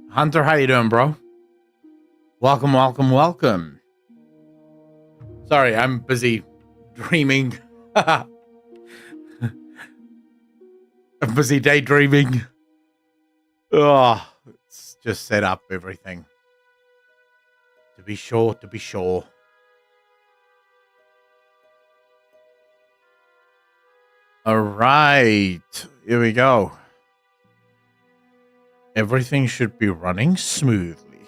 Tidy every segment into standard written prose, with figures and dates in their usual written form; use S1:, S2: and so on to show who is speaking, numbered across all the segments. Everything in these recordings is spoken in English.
S1: Hunter, how you doing, bro? Welcome, welcome, welcome. Sorry, I'm busy dreaming. I'm busy daydreaming. Oh, let's just set up everything. To be sure, to be sure. All right, here we go. Everything should be running smoothly.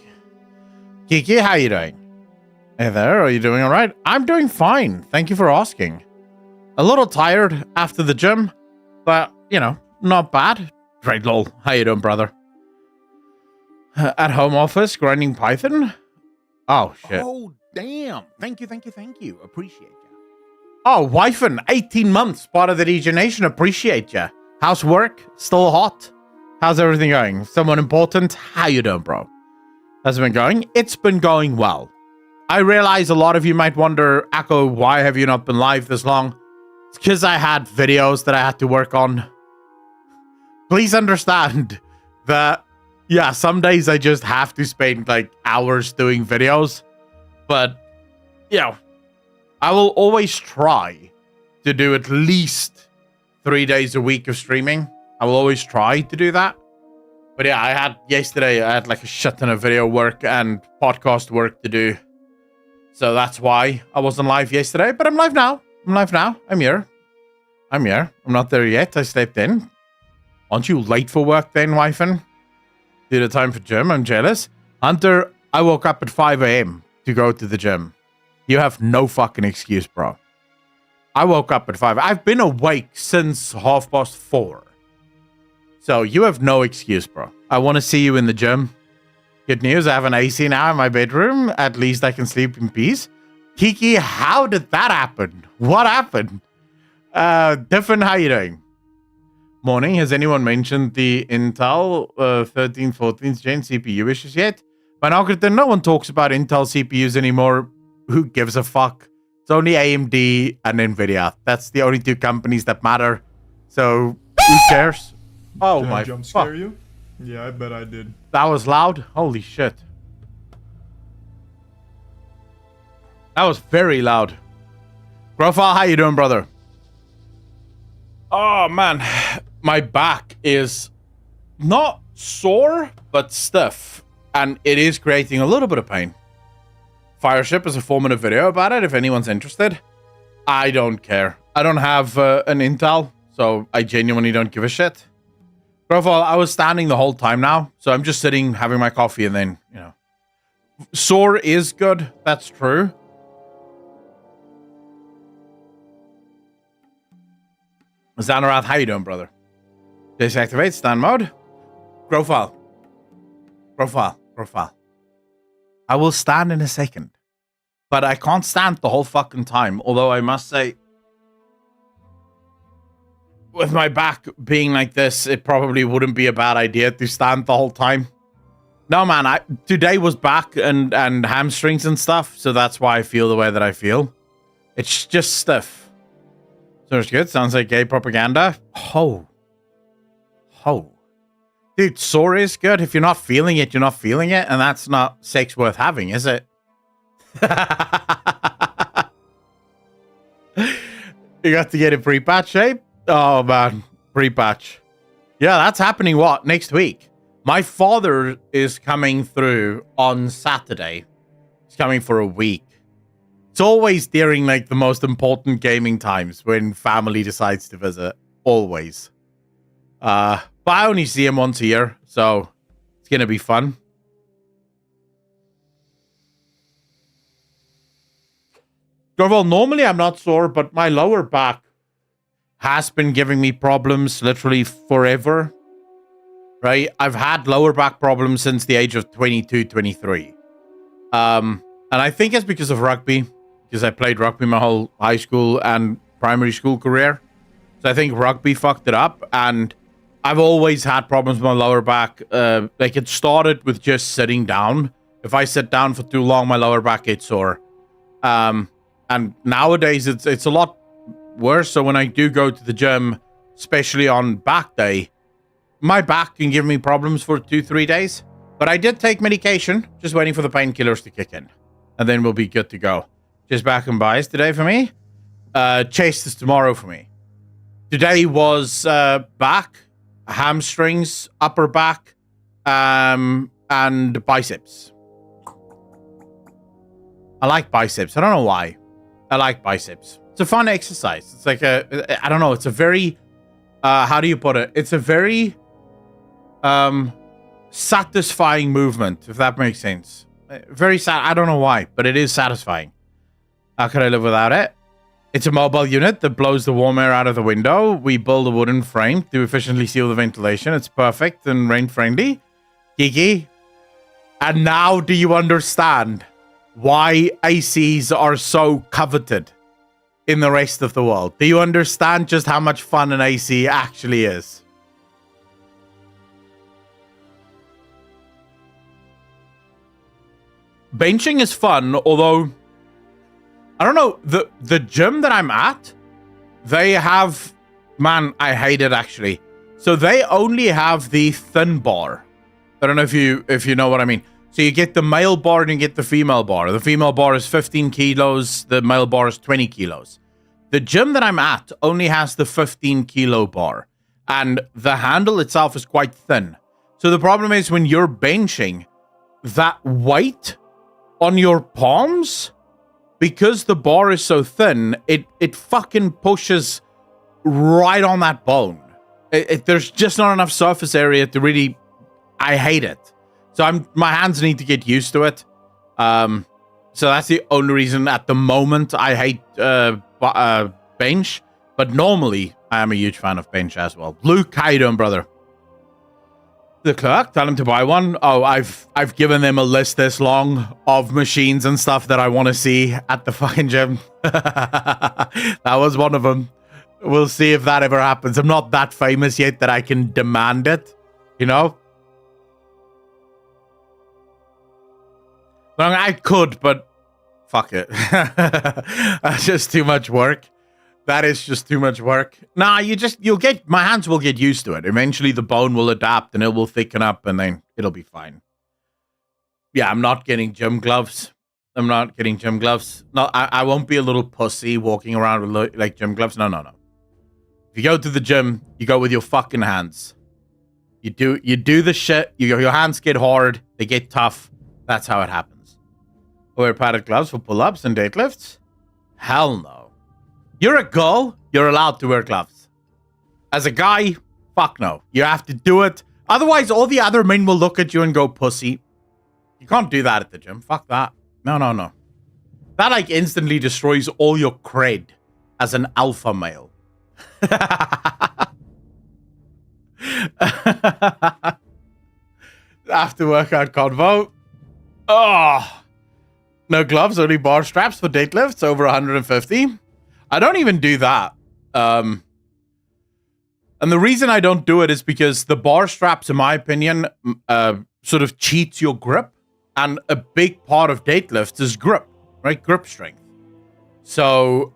S1: Kiki, how you doing? Hey there, are you doing all right? I'm doing fine. Thank you for asking. A little tired after the gym, but, you know, not bad. Great lol. How you doing, brother? At home office, grinding Python? Oh, shit.
S2: Oh, damn. Thank you. Appreciate you.
S1: Oh, wifin, 18 months, part of the Denominations. Appreciate ya. How's work? Still hot? How's everything going? Someone important? How you doing, bro? How's it been going? It's been going well. I realize a lot of you might wonder, Echo, why have you not been live this long? It's because I had videos that I had to work on. Please understand that, yeah, some days I just have to spend like hours doing videos. But, you know, I will always try to do at least 3 days a week of streaming. I will always try to do that. But yeah, yesterday I had like a shit ton of video work and podcast work to do. So that's why I wasn't live yesterday, but I'm live now. I'm here. I'm not there yet. I slept in. Aren't you late for work then, wifin? Due to time for gym, I'm jealous. Hunter, I woke up at 5 a.m. to go to the gym. You have no fucking excuse, bro. I woke up at 5. I've been awake since 4:30. So you have no excuse, bro. I want to see you in the gym. Good news, I have an AC now in my bedroom. At least I can sleep in peace. Kiki, how did that happen? What happened? Different, how you doing? Morning, has anyone mentioned the Intel 13th, 14th gen CPU issues yet? By now, no one talks about Intel CPUs anymore. Who gives a fuck? It's only AMD and Nvidia. That's the only two companies that matter. So, who cares? Oh
S3: Did
S1: my
S3: I jump
S1: fuck.
S3: scare you? Yeah, I bet I did.
S1: That was loud? Holy shit. That was very loud. Grofal, how you doing, brother? Oh, man. My back is not sore, but stiff. And it is creating a little bit of pain. Fireship is a 4-minute video about it, if anyone's interested. I don't care. I don't have an Intel, so I genuinely don't give a shit. Grofal, I was standing the whole time now, so I'm just sitting, having my coffee, and then, you know. Sore is good, that's true. Xanarath, how you doing, brother? Disactivate, stand mode. Grofal. I will stand in a second. But I can't stand the whole fucking time, although I must say, with my back being like this, it probably wouldn't be a bad idea to stand the whole time. No, man, today was back and hamstrings and stuff, so that's why I feel the way that I feel. It's just stiff. So it's good. Sounds like gay propaganda. Ho. Dude, sore is good. If you're not feeling it, you're not feeling it, and that's not sex worth having, is it? You got to get in pre-patch shape? Oh, man. Pre-patch. Yeah, that's happening, what? Next week. My father is coming through on Saturday. He's coming for a week. It's always during, like, the most important gaming times when family decides to visit. Always. But I only see him once a year, so it's going to be fun. Well, normally I'm not sore, but my lower back has been giving me problems literally forever, right? I've had lower back problems since the age of 22, 23. And I think it's because of rugby, because I played rugby my whole high school and primary school career. So I think rugby fucked it up, and I've always had problems with my lower back. Like, it started with just sitting down. If I sit down for too long, my lower back gets sore. And nowadays, it's a lot worse. So when I do go to the gym, especially on back day, my back can give me problems for 2-3 days. But I did take medication, just waiting for the painkillers to kick in. And then we'll be good to go. Just back and buys today for me. Chest is tomorrow for me. Today was back, hamstrings, upper back, and biceps. I like biceps. I don't know why. I like biceps. It's a fun exercise. It's like I don't know. It's a very, how do you put it? It's a very satisfying movement, if that makes sense. Very sad. I don't know why, but it is satisfying. How could I live without it? It's a mobile unit that blows the warm air out of the window. We build a wooden frame to efficiently seal the ventilation. It's perfect and rain-friendly. Geeky. And now do you understand why ACs are so coveted in the rest of the world? Do you understand just how much fun an AC actually is? Benching is fun, although I don't know, the gym that I'm at, they have, man, I hate it actually. So they only have the thin bar. I don't know if you know what I mean. So you get the male bar and you get the female bar. The female bar is 15 kilos, the male bar is 20 kilos. The gym that I'm at only has the 15 kilo bar, and the handle itself is quite thin. So the problem is when you're benching, that weight on your palms, because the bar is so thin, it fucking pushes right on that bone. There's just not enough surface area to really, I hate it. So my hands need to get used to it. So that's the only reason at the moment I hate bench. But normally I am a huge fan of bench as well. Luke, how you doing, brother? The clerk, tell him to buy one. Oh, I've given them a list this long of machines and stuff that I want to see at the fucking gym. That was one of them. We'll see if that ever happens. I'm not that famous yet that I can demand it, you know? I could, but fuck it. That's just too much work. That is just too much work. Nah, my hands will get used to it. Eventually the bone will adapt and it will thicken up and then it'll be fine. Yeah, I'm not getting gym gloves. No, I won't be a little pussy walking around with like gym gloves. No. If you go to the gym, you go with your fucking hands. You do the shit. Your hands get hard. They get tough. That's how it happens. Wear padded gloves for pull-ups and deadlifts? Hell no. You're a girl, you're allowed to wear gloves. As a guy, fuck no. You have to do it. Otherwise, all the other men will look at you and go, pussy. You can't do that at the gym. Fuck that. No. That, like, instantly destroys all your cred as an alpha male. After workout convo. Oh. No gloves, only bar straps for deadlifts over 150. I don't even do that. And the reason I don't do it is because the bar straps, in my opinion, sort of cheats your grip. And a big part of deadlifts is grip, right? Grip strength. So,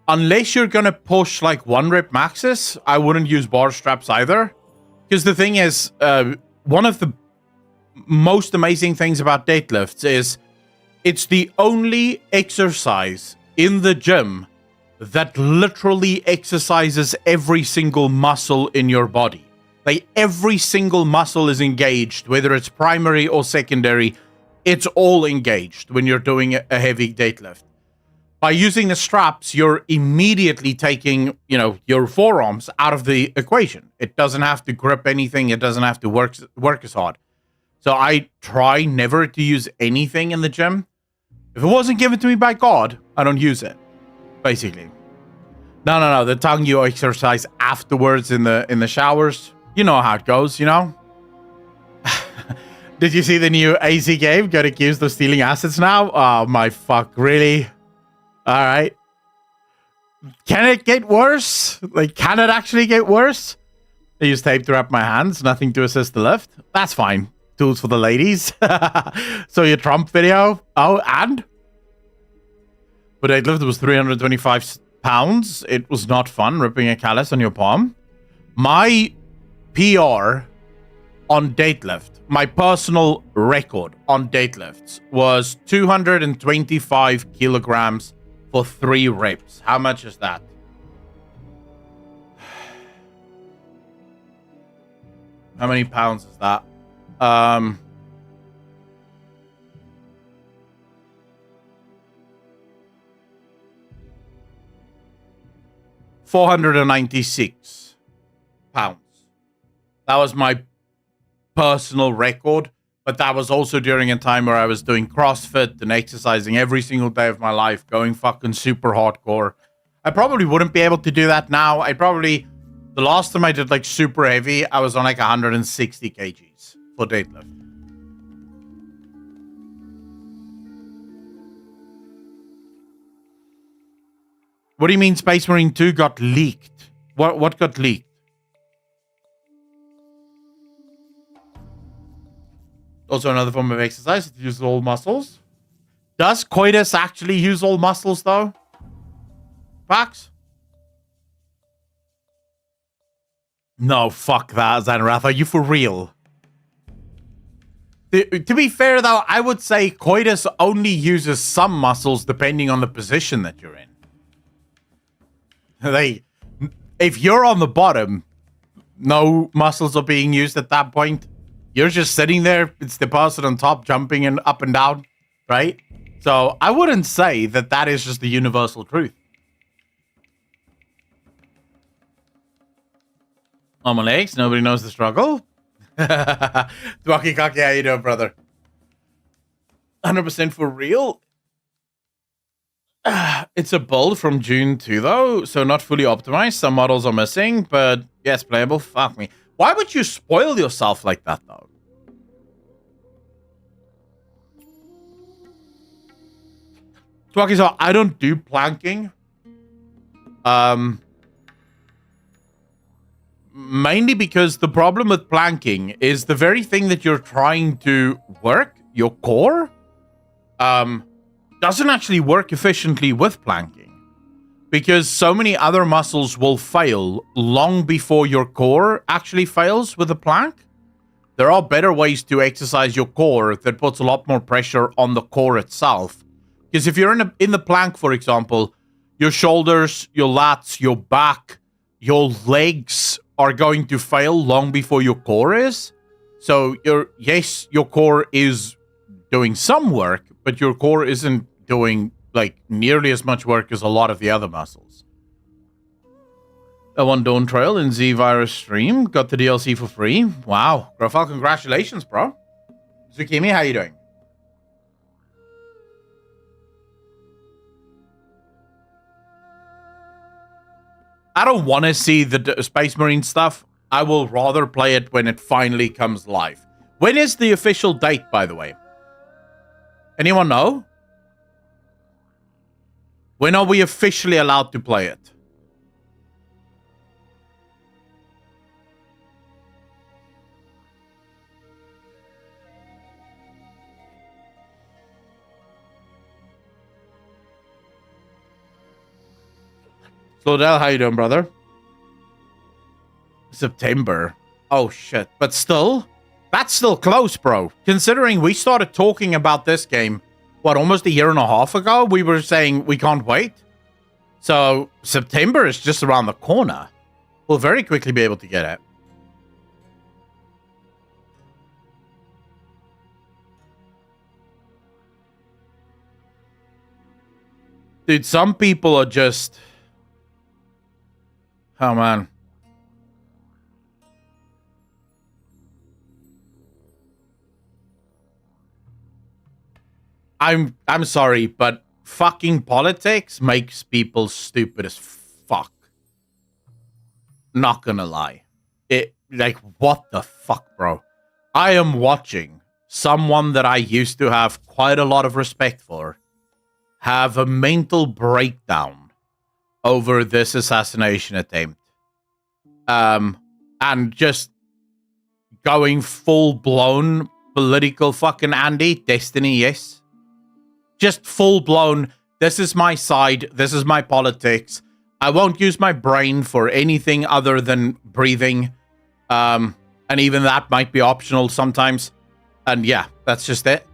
S1: unless you're going to push like 1 rep maxes, I wouldn't use bar straps either. Because the thing is, one of the most amazing things about deadlifts is it's the only exercise in the gym that literally exercises every single muscle in your body. Like every single muscle is engaged, whether it's primary or secondary, it's all engaged when you're doing a heavy deadlift. By using the straps, you're immediately taking, your forearms out of the equation. It doesn't have to grip anything. It doesn't have to work as hard. So I try never to use anything in the gym. If it wasn't given to me by God, I don't use it. Basically. No. The tongue you exercise afterwards in the showers. You know how it goes, Did you see the new AC game? Got accused of stealing assets now? Oh my fuck, really? Alright. Can it get worse? Like, can it actually get worse? I use tape to wrap my hands, nothing to assist the lift. That's fine. Tools for the ladies. So your Trump video. Oh, and? But deadlift was 325 pounds. It was not fun ripping a callus on your palm. My PR on deadlift, my personal record on deadlifts was 225 kilograms for 3 reps. How much is that? How many pounds is that? 496 pounds. That was my personal record, but that was also during a time where I was doing CrossFit and exercising every single day of my life, going fucking super hardcore. I probably wouldn't be able to do that now. The last time I did like super heavy, I was on like 160 kgs for deadlift. What do you mean Space Marine 2 got leaked? What got leaked? Also another form of exercise. It uses all muscles. Does coitus actually use all muscles though? Pax? No, fuck that, Zanrath. Are you for real? To be fair though, I would say coitus only uses some muscles depending on the position that you're in. If you're on the bottom, no muscles are being used at that point. You're just sitting there. It's the person on top jumping and up and down, right? So I wouldn't say that is just the universal truth. On my legs, nobody knows the struggle. Dwaki Kaki, how you doing, brother? 100% for real. It's a build from June 2, though, so not fully optimized. Some models are missing, but yes, playable. Fuck me. Why would you spoil yourself like that, though? Twaki, so I don't do planking. Mainly because the problem with planking is the very thing that you're trying to work, your core, doesn't actually work efficiently with planking, because so many other muscles will fail long before your core actually fails with a plank. There are better ways to exercise your core that puts a lot more pressure on the core itself. Because if you're in the plank, for example, your shoulders, your lats, your back, your legs are going to fail long before your core is. So your core is doing some work, but your core isn't doing like nearly as much work as a lot of the other muscles. One Dawn Trail in Z Virus stream got the DLC for free. Wow, Grofal, congratulations, bro. Zukimi, how you doing? I don't want to see the Space Marine stuff. I will rather play it when it finally comes live. When is the official date, by the way? Anyone know? When are we officially allowed to play it? Slowdell, how you doing, brother? September. Oh, shit. But still, that's still close, bro. Considering we started talking about this game, what, almost a year and a half ago? We were saying we can't wait. So September is just around the corner. We'll very quickly be able to get it. Dude, some people are just... Oh, man. I'm sorry, but fucking politics makes people stupid as fuck. Not gonna lie. Like, what the fuck, bro? I am watching someone that I used to have quite a lot of respect for have a mental breakdown over this assassination attempt. And just going full-blown political fucking Andy. Destiny, yes. Just full-blown, this is my side, this is my politics. I won't use my brain for anything other than breathing. And And even that might be optional sometimes. And yeah, that's just it.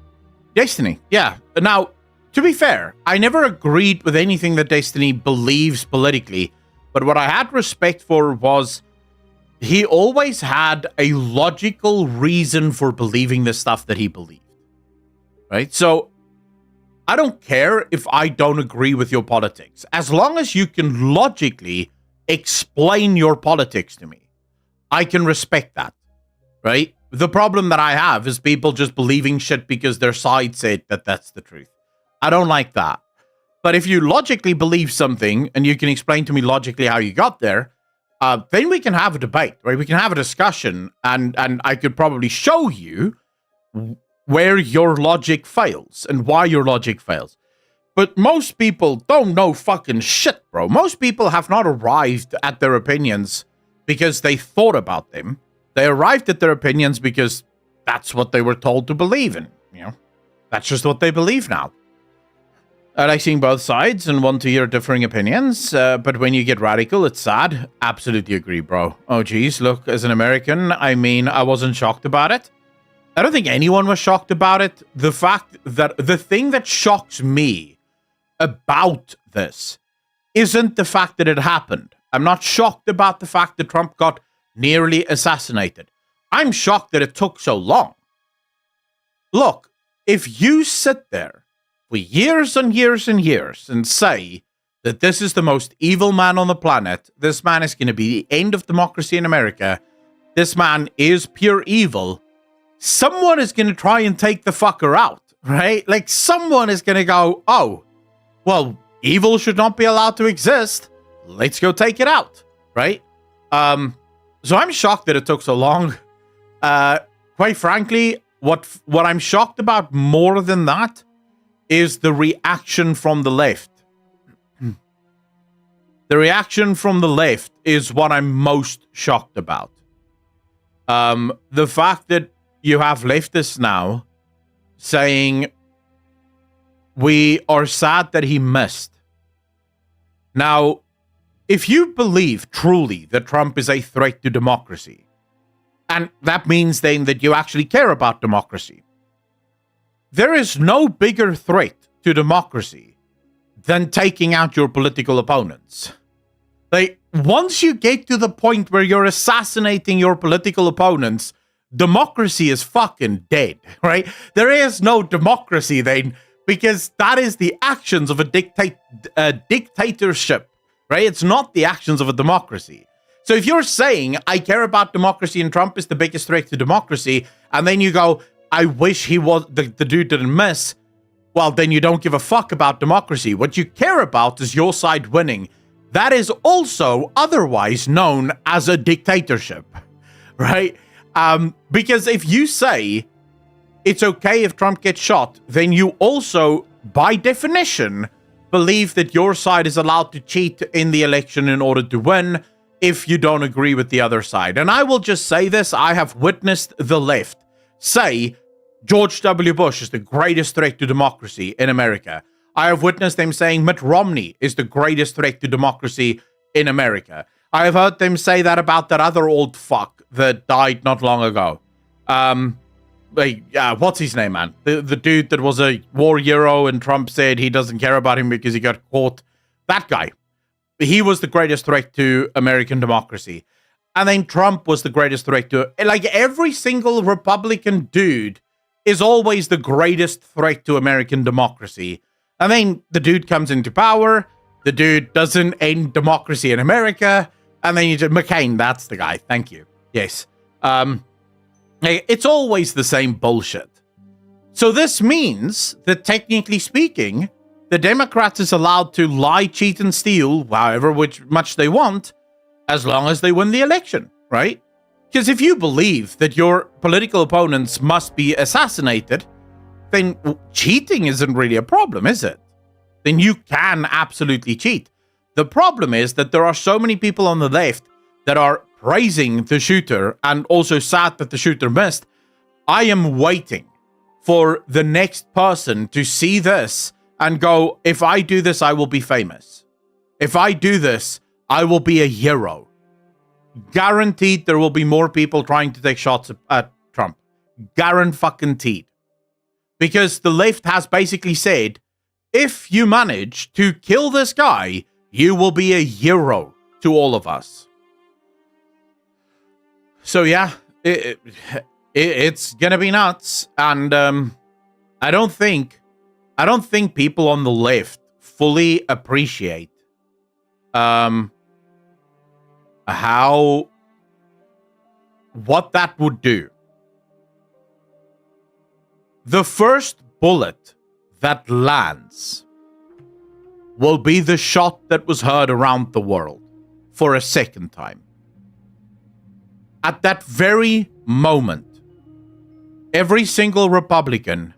S1: Destiny, yeah. Now, to be fair, I never agreed with anything that Destiny believes politically. But what I had respect for was he always had a logical reason for believing the stuff that he believed. Right? So, I don't care if I don't agree with your politics. As long as you can logically explain your politics to me, I can respect that. Right? The problem that I have is people just believing shit because their side said that that's the truth. I don't like that. But if you logically believe something and you can explain to me logically how you got there, then we can have a debate, right? We can have a discussion, and I could probably show you where your logic fails and why your logic fails. But most people don't know fucking shit, bro. Most people have not arrived at their opinions because they thought about them. They arrived at their opinions because that's what they were told to believe in. You know, that's just what they believe now. I like seeing both sides and want to hear differing opinions, but when you get radical, it's sad. Absolutely agree, bro. Oh, geez, look, as an American, I mean, I wasn't shocked about it. I don't think anyone was shocked about it. The fact that the thing that shocks me about this isn't the fact that it happened. I'm not shocked about the fact that Trump got nearly assassinated. I'm shocked that it took so long. Look, if you sit there for years and years and years and say that this is the most evil man on the planet, this man is going to be the end of democracy in America, this man is pure evil, someone is going to try and take the fucker out, right? Like, someone is going to go, oh, well, evil should not be allowed to exist. Let's go take it out, right? So I'm shocked that it took so long. Quite frankly, what I'm shocked about more than that is the reaction from the left. The reaction from the left is what I'm most shocked about. The fact that you have leftists now saying, we are sad that he missed. Now, if you believe truly that Trump is a threat to democracy, and that means then that you actually care about democracy, there is no bigger threat to democracy than taking out your political opponents. Like, once you get to the point where you're assassinating your political opponents, democracy is fucking dead, right? There is no democracy then, because that is the actions of a dictatorship, right? It's not the actions of a democracy. So if you're saying, I care about democracy and Trump is the biggest threat to democracy, and then you go, I wish he was the dude didn't miss, well, then you don't give a fuck about democracy. What you care about is your side winning. That is also otherwise known as a dictatorship, right? Because if you say it's okay if Trump gets shot, then you also, by definition, believe that your side is allowed to cheat in the election in order to win if you don't agree with the other side. And I will just say this, I have witnessed the left say George W. Bush is the greatest threat to democracy in America. I have witnessed them saying Mitt Romney is the greatest threat to democracy in America. I have heard them say that about that other old fuck that died not long ago. What's his name, man? The dude that was a war hero and Trump said he doesn't care about him because he got caught. That guy. He was the greatest threat to American democracy. And then Trump was the greatest threat to... Like, every single Republican dude is always the greatest threat to American democracy. And then the dude comes into power. The dude doesn't end democracy in America. And then you just... McCain, that's the guy. Thank you. Yes. It's always the same bullshit. So this means that, technically speaking, the Democrats is allowed to lie, cheat, and steal however much they want, as long as they win the election, right? Because if you believe that your political opponents must be assassinated, then cheating isn't really a problem, is it? Then you can absolutely cheat. The problem is that there are so many people on the left that are praising the shooter and also sad that the shooter missed. I am waiting for the next person to see this and go, if I do this, I will be famous. If I do this, I will be a hero. guaranteed there will be more people trying to take shots at Trump. Guaranteed. Because the left has basically said, if you manage to kill this guy, you will be a hero to all of us. So yeah, it's gonna be nuts, and I don't think people on the left fully appreciate what that would do. The first bullet that lands will be the shot that was heard around the world for a second time. At that very moment, every single Republican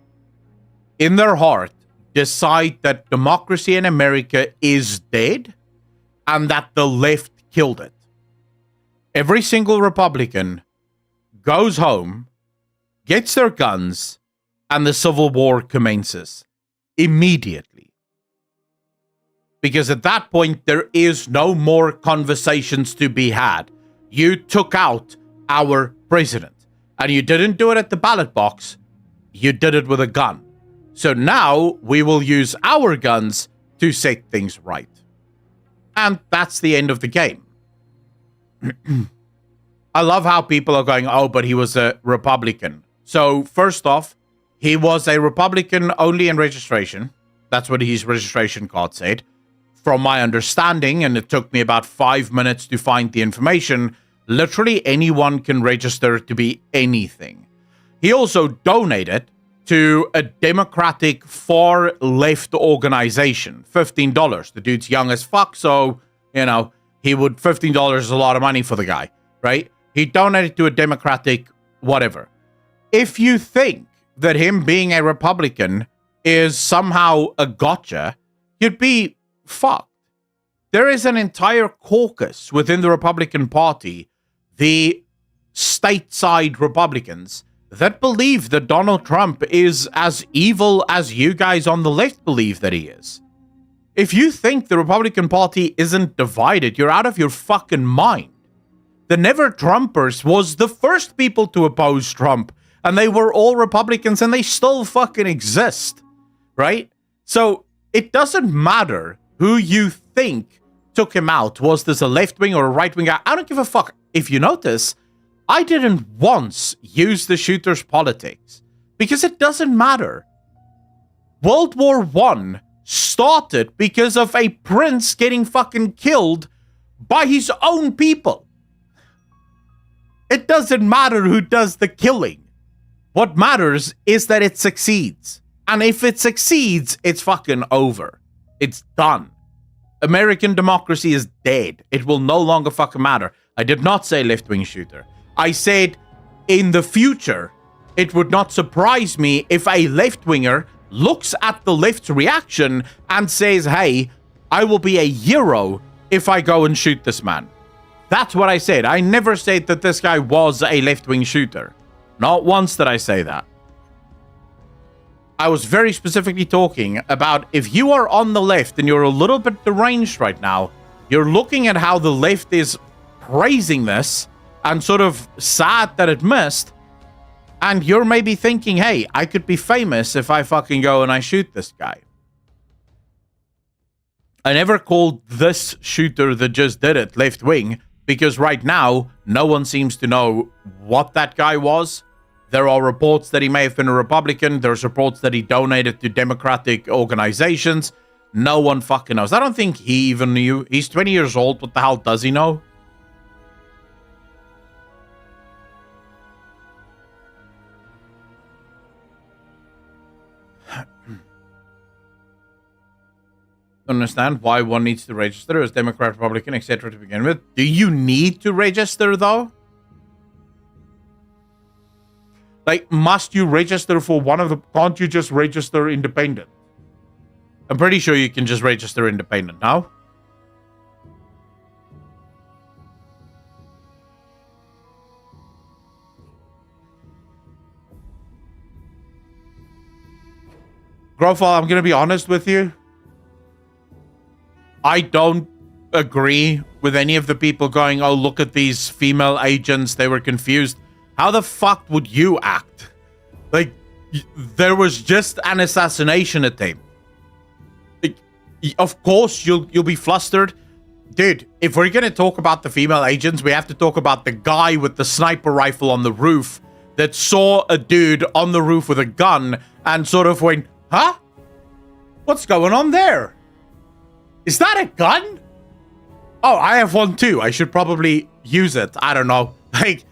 S1: in their heart decide that democracy in America is dead and that the left killed it. Every single Republican goes home, gets their guns, and the Civil War commences immediately. Because at that point, there is no more conversations to be had. You took out our president, and you didn't do it at the ballot box. You did it with a gun. So now we will use our guns to set things right. And that's the end of the game. I love how people are going, oh, but he was a Republican. So first off, he was a Republican only in registration. That's what his registration card said. From my understanding, and it took me about 5 minutes to find the information, literally anyone can register to be anything. He also donated to a Democratic far left organization, $15. The dude's young as fuck, so, he would, $15 is a lot of money for the guy, right? He donated to a Democratic whatever. If you think that him being a Republican is somehow a gotcha, you'd be fucked. There is an entire caucus within the Republican Party, the stateside Republicans, that believe that Donald Trump is as evil as you guys on the left believe that he is. If you think the Republican Party isn't divided, you're out of your fucking mind. The Never Trumpers was the first people to oppose Trump, and they were all Republicans, and they still fucking exist, right? So it doesn't matter who you think took him out. Was this a left-wing or a right-wing guy? I don't give a fuck. If you notice, I didn't once use the shooter's politics because it doesn't matter. World War I started because of a prince getting fucking killed by his own people. It doesn't matter who does the killing. What matters is that it succeeds. And if it succeeds, it's fucking over. It's done. American democracy is dead. It will no longer fucking matter. I did not say left-wing shooter. I said in the future, it would not surprise me if a left-winger looks at the left's reaction and says, hey, I will be a hero if I go and shoot this man. That's what I said. I never said that this guy was a left-wing shooter. Not once did I say that. I was very specifically talking about if you are on the left and you're a little bit deranged right now, you're looking at how the left is praising this and sort of sad that it missed, and you're maybe thinking, hey, I could be famous if I fucking go and I shoot this guy. I never called this shooter that just did it left wing, because right now, no one seems to know what that guy was. There are reports that he may have been a Republican. There's reports that he donated to Democratic organizations. No one fucking knows. I don't think he even knew. He's 20 years old. What the hell does he know? Understand why one needs to register as Democrat, Republican, etc. to begin with. Do you need to register, though? Like, must you register for one of the... Can't you just register independent? I'm pretty sure you can just register independent now. Grofal, I'm going to be honest with you. I don't agree with any of the people going, oh, look at these female agents, they were confused. How the fuck would you act? Like, there was just an assassination attempt. Like, of course, you'll be flustered. Dude, if we're gonna talk about the female agents, we have to talk about the guy with the sniper rifle on the roof that saw a dude on the roof with a gun and sort of went, huh? What's going on there? Is that a gun? Oh, I have one too. I should probably use it. I don't know. Like,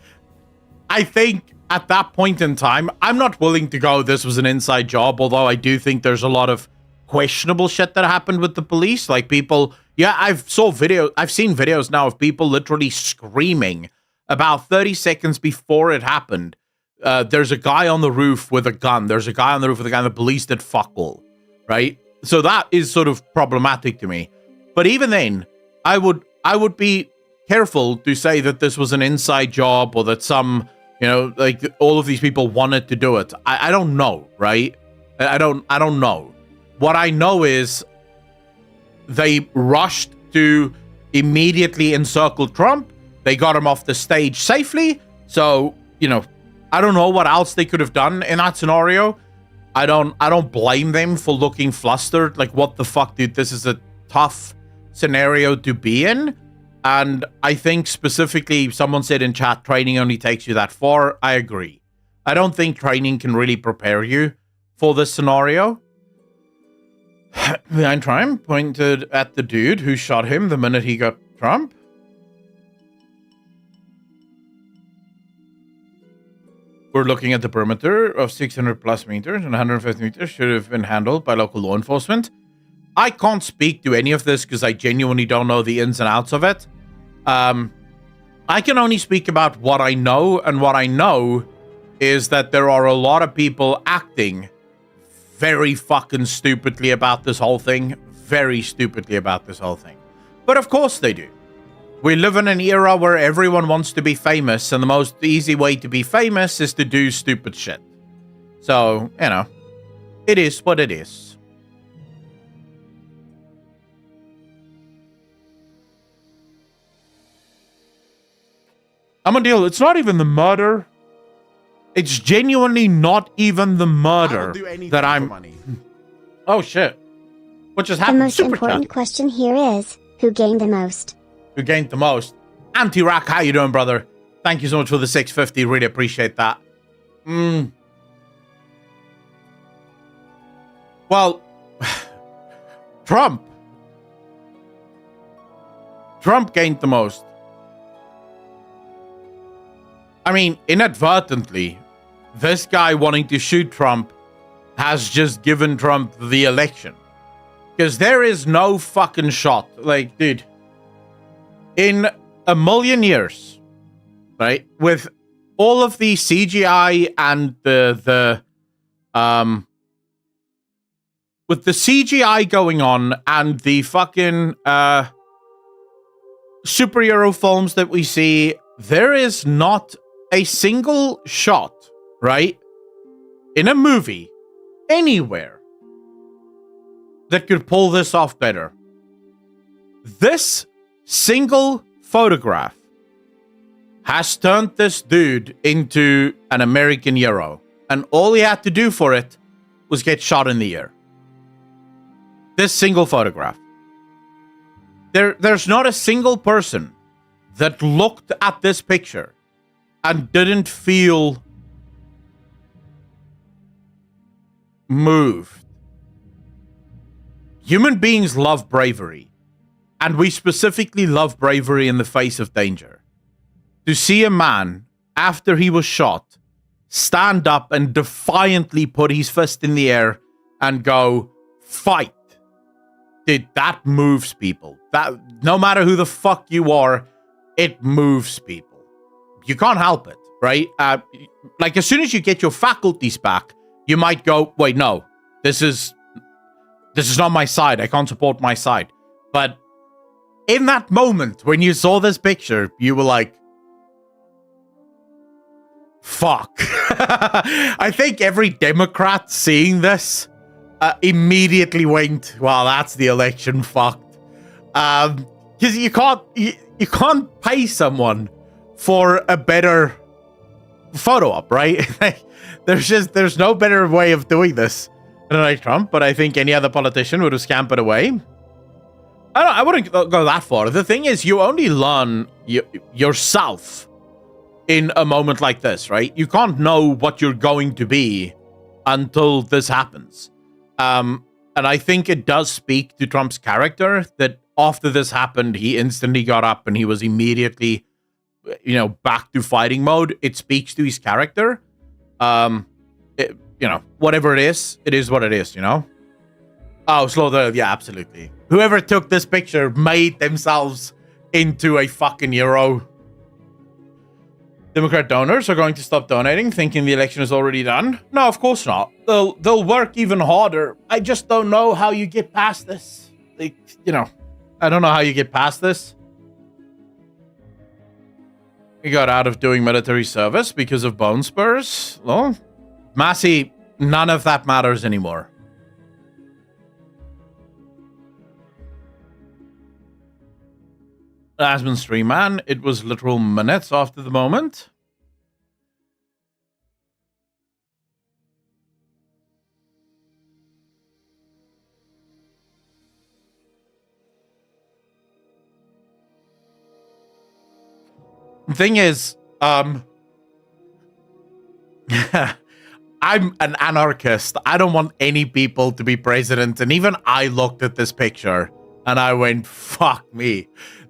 S1: I think at that point in time, I'm not willing to go, this was an inside job, although I do think there's a lot of questionable shit that happened with the police. Like people, yeah, I've seen videos now of people literally screaming about 30 seconds before it happened. There's a guy on the roof with a gun. There's a guy on the roof with a gun. The police did fuck all, right? So that is sort of problematic to me. But even then, I would be careful to say that this was an inside job or that some, like all of these people wanted to do it. I don't know, right? I don't know. What I know is they rushed to immediately encircle Trump. They got him off the stage safely. So, I don't know what else they could have done in that scenario. I don't blame them for looking flustered. Like, what the fuck, dude? This is a tough scenario to be in. And I think specifically, someone said in chat, training only takes you that far. I agree. I don't think training can really prepare you for this scenario. Behind Trump pointed at the dude who shot him the minute he got Trump. We're looking at the perimeter of 600 plus meters and 150 meters should have been handled by local law enforcement. I can't speak to any of this because I genuinely don't know the ins and outs of it. I can only speak about what I know, and what I know is that there are a lot of people acting very fucking stupidly about this whole thing. Very stupidly about this whole thing. But of course they do. We live in an era where everyone wants to be famous, and the most easy way to be famous is to do stupid shit. So, it is what it is. I'm gonna deal. It's not even the murder. It's genuinely not even the murder that I'm. Money. Oh shit! What just happened?
S4: The most important question here is, who gained the most?
S1: Who gained the most? Anti-Rack, how you doing, brother? Thank you so much for the 650. Really appreciate that. Well, Trump gained the most. I mean, inadvertently, this guy wanting to shoot Trump has just given Trump the election. Because there is no fucking shot. Like, dude, in a million years, right, with all of the CGI and with the CGI going on and the fucking superhero films that we see, there is not a single shot, right, in a movie, anywhere, that could pull this off better. This single photograph has turned this dude into an American hero, and all he had to do for it was get shot in the ear. This single photograph. There's not a single person that looked at this picture and didn't feel moved. Human beings love bravery, and we specifically love bravery in the face of danger. To see a man, after he was shot, stand up and defiantly put his fist in the air and go, fight. Dude, that moves people. That, no matter who the fuck you are, it moves people. You can't help it, right? Like, as soon as you get your faculties back, you might go, wait, no, this is not my side. I can't support my side. But in that moment, when you saw this picture, you were like, fuck. I think every Democrat seeing this immediately went, well, that's the election fucked. Because you can't pay someone for a better photo op, right? there's no better way of doing this than like Trump, but I think any other politician would have scampered away. I wouldn't go that far. The thing is, you only learn yourself in a moment like this, right? You can't know what you're going to be until this happens. And I think it does speak to Trump's character that after this happened, he instantly got up and he was immediately, back to fighting mode. It speaks to his character. Whatever it is what it is, Oh, slow yeah, absolutely. Whoever took this picture made themselves into a fucking hero. Democrat donors are going to stop donating, thinking the election is already done. No, of course not. They'll work even harder. I just don't know how you get past this. I don't know how you get past this. He got out of doing military service because of bone spurs. Well, Massey, none of that matters anymore. Asman Stream Man, it was literal minutes after the moment. The thing is, I'm an anarchist. I don't want any people to be president. And even I looked at this picture and I went, fuck me.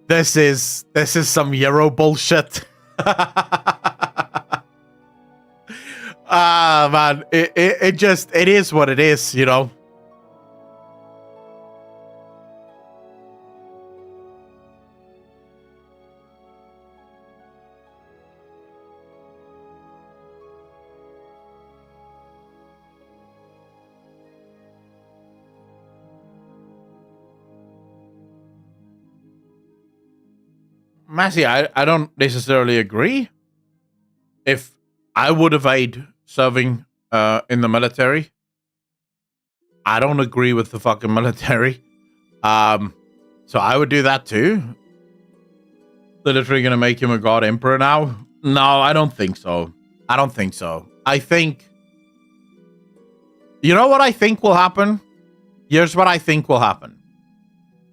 S1: This is some Euro bullshit. Man, it is what it is, Massey, I don't necessarily agree. If I would evade serving in the military, I don't agree with the fucking military. So I would do that too. They're literally going to make him a god emperor now? No, I don't think so. I think... You know what I think will happen? Here's what I think will happen.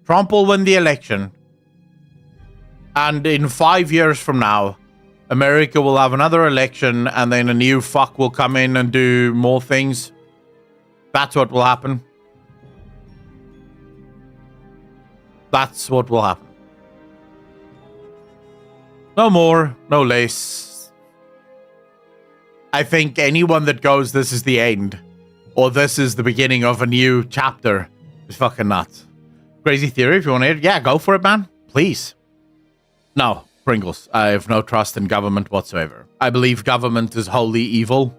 S1: Trump will win the election. And in 5 years from now, America will have another election and then a new fuck will come in and do more things. That's what will happen. That's what will happen. No more, no less. I think anyone that goes, this is the end, or this is the beginning of a new chapter, is fucking nuts. Crazy theory, if you want to hear it, yeah, go for it, man. Please. No, Pringles, I have no trust in government whatsoever. I believe government is wholly evil.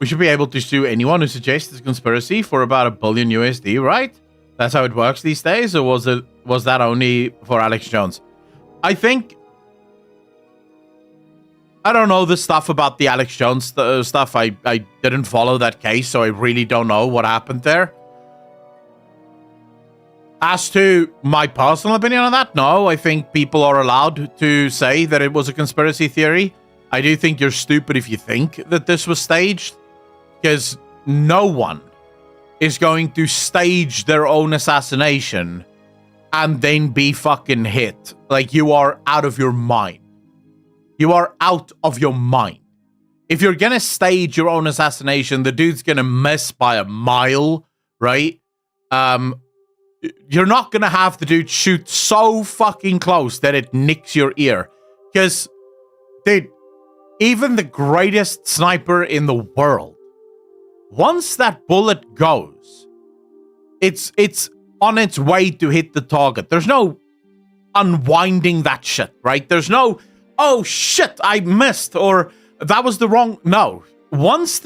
S1: We should be able to sue anyone who suggests this conspiracy for about $1 billion USD, right? That's how it works these days, or was that only for Alex Jones? I think... I don't know the stuff about the Alex Jones stuff. I didn't follow that case, so I really don't know what happened there. As to my personal opinion on that, no, I think people are allowed to say that it was a conspiracy theory. I do think you're stupid if you think that this was staged, because no one is going to stage their own assassination and then be fucking hit. Like, you are out of your mind. You are out of your mind. If you're gonna stage your own assassination, the dude's gonna miss by a mile, right? You're not gonna have the dude shoot so fucking close that it nicks your ear. Because, dude, even the greatest sniper in the world, once that bullet goes, it's on its way to hit the target. There's no unwinding that shit, right? There's no, oh shit, I missed, or that was the wrong... No. Once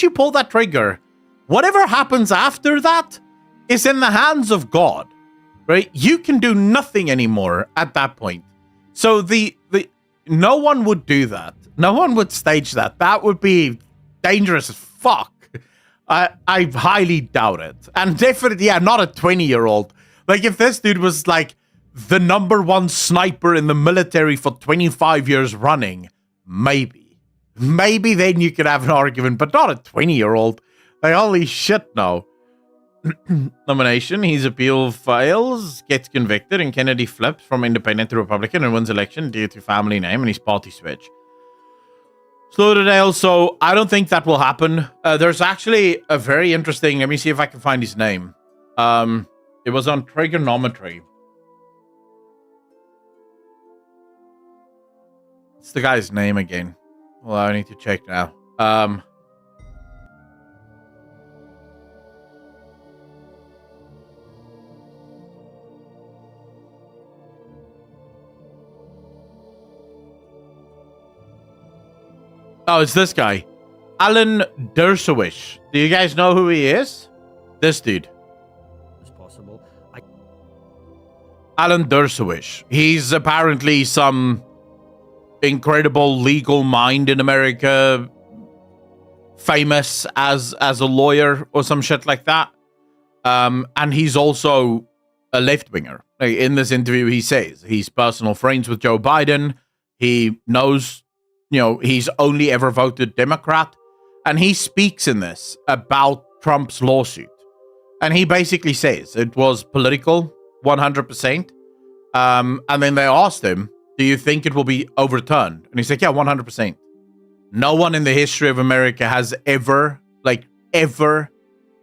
S1: you pull that trigger, whatever happens after that is in the hands of God, right? You can do nothing anymore at that point. So no one would do that. No one would stage that. That would be dangerous as fuck. I highly doubt it. And definitely, yeah, not a 20-year-old. Like, if this dude was like the #1 sniper in the military for 25 years running, maybe then you could have an argument, but not a 20-year-old. Like, holy shit, no. Nomination, his appeal fails, gets convicted, and Kennedy flips from independent to Republican and wins election due to family name and his party switch. Slaughtertale, so I don't think that will happen. There's actually a very interesting, let me see if I can find his name. It was on trigonometry. What's the guy's name again? Well, I need to check now. Oh, it's this guy. Alan Dershowitz. Do you guys know who he is? This dude.
S5: It's possible.
S1: Alan Dershowitz. He's apparently some incredible legal mind in America, famous as a lawyer or some shit like that. And he's also a left-winger. Like, in this interview, he says he's personal friends with Joe Biden. He knows, he's only ever voted Democrat. And he speaks in this about Trump's lawsuit. And he basically says it was political, 100%. And then they asked him, do you think it will be overturned? And he's like, yeah, 100%. No one in the history of America has ever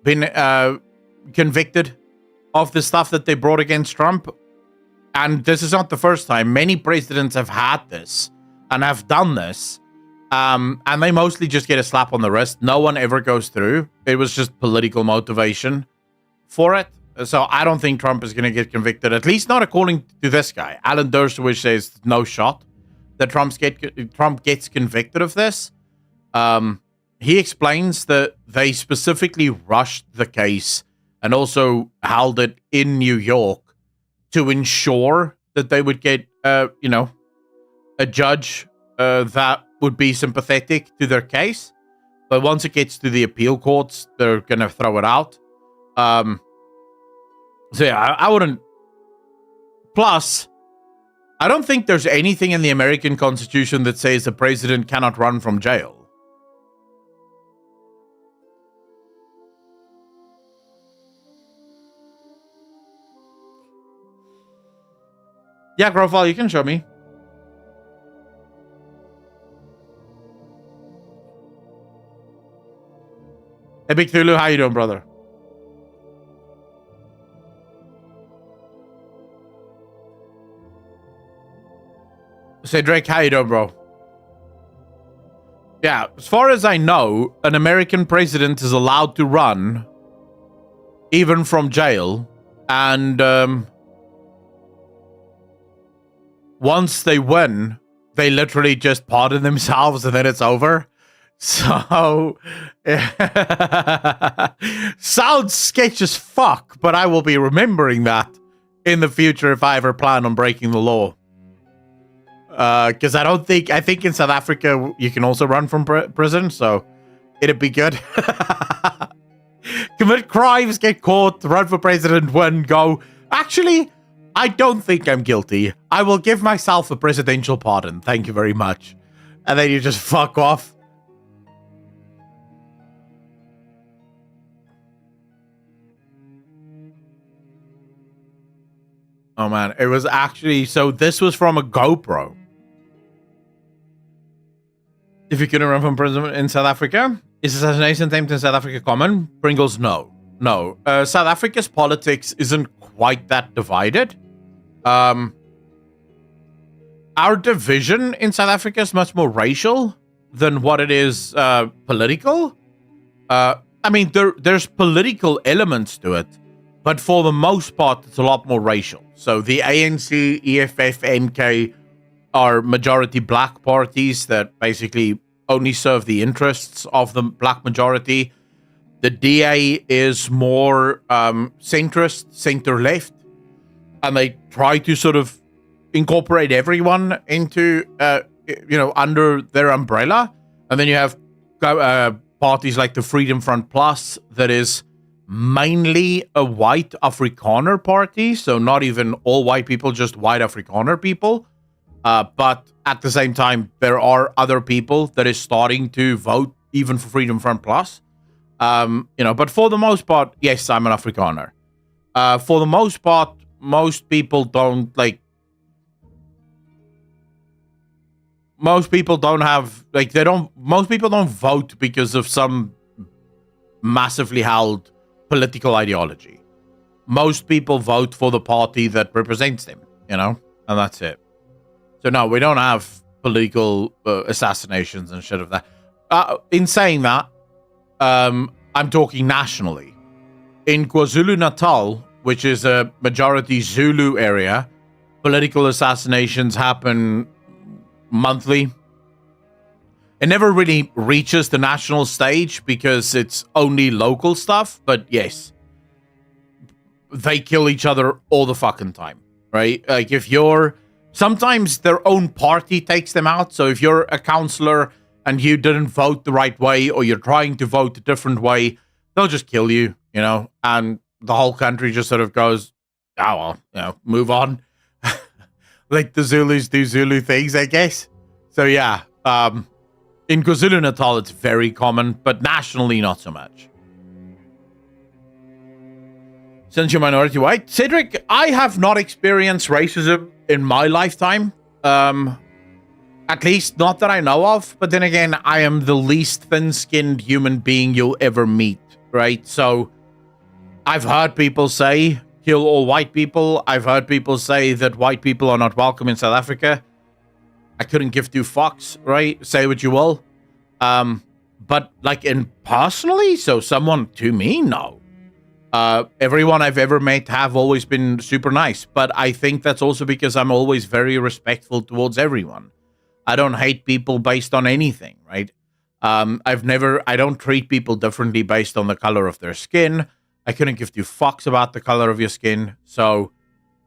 S1: been convicted of the stuff that they brought against Trump. And this is not the first time. Many presidents have had this and have done this. And they mostly just get a slap on the wrist. No one ever goes through. It was just political motivation for it. So I don't think Trump is going to get convicted, at least not according to this guy. Alan Dershowitz says no shot that Trump gets convicted of this. He explains that they specifically rushed the case and also held it in New York to ensure that they would get, a judge that would be sympathetic to their case. But once it gets to the appeal courts, they're going to throw it out. So yeah, I wouldn't. Plus, I don't think there's anything in the American Constitution that says the president cannot run from jail. Yeah, Grofal, you can show me. Hey, Big Thulu, how you doing, brother? Say, Drake, how you doing, bro? Yeah, as far as I know, an American president is allowed to run even from jail. And once they win, they literally just pardon themselves and then it's over. So, sounds sketch as fuck, but I will be remembering that in the future if I ever plan on breaking the law. Because I think in South Africa you can also run from prison, so it'd be good. Commit crimes, get caught, run for president, win, go. Actually, I don't think I'm guilty. I will give myself a presidential pardon. Thank you very much. And then you just fuck off. Oh man, it was actually, so this was from a GoPro. If you couldn't run from prison in South Africa, is assassination attempt in South Africa common? Pringles, no. No. South Africa's politics isn't quite that divided. Our division in South Africa is much more racial than what it is political. I mean, there's political elements to it, but for the most part, it's a lot more racial. So the ANC, EFF, NK are majority black parties that basically only serve the interests of the black majority. The DA is more centrist, center-left, and they try to sort of incorporate everyone into, under their umbrella. And then you have parties like the Freedom Front Plus that is mainly a white Afrikaner party, so not even all white people, just white Afrikaner people. But at the same time, there are other people that is starting to vote even for Freedom Front Plus. But for the most part, yes, I'm an Afrikaner. For the most part, most people don't most people don't vote because of some massively held political ideology. Most people vote for the party that represents them, and that's it. So no, we don't have political assassinations and shit of that. In saying that, I'm talking nationally. In KwaZulu-Natal, which is a majority Zulu area, political assassinations happen monthly. It never really reaches the national stage because it's only local stuff, but yes, they kill each other all the fucking time, right? Like sometimes their own party takes them out. So if you're a councillor and you didn't vote the right way, or you're trying to vote a different way, they'll just kill you, and the whole country just sort of goes, oh, well, move on. Like the Zulus do Zulu things, I guess. So yeah, in KwaZulu-Natal, it's very common, but nationally, not so much. Since you're minority white, Cedric, I have not experienced racism in my lifetime. At least not that I know of. But then again, I am the least thin-skinned human being you'll ever meet, right? So I've heard people say, kill all white people. I've heard people say that white people are not welcome in South Africa. I couldn't give two fucks, right? Say what you will. But personally, so someone to me, no. Everyone I've ever met have always been super nice. But I think that's also because I'm always very respectful towards everyone. I don't hate people based on anything, right? I don't treat people differently based on the color of their skin. I couldn't give two fucks about the color of your skin. So,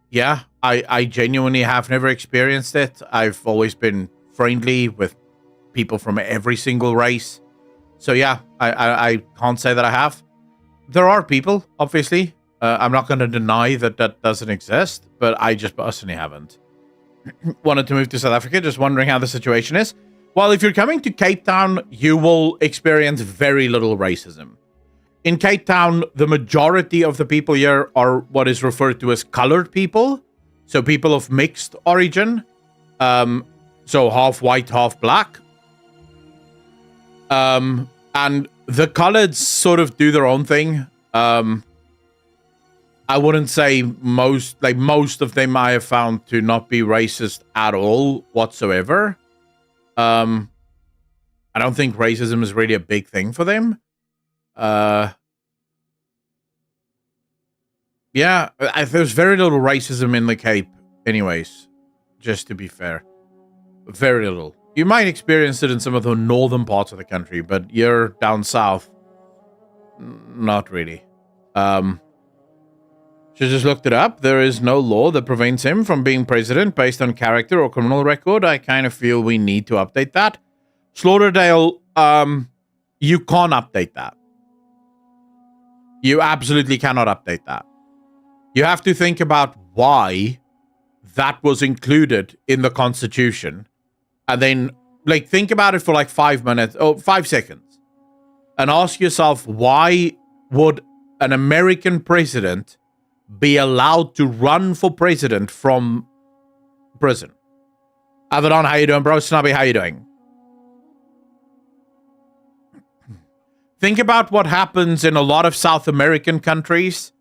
S1: yeah, I genuinely have never experienced it. I've always been friendly with people from every single race. So, yeah, I can't say that I have. There are people, obviously. I'm not going to deny that doesn't exist, but I just personally haven't. Wanted to move to South Africa, just wondering how the situation is. Well, if you're coming to Cape Town, you will experience very little racism. In Cape Town, the majority of the people here are what is referred to as colored people. So people of mixed origin. So half white, half black. And the coloreds sort of do their own thing. I wouldn't say most of them I have found to not be racist at all whatsoever. I don't think racism is really a big thing for them. Yeah, there's very little racism in the Cape anyways, just to be fair. Very little. You might experience it in some of the northern parts of the country, but you're down south, not really. She just looked it up. There is no law that prevents him from being president based on character or criminal record. I kind of feel we need to update that. Slaughterdale, you can't update that. You absolutely cannot update that. You have to think about why that was included in the Constitution. And then, think about it for 5 minutes, or 5 seconds. And ask yourself, why would an American president be allowed to run for president from prison? Avedon, how you doing, bro? Snubby, how you doing? Think about what happens in a lot of South American countries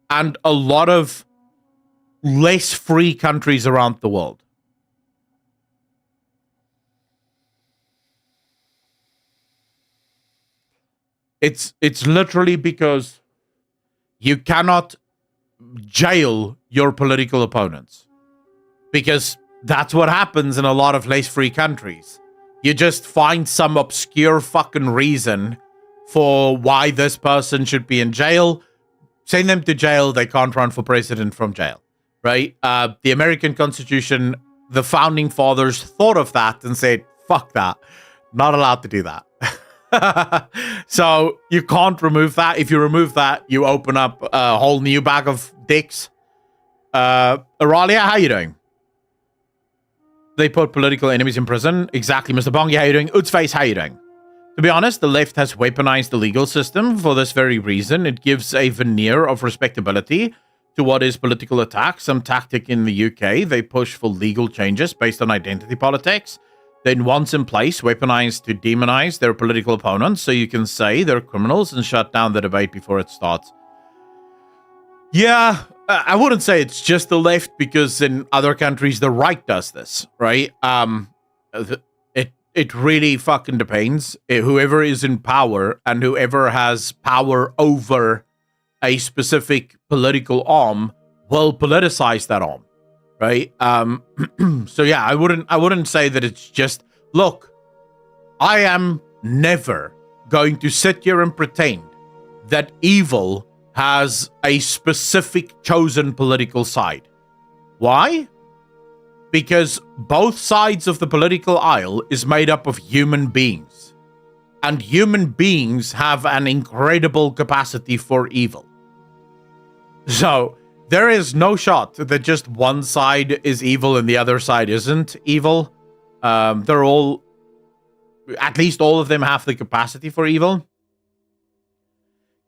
S1: and a lot of less free countries around the world. It's literally because you cannot jail your political opponents, because that's what happens in a lot of less free countries. You just find some obscure fucking reason for why this person should be in jail, send them to jail, they can't run for president from jail, right? The American Constitution, the founding fathers thought of that and said, fuck that, not allowed to do that. So you can't remove that. If you remove that, you open up a whole new bag of dicks. Aralia, how you doing? They put political enemies in prison. Exactly, Mr. Bongi, how you doing? Utsface, how you doing? To be honest, the left has weaponized the legal system for this very reason. It gives a veneer of respectability to what is political attack. Some tactic in the UK, they push for legal changes based on identity politics. Then once in place, weaponized to demonize their political opponents so you can say they're criminals and shut down the debate before it starts. Yeah, I wouldn't say it's just the left, because in other countries the right does this, right? It really fucking depends. Whoever is in power and whoever has power over a specific political arm will politicize that arm, right? So yeah, I wouldn't say that it's just, look, I am never going to sit here and pretend that evil has a specific chosen political side. Why? Because both sides of the political aisle is made up of human beings. And human beings have an incredible capacity for evil. So there is no shot that just one side is evil and the other side isn't evil. They're all, at least all of them have the capacity for evil.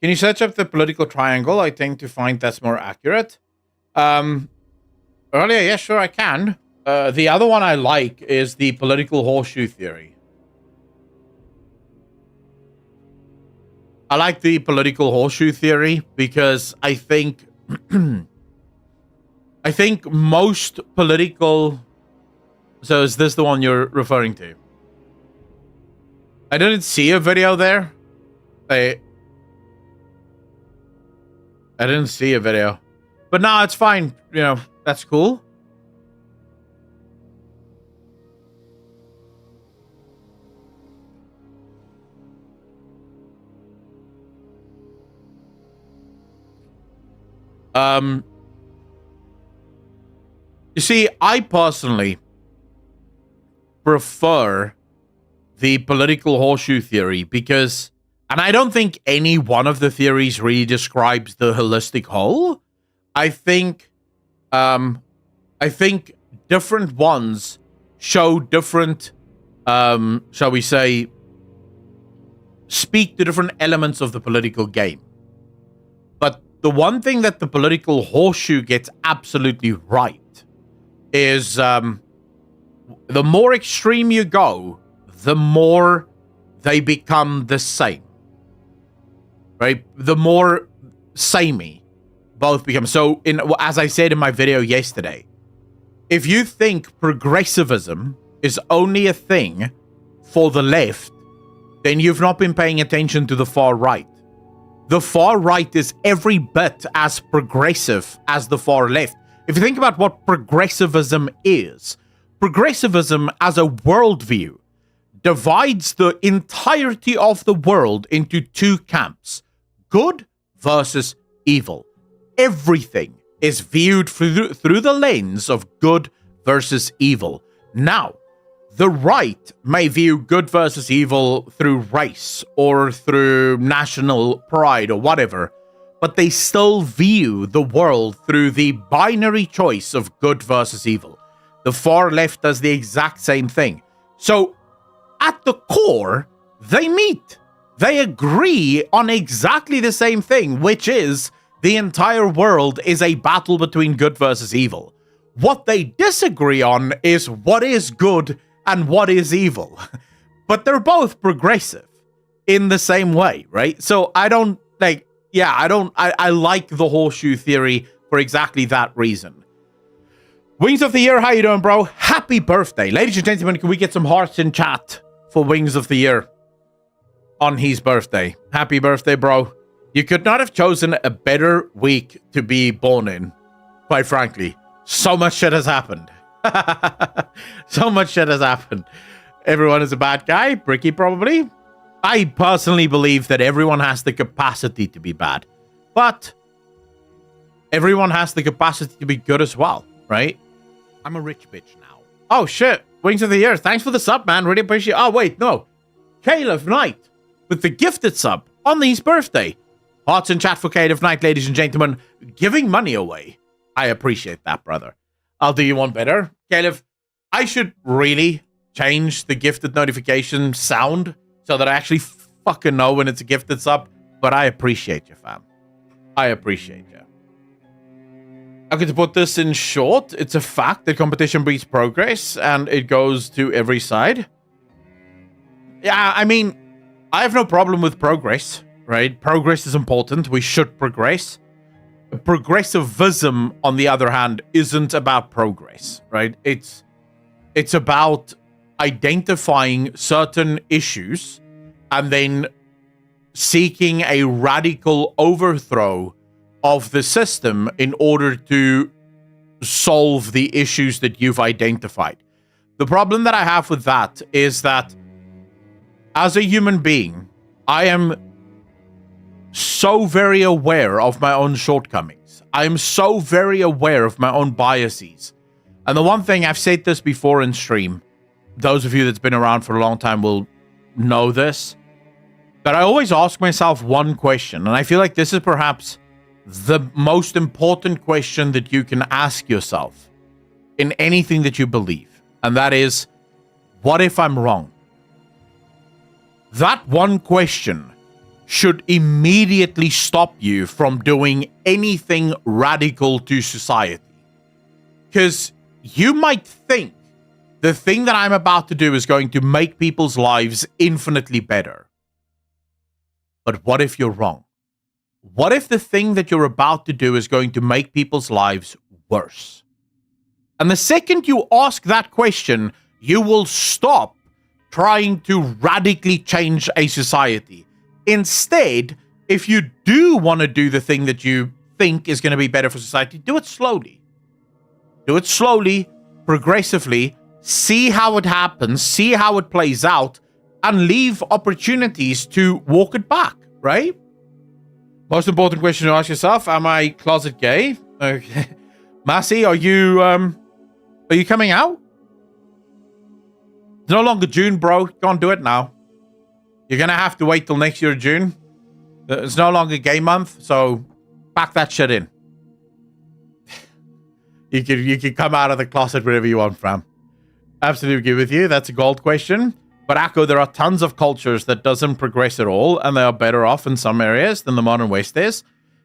S1: Can you search up the political triangle? I think to find that's more accurate. Earlier, yeah, sure, I can. The other one I like is the political horseshoe theory. I like the political horseshoe theory because I think I think most political... So is this the one you're referring to? I didn't see a video there. I didn't see a video. But no, it's fine. You know, that's cool. You see, I personally prefer the political horseshoe theory because, and I don't think any one of the theories really describes the holistic whole. I think different ones show different, shall we say, speak to different elements of the political game. But the one thing that the political horseshoe gets absolutely right is the more extreme you go, the more they become the same. Right? The more samey both become. So, as I said in my video yesterday, if you think progressivism is only a thing for the left, then you've not been paying attention to the far right. The far right is every bit as progressive as the far left. If you think about what progressivism is, progressivism as a worldview divides the entirety of the world into two camps, good versus evil. Everything is viewed through the lens of good versus evil. Now, the right may view good versus evil through race or through national pride or whatever, but they still view the world through the binary choice of good versus evil. The far left does the exact same thing. So, at the core, they meet. They agree on exactly the same thing, which is the entire world is a battle between good versus evil. What they disagree on is what is good and what is evil. But they're both progressive in the same way, right? So I like the horseshoe theory for exactly that reason. Wings of the Year, how you doing, bro? Happy birthday. Ladies and gentlemen, can we get some hearts in chat for Wings of the Year on his birthday? Happy birthday, bro. You could not have chosen a better week to be born in, quite frankly. So much shit has happened. So much shit has happened. Everyone is a bad guy. Bricky, probably. I personally believe that everyone has the capacity to be bad. But everyone has the capacity to be good as well, right?
S2: I'm a rich bitch now.
S1: Oh, shit. Wings of the Year. Thanks for the sub, man. Really appreciate it. Oh, wait, no. Caleb Knight. with the gifted sub on his birthday. Hearts in chat for Caleb Knight, ladies and gentlemen, giving money away. I appreciate that, brother. I'll do you one better. Caleb, I should really change the gifted notification sound so that I actually fucking know when it's a gifted sub, but I appreciate you, fam. I appreciate you. Okay, to put this in short, it's a fact that competition breeds progress, and it goes to every side. Yeah, I mean, I have no problem with progress, right? Progress is important. We should progress. Progressivism, on the other hand, isn't about progress, right? It's about identifying certain issues and then seeking a radical overthrow of the system in order to solve the issues that you've identified. The problem that I have with that is that as a human being, I am so very aware of my own shortcomings. I am so very aware of my own biases. And the one thing, I've said this before in stream, those of you that's been around for a long time will know this, but I always ask myself one question, and I feel like this is perhaps the most important question that you can ask yourself in anything that you believe, and that is, what if I'm wrong? That one question should immediately stop you from doing anything radical to society. Because you might think the thing that I'm about to do is going to make people's lives infinitely better. But what if you're wrong? What if the thing that you're about to do is going to make people's lives worse? And the second you ask that question, you will stop trying to radically change a society. Instead, if you do want to do the thing that you think is going to be better for society, do it slowly. Do it slowly, progressively, see how it happens, see how it plays out, and leave opportunities to walk it back, right? Most important question to ask yourself, am I closet gay? Okay. Massey, are you coming out? It's no longer June, bro. Can't do it now. You're going to have to wait till next year, June. It's no longer gay month, so pack that shit in. You can come out of the closet wherever you want, fam. Absolutely agree with you. That's a gold question. But Akko, there are tons of cultures that doesn't progress at all, and they are better off in some areas than the modern West is.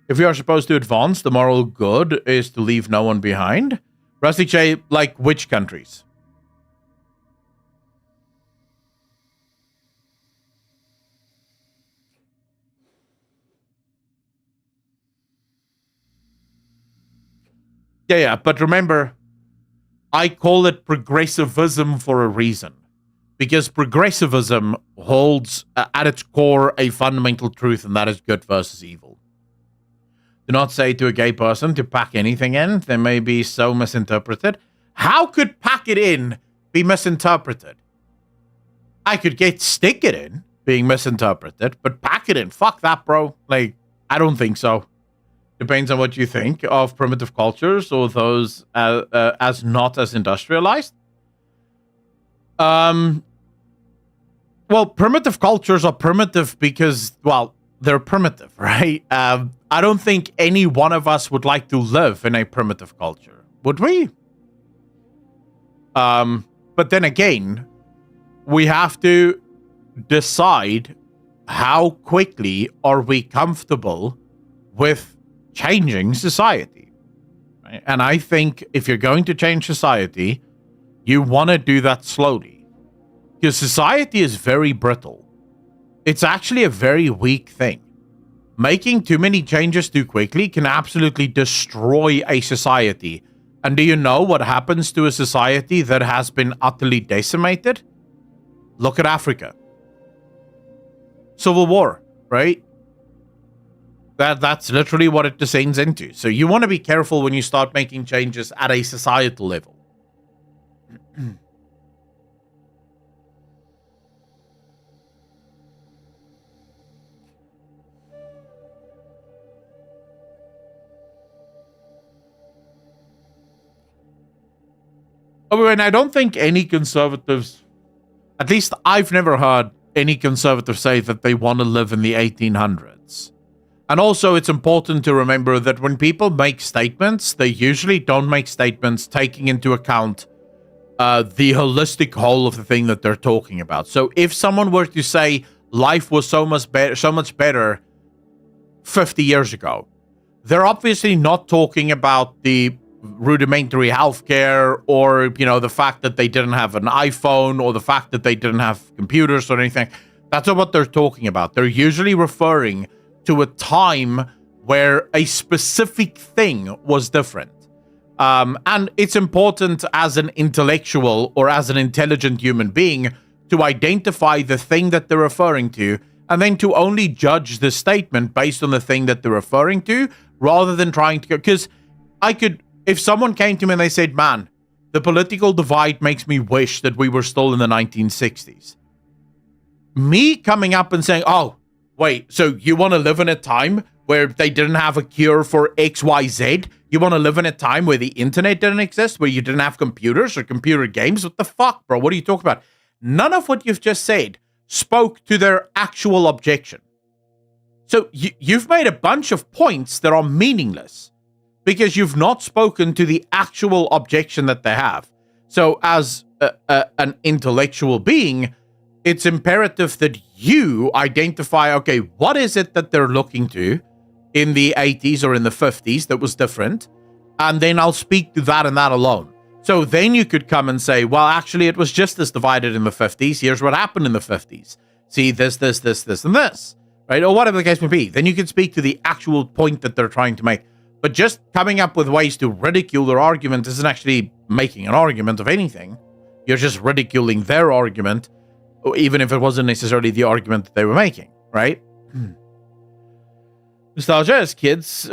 S1: If we are supposed to advance, the moral good is to leave no one behind. Rusty J, like which countries? Yeah, but remember, I call it progressivism for a reason. Because progressivism holds at its core a fundamental truth, and that is good versus evil. Do not say to a gay person to pack anything in. They may be so misinterpreted. How could pack it in be misinterpreted? I could get stick it in being misinterpreted, but pack it in, fuck that, bro. Like, I don't think so. Depends on what you think of primitive cultures or those as not as industrialized. Well, primitive cultures are primitive because, well, they're primitive, right? I don't think any one of us would like to live in a primitive culture, would we? But then again, we have to decide how quickly are we comfortable with changing society. Right? And I think if you're going to change society, you want to do that slowly. Because society is very brittle. It's actually a very weak thing. Making too many changes too quickly can absolutely destroy a society. And do you know what happens to a society that has been utterly decimated? Look at Africa. Civil war, right? That's literally what it descends into. So you want to be careful when you start making changes at a societal level. Oh, and I don't think any conservatives, at least I've never heard any conservative say that they want to live in the 1800s. And also, it's important to remember that when people make statements, they usually don't make statements taking into account the holistic whole of the thing that they're talking about. So if someone were to say life was so much better 50 years ago, they're obviously not talking about the rudimentary healthcare or, you know, the fact that they didn't have an iPhone or the fact that they didn't have computers or anything. That's not what they're talking about. They're usually referring to a time where a specific thing was different. And it's important as an intellectual or as an intelligent human being to identify the thing that they're referring to and then to only judge the statement based on the thing that they're referring to rather than trying to go. Because if someone came to me and they said, man, the political divide makes me wish that we were still in the 1960s. Me coming up and saying, oh, wait, so you want to live in a time where they didn't have a cure for XYZ? You want to live in a time where the internet didn't exist, where you didn't have computers or computer games? What the fuck, bro? What are you talking about? None of what you've just said spoke to their actual objection. So you've made a bunch of points that are meaningless because you've not spoken to the actual objection that they have. So as an intellectual being, it's imperative that you identify, okay, what is it that they're looking to in the 80s or in the 50s that was different? And then I'll speak to that and that alone. So then you could come and say, well, actually, it was just as divided in the 50s. Here's what happened in the 50s. See, this, and this, right? Or whatever the case may be. Then you can speak to the actual point that they're trying to make. But just coming up with ways to ridicule their argument isn't actually making an argument of anything. You're just ridiculing their argument, even if it wasn't necessarily the argument that they were making, right? Nostalgia as kids,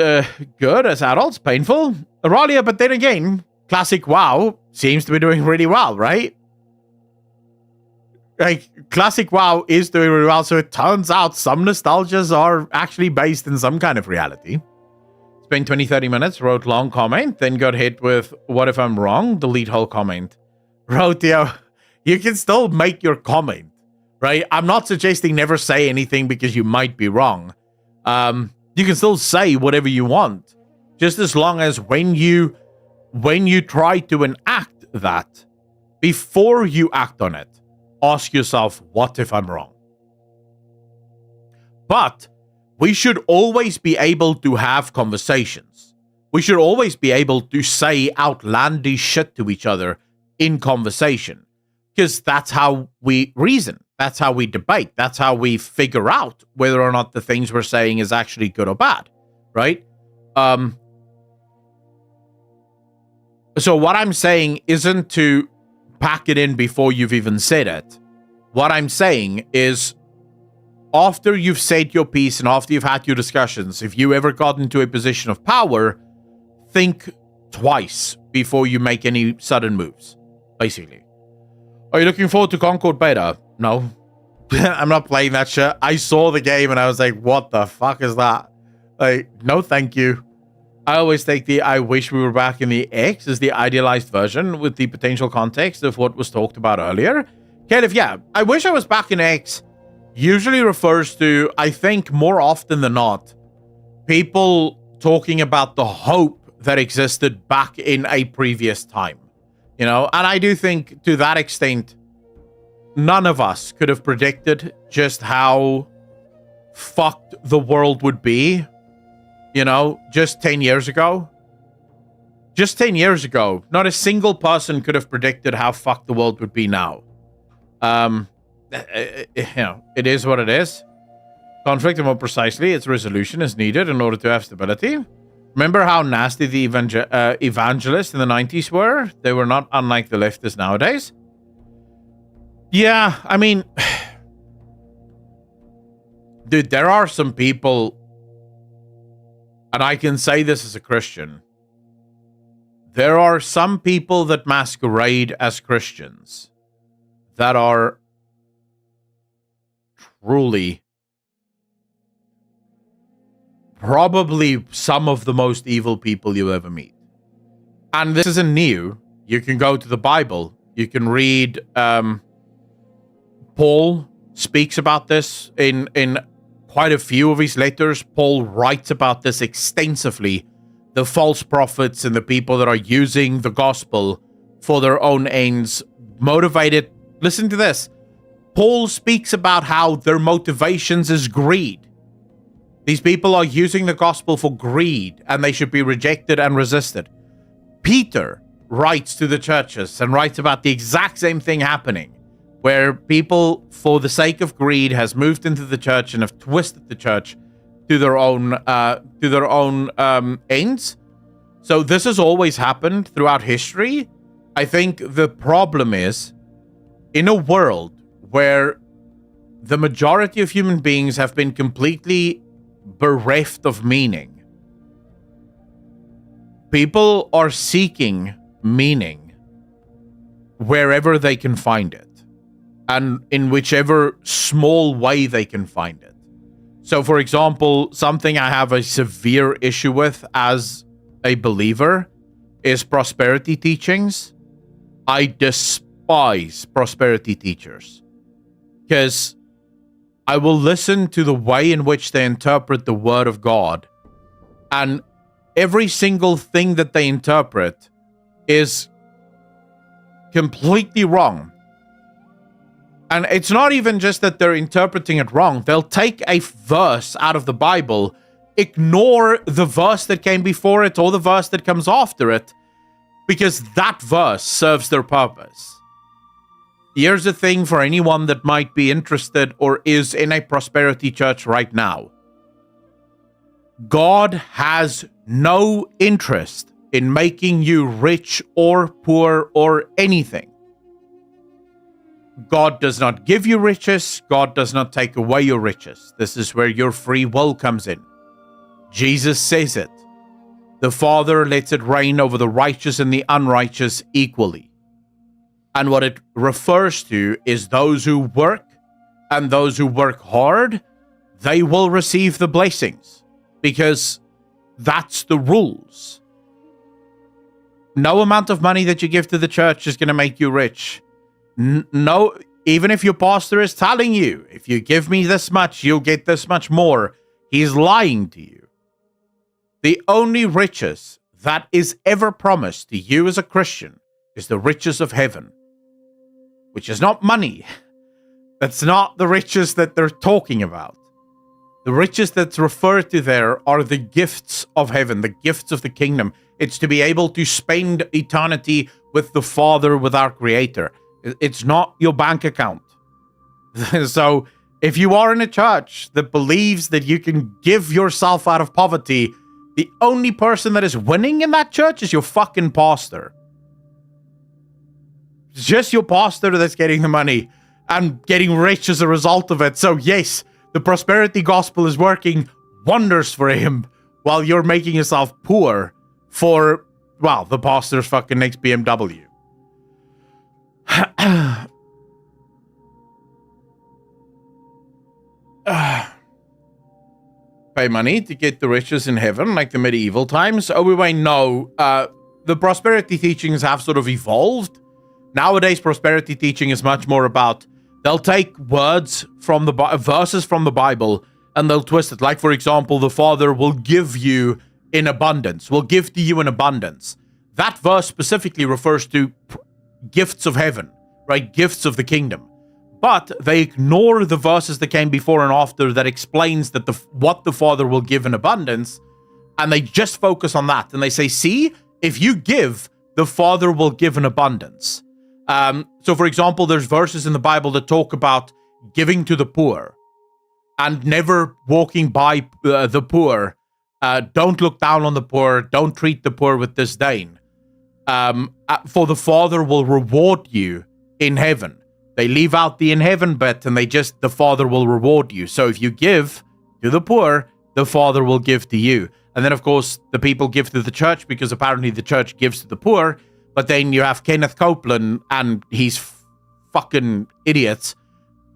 S1: good. As adults, painful. Aurelia, but then again, classic WoW seems to be doing really well, right? Like, classic WoW is doing really well, so it turns out some nostalgias are actually based in some kind of reality. Spent 20, 30 minutes, wrote long comment, then got hit with, what if I'm wrong? Delete whole comment. Rotio, you can still make your comment, right? I'm not suggesting never say anything because you might be wrong. You can still say whatever you want, just as long as when you try to enact that, before you act on it, ask yourself, what if I'm wrong? But we should always be able to have conversations. We should always be able to say outlandish shit to each other in conversation, because that's how we reason. That's how we debate. That's how we figure out whether or not the things we're saying is actually good or bad, right? So what I'm saying isn't to pack it in before you've even said it. What I'm saying is, after you've said your piece and after you've had your discussions, if you ever got into a position of power, think twice before you make any sudden moves, basically. Are you looking forward to Concord Beta? No. I'm not playing that shit. I saw the game and I was like, what the fuck is that? Like, no thank you. I always take the I wish we were back in the X as the idealized version with the potential context of what was talked about earlier. Caleb, yeah, I wish I was back in X usually refers to, I think more often than not, people talking about the hope that existed back in a previous time. You know, and I do think to that extent, none of us could have predicted just how fucked the world would be, you know, just 10 years ago. Just 10 years ago, not a single person could have predicted how fucked the world would be now. You know, it is what it is. Conflict, and more precisely, its resolution is needed in order to have stability. Remember how nasty the evangelists in the 90s were? They were not unlike the leftists nowadays. Yeah, I mean, dude, there are some people, and I can say this as a Christian, there are some people that masquerade as Christians that are truly probably some of the most evil people you'll ever meet. And this isn't new. You can go to the Bible. You can read Paul speaks about this in quite a few of his letters. Paul writes about this extensively. The false prophets and the people that are using the gospel for their own ends, motivated. Listen to this. Paul speaks about how their motivations is greed. These people are using the gospel for greed, and they should be rejected and resisted. Peter writes to the churches and writes about the exact same thing happening, where people, for the sake of greed, has moved into the church and have twisted the church to their own ends. So this has always happened throughout history. I think the problem is, in a world where the majority of human beings have been completely bereft of meaning, people are seeking meaning wherever they can find it, and in whichever small way they can find it. So, for example, something I have a severe issue with as a believer is prosperity teachings. I despise prosperity teachers because I will listen to the way in which they interpret the word of God, and every single thing that they interpret is completely wrong. And it's not even just that they're interpreting it wrong. They'll take a verse out of the Bible, ignore the verse that came before it or the verse that comes after it, because that verse serves their purpose. Here's the thing for anyone that might be interested or is in a prosperity church right now. God has no interest in making you rich or poor or anything. God does not give you riches. God does not take away your riches. This is where your free will comes in. Jesus says it. The Father lets it reign over the righteous and the unrighteous equally. And what it refers to is those who work, and those who work hard, they will receive the blessings, because that's the rules. No amount of money that you give to the church is going to make you rich. No, even if your pastor is telling you, if you give me this much, you'll get this much more, he's lying to you. The only riches that is ever promised to you as a Christian is the riches of heaven, which is not money. That's not the riches that they're talking about. The riches that's referred to there are the gifts of heaven, the gifts of the kingdom. It's to be able to spend eternity with the Father, with our Creator. It's not your bank account. So if you are in a church that believes that you can give yourself out of poverty, the only person that is winning in that church is your fucking pastor. It's just your pastor that's getting the money and getting rich as a result of it. So yes, the prosperity gospel is working wonders for him while you're making yourself poor for, well, the pastor's fucking next BMW. Pay money to get the riches in heaven like the medieval times? Oh, we won't know. The prosperity teachings have sort of evolved. Nowadays, prosperity teaching is much more about, they'll take words from the verses from the Bible and they'll twist it. Like, for example, the Father will give you in abundance, will give to you in abundance. That verse specifically refers to gifts of heaven, right? Gifts of the kingdom. But they ignore the verses that came before and after that explains that what the Father will give in abundance, and they just focus on that. And they say, see, if you give, the Father will give in abundance. So, for example, there's verses in the Bible that talk about giving to the poor and never walking by the poor. Don't look down on the poor. Don't treat the poor with disdain. For the Father will reward you in heaven. They leave out the in heaven bit and the Father will reward you. So if you give to the poor, the Father will give to you. And then, of course, the people give to the church because apparently the church gives to the poor. But then you have Kenneth Copeland and he's fucking idiots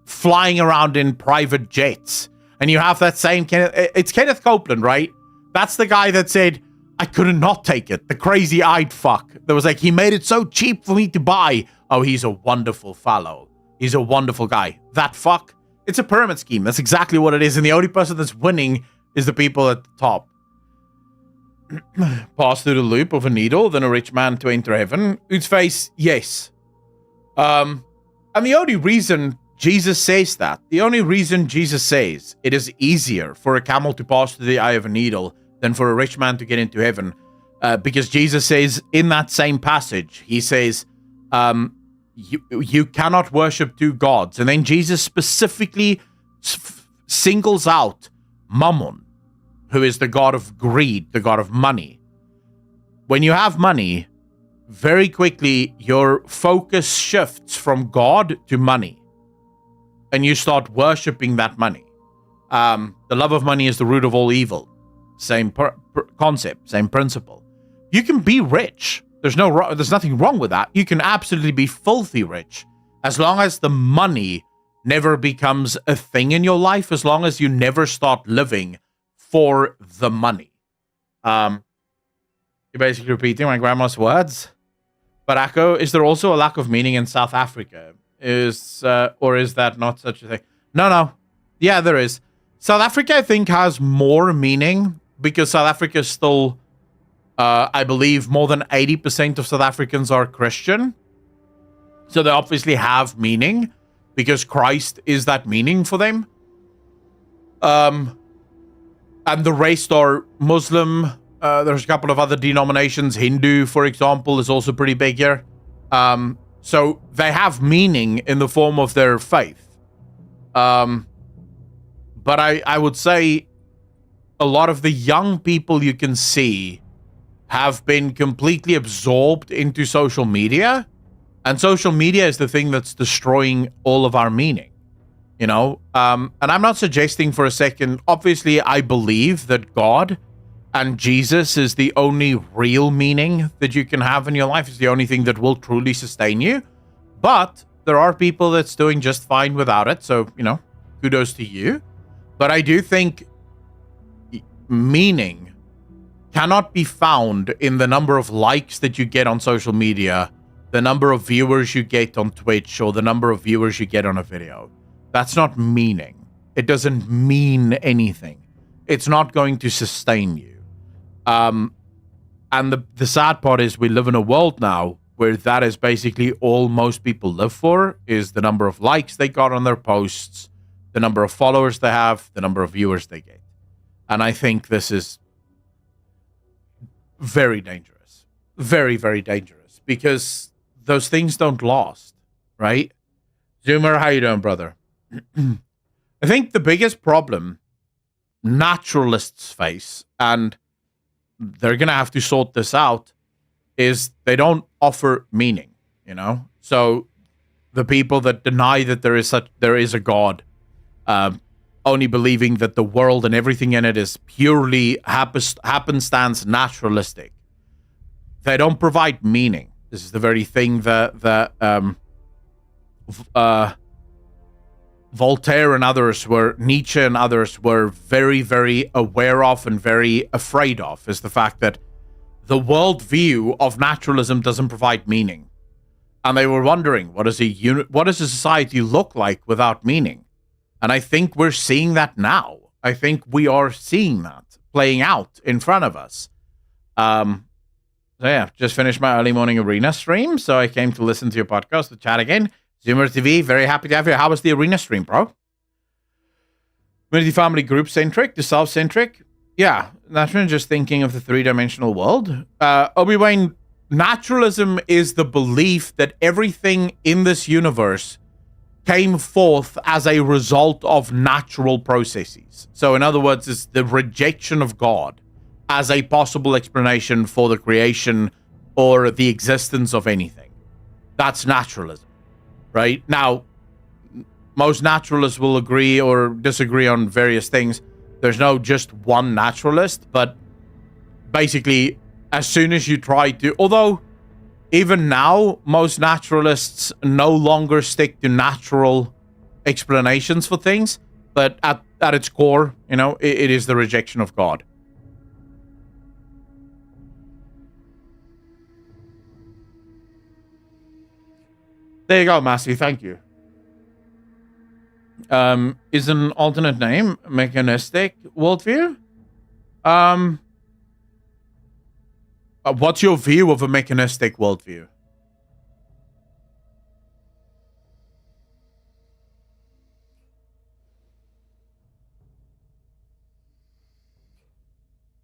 S1: flying around in private jets. And you have that same it's Kenneth Copeland, right? That's the guy that said, I couldn't not take it. The crazy-eyed fuck. That was like, he made it so cheap for me to buy. Oh, he's a wonderful fellow. He's a wonderful guy. That fuck It's a pyramid scheme. That's exactly what it is. And the only person that's winning is the people at the top. Pass through the loop of a needle, then a rich man to enter heaven. Whose face? Yes. And the only reason Jesus says that, the only reason Jesus says it is easier for a camel to pass through the eye of a needle than for a rich man to get into heaven, because Jesus says in that same passage, he says, you cannot worship two gods. And then Jesus specifically singles out Mammon, who is the god of greed, the god of money. When you have money, very quickly your focus shifts from God to money, and you start worshiping that money. The love of money is the root of all evil. Same concept, same principle. You can be rich. There's nothing wrong with that. You can absolutely be filthy rich, as long as the money never becomes a thing in your life, as long as you never start living for the money. You're basically repeating my grandma's words. Barako, is there also a lack of meaning in South Africa? Or is that not such a thing? No. Yeah, there is. South Africa, I think, has more meaning because South Africa is still, I believe, more than 80% of South Africans are Christian. So they obviously have meaning because Christ is that meaning for them. And the rest are Muslim. There's a couple of other denominations. Hindu, for example, is also pretty big here. So they have meaning in the form of their faith. But I would say a lot of the young people you can see have been completely absorbed into social media. And social media is the thing that's destroying all of our meaning. You know, and I'm not suggesting for a second, obviously, I believe that God and Jesus is the only real meaning that you can have in your life. It's the only thing that will truly sustain you. But there are people that's doing just fine without it. So, you know, kudos to you. But I do think meaning cannot be found in the number of likes that you get on social media, the number of viewers you get on Twitch, or the number of viewers you get on a video. That's not meaning. It doesn't mean anything. It's not going to sustain you. And the sad part is we live in a world now where that is basically all most people live for, is the number of likes they got on their posts, the number of followers they have, the number of viewers they get. And I think this is very dangerous. Very, very dangerous. Because those things don't last, right? Zoomer, how you doing, brother? I think the biggest problem naturalists face, and they're going to have to sort this out, is they don't offer meaning, you know? So the people that deny that there is a God, only believing that the world and everything in it is purely happenstance naturalistic, they don't provide meaning. This is the very thing that Voltaire and others Nietzsche and others were very, very aware of and very afraid of, is the fact that the worldview of naturalism doesn't provide meaning. And they were wondering, what does a society look like without meaning? And I think we're seeing that now. I think we are seeing that playing out in front of us. So yeah, just finished my early morning arena stream, so I came to listen to your podcast, to chat again. Zoomer TV, very happy to have you. How was the arena stream, bro? Community, family, group centric to self centric? Yeah, that's just thinking of the three-dimensional world. Obi-Wan, naturalism is the belief that everything in this universe came forth as a result of natural processes. So, in other words, it's the rejection of God as a possible explanation for the creation or the existence of anything. That's naturalism. Right? Now, most naturalists will agree or disagree on various things. There's no just one naturalist, but basically, as soon as you try to, although even now, most naturalists no longer stick to natural explanations for things, but at its core, you know, it is the rejection of God. There you go, Massey. Thank you. Is an alternate name mechanistic worldview? What's your view of a mechanistic worldview?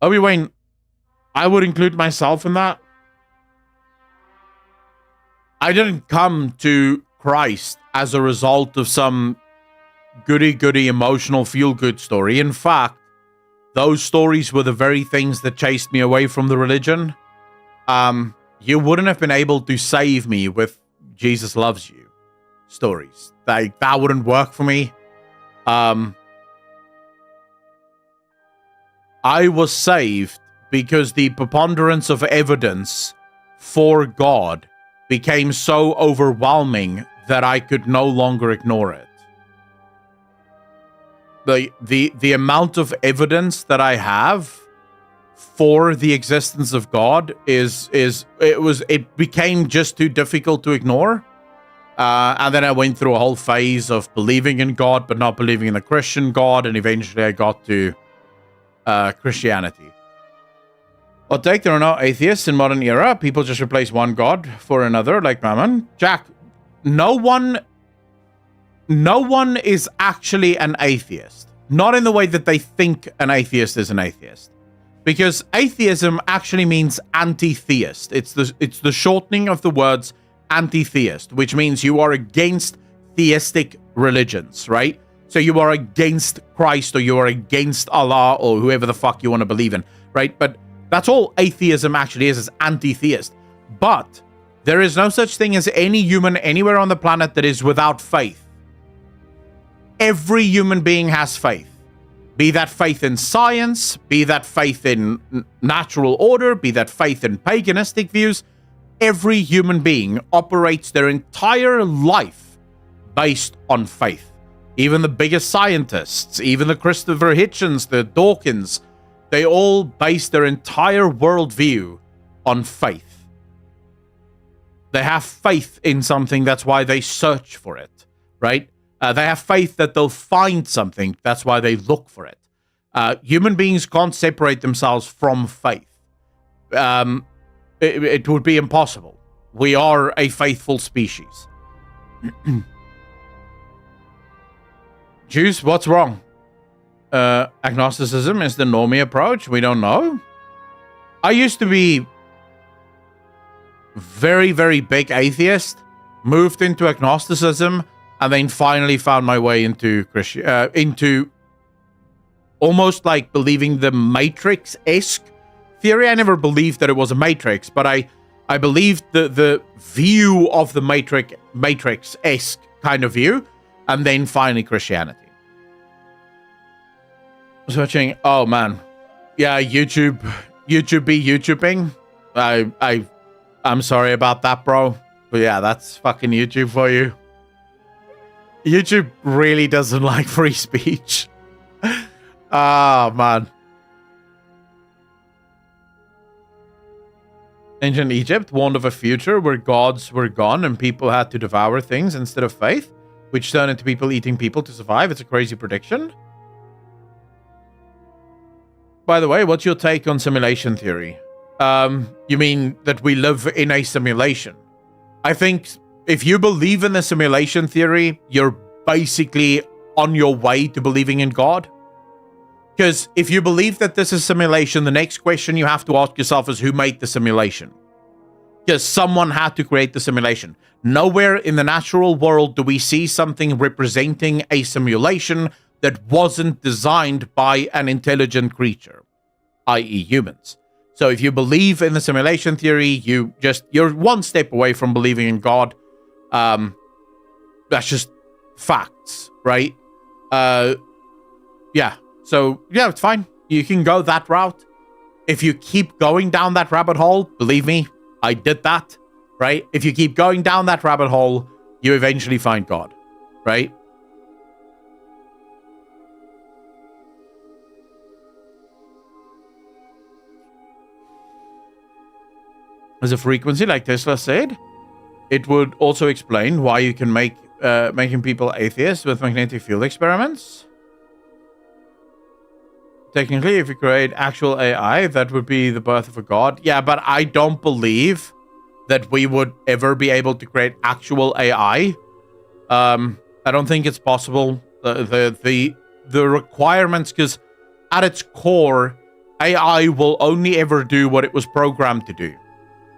S1: Obi-Wan, I would include myself in that. I didn't come to Christ as a result of some goody-goody emotional feel-good story. In fact, those stories were the very things that chased me away from the religion. You wouldn't have been able to save me with Jesus loves you stories. That wouldn't work for me. I was saved because the preponderance of evidence for God became so overwhelming that I could no longer ignore it. The amount of evidence that I have for the existence of God it became just too difficult to ignore. And then I went through a whole phase of believing in God but not believing in the Christian God, and eventually I got to Christianity. Or take there are no atheists in modern era. People just replace one god for another, like Mammon. Jack, no one is actually an atheist. Not in the way that they think an atheist is an atheist. Because atheism actually means anti-theist. It's the shortening of the words anti-theist, which means you are against theistic religions, right? So you are against Christ, or you are against Allah, or whoever the fuck you want to believe in, right? But that's all atheism actually is anti-theist. But there is no such thing as any human anywhere on the planet that is without faith. Every human being has faith. Be that faith in science, be that faith in natural order, be that faith in paganistic views. Every human being operates their entire life based on faith. Even the biggest scientists, even the Christopher Hitchens, the Dawkins, they all base their entire worldview on faith. They have faith in something, that's why they search for it, right? They have faith that they'll find something, that's why they look for it. Human beings can't separate themselves from faith. It would be impossible. We are a faithful species. Juice, what's wrong? Agnosticism is the normie approach. We don't know. I used to be very, very big atheist, moved into agnosticism, and then finally found my way into into almost like believing the Matrix-esque theory. I never believed that it was a Matrix, but I believed the view of the Matrix-esque kind of view, and then finally Christianity. Searching, oh man, yeah, YouTube be YouTubing. I'm sorry about that, bro, but yeah, that's fucking YouTube for you. YouTube really doesn't like free speech. Ah, man. Ancient Egypt warned of a future where gods were gone and people had to devour things instead of faith, which turned into people eating people to survive. It's a crazy prediction. By the way, what's your take on simulation theory? You mean that we live in a simulation? I think if you believe in the simulation theory, you're basically on your way to believing in God. Because if you believe that this is simulation, the next question you have to ask yourself is who made the simulation? Because someone had to create the simulation. Nowhere in the natural world do we see something representing a simulation that wasn't designed by an intelligent creature, i.e. humans. So if you believe in the simulation theory, you're one step away from believing in God. That's just facts, right? Yeah. So, yeah, it's fine. You can go that route. If you keep going down that rabbit hole, believe me, I did that, right? If you keep going down that rabbit hole, you eventually find God, right? As a frequency, like Tesla said, it would also explain why you can make making people atheists with magnetic field experiments. Technically, if you create actual AI, that would be the birth of a god. Yeah, but I don't believe that we would ever be able to create actual AI. I don't think it's possible. The requirements, because at its core, AI will only ever do what it was programmed to do.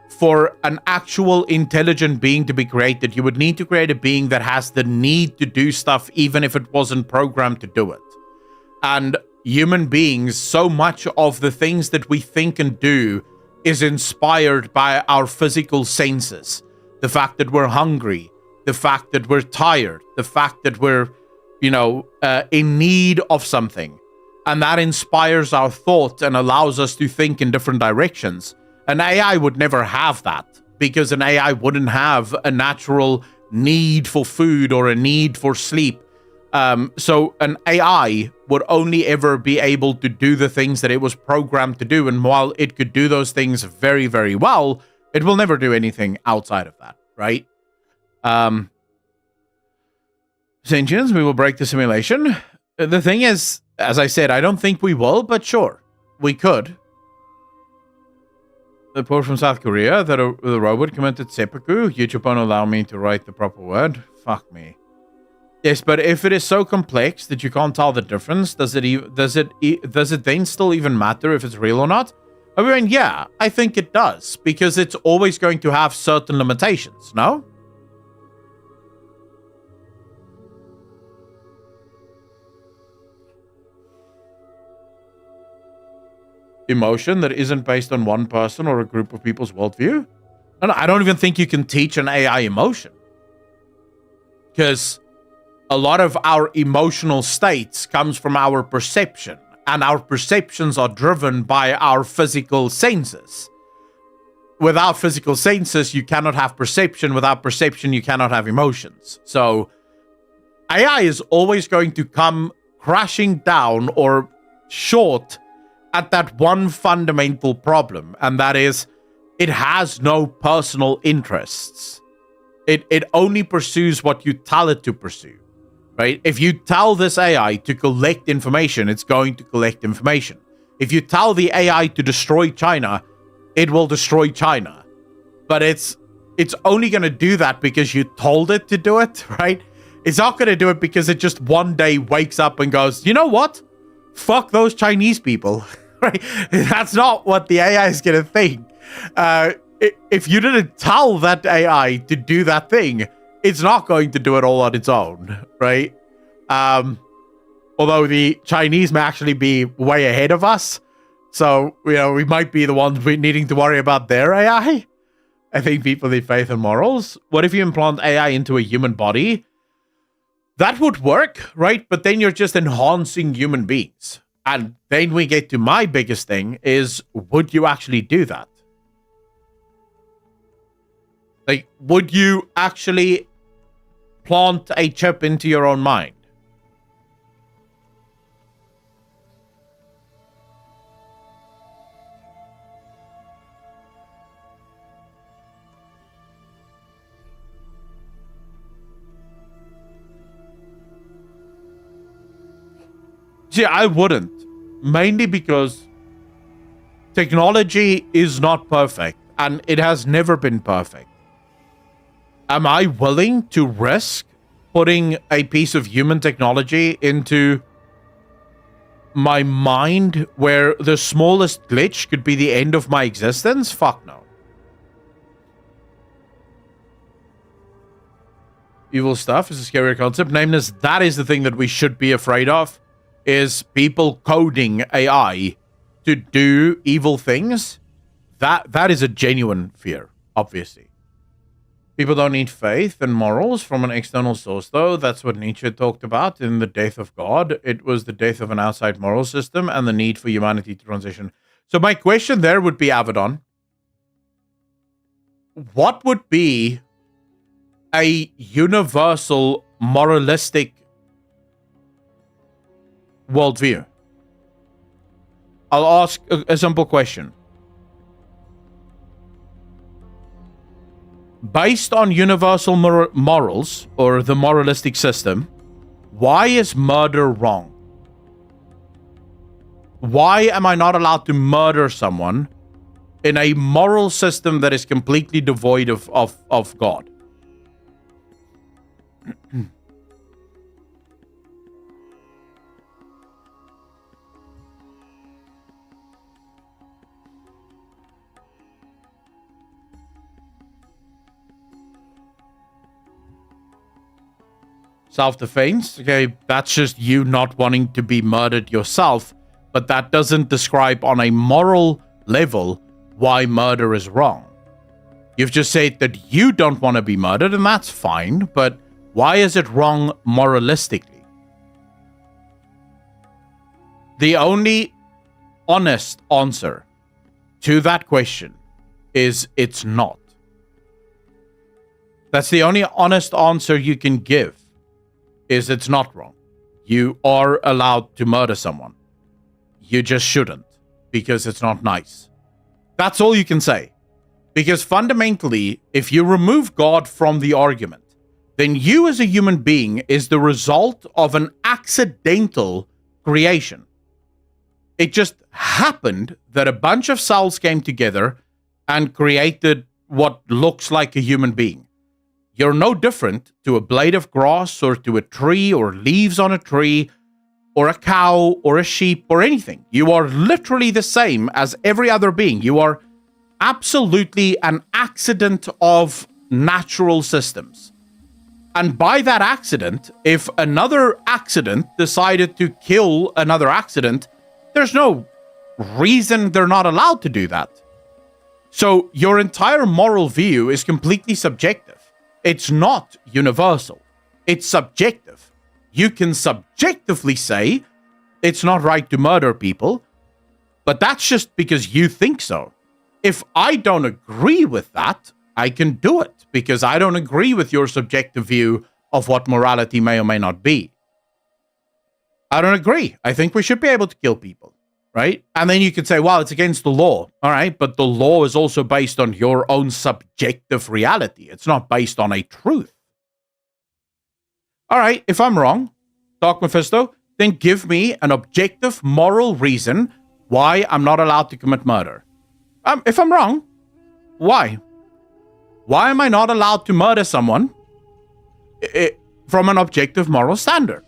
S1: For an actual intelligent being to be created, you would need to create a being that has the need to do stuff even if it wasn't programmed to do it. And human beings, so much of the things that we think and do is inspired by our physical senses. The fact that we're hungry, the fact that we're tired, the fact that we're, in need of something. And that inspires our thought and allows us to think in different directions. An AI would never have that, because an AI wouldn't have a natural need for food or a need for sleep. So an AI would only ever be able to do the things that it was programmed to do. And while it could do those things very, very well, it will never do anything outside of that, right? Sentience, we will break the simulation. The thing is, as I said, I don't think we will, but sure, we could. The report from South Korea that the robot committed seppuku. YouTube won't allow me to write the proper word. Fuck me. Yes, but if it is so complex that you can't tell the difference, does it then still even matter if it's real or not? I mean, yeah, I think it does, because it's always going to have certain limitations, no? Emotion that isn't based on one person or a group of people's worldview? No, I don't even think you can teach an AI emotion. Because a lot of our emotional states comes from our perception, and our perceptions are driven by our physical senses. Without physical senses, you cannot have perception. Without perception, you cannot have emotions. So AI is always going to come crashing down or short at that one fundamental problem, and that is it has no personal interests. It only pursues what you tell it to pursue, right? If you tell this AI to collect information, it's going to collect information. If you tell the AI to destroy China, it will destroy China. But it's only going to do that because you told it to do it, right? It's not going to do it because it just one day wakes up and goes, you know what? Fuck those Chinese people, right? That's not what the AI is going to think. If you didn't tell that AI to do that thing, it's not going to do it all on its own, right? Although the Chinese may actually be way ahead of us. So, we might be the ones needing to worry about their AI. I think people need faith and morals. What if you implant AI into a human body? That would work, right? But then you're just enhancing human beings. And then we get to my biggest thing is, would you actually do that? Like, would you actually plant a chip into your own mind? See, I wouldn't. Mainly because technology is not perfect, and it has never been perfect. Am I willing to risk putting a piece of human technology into my mind where the smallest glitch could be the end of my existence? Fuck no. Evil stuff is a scarier concept. Nameless, that is the thing that we should be afraid of, is people coding AI to do evil things. That is a genuine fear, obviously. People don't need faith and morals from an external source, though. That's what Nietzsche talked about in The Death of God. It was the death of an outside moral system and the need for humanity to transition. So my question there would be, Avedon, what would be a universal moralistic worldview? I'll ask a simple question. based on universal morals or the moralistic system, why is murder wrong? Why am I not allowed to murder someone in a moral system that is completely devoid of God? Self-defense, okay, that's just you not wanting to be murdered yourself, but that doesn't describe on a moral level why murder is wrong. You've just said that you don't want to be murdered, and that's fine, but why is it wrong moralistically? The only honest answer to that question is it's not. That's the only honest answer you can give. Is it's not wrong. You are allowed to murder someone. You just shouldn't, because it's not nice. That's all you can say. Because fundamentally, if you remove God from the argument, then you as a human being is the result of an accidental creation. It just happened that a bunch of cells came together and created what looks like a human being. You're no different to a blade of grass or to a tree or leaves on a tree or a cow or a sheep or anything. You are literally the same as every other being. You are absolutely an accident of natural systems. And by that accident, if another accident decided to kill another accident, there's no reason they're not allowed to do that. So your entire moral view is completely subjective. It's not universal. It's subjective. You can subjectively say it's not right to murder people, but that's just because you think so. If I don't agree with that, I can do it because I don't agree with your subjective view of what morality may or may not be. I don't agree. I think we should be able to kill people, right? And then you could say, well, it's against the law. All right, but the law is also based on your own subjective reality. It's not based on a truth. All right, if I'm wrong, Dark Mephisto, then give me an objective moral reason why I'm not allowed to commit murder. If I'm wrong, why? Why am I not allowed to murder someone from an objective moral standard?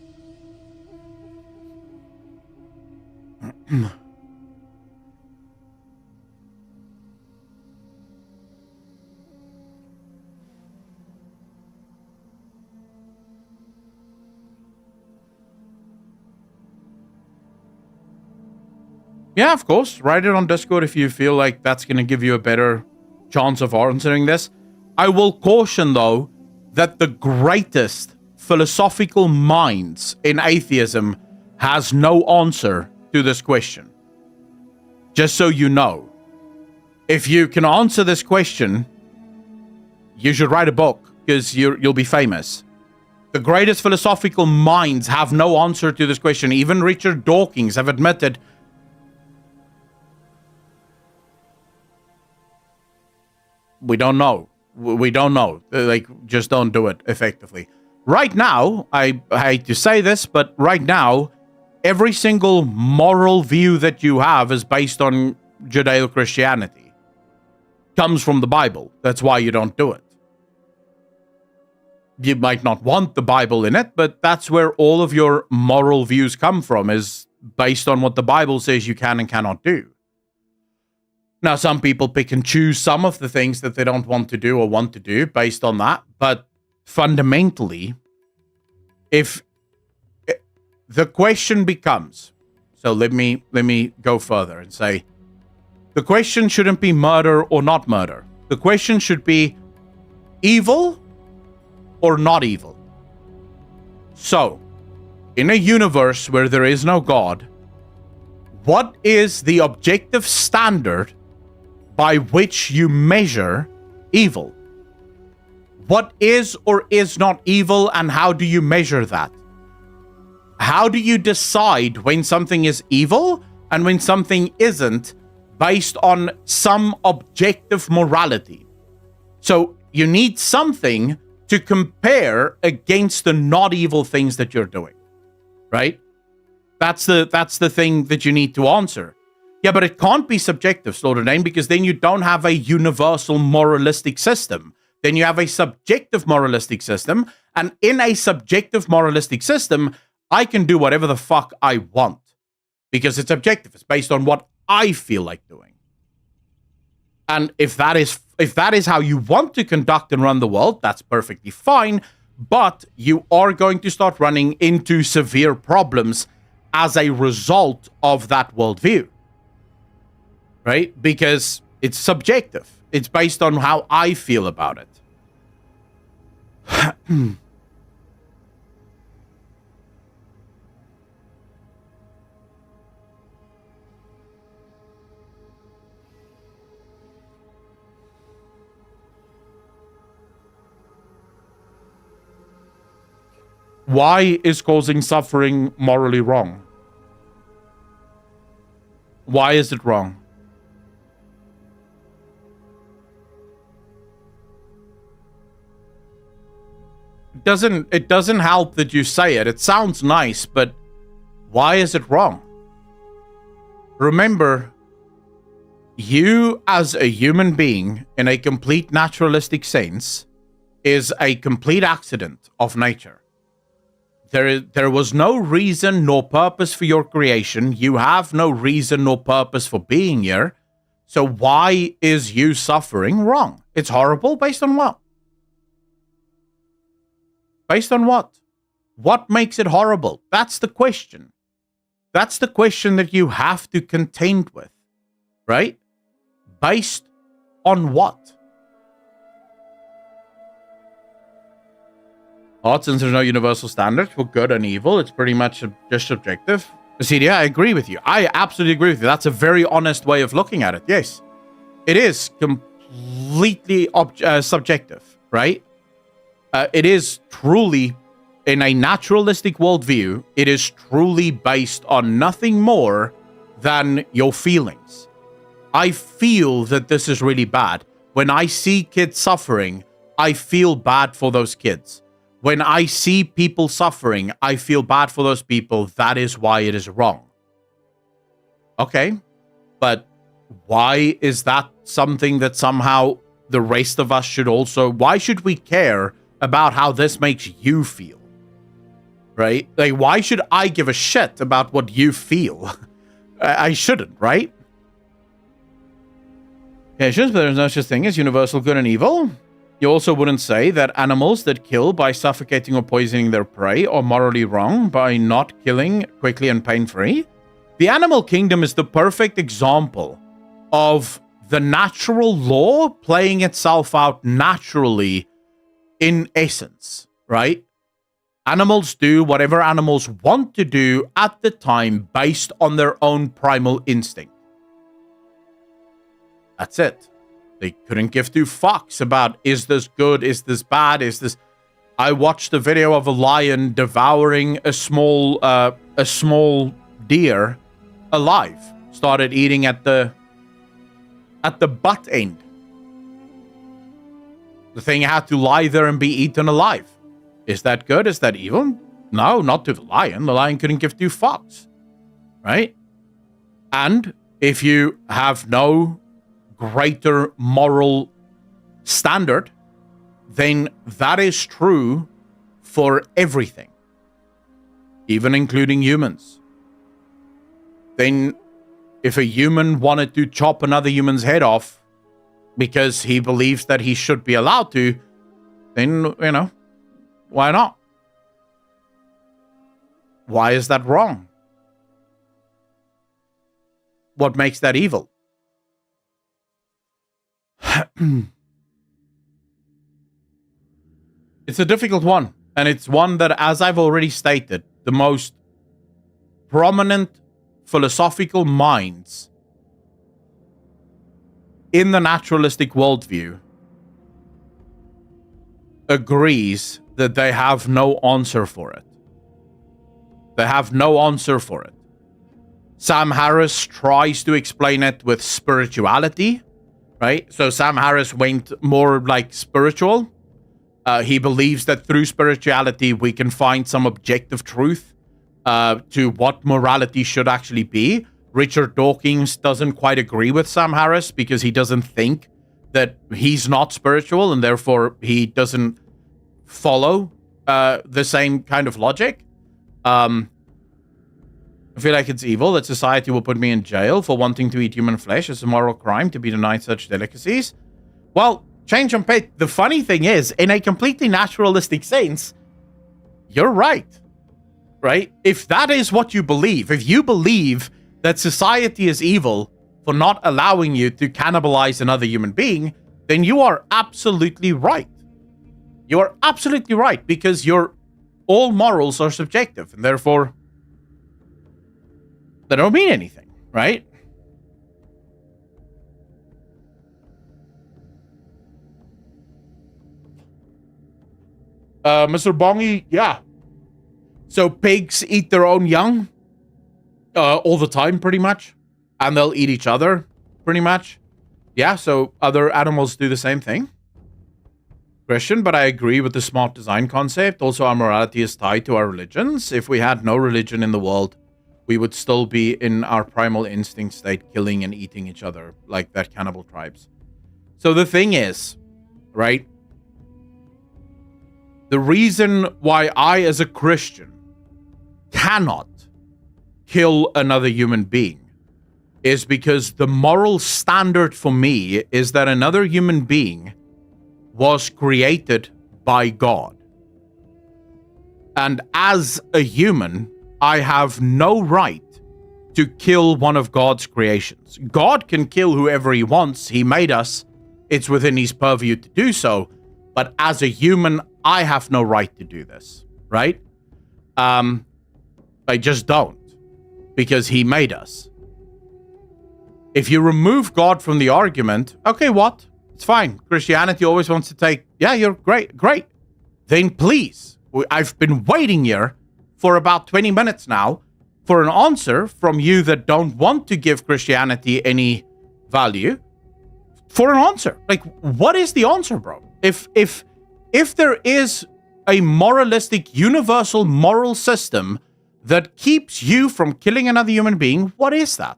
S1: Yeah, of course. Write it on Discord if you feel like that's going to give you a better chance of answering this. I will caution, though, that the greatest philosophical minds in atheism has no answer to this question. Just so you know. If you can answer this question, you should write a book, because you'll be famous. The greatest philosophical minds have no answer to this question. Even Richard Dawkins have admitted we don't know. We don't know. Like, just don't do it effectively. Right now, I hate to say this, but right now, every single moral view that you have is based on Judeo-Christianity. Comes from the Bible. That's why you don't do it. You might not want the Bible in it, but that's where all of your moral views come from, is based on what the Bible says you can and cannot do. Now, some people pick and choose some of the things that they don't want to do or want to do based on that. But fundamentally, if the question becomes, so let me go further and say, the question shouldn't be murder or not murder. The question should be evil or not evil. So, in a universe where there is no God, what is the objective standard by which you measure evil? What is or is not evil, and how do you measure that? How do you decide when something is evil and when something isn't based on some objective morality? So You need something to compare against the not evil things that you're doing, right? That's the thing that you need to answer. Yeah, but it can't be subjective, Slaughterlane, because then you don't have a universal moralistic system. Then you have a subjective moralistic system, and in a subjective moralistic system, I can do whatever the fuck I want because it's objective. It's based on what I feel like doing. And if that is how you want to conduct and run the world, that's perfectly fine, but you are going to start running into severe problems as a result of that worldview. Right? Because it's subjective. It's based on how I feel about it. Why is causing suffering morally wrong? Why is it wrong? It doesn't help that you say it. It sounds nice, but why is it wrong? Remember, you as a human being in a complete naturalistic sense is a complete accident of nature. There was no reason nor purpose for your creation. You have no reason nor purpose for being here. So why is you suffering wrong? It's horrible based on what? Based on what? What makes it horrible? That's the question. That's the question that you have to contend with, right? Based on what? Since there's no universal standard for good and evil, it's pretty much just subjective. CD, I agree with you. I absolutely agree with you. That's a very honest way of looking at it. Yes, it is completely subjective, right? It is truly, in a naturalistic worldview, it is truly based on nothing more than your feelings. I feel that this is really bad. When I see kids suffering, I feel bad for those kids. When I see people suffering, I feel bad for those people. That is why it is wrong. Okay, but why is that something that somehow the rest of us should also... Why should we care about how this makes you feel? Right? Like, why should I give a shit about what you feel? I shouldn't, right? But there's no such thing as universal good and evil. You also wouldn't say that animals that kill by suffocating or poisoning their prey are morally wrong by not killing quickly and pain-free. The animal kingdom is the perfect example of the natural law playing itself out naturally in essence, right? Animals do whatever animals want to do at the time based on their own primal instinct. That's it. They couldn't give two fucks about, is this good, is this bad, is this... I watched a video of a lion devouring a small deer alive. Started eating at the butt end. The thing had to lie there and be eaten alive. Is that good? Is that evil? No, not to the lion. The lion couldn't give two fucks. Right? And if you have no greater moral standard, then that is true for everything, even including humans. Then if a human wanted to chop another human's head off because he believes that he should be allowed to, then, you know, why not? Why is that wrong? What makes that evil? It's a difficult one, and it's one that, as I've already stated, the most prominent philosophical minds in the naturalistic worldview agrees that they have no answer for it. They have no answer for it. Sam Harris tries to explain it with spirituality, right? So Sam Harris went more like spiritual. He believes that through spirituality, we can find some objective truth to what morality should actually be. Richard Dawkins doesn't quite agree with Sam Harris because he doesn't think that he's not spiritual and therefore he doesn't follow the same kind of logic. I feel like it's evil that society will put me in jail for wanting to eat human flesh. It's a moral crime to be denied such delicacies. Well, change on pit. The funny thing is, in a completely naturalistic sense, you're right. Right? If that is what you believe, if you believe that society is evil for not allowing you to cannibalize another human being, then you are absolutely right. You are absolutely right, because all morals are subjective, and therefore they don't mean anything, right? Mr. Bongi, yeah. So pigs eat their own young all the time, pretty much. And they'll eat each other, pretty much. Yeah, so other animals do the same thing. Christian, but I agree with the smart design concept. Also, our morality is tied to our religions. If we had no religion in the world, we would still be in our primal instinct state, killing and eating each other, like that cannibal tribes. So the thing is, right? The reason why I, as a Christian, cannot kill another human being is because the moral standard for me is that another human being was created by God. And as a human, I have no right to kill one of God's creations. God can kill whoever he wants. He made us. It's within his purview to do so. But as a human, I have no right to do this, right? I just don't, because he made us. If you remove God from the argument, okay, what? It's fine. Christianity always wants to take, yeah, you're great. Then please, I've been waiting here for about 20 minutes now for an answer from you that don't want to give Christianity any value, for an answer. Like, what is the answer, bro? If there is a moralistic, universal moral system that keeps you from killing another human being, what is that?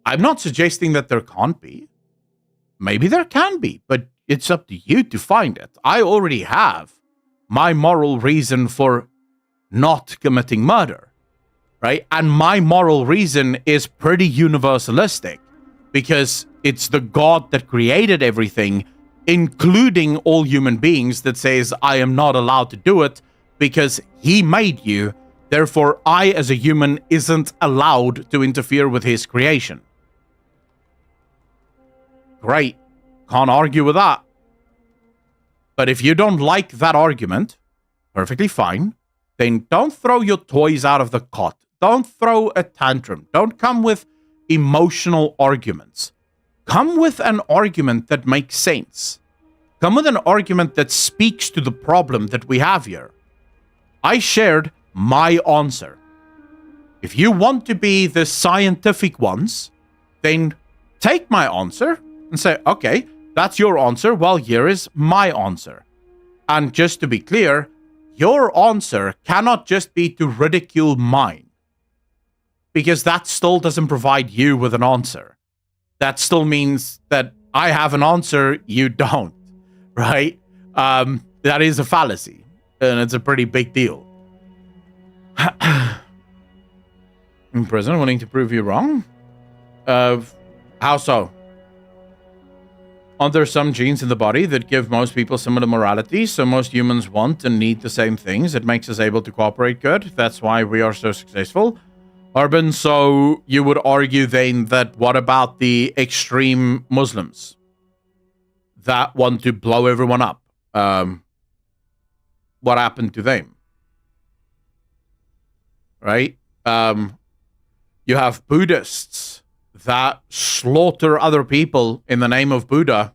S1: I'm not suggesting that there can't be. Maybe there can be, but it's up to you to find it. I already have my moral reason for not committing murder, right? And my moral reason is pretty universalistic because it's the God that created everything, including all human beings, that says I am not allowed to do it because he made you. Therefore, I, as a human, isn't allowed to interfere with his creation. Great. Can't argue with that. But if you don't like that argument, perfectly fine. Then don't throw your toys out of the cot. Don't throw a tantrum. Don't come with emotional arguments. Come with an argument that makes sense. Come with an argument that speaks to the problem that we have here. I shared my answer. If you want to be the scientific ones, then take my answer and say, okay, that's your answer. Well, here is my answer. And just to be clear, your answer cannot just be to ridicule mine, because that still doesn't provide you with an answer. That still means that I have an answer, you don't, right? That is a fallacy, and it's a pretty big deal. In prison, wanting to prove you wrong? How so? Aren't there some genes in the body that give most people similar morality, so most humans want and need the same things? It makes us able to cooperate good. That's why we are so successful. Urban, so you would argue then that what about the extreme Muslims that want to blow everyone up? What happened to them? Right? You have Buddhists that slaughter other people in the name of Buddha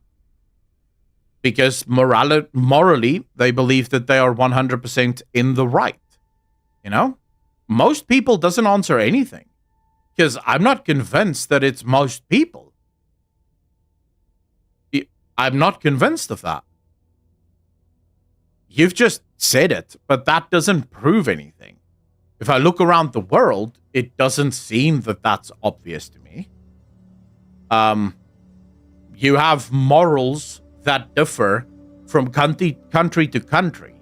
S1: because morally they believe that they are 100% in the right. You know? Most people doesn't answer anything because I'm not convinced that it's most people. I'm not convinced of that. You've just said it, but that doesn't prove anything. If I look around the world, it doesn't seem that that's obvious to me. You have morals that differ from country to country.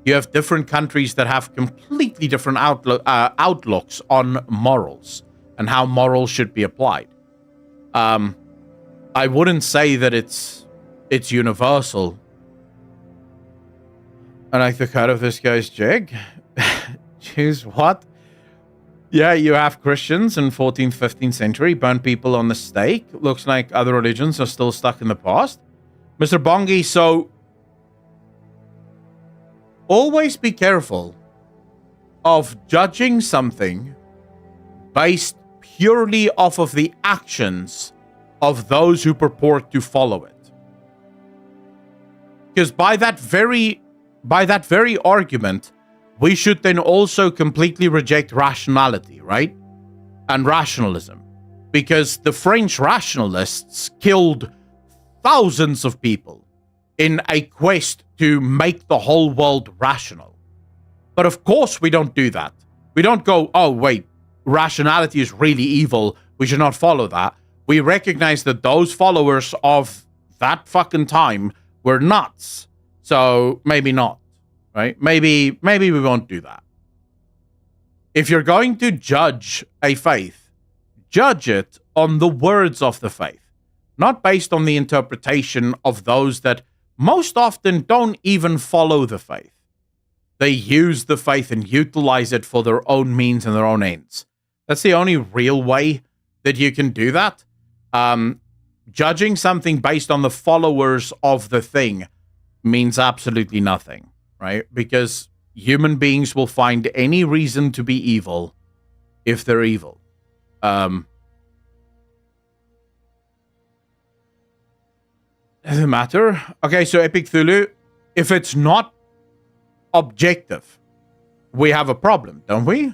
S1: You have different countries that have completely different outlooks on morals and how morals should be applied. I wouldn't say that it's universal. I like the cut of this guy's jig. Jeez, what? Yeah, you have Christians in 14th, 15th century burn people on the stake. Looks like other religions are still stuck in the past. Mr. Bongi, so always be careful of judging something based purely off of the actions of those who purport to follow it. Because by that very argument, we should then also completely reject rationality, right? And rationalism. Because the French rationalists killed thousands of people in a quest to make the whole world rational. But of course we don't do that. We don't go, oh wait, rationality is really evil, we should not follow that. We recognize that those followers of that fucking time were nuts. So maybe not. Right? Maybe we won't do that. If you're going to judge a faith, judge it on the words of the faith, not based on the interpretation of those that most often don't even follow the faith. They use the faith and utilize it for their own means and their own ends. That's the only real way that you can do that. Judging something based on the followers of the thing means absolutely nothing. Right? Because human beings will find any reason to be evil if they're evil. Doesn't matter. Okay, so Epic Thulu, if it's not objective, we have a problem, don't we?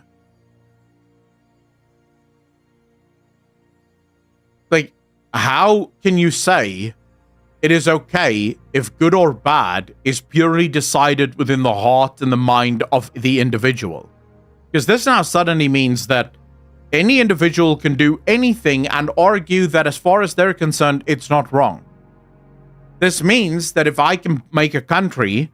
S1: Like, how can you say it is okay if good or bad is purely decided within the heart and the mind of the individual? Because this now suddenly means that any individual can do anything and argue that as far as they're concerned, it's not wrong. This means that if I can make a country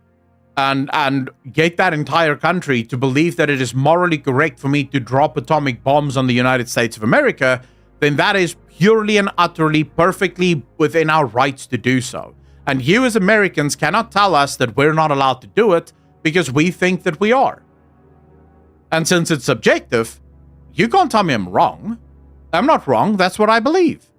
S1: and get that entire country to believe that it is morally correct for me to drop atomic bombs on the United States of America, then that is purely and utterly perfectly within our rights to do so. And you as Americans cannot tell us that we're not allowed to do it because we think that we are. And since it's subjective, you can't tell me I'm wrong. I'm not wrong. That's what I believe.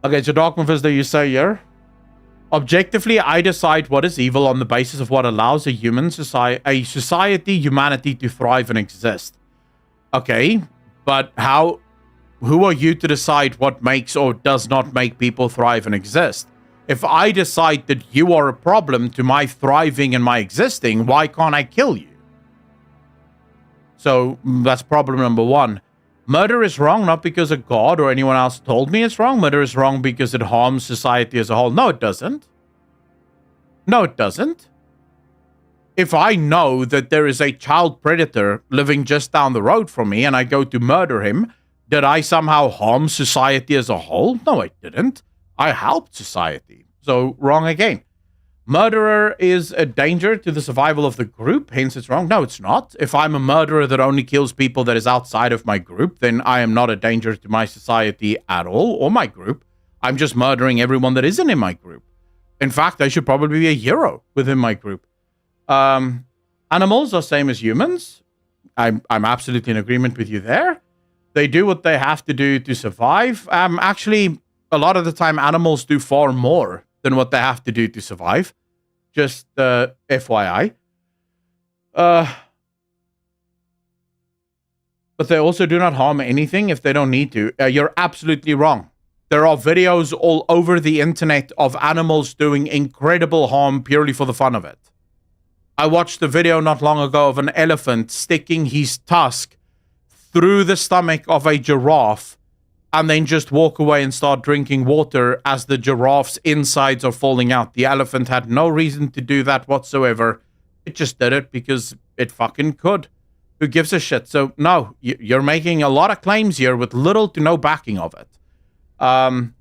S1: Okay, so Dogma Vista, you say here, objectively, I decide what is evil on the basis of what allows a humanity to thrive and exist. Okay, but who are you to decide what makes or does not make people thrive and exist? If I decide that you are a problem to my thriving and my existing, why can't I kill you? So that's problem number one. Murder is wrong not because a god or anyone else told me it's wrong. Murder is wrong because it harms society as a whole. No, it doesn't. No, it doesn't. If I know that there is a child predator living just down the road from me and I go to murder him, did I somehow harm society as a whole? No, I didn't. I helped society. So wrong again. Murderer is a danger to the survival of the group, hence it's wrong. No, it's not. If I'm a murderer that only kills people that is outside of my group, then I am not a danger to my society at all, or my group. I'm just murdering everyone that isn't in my group. In fact, I should probably be a hero within my group. Animals are same as humans. I'm absolutely in agreement with you there. They do what they have to do to survive. Actually, a lot of the time, animals do far more than what they have to do to survive. Just FYI. But they also do not harm anything if they don't need to. You're absolutely wrong. There are videos all over the internet of animals doing incredible harm purely for the fun of it. I watched a video not long ago of an elephant sticking his tusk through the stomach of a giraffe and then just walk away and start drinking water as the giraffe's insides are falling out. The elephant had no reason to do that whatsoever. It just did it because it fucking could. Who gives a shit? So, no, you're making a lot of claims here with little to no backing of it. And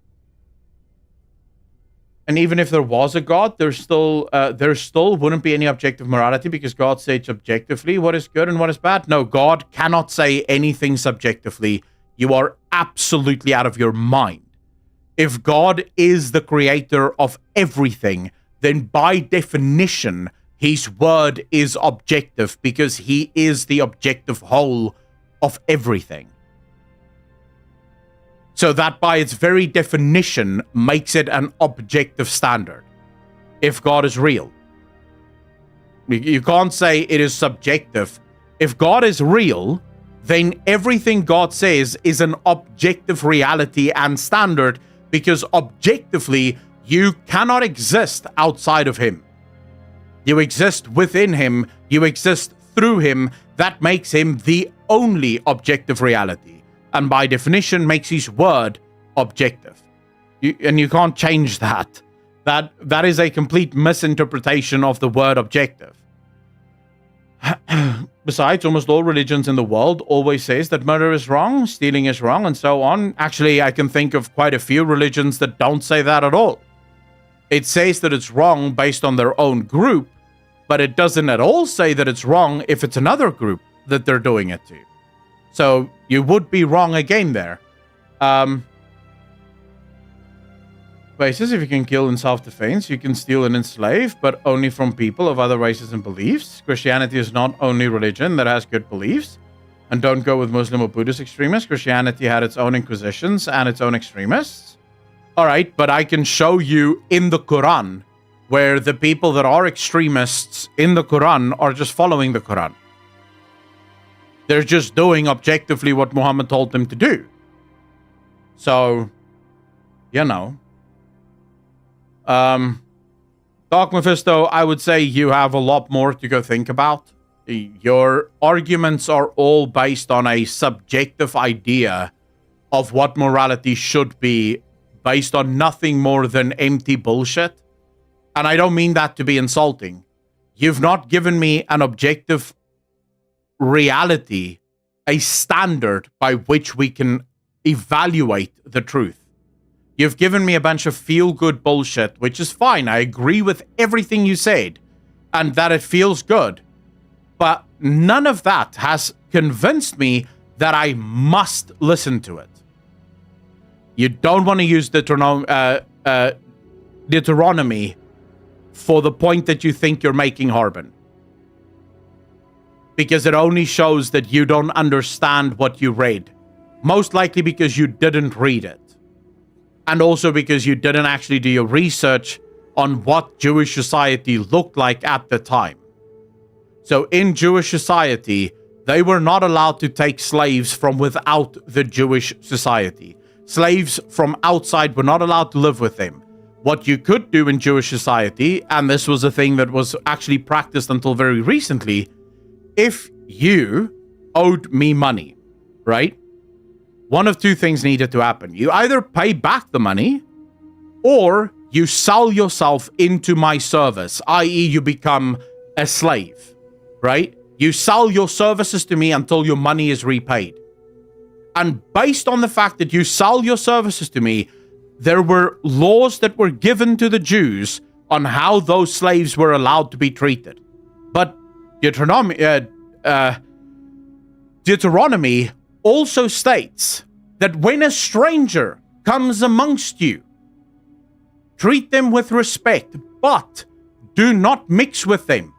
S1: even if there was a God, there still wouldn't be any objective morality because God says objectively what is good and what is bad. No, God cannot say anything subjectively. You are absolutely out of your mind. If God is the creator of everything, then by definition, his word is objective because he is the objective whole of everything. So that by its very definition makes it an objective standard. If God is real. You can't say it is subjective. If God is real, then everything God says is an objective reality and standard because objectively, you cannot exist outside of him. You exist within him. You exist through him. That makes him the only objective reality. And by definition, makes his word objective. And you can't change that. That is a complete misinterpretation of the word objective. Besides, almost all religions in the world always says that murder is wrong, stealing is wrong, and so on. Actually, I can think of quite a few religions that don't say that at all. It says that it's wrong based on their own group, but it doesn't at all say that it's wrong if it's another group that they're doing it to. So you would be wrong again there. Basis, if you can kill in self-defense, you can steal and enslave, but only from people of other races and beliefs. Christianity is not only religion that has good beliefs. And don't go with Muslim or Buddhist extremists. Christianity had its own inquisitions and its own extremists. All right, but I can show you in the Quran where the people that are extremists in the Quran are just following the Quran. They're just doing objectively what Muhammad told them to do. So, you know. Dark Mephisto, I would say you have a lot more to go think about. Your arguments are all based on a subjective idea of what morality should be, based on nothing more than empty bullshit. And I don't mean that to be insulting. You've not given me an objective reality, a standard by which we can evaluate the truth. You've given me a bunch of feel-good bullshit, which is fine. I agree with everything you said, and that it feels good. But none of that has convinced me that I must listen to it. You don't want to use Deuteronomy for the point that you think you're making, Harbin. Because it only shows that you don't understand what you read. Most likely because you didn't read it. And also because you didn't actually do your research on what Jewish society looked like at the time. So in Jewish society, they were not allowed to take slaves from without the Jewish society. Slaves from outside were not allowed to live with them. What you could do in Jewish society, and this was a thing that was actually practiced until very recently, if you owed me money, right? One of two things needed to happen. You either pay back the money, or you sell yourself into my service, i.e. you become a slave, right? You sell your services to me until your money is repaid. And based on the fact that you sell your services to me, there were laws that were given to the Jews on how those slaves were allowed to be treated. But Deuteronomy also states that when a stranger comes amongst you, treat them with respect, but do not mix with them.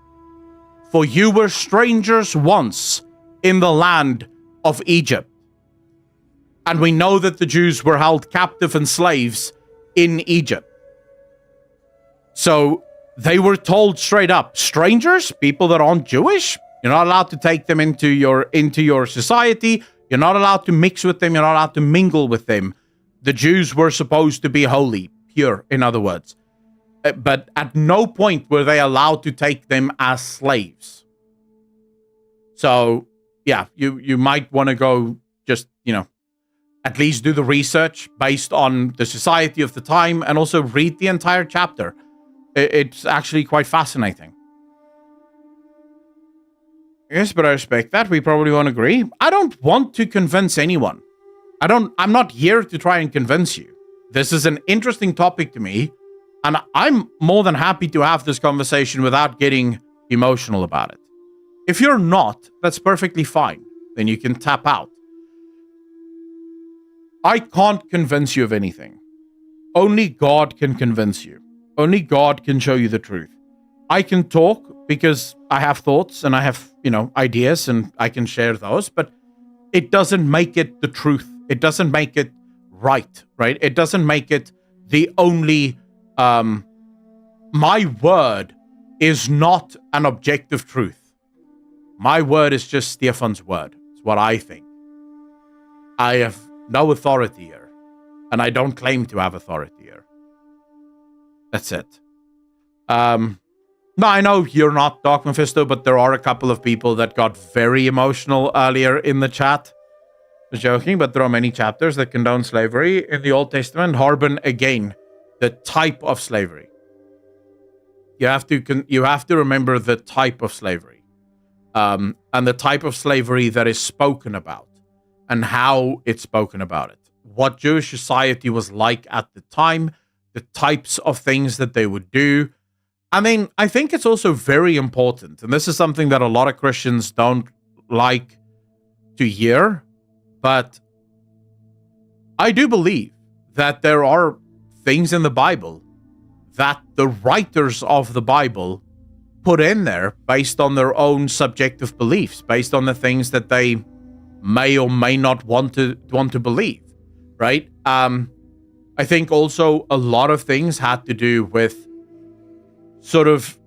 S1: For you were strangers once in the land of Egypt. And we know that the Jews were held captive and slaves in Egypt. So they were told straight up, strangers, people that aren't Jewish, you're not allowed to take them into your society. You're not allowed to mix with them. You're not allowed to mingle with them. The Jews were supposed to be holy, pure, in other words. But at no point were they allowed to take them as slaves. So, yeah, you might want to go just, at least do the research based on the society of the time and also read the entire chapter. It's actually quite fascinating. Yes, but I respect that. We probably won't agree. I don't want to convince anyone. I'm not here to try and convince you. This is an interesting topic to me, and I'm more than happy to have this conversation without getting emotional about it. If you're not, that's perfectly fine. Then you can tap out. I can't convince you of anything. Only God can convince you. Only God can show you the truth. I can talk because I have thoughts and I have, ideas, and I can share those, but it doesn't make it the truth. It doesn't make it right? It doesn't make it the only... my word is not an objective truth. My word is just Stefan's word. It's what I think. I have no authority here, and I don't claim to have authority here. That's it. No, I know you're not Dark Mephisto, but there are a couple of people that got very emotional earlier in the chat. I was joking, but there are many chapters that condone slavery in the Old Testament. Harbin, again, the type of slavery. You have to remember the type of slavery, and the type of slavery that is spoken about, and how it's spoken about it. What Jewish society was like at the time, the types of things that they would do. I mean, I think it's also very important, and this is something that a lot of Christians don't like to hear, but I do believe that there are things in the Bible that the writers of the Bible put in there based on their own subjective beliefs, based on the things that they may or may not want to believe, right? I think also a lot of things had to do with sort of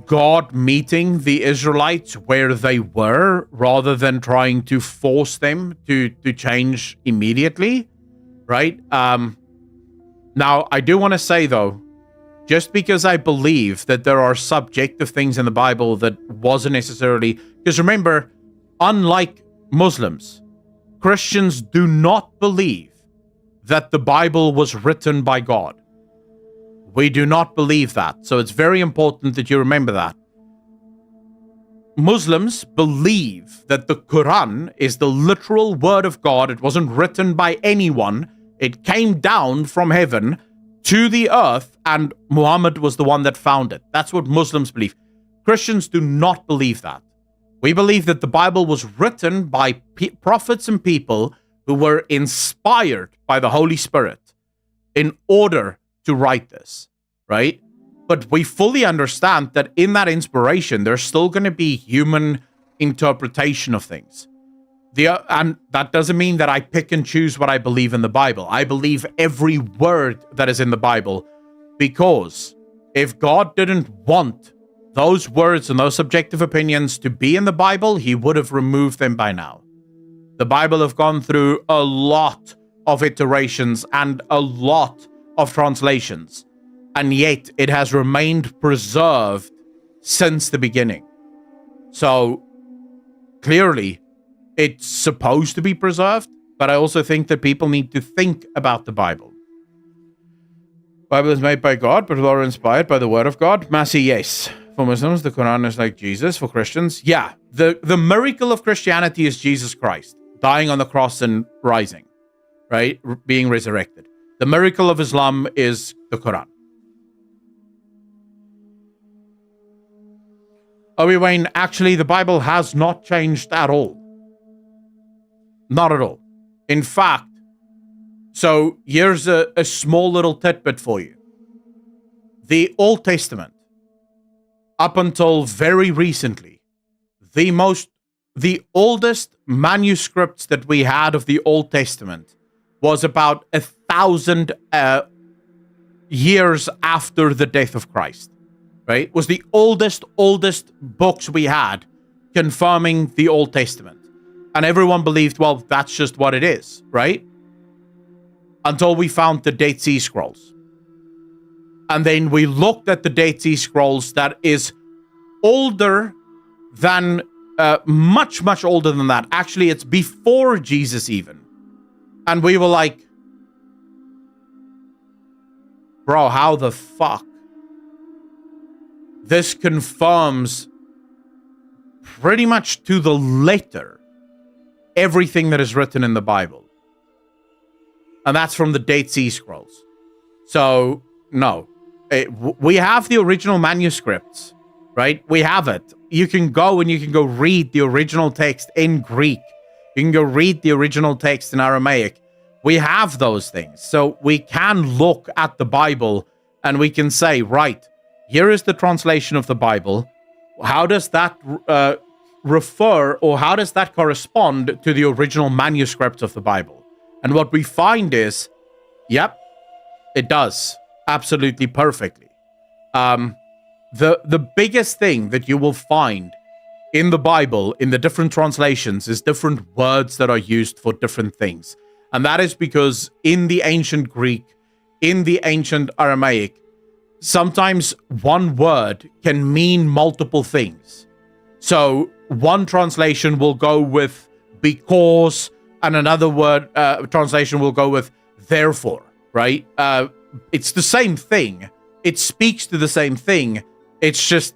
S1: God meeting the Israelites where they were, rather than trying to force them to change immediately, right? Now, I do want to say, though, just because I believe that there are subjective things in the Bible that wasn't necessarily... Because remember, unlike Muslims, Christians do not believe that the Bible was written by God. We do not believe that. So it's very important that you remember that. Muslims believe that the Quran is the literal word of God. It wasn't written by anyone. It came down from heaven to the earth, and Muhammad was the one that found it. That's what Muslims believe. Christians do not believe that. We believe that the Bible was written by prophets and people who were inspired by the Holy Spirit in order to write this, right? But we fully understand that in that inspiration, there's still going to be human interpretation of things. And that doesn't mean that I pick and choose what I believe in the Bible. I believe every word that is in the Bible, because if God didn't want those words and those subjective opinions to be in the Bible, he would have removed them by now. The Bible have gone through a lot of iterations and a lot of translations, and yet it has remained preserved since the beginning. So clearly it's supposed to be preserved, but I also think that people need to think about the Bible. Bible is made by God, but are inspired by the word of God. Massey, yes. For Muslims, the Quran is like Jesus. For Christians, yeah. The miracle of Christianity is Jesus Christ dying on the cross and rising, right? Being resurrected. The miracle of Islam is the Quran. Wayne, actually, the Bible has not changed at all. Not at all. In fact, so here's a small little tidbit for you. The Old Testament, up until very recently, the oldest manuscripts that we had of the Old Testament was about 1,000 years after the death of Christ, right? Was the oldest books we had confirming the Old Testament. And everyone believed, well, that's just what it is, right? until we found the Dead Sea Scrolls. And then we looked at the Dead Sea Scrolls that is older than, much, much older than that. Actually, it's before Jesus even. And we were like, bro, how the fuck? This confirms pretty much to the letter everything that is written in the Bible. And that's from the Dead Sea Scrolls. So, no. We have the original manuscripts, right? We have it. You can go and you can go read the original text in Greek. You can go read the original text in Aramaic. We have those things. So we can look at the Bible and we can say, right, here is the translation of the Bible. How does that refer, or how does that correspond to the original manuscript of the Bible? And what we find is, yep, it does. Absolutely perfectly. The biggest thing that you will find in the Bible, in the different translations, is different words that are used for different things. And that is because in the ancient Greek, in the ancient Aramaic, sometimes one word can mean multiple things. So one translation will go with because, and another word translation will go with therefore, right? It's the same thing. It speaks to the same thing. It's just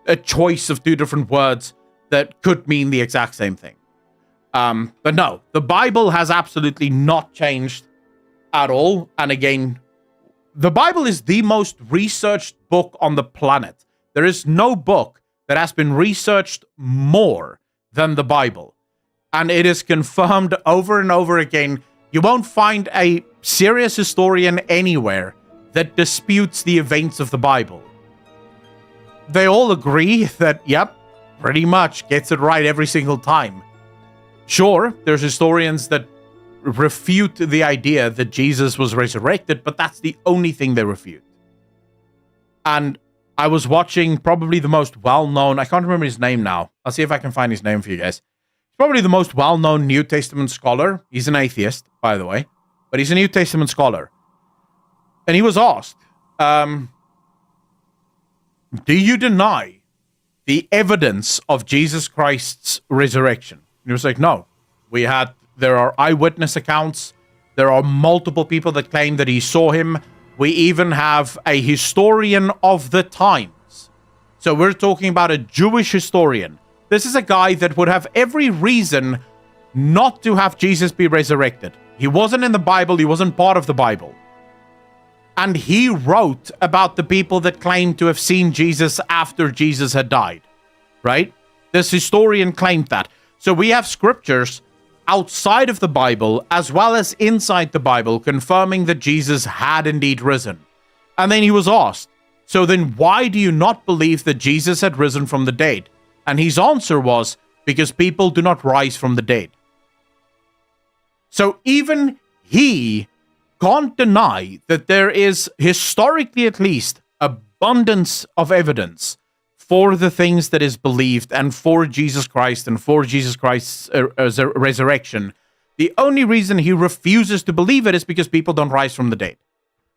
S1: a choice of two different words that could mean the exact same thing. But no, the Bible has absolutely not changed at all. And again, the Bible is the most researched book on the planet. There is no book that has been researched more than the Bible. And it is confirmed over and over again. You won't find a serious historian anywhere that disputes the events of the Bible. They all agree that, yep, pretty much gets it right every single time. Sure, there's historians that refute the idea that Jesus was resurrected, but that's the only thing they refute. And I was watching probably the most well-known, I can't remember his name now. I'll see if I can find his name for you guys. He's probably the most well-known New Testament scholar. He's an atheist, by the way, but he's a New Testament scholar. And he was asked, do you deny the evidence of Jesus Christ's resurrection? And he was like, no. There are eyewitness accounts. There are multiple people that claim that he saw him. We even have a historian of the times. So we're talking about a Jewish historian. This is a guy that would have every reason not to have Jesus be resurrected. He wasn't in the Bible. He wasn't part of the Bible. And he wrote about the people that claimed to have seen Jesus after Jesus had died, right? This historian claimed that. So we have scriptures outside of the Bible as well as inside the Bible confirming that Jesus had indeed risen. And then he was asked, so then why do you not believe that Jesus had risen from the dead? And his answer was, because people do not rise from the dead. So even he can't deny that there is, historically at least, abundance of evidence for the things that is believed and for Jesus Christ and for Jesus Christ's resurrection. The only reason he refuses to believe it is because people don't rise from the dead.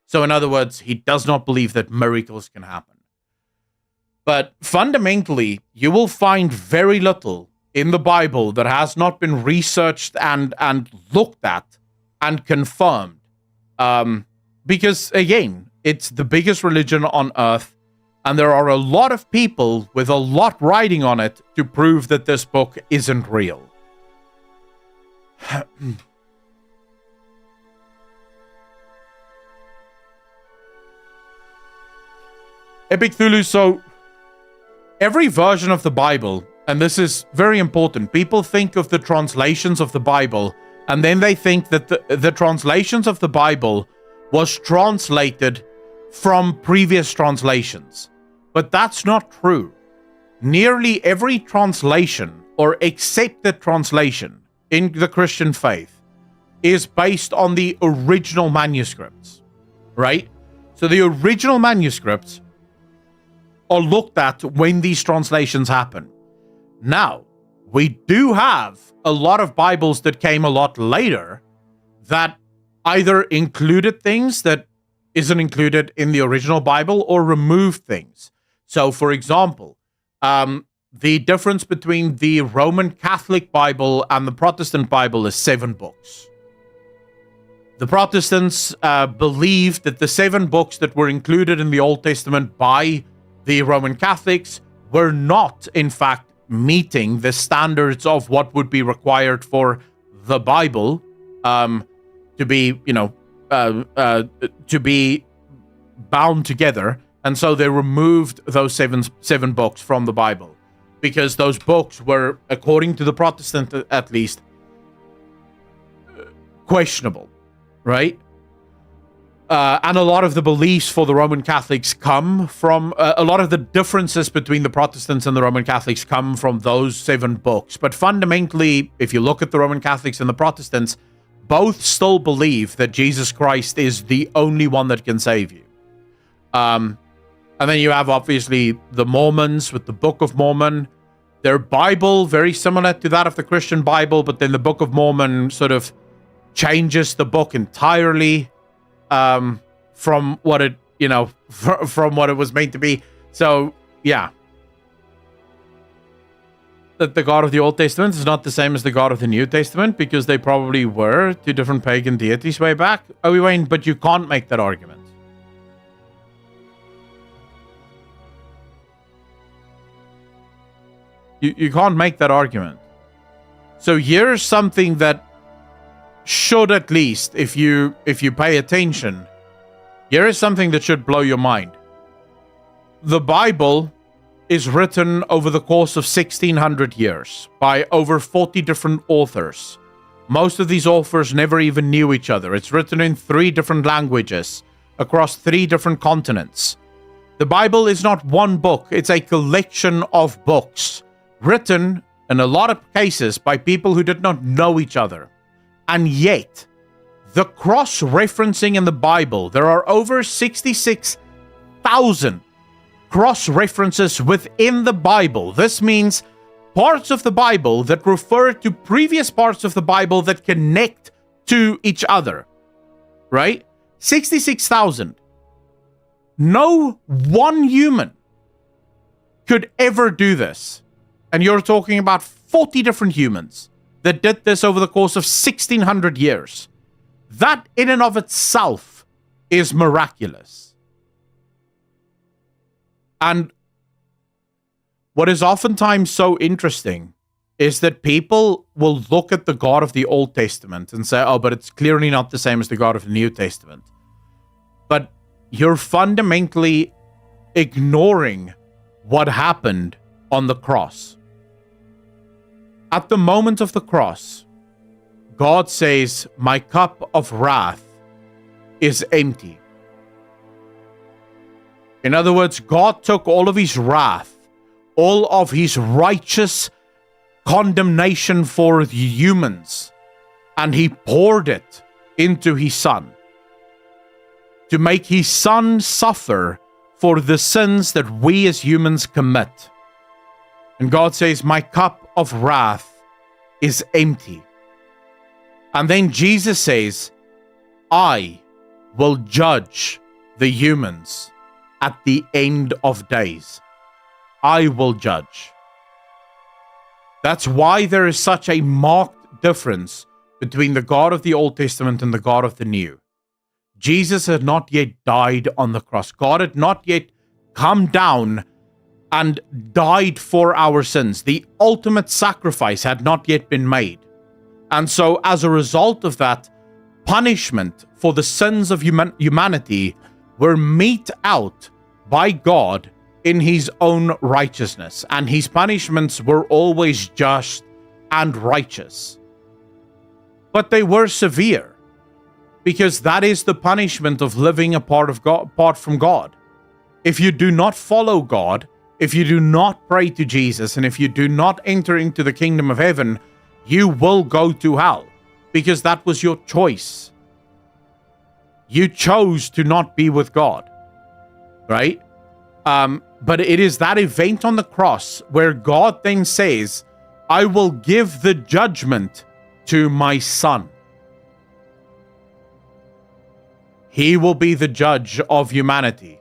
S1: So in other words, he does not believe that miracles can happen. But fundamentally, you will find very little in the Bible that has not been researched and looked at and confirmed. Because again, it's the biggest religion on earth. And there are a lot of people with a lot riding on it to prove that this book isn't real. Epic Thulu, so every version of the Bible, and this is very important, people think of the translations of the Bible, and then they think that the translations of the Bible was translated from previous translations. But that's not true. Nearly every translation or accepted translation in the Christian faith is based on the original manuscripts, right? So the original manuscripts are looked at when these translations happen. Now, we do have a lot of Bibles that came a lot later that either included things that isn't included in the original Bible or removed things. So, for example, the difference between the Roman Catholic Bible and the Protestant Bible is 7 books. The Protestants believe that the 7 books that were included in the Old Testament by the Roman Catholics were not, in fact, meeting the standards of what would be required for the Bible to be, to be bound together. And so they removed those seven books from the Bible because those books were, according to the Protestant at least, questionable, right? And a lot of the beliefs for the Roman Catholics come from, a lot of the differences between the Protestants and the Roman Catholics come from those 7 books. But fundamentally, if you look at the Roman Catholics and the Protestants, both still believe that Jesus Christ is the only one that can save you. And then you have, obviously, the Mormons with the Book of Mormon. Their Bible, very similar to that of the Christian Bible, but then the Book of Mormon sort of changes the book entirely from what it, from what it was meant to be. So, yeah. That the God of the Old Testament is not the same as the God of the New Testament because they probably were 2 different pagan deities way back. Oh, Wayne, but you can't make that argument. You can't make that argument. So here's something that should, at least, if you pay attention, here is something that should blow your mind. The Bible is written over the course of 1600 years by over 40 different authors. Most of these authors never even knew each other. It's written in 3 different languages across 3 different continents. The Bible is not one book, it's a collection of books written in a lot of cases by people who did not know each other. And yet, the cross-referencing in the Bible, there are over 66,000 cross-references within the Bible. This means parts of the Bible that refer to previous parts of the Bible that connect to each other. Right? 66,000. No one human could ever do this. And you're talking about 40 different humans that did this over the course of 1600 years. That in and of itself is miraculous. And what is oftentimes so interesting is that people will look at the God of the Old Testament and say, oh, but it's clearly not the same as the God of the New Testament. But you're fundamentally ignoring what happened on the cross. At the moment of the cross, God says, my cup of wrath is empty. In other words, God took all of his wrath, all of his righteous condemnation for the humans, and he poured it into his son to make his son suffer for the sins that we as humans commit. And God says, my cup of wrath is empty. And then Jesus says, I will judge the humans at the end of days. I will judge. That's why there is such a marked difference between the God of the Old Testament and the God of the New. Jesus had not yet died on the cross. God had not yet come down and died for our sins. The ultimate sacrifice had not yet been made. And so as a result of that, punishment for the sins of humanity were meted out by God in his own righteousness. And his punishments were always just and righteous. But they were severe, because that is the punishment of living apart from God. If you do not follow God, if you do not pray to Jesus, and if you do not enter into the kingdom of heaven, you will go to hell, because that was your choice. You chose to not be with God, right? But it is that event on the cross where God then says, I will give the judgment to my son. He will be the judge of humanity.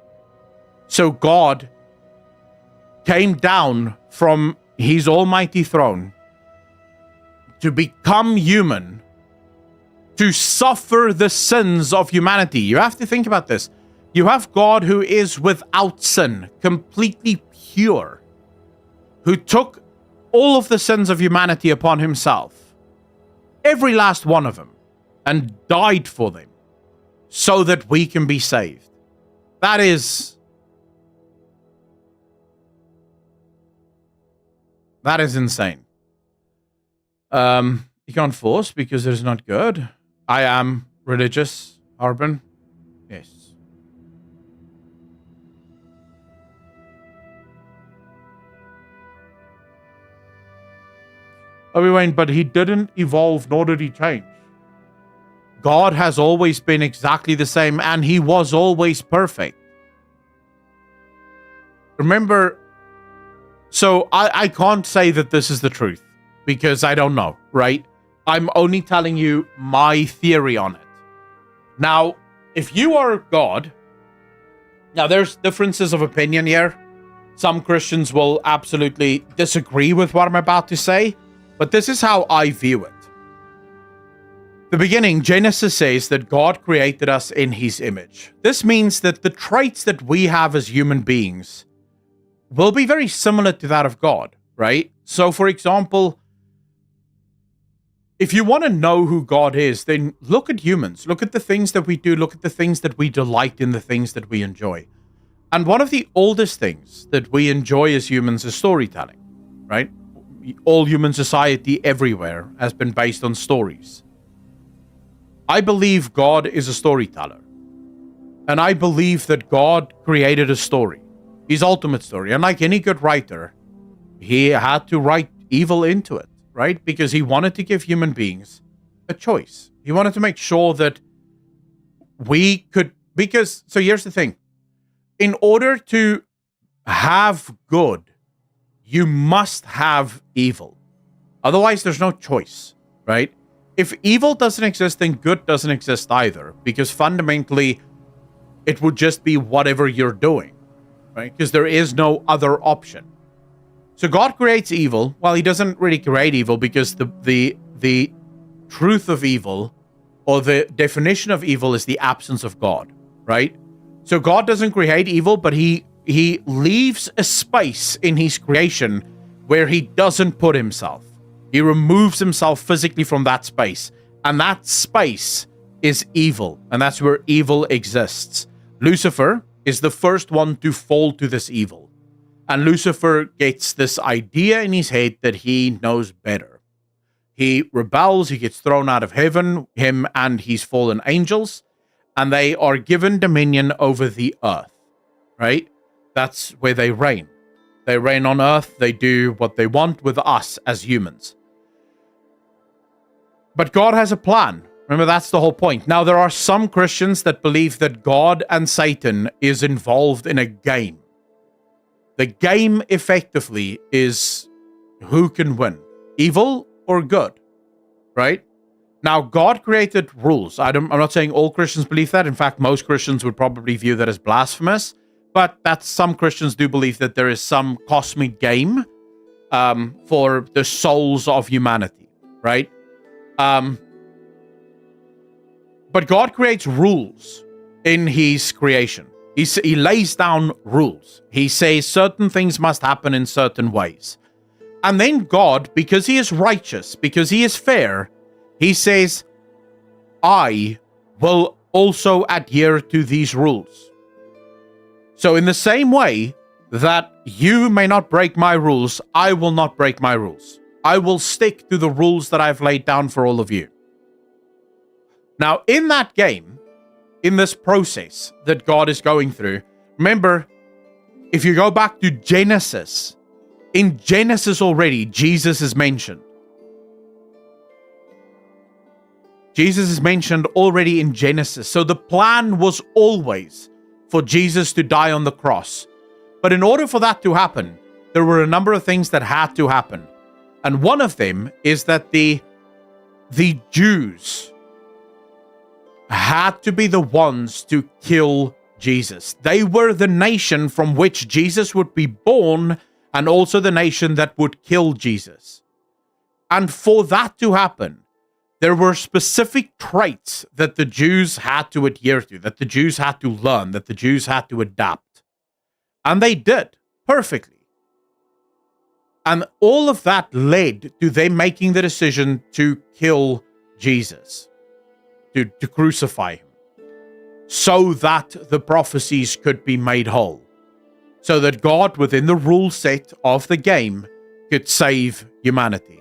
S1: So God came down from his almighty throne to become human, to suffer the sins of humanity. You have to think about this. You have God who is without sin, completely pure, who took all of the sins of humanity upon himself, every last one of them, and died for them so that we can be saved. That is insane. You can't force because it is not good. I am religious, Arbin. Yes. Obi-Wan, but he didn't evolve, nor did he change. God has always been exactly the same, and he was always perfect. Remember, so I can't say that this is the truth, because I don't know, right? I'm only telling you my theory on it. Now, if you are God, now there's differences of opinion here. Some Christians will absolutely disagree with what I'm about to say, but this is how I view it. The beginning, Genesis says that God created us in his image. This means that the traits that we have as human beings will be very similar to that of God, right? So, for example, if you want to know who God is, then look at humans. Look at the things that we do. Look at the things that we delight in, the things that we enjoy. And one of the oldest things that we enjoy as humans is storytelling, right? All human society everywhere has been based on stories. I believe God is a storyteller. And I believe that God created a story, his ultimate story. And like any good writer, he had to write evil into it, right? Because he wanted to give human beings a choice. He wanted to make sure that we could, because, so here's the thing. In order to have good, you must have evil. Otherwise, there's no choice, right? If evil doesn't exist, then good doesn't exist either, because fundamentally, it would just be whatever you're doing, right? Because there is no other option. So God creates evil. Well, he doesn't really create evil because the truth of evil, or the definition of evil, is the absence of God, right? So God doesn't create evil, but he leaves a space in his creation where he doesn't put himself. He removes himself physically from that space. And that space is evil. And that's where evil exists. Lucifer is the first one to fall to this evil. And Lucifer gets this idea in his head that he knows better. He rebels, he gets thrown out of heaven, him and his fallen angels, and they are given dominion over the earth, right? That's where they reign. They reign on earth, they do what they want with us as humans. But God has a plan. Remember, that's the whole point. Now, there are some Christians that believe that God and Satan is involved in a game. The game, effectively, is who can win, evil or good, right? Now, God created rules. I'm not saying all Christians believe that. In fact, most Christians would probably view that as blasphemous. But some Christians do believe that there is some cosmic game for the souls of humanity, right? But God creates rules in his creation. He lays down rules. He says certain things must happen in certain ways. And then God, because he is righteous, because he is fair, he says, I will also adhere to these rules. So in the same way that you may not break my rules, I will not break my rules. I will stick to the rules that I've laid down for all of you. Now, in that game, in this process that God is going through, remember, if you go back to Genesis, in Genesis already, Jesus is mentioned. Jesus is mentioned already in Genesis. So the plan was always for Jesus to die on the cross. But in order for that to happen, there were a number of things that had to happen. And one of them is that the Jews had to be the ones to kill Jesus. They were the nation from which Jesus would be born, and also the nation that would kill Jesus. And for that to happen, there were specific traits that the Jews had to adhere to, that the Jews had to learn, that the Jews had to adapt. And they did perfectly. And all of that led to them making the decision to kill Jesus, to crucify him, so that the prophecies could be made whole, so that God, within the rule set of the game, could save humanity.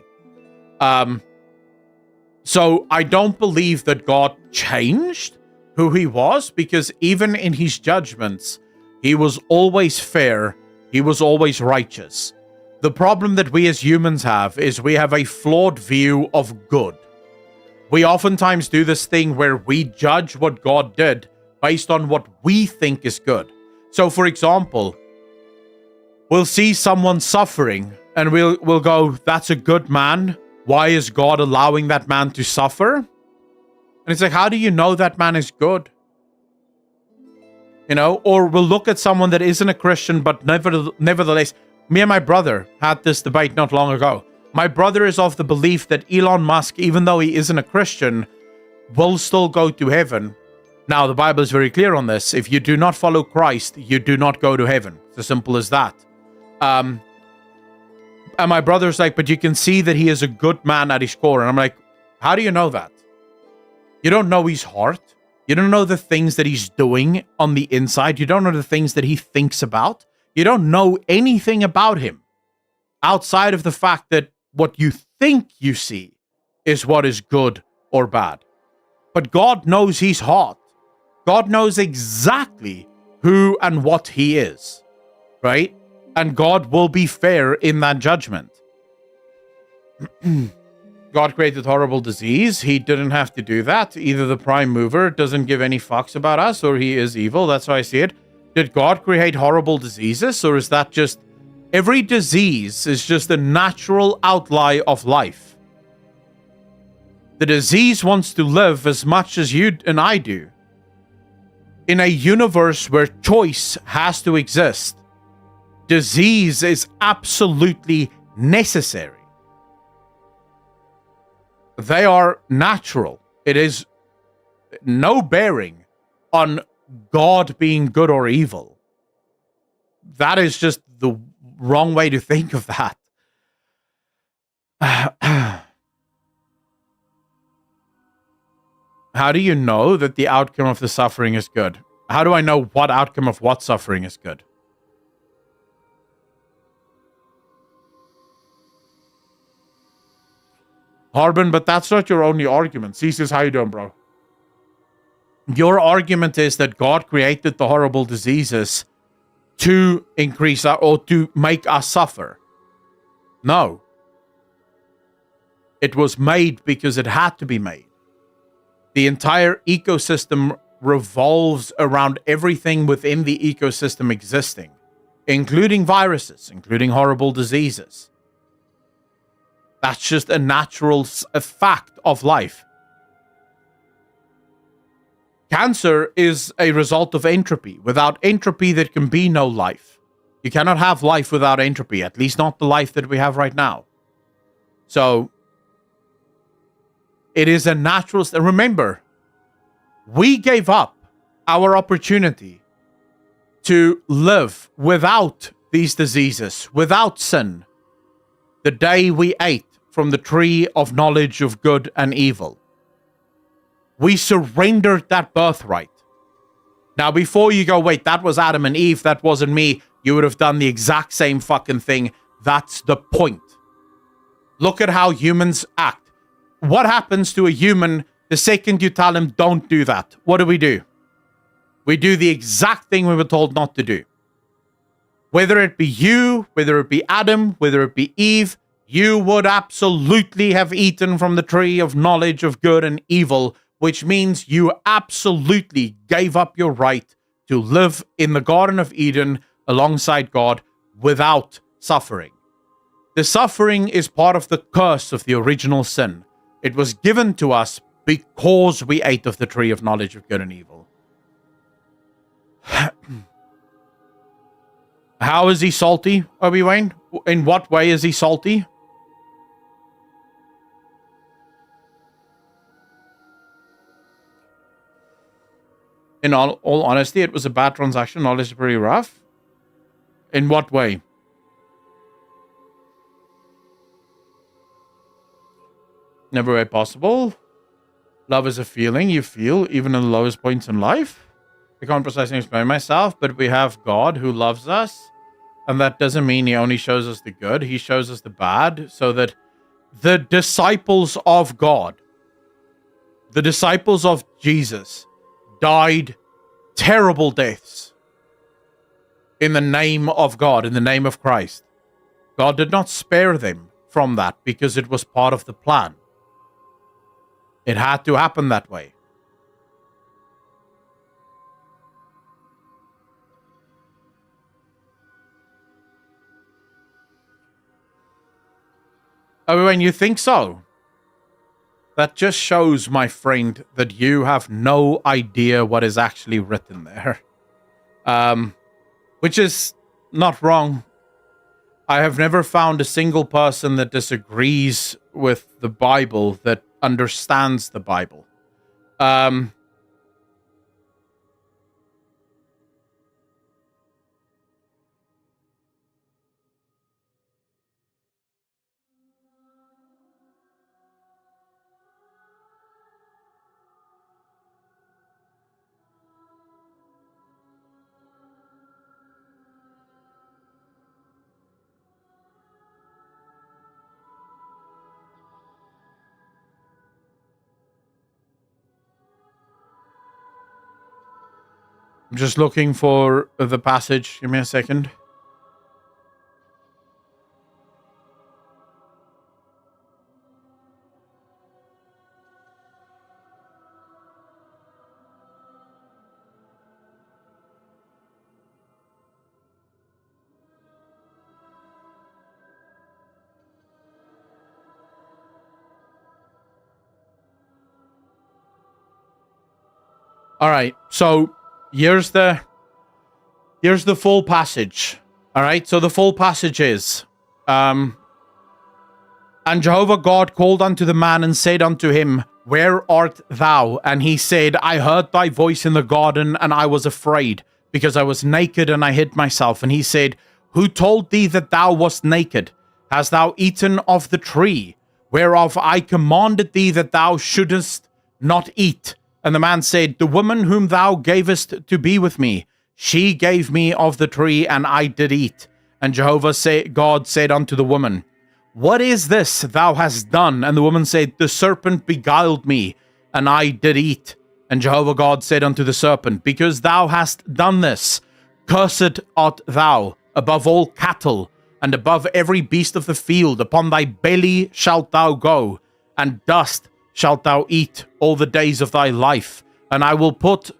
S1: So I don't believe that God changed who he was, because even in his judgments, he was always fair, he was always righteous. The problem that we as humans have is we have a flawed view of good. We oftentimes do this thing where we judge what God did based on what we think is good. So, for example, we'll see someone suffering and we'll go, that's a good man. Why is God allowing that man to suffer? And it's like, how do you know that man is good? You know, or we'll look at someone that isn't a Christian, but nevertheless, me and my brother had this debate not long ago. My brother is of the belief that Elon Musk, even though he isn't a Christian, will still go to heaven. Now, the Bible is very clear on this. If you do not follow Christ, you do not go to heaven. It's as simple as that. And my brother's like, but you can see that he is a good man at his core. And I'm like, how do you know that? You don't know his heart. You don't know the things that he's doing on the inside. You don't know the things that he thinks about. You don't know anything about him outside of the fact that what you think you see is what is good or bad. But God knows his heart. God knows exactly who and what he is, right? And God will be fair in that judgment. God created horrible disease. He didn't have to do that. Either the prime mover doesn't give any fucks about us, or he is evil. That's how I see it. Did God create horrible diseases, or is that just... Every disease is just a natural outlier of life. The disease wants to live as much as you and I do. In a universe where choice has to exist, disease is absolutely necessary. They are natural. It is no bearing on God being good or evil. That is just the wrong way to think of that. How do you know that the outcome of the suffering is good? How do I know what outcome of what suffering is good? Harbin, but that's not your only argument. Ceases, how you doing, bro? Your argument is that God created the horrible diseases to increase or to make us suffer. No. It was made because it had to be made. The entire ecosystem revolves around everything within the ecosystem existing, including viruses, including horrible diseases. That's just a natural fact of life. Cancer is a result of entropy. Without entropy, there can be no life. You cannot have life without entropy, at least not the life that we have right now. So, it is a natural... Remember, we gave up our opportunity to live without these diseases, without sin, the day we ate from the tree of knowledge of good and evil. We surrendered that birthright. Now, before you go, wait, that was Adam and Eve, that wasn't me, you would have done the exact same fucking thing. That's the point. Look at how humans act. What happens to a human the second you tell him, don't do that? What do? We do the exact thing we were told not to do. Whether it be you, whether it be Adam, whether it be Eve, you would absolutely have eaten from the tree of knowledge of good and evil, which means you absolutely gave up your right to live in the Garden of Eden alongside God without suffering. The suffering is part of the curse of the original sin. It was given to us because we ate of the tree of knowledge of good and evil. How is he salty, Obi-Wan? In what way is he salty? In all honesty, it was a bad transaction. Knowledge is pretty rough. In what way? Never way possible. Love is a feeling you feel even in the lowest points in life. I can't precisely explain myself, but we have God who loves us. And that doesn't mean he only shows us the good. He shows us the bad so that the disciples of God, the disciples of Jesus, died terrible deaths in the name of God, in the name of Christ. God did not spare them from that because it was part of the plan. It had to happen that way. Oh, when you think so, that just shows, my friend, that you have no idea what is actually written there. Which is not wrong. I have never found a single person that disagrees with the Bible that understands the Bible. I'm just looking for the passage. Give me a second. All right, so here's the full passage. All right, so the full passage is, and Jehovah God called unto the man and said unto him, Where art thou? And he said, I heard thy voice in the garden, and I was afraid, because I was naked and I hid myself. And he said, Who told thee that thou wast naked? Hast thou eaten of the tree, whereof I commanded thee that thou shouldest not eat? And the man said, The woman whom thou gavest to be with me, she gave me of the tree, and I did eat. And God said unto the woman, What is this thou hast done? And the woman said, The serpent beguiled me, and I did eat. And Jehovah God said unto the serpent, Because thou hast done this, cursed art thou above all cattle, and above every beast of the field. Upon thy belly shalt thou go, and dust shalt thou eat all the days of thy life. And I will put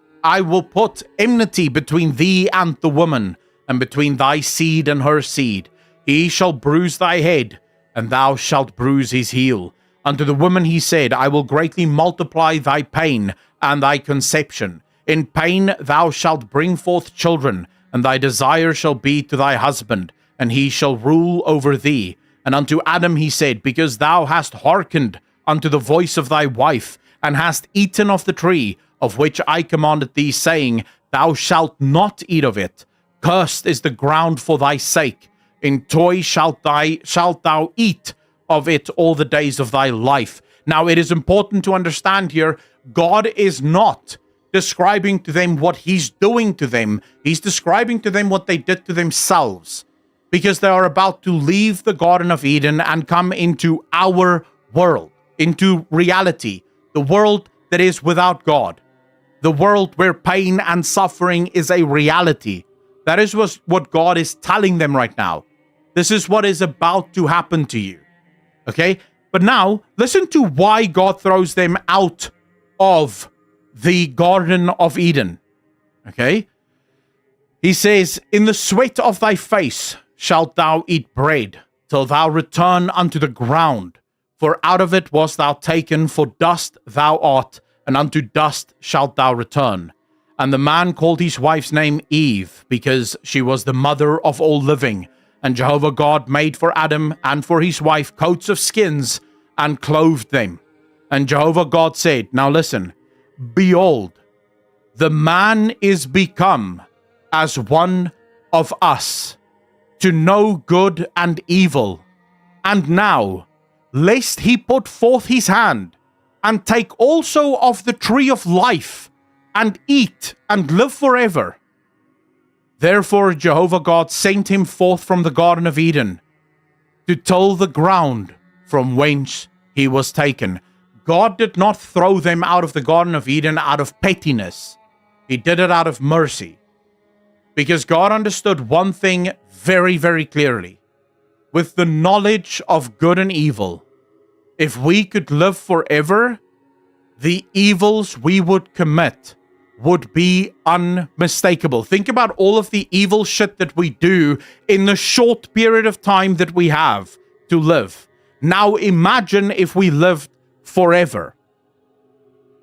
S1: enmity between thee and the woman, and between thy seed and her seed. He shall bruise thy head, and thou shalt bruise his heel. Unto the woman he said, I will greatly multiply thy pain and thy conception. In pain thou shalt bring forth children, and thy desire shall be to thy husband, and he shall rule over thee. And unto Adam he said, Because thou hast hearkened unto the voice of thy wife, and hast eaten of the tree of which I commanded thee, saying, Thou shalt not eat of it. Cursed is the ground for thy sake. In toil shalt thou eat of it all the days of thy life. Now it is important to understand here, God is not describing to them what he's doing to them. He's describing to them what they did to themselves, because they are about to leave the Garden of Eden and come into our world, into reality, the world that is without God, the world where pain and suffering is a reality. That is what God is telling them right now. This is what is about to happen to you. Okay? But now, listen to why God throws them out of the Garden of Eden. Okay? He says, In the sweat of thy face shalt thou eat bread, till thou return unto the ground. For out of it wast thou taken, for dust thou art, and unto dust shalt thou return. And the man called his wife's name Eve, because she was the mother of all living. And Jehovah God made for Adam and for his wife coats of skins, and clothed them. And Jehovah God said, now listen, behold, the man is become as one of us, to know good and evil. And now, lest he put forth his hand, and take also of the tree of life, and eat, and live forever. Therefore Jehovah God sent him forth from the Garden of Eden, to till the ground from whence he was taken. God did not throw them out of the Garden of Eden out of pettiness. He did it out of mercy. Because God understood one thing very, very clearly. With the knowledge of good and evil, if we could live forever, the evils we would commit would be unmistakable. Think about all of the evil shit that we do in the short period of time that we have to live. Now imagine if we lived forever.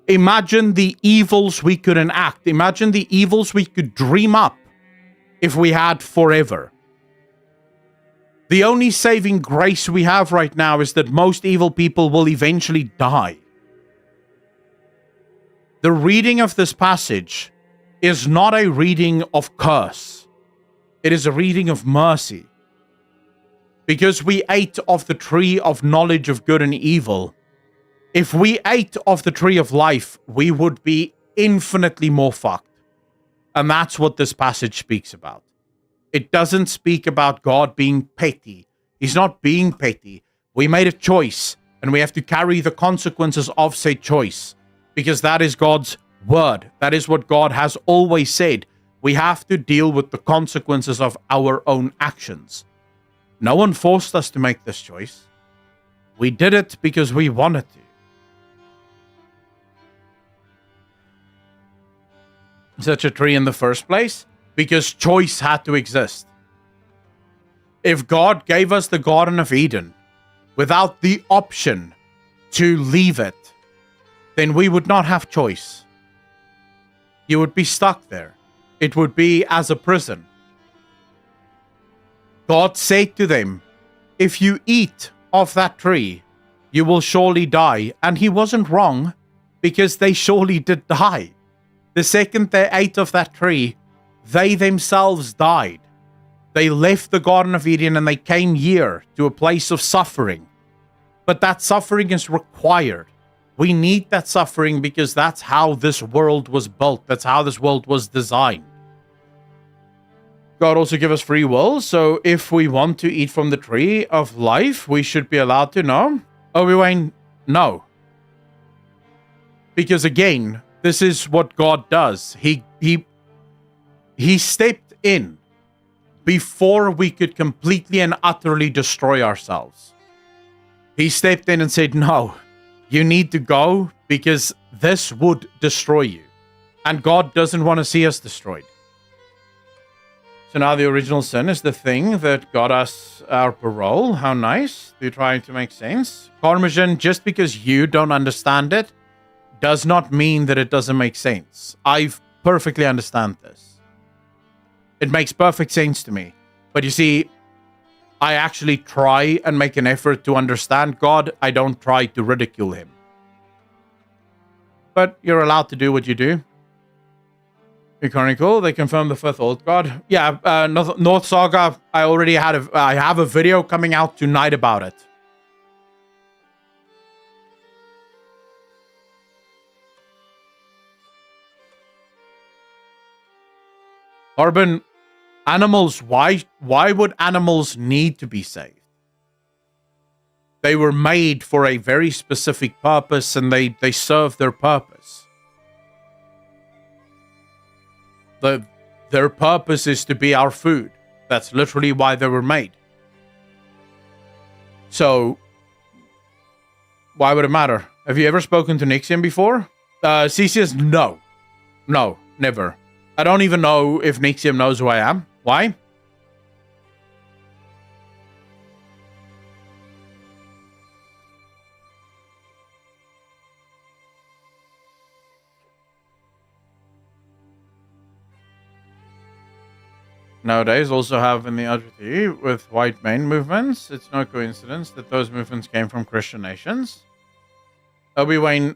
S1: Imagine the evils we could enact. Imagine the evils we could dream up if we had forever. The only saving grace we have right now is that most evil people will eventually die. The reading of this passage is not a reading of curse. It is a reading of mercy. Because we ate of the tree of knowledge of good and evil, if we ate of the tree of life, we would be infinitely more fucked. And that's what this passage speaks about. It doesn't speak about God being petty. He's not being petty. We made a choice, and we have to carry the consequences of said choice. Because that is God's word. That is what God has always said. We have to deal with the consequences of our own actions. No one forced us to make this choice. We did it because we wanted to. Such a tree in the first place? Because choice had to exist. If God gave us the Garden of Eden without the option to leave it, then we would not have choice. You would be stuck there. It would be as a prison. God said to them, if you eat of that tree, you will surely die. And he wasn't wrong, because they surely did die. The second they ate of that tree, they themselves died. They left the Garden of Eden and they came here to a place of suffering. But that suffering is required. We need that suffering because that's how this world was built. That's how this world was designed. God also gave us free will, so if we want to eat from the tree of life, we should be allowed to, no? Obi-Wan, no. Because again, this is what God does. He stepped in before we could completely and utterly destroy ourselves. He stepped in and said, no, you need to go because this would destroy you. And God doesn't want to see us destroyed. So now the original sin is the thing that got us our parole. How nice. They're trying to make sense. Parmesan, just because you don't understand it, does not mean that it doesn't make sense. I perfectly understand this. It makes perfect sense to me. But you see, I actually try and make an effort to understand God. I don't try to ridicule him. But you're allowed to do what you do. Chronicle, they confirmed the fifth old god. Yeah, North Saga, I already had I have a video coming out tonight about it. Urban animals, why would animals need to be saved? They were made for a very specific purpose and they serve their purpose. Their purpose is to be our food. That's literally why they were made. So, why would it matter? Have you ever spoken to Nixium before? Cesius, no. No, never. I don't even know if Nixium knows who I am. Why? nowadays also have in the LGBT with white main movements. It's no coincidence that those movements came from Christian nations. Obi-Wan.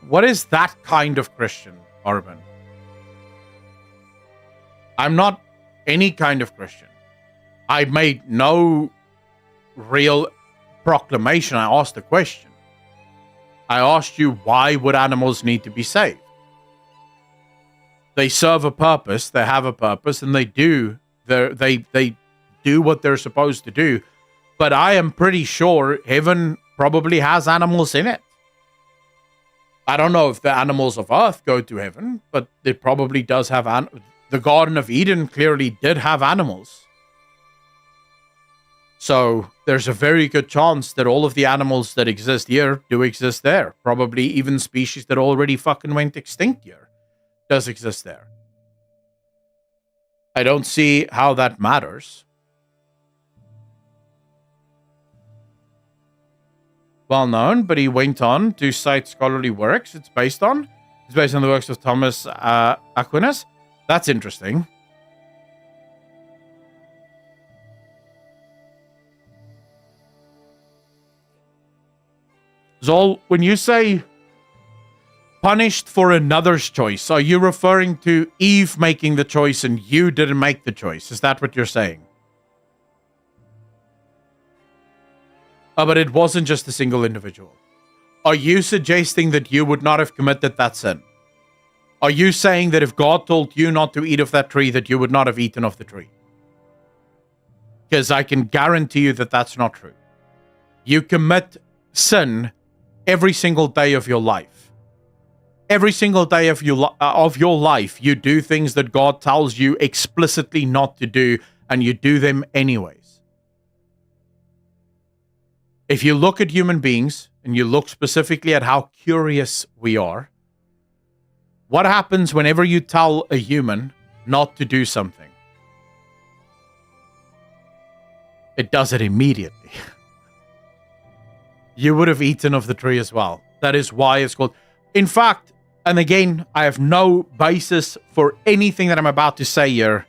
S1: What is that kind of Christian, Arben? I'm not any kind of Christian. I made no real proclamation. I asked a question. I asked you, why would animals need to be saved? They serve a purpose, they have a purpose, and they do what they're supposed to do. But I am pretty sure heaven probably has animals in it. I don't know if the animals of earth go to heaven, but it probably does have the Garden of Eden clearly did have animals. So there's a very good chance that all of the animals that exist here do exist there. Probably even species that already fucking went extinct here does exist there. I don't see how that matters. Well known, but he went on to cite scholarly works it's based on the works of Thomas Aquinas. That's interesting. Zol, when you say punished for another's choice, are you referring to Eve making the choice and you didn't make the choice? Is that what you're saying? Oh, but it wasn't just a single individual. Are you suggesting that you would not have committed that sin? Are you saying that if God told you not to eat of that tree, that you would not have eaten of the tree? Because I can guarantee you that that's not true. You commit sin every single day of your life. Every single day of your life, you do things that God tells you explicitly not to do, and you do them anyways. If you look at human beings, and you look specifically at how curious we are, what happens whenever you tell a human not to do something? It does it immediately. You would have eaten of the tree as well. That is why it's called. In fact, and again, I have no basis for anything that I'm about to say here.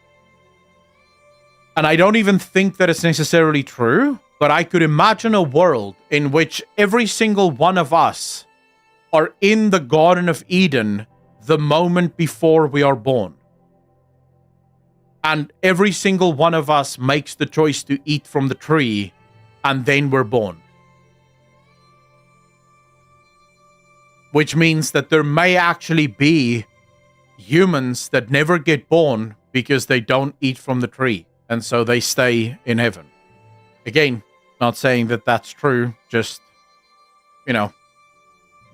S1: And I don't even think that it's necessarily true, but I could imagine a world in which every single one of us are in the Garden of Eden the moment before we are born. And every single one of us makes the choice to eat from the tree, and then we're born. Which means that there may actually be humans that never get born because they don't eat from the tree, and so they stay in heaven. Again, not saying that that's true, just,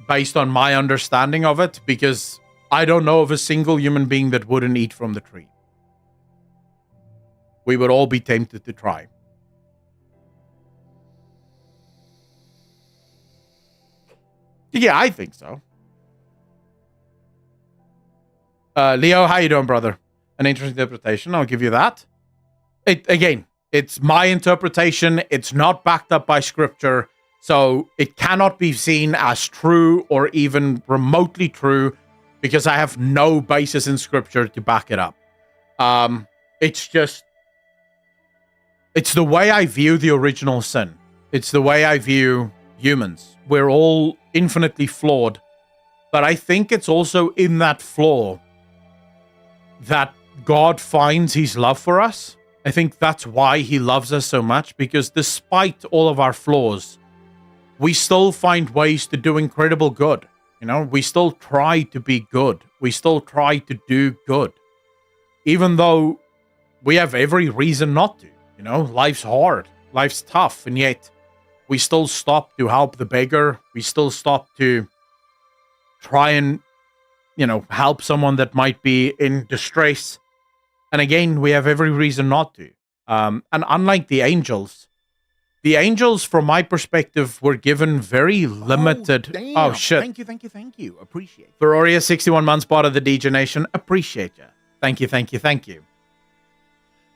S1: based on my understanding of it, because I don't know of a single human being that wouldn't eat from the tree. We would all be tempted to try. Yeah, I think so. Leo, how you doing, brother? An interesting interpretation, I'll give you that. It's my interpretation. It's not backed up by scripture, so it cannot be seen as true or even remotely true because I have no basis in scripture to back it up. It's the way I view the original sin. It's the way I view humans. We're all infinitely flawed, but I think it's also in that flaw that God finds his love for us. I think that's why he loves us so much, because despite all of our flaws, we still find ways to do incredible good. We still try to be good. We still try to do good. Even though we have every reason not to. Life's hard. Life's tough. And yet we still stop to help the beggar. We still stop to try and, help someone that might be in distress. And again, we have every reason not to. And unlike the angels, from my perspective, were given very limited... Oh, shit.
S2: Thank you. Appreciate it.
S1: Feroria, 61 months, part of the DJ Nation. Appreciate you. Thank you.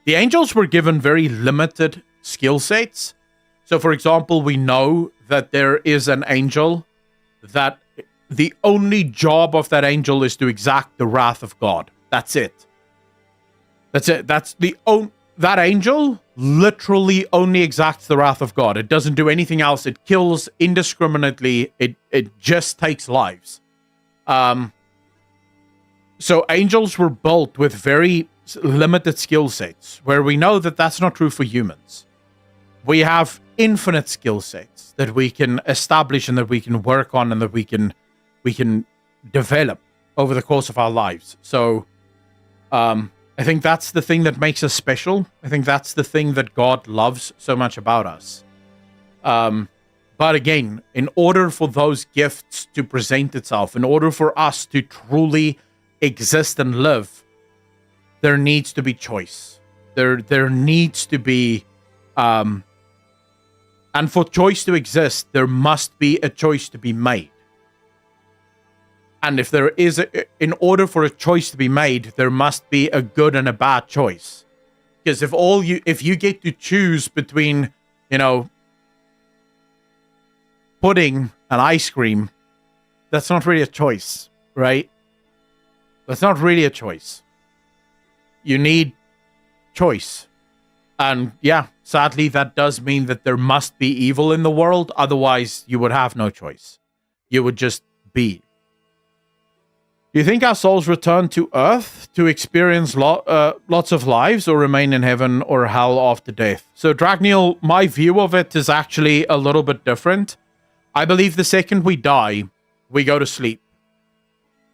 S1: The angels were given very limited skill sets. So, for example, we know that there is an angel that the only job of that angel is to exact the wrath of God. That's it. That's it. That angel literally only exacts the wrath of God. It doesn't do anything else. It kills indiscriminately. It just takes lives. So angels were built with very limited skill sets, where we know that that's not true for humans. We have infinite skill sets that we can establish and that we can work on and that we can develop over the course of our lives. So I think that's the thing that makes us special. I think that's the thing that God loves so much about us. But again, in order for those gifts to present itself, in order for us to truly exist and live, there needs to be choice. There needs to be, and for choice to exist, there must be a choice to be made. And if there is, in order for a choice to be made, there must be a good and a bad choice. Because if you get to choose between, pudding and ice cream, that's not really a choice, right? That's not really a choice. You need choice. And yeah, sadly, that does mean that there must be evil in the world. Otherwise, you would have no choice. You would just be. Do you think our souls return to Earth to experience lots of lives, or remain in heaven or hell after death? So, Dragneel, my view of it is actually a little bit different. I believe the second we die, we go to sleep.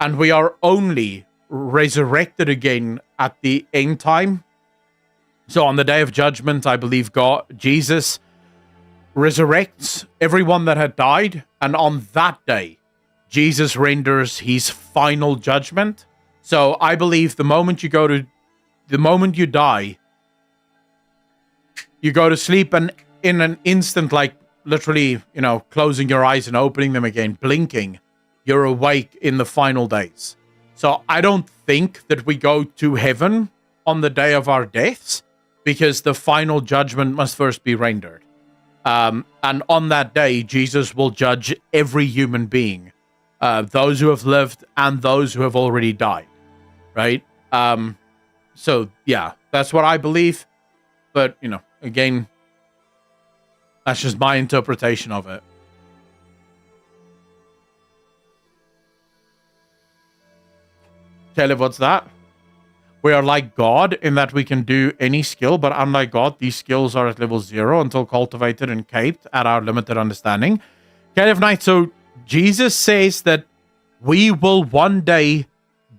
S1: And we are only resurrected again at the end time. So on the day of judgment, I believe Jesus resurrects everyone that had died. And on that day, Jesus renders his final judgment. So I believe the moment you die, you go to sleep, and in an instant, like literally, closing your eyes and opening them again, blinking, you're awake in the final days. So I don't think that we go to heaven on the day of our deaths, because the final judgment must first be rendered. And on that day, Jesus will judge every human being, those who have lived and those who have already died, right? So yeah, that's what I believe. But, again, that's just my interpretation of it. Caleb, what's that? We are like God in that we can do any skill, but unlike God, these skills are at level 0 until cultivated and caped at our limited understanding. Caleb Knight, so Jesus says that we will one day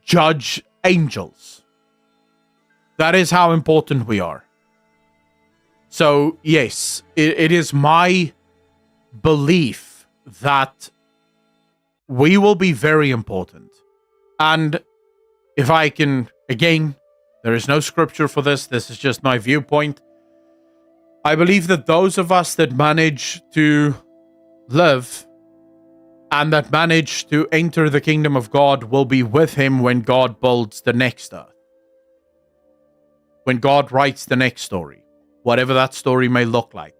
S1: judge angels. That is how important we are. So, yes, it is my belief that we will be very important. And if I can, again, there is no scripture for this. This is just my viewpoint. I believe that those of us that manage to live and that manage to enter the kingdom of God will be with him when God builds the next earth. When God writes the next story, whatever that story may look like.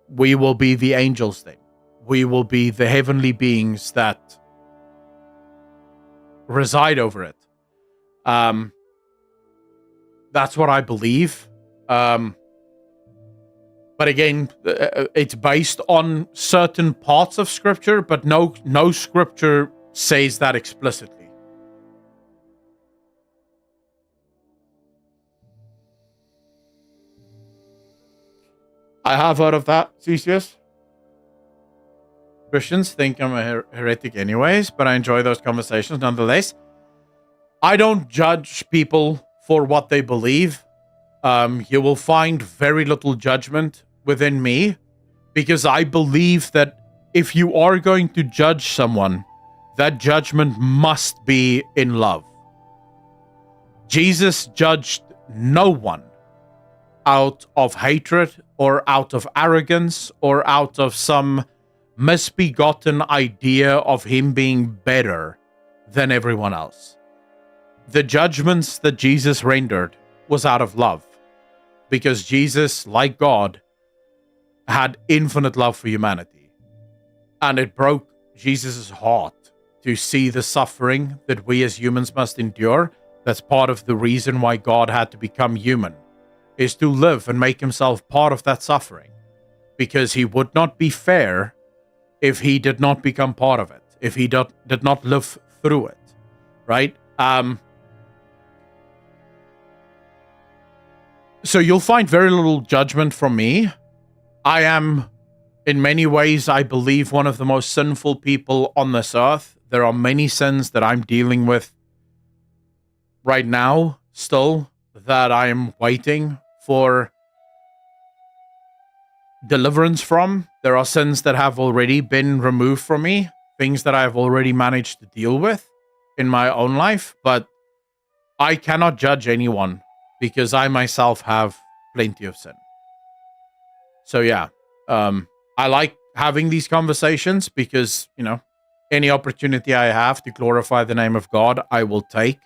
S1: We will be the angels then. We will be the heavenly beings that reside over it. That's what I believe. But again, it's based on certain parts of scripture, but no scripture says that explicitly. I have heard of that, Theseus. Christians think I'm a heretic anyways, but I enjoy those conversations nonetheless. I don't judge people for what they believe. You will find very little judgment within me, because I believe that if you are going to judge someone, that judgment must be in love. Jesus judged no one out of hatred or out of arrogance or out of some misbegotten idea of him being better than everyone else. The judgments that Jesus rendered was out of love, because Jesus, like God, had infinite love for humanity, and it broke Jesus' heart to see the suffering that we as humans must endure. That's part of the reason why God had to become human, is to live and make himself part of that suffering, because he would not be fair if he did not become part of it, if he did not live through it, right? So you'll find very little judgment from me. I am, in many ways, I believe, one of the most sinful people on this earth. There are many sins that I'm dealing with right now, still, that I am waiting for deliverance from. There are sins that have already been removed from me, things that I have already managed to deal with in my own life, but I cannot judge anyone because I myself have plenty of sin. So yeah, I like having these conversations because, you know, any opportunity I have to glorify the name of God, I will take.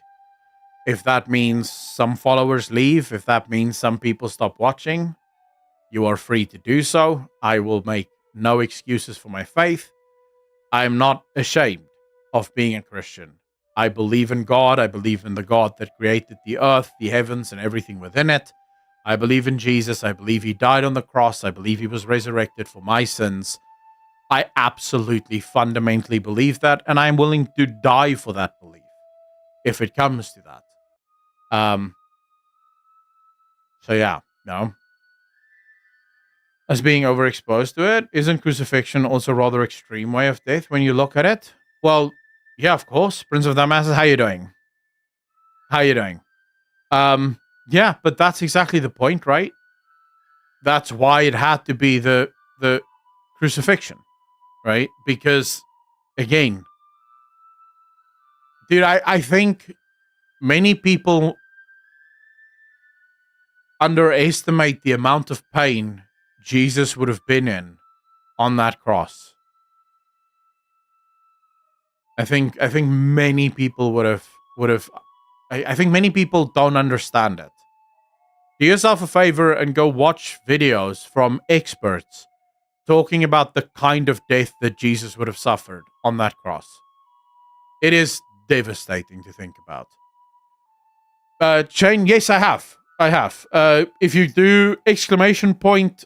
S1: If that means some followers leave, if that means some people stop watching, you are free to do so. I will make no excuses for my faith. I am not ashamed of being a Christian. I believe in God. I believe in the God that created the earth, the heavens, and everything within it. I believe in Jesus. I believe he died on the cross. I believe he was resurrected for my sins. I absolutely, fundamentally believe that, and I'm willing to die for that belief if it comes to that. So yeah, no. As being overexposed to it, isn't crucifixion also a rather extreme way of death when you look at it? Well, yeah, of course. Prince of Damascus, how you doing? How you doing? Yeah, but that's exactly the point, right? That's why it had to be the crucifixion, right? Because, again, dude, I think many people underestimate the amount of pain Jesus would have been in on that cross. I think many people would have I think many people don't understand it. Do yourself a favor and go watch videos from experts talking about the kind of death that Jesus would have suffered on that cross. It is devastating to think about. Shane, yes, I have. If you do !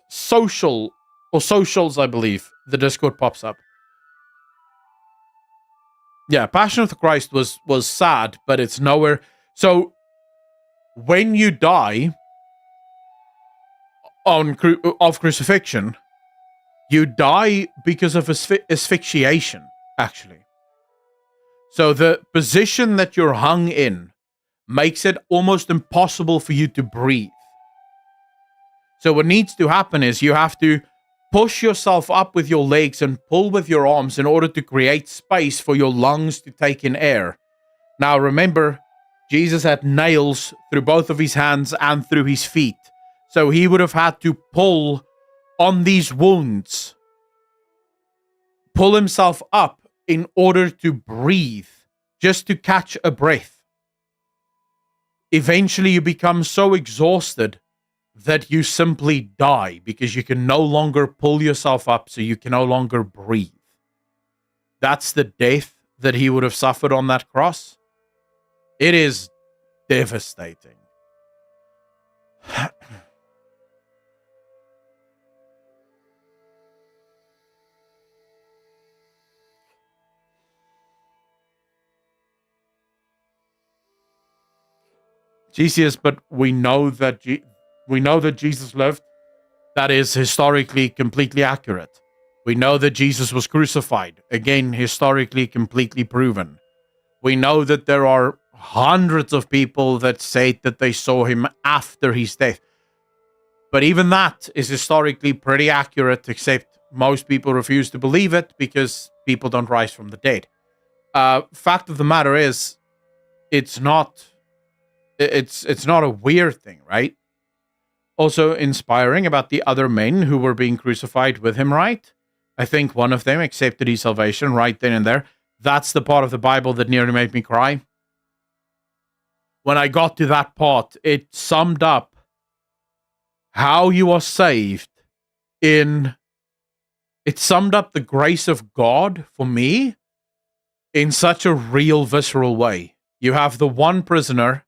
S1: social or socials, I believe, the Discord pops up. Yeah, Passion of the Christ was sad, but it's nowhere. So when you die of crucifixion, you die because of asphyxiation, actually. So the position that you're hung in makes it almost impossible for you to breathe. So what needs to happen is you have to push yourself up with your legs and pull with your arms in order to create space for your lungs to take in air. Now remember, Jesus had nails through both of his hands and through his feet. So he would have had to pull on these wounds, pull himself up in order to breathe, just to catch a breath. Eventually you become so exhausted that you simply die because you can no longer pull yourself up, so you can no longer breathe. That's the death that he would have suffered on that cross. It is devastating. GCS, but we know that Jesus lived. That is historically completely accurate. We know that Jesus was crucified. Again, historically completely proven. We know that there are hundreds of people that say that they saw him after his death. But even that is historically pretty accurate, except most people refuse to believe it because people don't rise from the dead. Fact of the matter is, it's not a weird thing, right? Also inspiring about the other men who were being crucified with him, right? I think one of them accepted his salvation right then and there. That's the part of the Bible that nearly made me cry. When I got to that part, it summed up how you are saved in it summed up the grace of God for me in such a real, visceral way. You have the one prisoner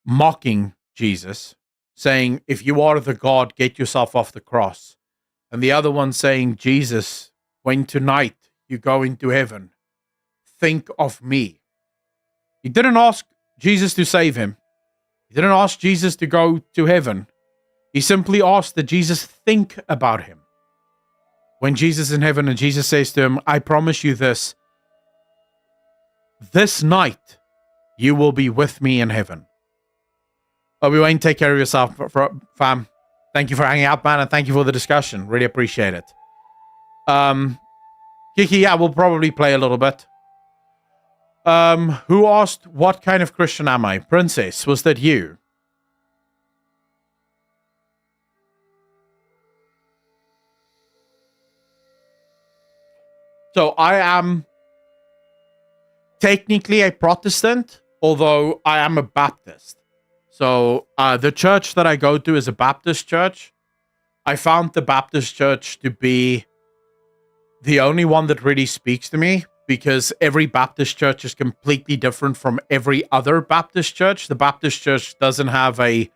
S1: mocking Jesus, saying, if you are the God, get yourself off the cross. And the other one saying, Jesus, when tonight you go into heaven, think of me. He didn't ask Jesus to save him. He didn't ask Jesus to go to heaven. He simply asked that Jesus think about him. When Jesus is in heaven and Jesus says to him, I promise you this night you will be with me in heaven. Obi-Wan, take care of yourself, fam. Thank you for hanging out, man, and thank you for the discussion. Really appreciate it. Kiki, yeah, we'll probably play a little bit. Who asked, what kind of Christian am I? Princess, was that you? So I am technically a Protestant, although I am a Baptist. So the church that I go to is a Baptist church. I found the Baptist church to be the only one that really speaks to me, because every Baptist church is completely different from every other Baptist church. The Baptist church doesn't have a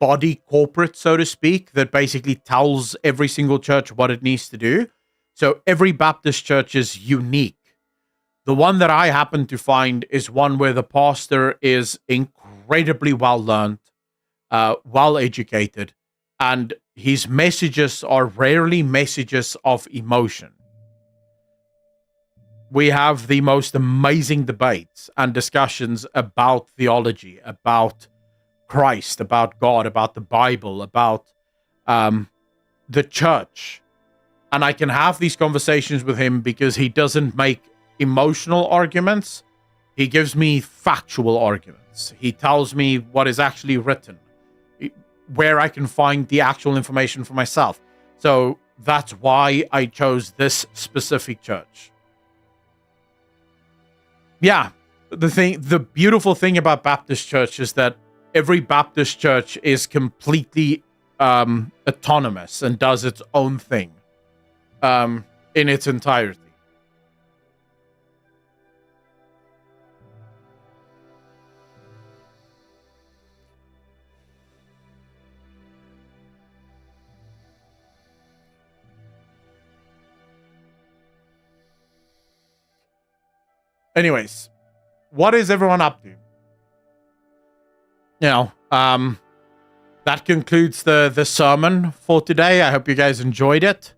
S1: body corporate, so to speak, that basically tells every single church what it needs to do. So every Baptist church is unique. The one that I happen to find is one where the pastor is incredibly well learned, well educated, and his messages are rarely messages of emotion. We have the most amazing debates and discussions about theology, about Christ, about God, about the Bible, about the church. And I can have these conversations with him because he doesn't make emotional arguments. He gives me factual arguments. He tells me what is actually written, where I can find the actual information for myself. So that's why I chose this specific church. Yeah, the beautiful thing about Baptist church is that every Baptist church is completely autonomous and does its own thing in its entirety. Anyways, what is everyone up to? You know, that concludes the sermon for today. I hope you guys enjoyed it.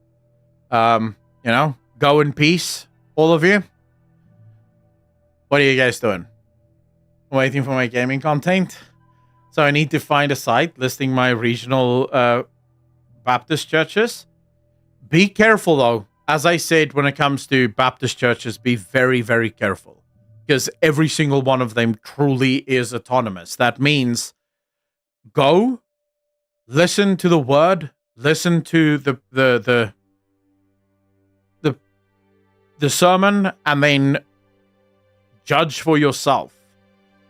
S1: You know, go in peace, all of you. What are you guys doing? Waiting for my gaming content. So I need to find a site listing my regional Baptist churches. Be careful, though. As I said, when it comes to Baptist churches, be very, very careful. Because every single one of them truly is autonomous. That means go, listen to the word, listen to the sermon, and then judge for yourself.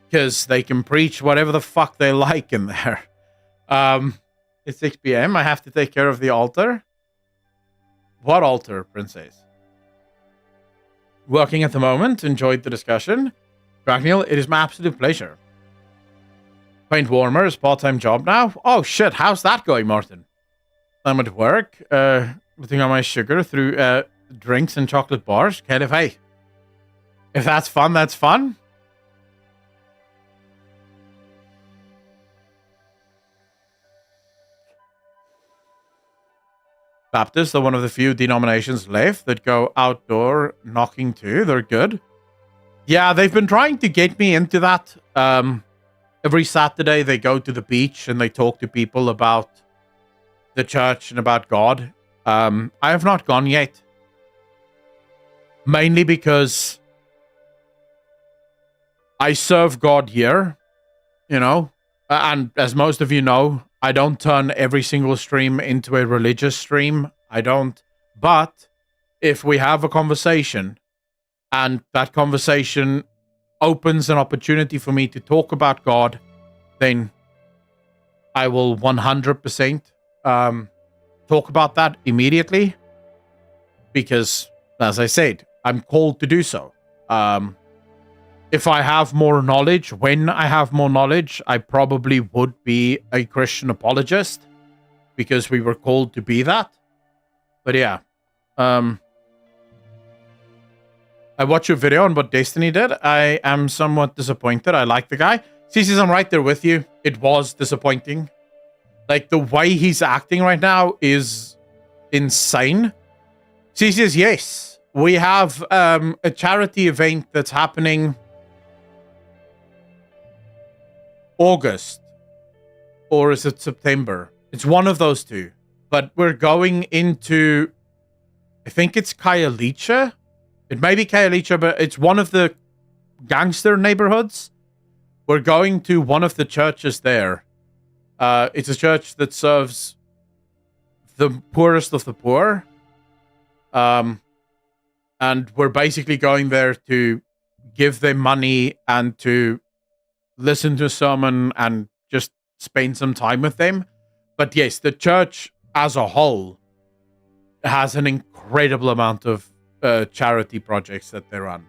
S1: Because they can preach whatever the fuck they like in there. It's 6 p.m. I have to take care of the altar. What altar, Princess? Working at the moment. Enjoyed the discussion. Bracknell, it is my absolute pleasure. Paint warmer is part-time job now. Oh shit, how's that going, Martin? I'm at work, putting on my sugar through drinks and chocolate bars. Kind of, hey, if that's fun, that's fun. Baptists are one of the few denominations left that go outdoor knocking too. They're good. Yeah, they've been trying to get me into that. Every Saturday they go to the beach and they talk to people about the church and about God. I have not gone yet. Mainly because I serve God here, you know, and as most of you know, I don't turn every single stream into a religious stream. I don't. But if we have a conversation and that conversation opens an opportunity for me to talk about God, then I will 100% talk about that immediately because, as I said, I'm called to do so. If I have more knowledge, when I have more knowledge, I probably would be a Christian apologist because we were called to be that. But yeah, I watched your video on what Destiny did. I am somewhat disappointed. I like the guy. CC's, I'm right there with you. It was disappointing. Like, the way he's acting right now is insane. CC says, yes, we have a charity event that's happening August, or is it September? It's one of those two. But we're going into, I think it's Khayelitsha. It may be Khayelitsha, but it's one of the gangster neighborhoods. We're going to one of the churches there. It's a church that serves the poorest of the poor. And we're basically going there to give them money and to listen to a sermon and just spend some time with them. But yes, the church as a whole has an incredible amount of charity projects that they run.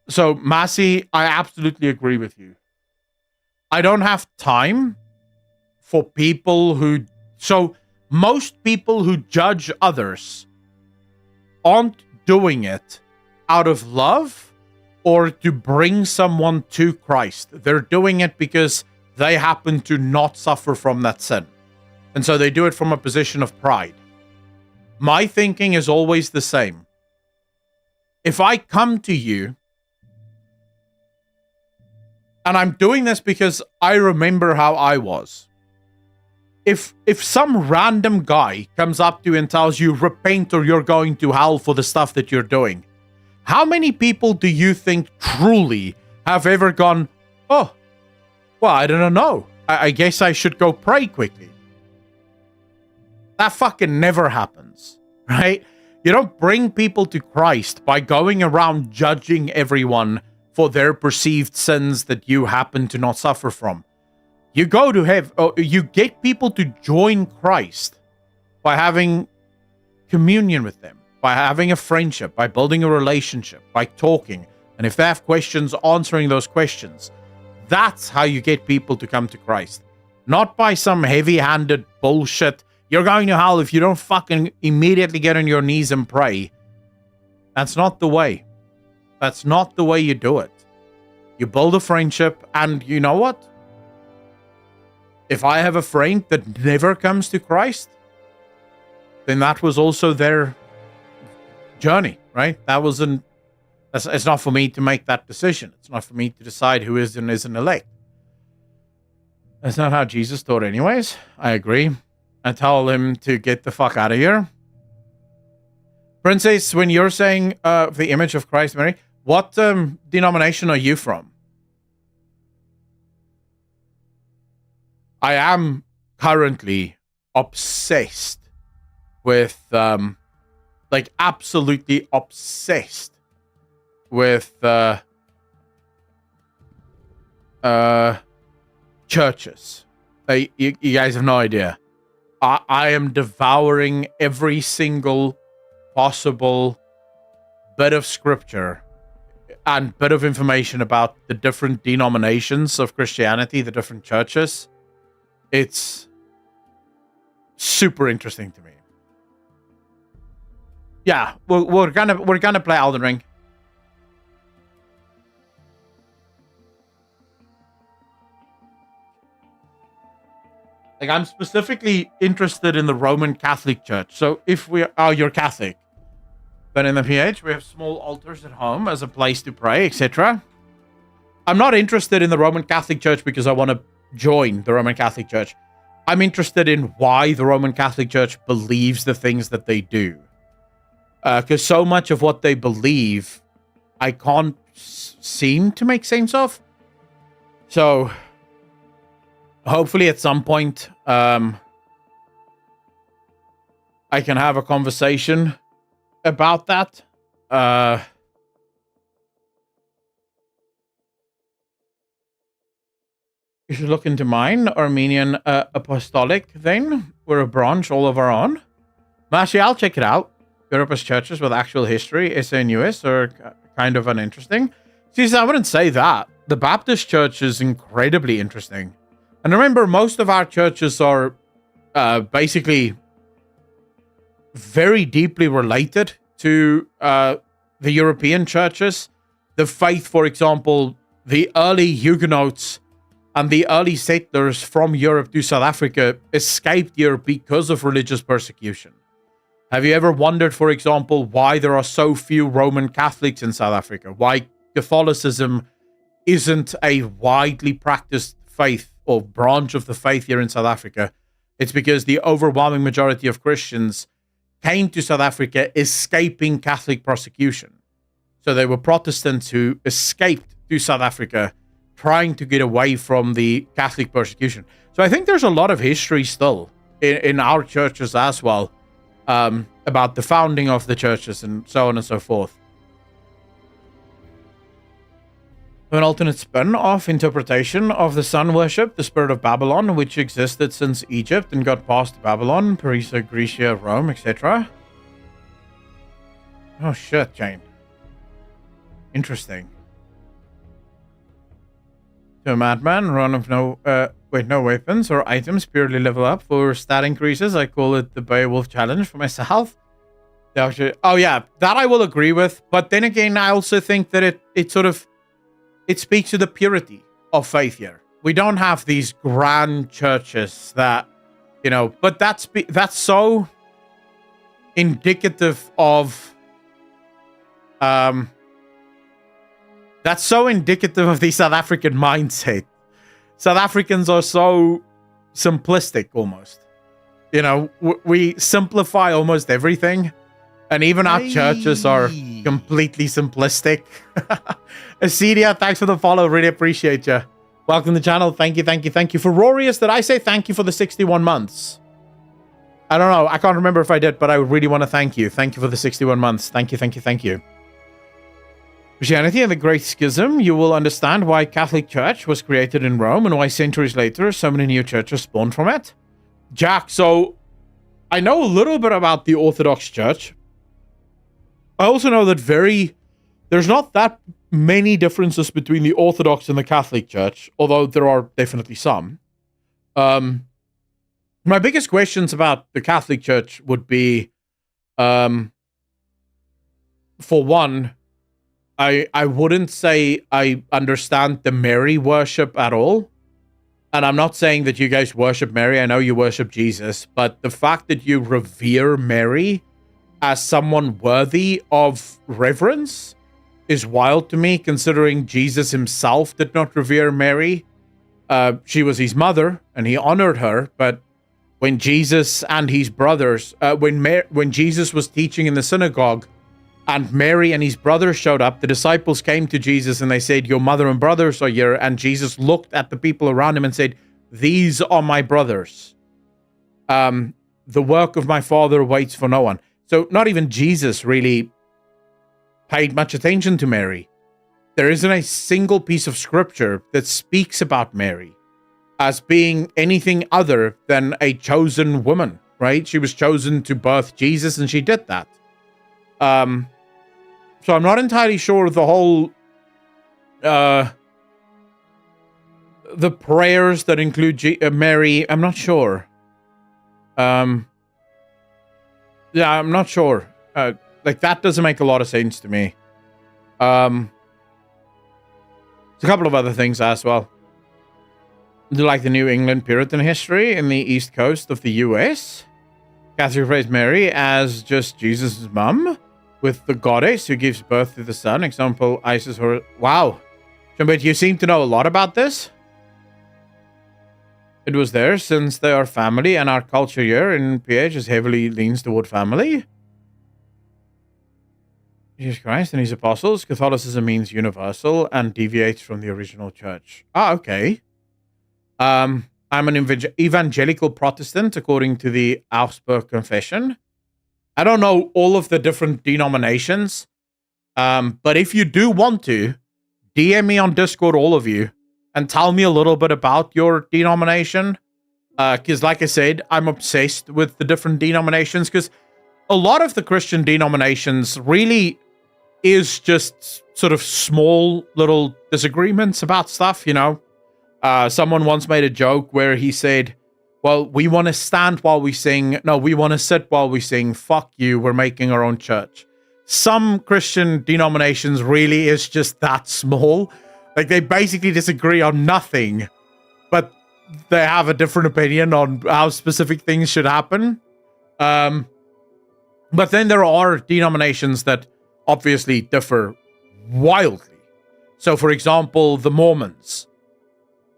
S1: So, Massey, I absolutely agree with you. I don't have time for people who... So, most people who judge others aren't doing it out of love or to bring someone to Christ. They're doing it because they happen to not suffer from that sin. And so they do it from a position of pride. My thinking is always the same. If I come to you, and I'm doing this because I remember how I was. If some random guy comes up to you and tells you, repent or you're going to hell for the stuff that you're doing, how many people do you think truly have ever gone, oh, well, I don't know. I guess I should go pray quickly. That fucking never happens, right? You don't bring people to Christ by going around judging everyone for their perceived sins that you happen to not suffer from. You go to heaven, you get people to join Christ by having communion with them, by having a friendship, by building a relationship, by talking. And if they have questions, answering those questions. That's how you get people to come to Christ. Not by some heavy-handed bullshit. You're going to hell if you don't fucking immediately get on your knees and pray. That's not the way. That's not the way you do it. You build a friendship, and you know what? If I have a friend that never comes to Christ, then that was also their journey, right? It's not for me to make that decision. It's not for me to decide who is and isn't elect. That's not how Jesus taught anyways. I agree. I tell him to get the fuck out of here. Princess, when you're saying the image of Christ, Mary, what denomination are you from? I am currently obsessed with, absolutely obsessed with churches. You guys have no idea. I am devouring every single possible bit of scripture and bit of information about the different denominations of Christianity, the different churches. It's super interesting to me. Yeah, we're gonna play Elden Ring. Like, I'm specifically interested in the Roman Catholic Church. So if you're Catholic, but in the PH, we have small altars at home as a place to pray, etc. I'm not interested in the Roman Catholic Church because I want to join the Roman Catholic Church. I'm interested in why the Roman Catholic Church believes the things that they do. Because so much of what they believe, I can't seem to make sense of. So, hopefully at some point, I can have a conversation about that. You should look into mine, Armenian Apostolic thing. We're a branch all of our own. Actually, I'll check it out. Europe's churches with actual history, SA and US, are kind of uninteresting. See, I wouldn't say that. The Baptist church is incredibly interesting. And remember, most of our churches are basically very deeply related to the European churches. The faith, for example, the early Huguenots and the early settlers from Europe to South Africa escaped Europe because of religious persecution. Have you ever wondered, for example, why there are so few Roman Catholics in South Africa? Why Catholicism isn't a widely practiced faith or branch of the faith here in South Africa? It's because the overwhelming majority of Christians came to South Africa escaping Catholic persecution. So they were Protestants who escaped to South Africa trying to get away from the Catholic persecution. So I think there's a lot of history still in our churches as well, about the founding of the churches and so on and so forth. An alternate spin-off interpretation of the sun worship, the spirit of Babylon, which existed since Egypt and got past Babylon, Parisa, Grecia, Rome, etc. Oh shit, Jane. Interesting. To a madman, run of no weapons or items, purely level up. For stat increases, I call it the Beowulf challenge for myself. Oh yeah, that I will agree with. But then again, I also think that it speaks to the purity of faith here. We don't have these grand churches that, but that's so indicative of that's so indicative of the South African mindset. South Africans are so simplistic almost. We simplify almost everything. And even our churches are completely simplistic. Acedia, thanks for the follow. Really appreciate you. Welcome to the channel. Thank you. For Rorius, did I say thank you for the 61 months? I don't know. I can't remember if I did, but I really want to thank you. Thank you for the 61 months. Thank you. Christianity and the Great Schism, you will understand why Catholic Church was created in Rome and why centuries later so many new churches spawned from it. Jack, so I know a little bit about the Orthodox Church. I also know that there's not that many differences between the Orthodox and the Catholic Church, although there are definitely some. My biggest questions about the Catholic Church would be, for one, I wouldn't say I understand the Mary worship at all. And I'm not saying that you guys worship Mary. I know you worship Jesus. But the fact that you revere Mary as someone worthy of reverence is wild to me, considering Jesus himself did not revere Mary. She was his mother, and he honored her. But when Jesus and his brothers, when Jesus was teaching in the synagogue, and Mary and his brothers showed up, the disciples came to Jesus and they said, "Your mother and brothers are here." And Jesus looked at the people around him and said, "These are my brothers. The work of my Father waits for no one." So not even Jesus really paid much attention to Mary. There isn't a single piece of scripture that speaks about Mary as being anything other than a chosen woman, right? She was chosen to birth Jesus, and she did that. So I'm not entirely sure of the whole, the prayers that include Mary. I'm not sure. Yeah, I'm not sure. That doesn't make a lot of sense to me. There's a couple of other things as well. Like the New England Puritan history in the East Coast of the U.S. Catholic phrase Mary as just Jesus' mum, with the goddess who gives birth to the son. Example, Isis or... Wow. But you seem to know a lot about this. It was there since they are family, and our culture here in PH is heavily leans toward family. Jesus Christ and his apostles. Catholicism means universal and deviates from the original church. Ah, okay. I'm an evangelical Protestant according to the Augsburg Confession. I don't know all of the different denominations, but if you do want to, DM me on Discord, all of you, and tell me a little bit about your denomination. Because like I said, I'm obsessed with the different denominations, because a lot of the Christian denominations really is just sort of small little disagreements about stuff, you know? Someone once made a joke where he said, well, we want to stand while we sing. No, we want to sit while we sing. Fuck you, we're making our own church. Some Christian denominations really is just that small. Like, they basically disagree on nothing, but they have a different opinion on how specific things should happen. But then there are denominations that obviously differ wildly. So, for example, the Mormons.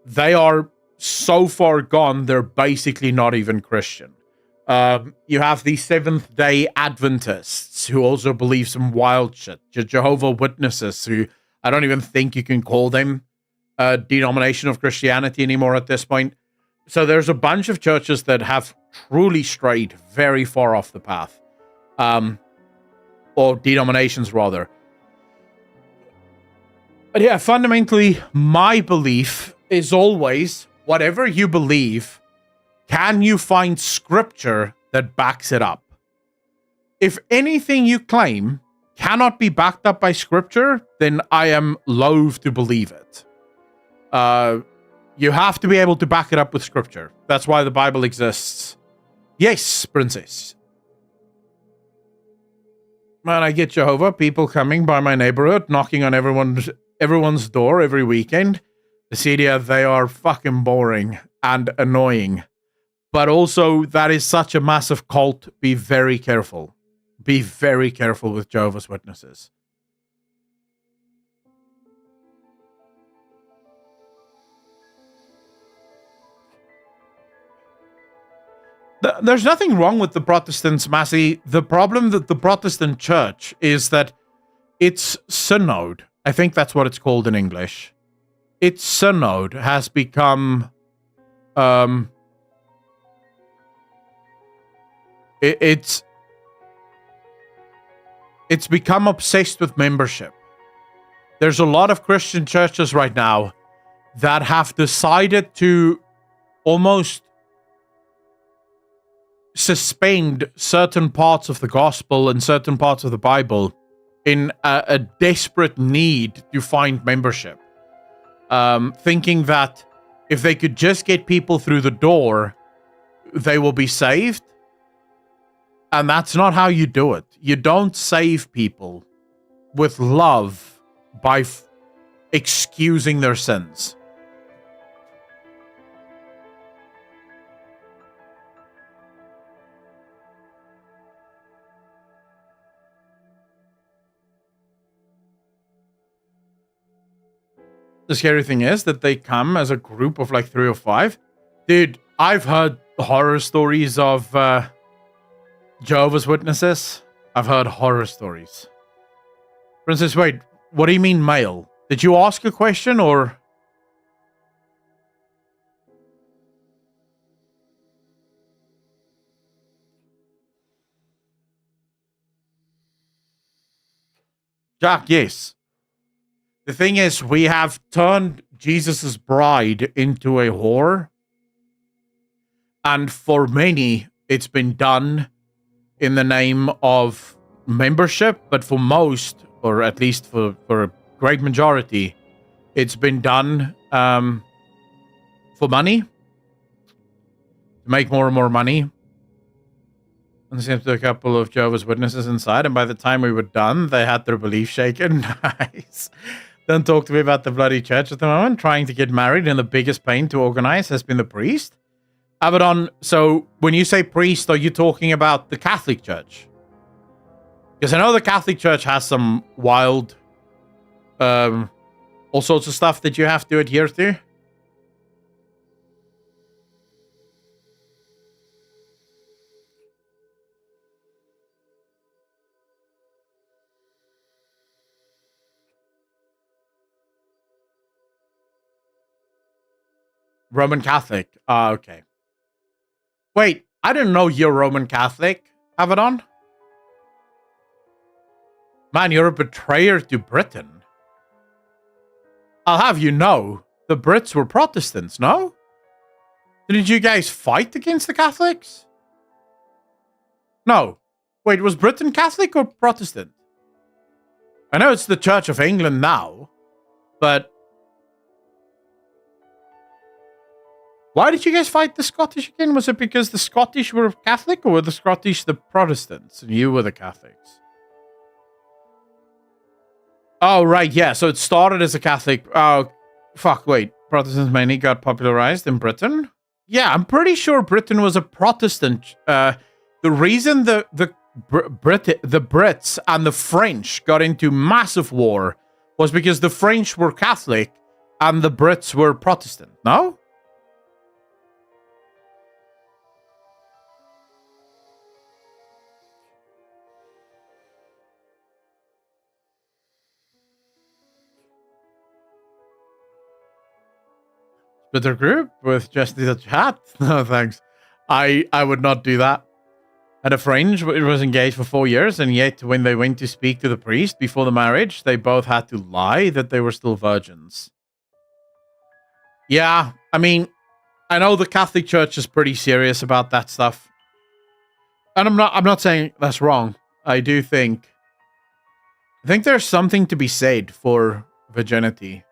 S1: They are so far gone, they're basically not even Christian. You have the Seventh-day Adventists, who also believe some wild shit. Jehovah's Witnesses, who I don't even think you can call them a denomination of Christianity anymore at this point. So there's a bunch of churches that have truly strayed very far off the path. Or denominations, rather. But yeah, fundamentally, my belief is always, whatever you believe, can you find scripture that backs it up? If anything you claim cannot be backed up by scripture, then I am loath to believe it. You have to be able to back it up with scripture. That's why the Bible exists. Yes, princess. Man, I get Jehovah, people coming by my neighborhood, knocking on everyone's door every weekend. The CDF, they are fucking boring and annoying. But also, that is such a massive cult. Be very careful. Be very careful with Jehovah's Witnesses. There's nothing wrong with the Protestants, Massey. The problem that the Protestant church is that its synod, I think that's what it's called in English, its synod has become, it's become obsessed with membership. There's a lot of Christian churches right now that have decided to almost suspend certain parts of the gospel and certain parts of the Bible in a desperate need to find membership. Thinking that if they could just get people through the door, they will be saved. And that's not how you do it. You don't save people with love by excusing their sins. The scary thing is that they come as a group of like 3 or 5. Dude, I've heard horror stories of Jehovah's Witnesses. I've heard horror stories. Princess, wait, what do you mean male? Did you ask a question or? Jack, yes. The thing is, we have turned Jesus' bride into a whore. And for many, it's been done in the name of membership. But for most, or at least for a great majority, it's been done for money. To make more and more money. And there seems to be a couple of Jehovah's Witnesses inside. And by the time we were done, they had their belief shaken. Nice. Don't talk to me about the bloody church at the moment. Trying to get married and the biggest pain to organize has been the priest. Abaddon, so when you say priest, are you talking about the Catholic Church? Because I know the Catholic Church has some wild, all sorts of stuff that you have to adhere to. Roman Catholic. Okay. Wait, I didn't know you're Roman Catholic, Abaddon. Man, you're a betrayer to Britain. I'll have you know, the Brits were Protestants, no? Didn't you guys fight against the Catholics? No. Wait, was Britain Catholic or Protestant? I know it's the Church of England now, but why did you guys fight the Scottish again? Was it because the Scottish were Catholic, or were the Scottish the Protestants and you were the Catholics? Oh, right, yeah. So it started as a Catholic. Oh, fuck, wait. Protestants mainly got popularized in Britain? Yeah, I'm pretty sure Britain was a Protestant. The reason the Brits and the French got into massive war was because the French were Catholic and the Brits were Protestant, no? Twitter group with just the chat? No, thanks. I would not do that. At a French, it was engaged for 4 years, and yet when they went to speak to the priest before the marriage, they both had to lie that they were still virgins. Yeah, I mean, I know the Catholic Church is pretty serious about that stuff. And I'm not saying that's wrong. I think there's something to be said for virginity.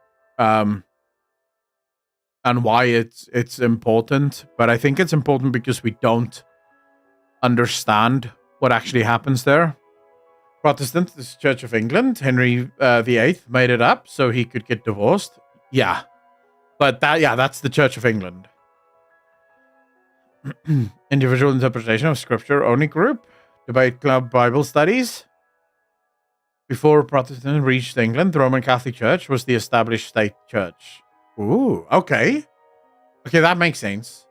S1: And why it's important, but I think it's important because we don't understand what actually happens there. Protestant, this Church of England, Henry VIII made it up so he could get divorced. Yeah, but that's the Church of England. Individual interpretation of Scripture only group, debate club, Bible studies. Before Protestant reached England, the Roman Catholic Church was the established state church. Ooh, okay. Okay, that makes sense.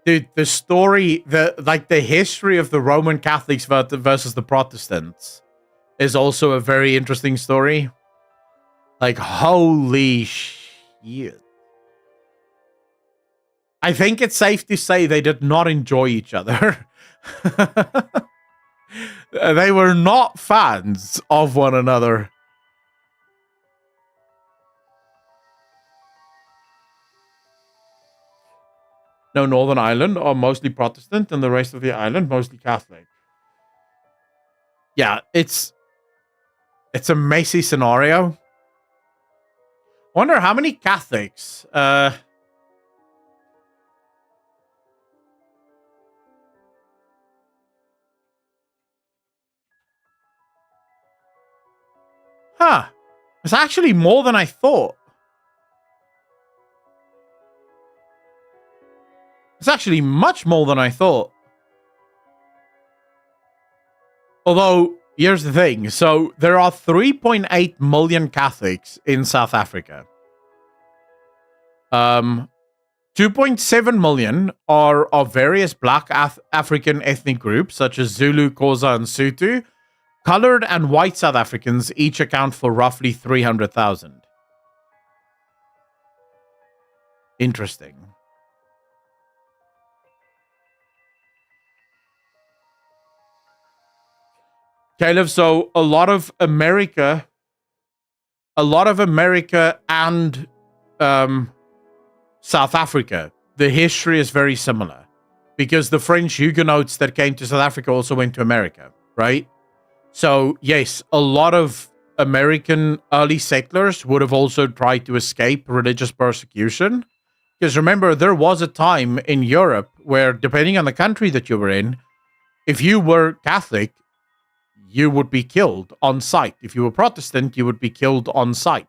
S1: Dude, the story, the history of the Roman Catholics versus the Protestants is also a very interesting story. Like, holy shit. I think it's safe to say they did not enjoy each other. They were not fans of one another. No, Northern Ireland are mostly Protestant and the rest of the island mostly Catholic. Yeah, it's a messy scenario. Wonder how many Catholics it's actually more than I thought. It's actually much more than I thought. Although, here's the thing. So, there are 3.8 million Catholics in South Africa. 2.7 million are of various black African ethnic groups, such as Zulu, Xhosa, and Sotho. Colored and white South Africans each account for roughly 300,000. Interesting. Caleb, so a lot of America and South Africa, the history is very similar because the French Huguenots that came to South Africa also went to America, right? So yes, a lot of American early settlers would have also tried to escape religious persecution. Because remember, there was a time in Europe where, depending on the country that you were in, if you were Catholic, you would be killed on sight. If you were Protestant, you would be killed on sight.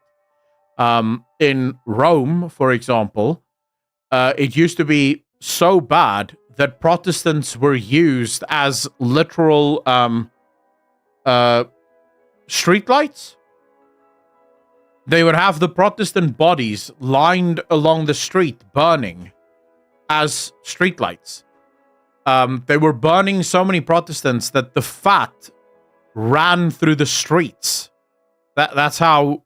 S1: In Rome, for example, it used to be so bad that Protestants were used as literal streetlights. They would have the Protestant bodies lined along the street burning as streetlights. They were burning so many Protestants that the fat ran through the streets. That's how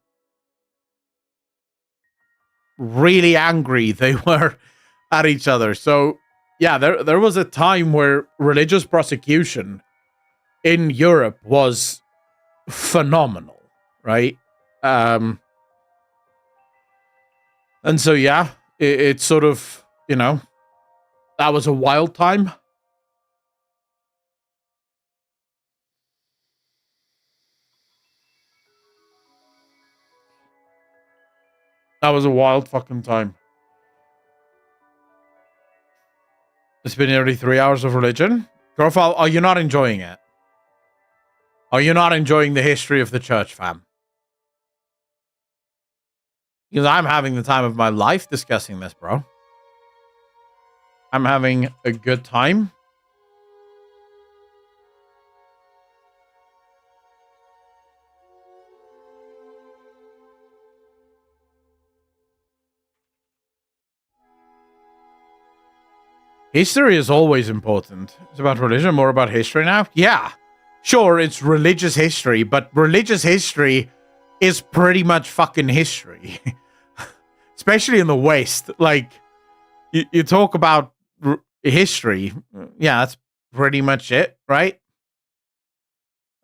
S1: really angry they were at each other. So yeah, there was a time where religious persecution in Europe was phenomenal, right? And so, yeah, it's sort of, you know, that was a wild time. That was a wild fucking time. It's been nearly 3 hours of religion. Grofal, are you not enjoying it? Are you not enjoying the history of the church, fam? Because I'm having the time of my life discussing this, bro. I'm having a good time. History is always important. It's about religion, more about history now. Yeah, sure, it's religious history, but religious history is pretty much fucking history. Especially in the West. Like, you talk about history. Yeah, that's pretty much it, right?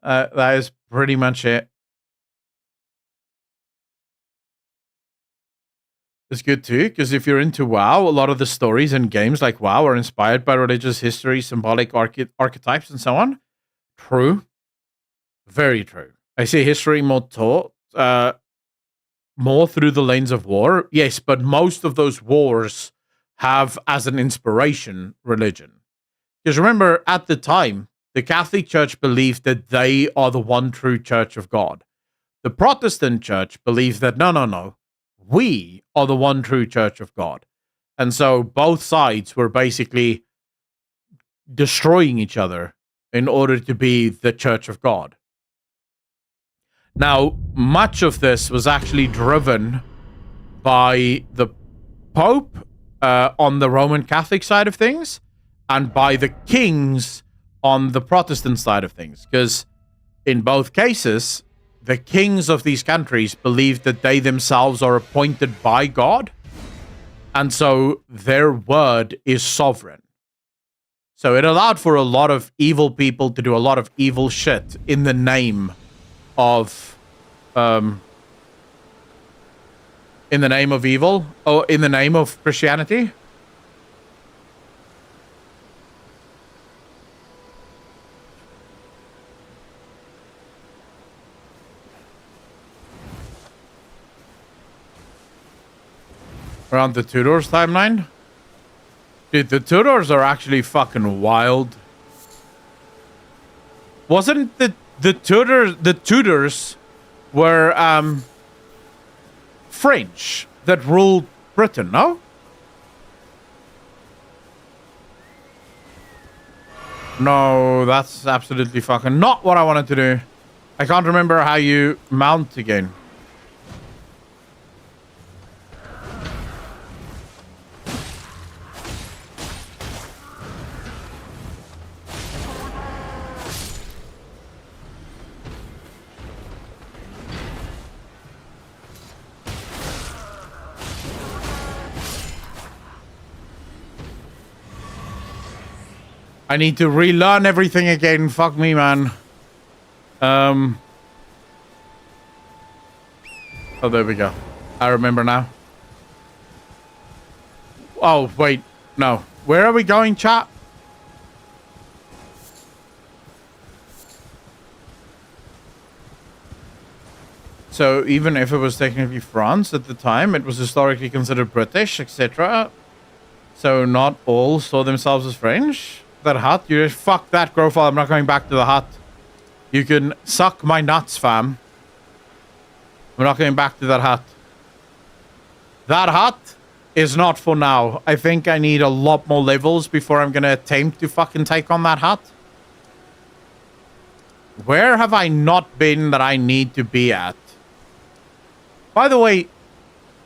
S1: That is pretty much it. It's good too, because if you're into WoW, a lot of the stories in games like WoW are inspired by religious history, symbolic archetypes, and so on. True. Very true. I see history more taught, more through the lens of war. Yes, but most of those wars have as an inspiration religion. Because remember, at the time, the Catholic Church believed that they are the one true church of God. The Protestant Church believes that no. We are the one true church of God. And so both sides were basically destroying each other in order to be the church of God. Now, much of this was actually driven by the Pope on the Roman Catholic side of things and by the kings on the Protestant side of things. Because in both cases, the kings of these countries believe that they themselves are appointed by God, and so their word is sovereign. So it allowed for a lot of evil people to do a lot of evil shit in the name of evil, or in the name of Christianity. Around the Tudors timeline? Dude, the Tudors are actually fucking wild. Wasn't the Tudors were French that ruled Britain, no? No, that's absolutely fucking not what I wanted to do. I can't remember how you mount again. I need to relearn everything again. Fuck me, man. Oh, there we go. I remember now. Oh, wait. No. Where are we going, chat? So even if it was technically France at the time, it was historically considered British, etc. So not all saw themselves as French. That hut, you just fuck that, Grofall. I'm not going back to the hut. You can suck my nuts, fam. I'm not going back to that hut. That hut is not for now. I think I need a lot more levels before I'm gonna attempt to fucking take on that hut. Where have I not been that I need to be at? By the way,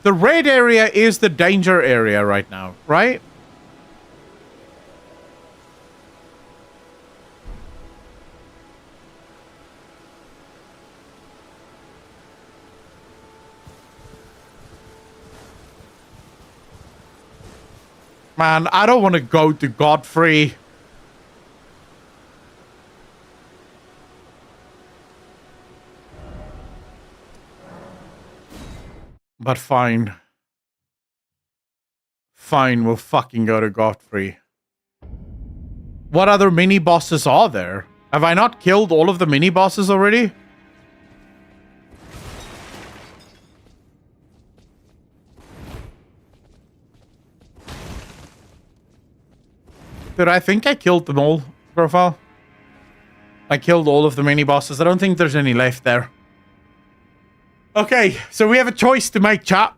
S1: the red area is the danger area right now, right? Man, I don't want to go to Godfrey. But fine. Fine, we'll fucking go to Godfrey. What other mini-bosses are there? Have I not killed all of the mini-bosses already? Dude, I think I killed them all, Profile. I killed all of the mini-bosses. I don't think there's any left there. Okay, so we have a choice to make, chat.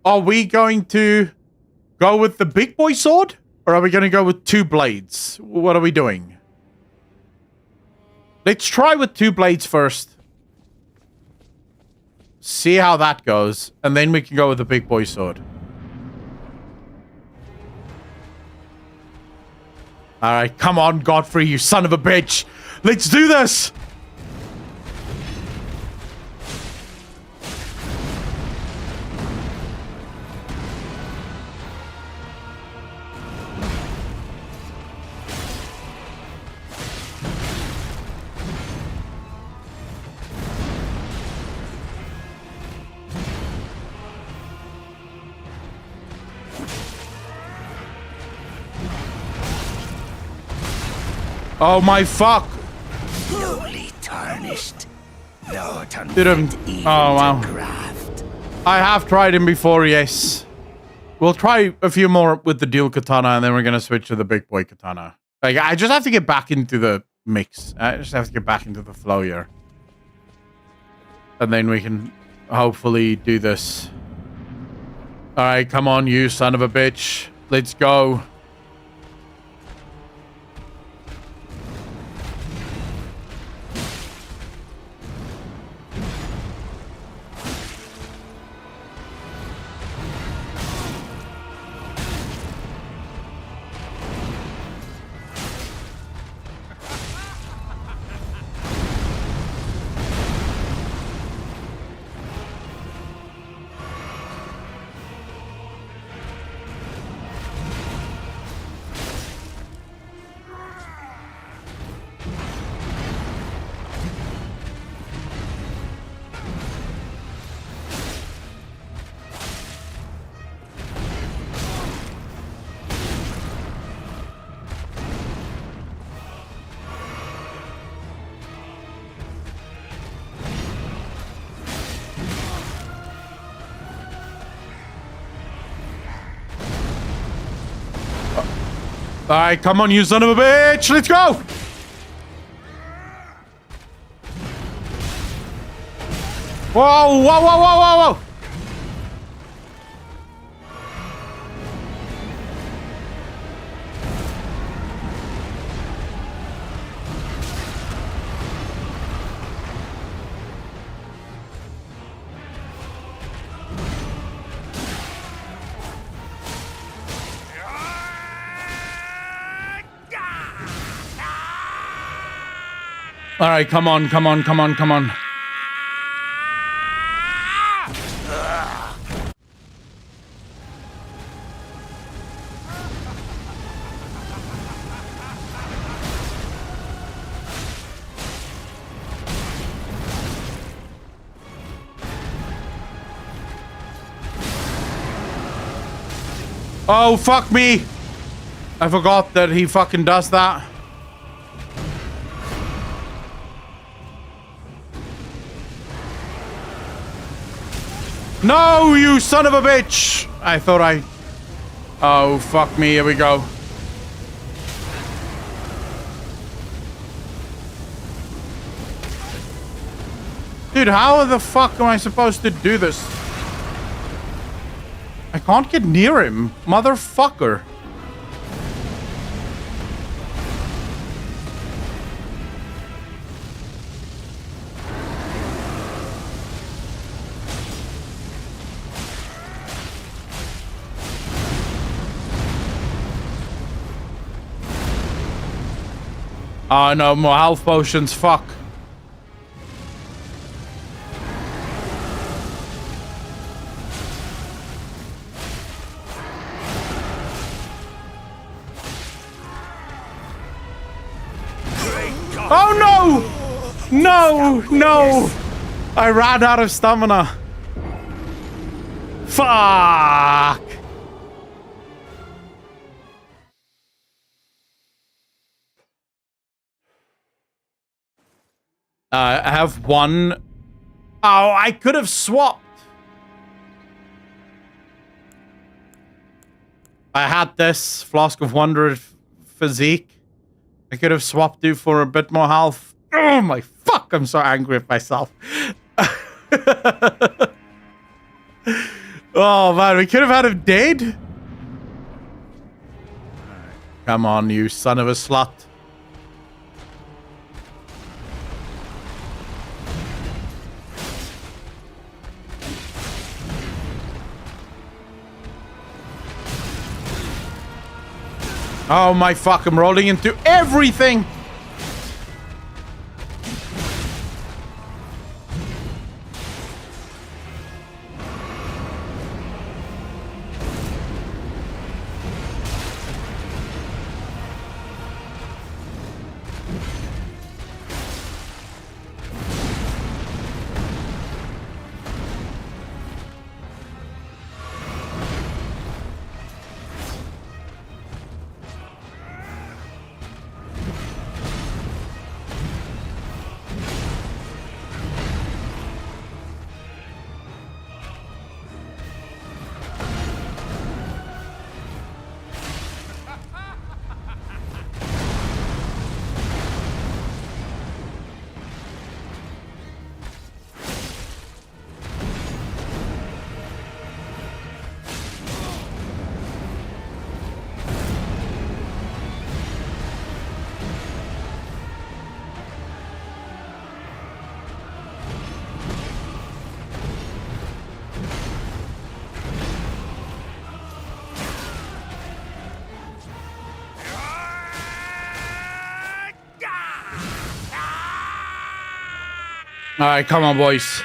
S1: Are we going to go with the big boy sword? Or are we going to go with 2 blades? What are we doing? Let's try with 2 blades first. See how that goes. And then we can go with the big boy sword. Alright, come on, Godfrey, you son of a bitch. Let's do this! Oh my fuck!
S2: Newly tarnished. No,
S1: Didn't. Oh wow. I have tried him before, yes. We'll try a few more with the dual katana, and then we're gonna switch to the big boy katana. Like, I just have to get back into the mix. I just have to get back into the flow here. And then we can hopefully do this. Alright, come on, you son of a bitch. Let's go. Alright, come on, you son of a bitch! Let's go! Whoa, whoa, whoa, whoa, whoa, whoa! Alright, come on, come on, come on, come on. Oh, fuck me! I forgot that he fucking does that. No, you son of a bitch! I thought I... Oh, fuck me. Here we go. Dude, how the fuck am I supposed to do this? I can't get near him. Motherfucker. Oh no, more health potions, fuck. Oh no! No, no! I ran out of stamina. Fuck! I have one. Oh, I could have swapped. I had this Flask of Wonder physique. I could have swapped you for a bit more health. Oh my fuck, I'm so angry at myself. Oh man, we could have had him dead. Come on, you son of a slut. Oh my fuck, I'm rolling into everything! Alright, come on, boys.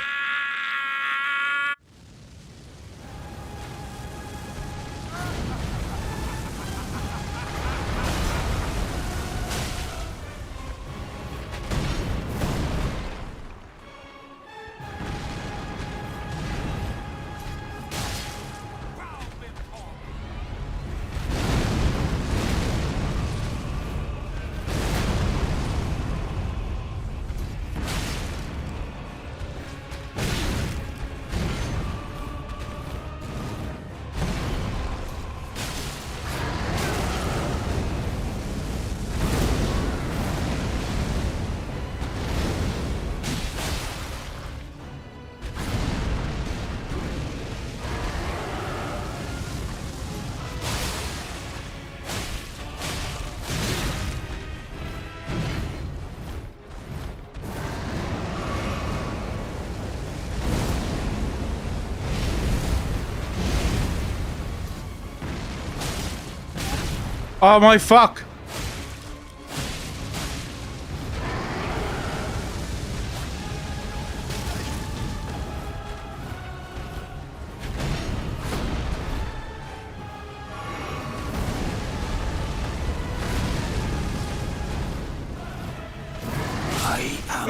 S1: Oh my fuck!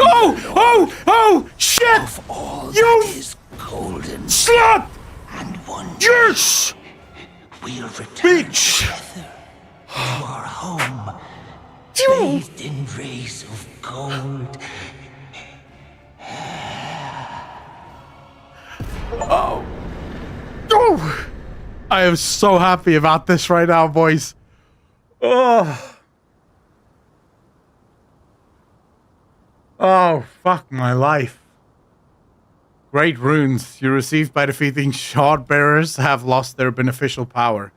S1: Oh! Shit!
S2: Of all
S1: You
S2: that is golden
S1: slut!
S2: and wonder,
S1: Yes!
S2: we'll return
S1: Bitch!
S2: together to our home,
S1: You-
S2: bathed in rays of gold.
S1: Oh! I am so happy about this right now, boys. Oh. Oh, fuck my life. Great runes you received by defeating shard bearers have lost their beneficial power.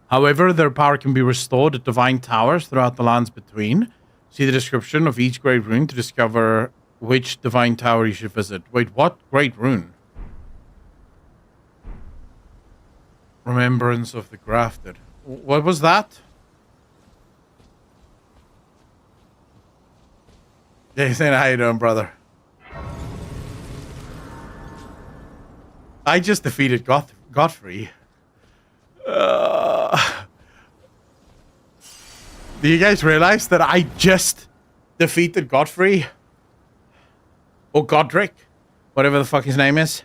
S1: However, their power can be restored at divine towers throughout the lands between. See the description of each great rune to discover which divine tower you should visit. Wait, what? Great rune? Remembrance of the Grafted. What was that? Jason, how you doing, brother? I just defeated Godfrey. Do you guys realize that I just defeated Godfrey? Or Godric? Whatever the fuck his name is.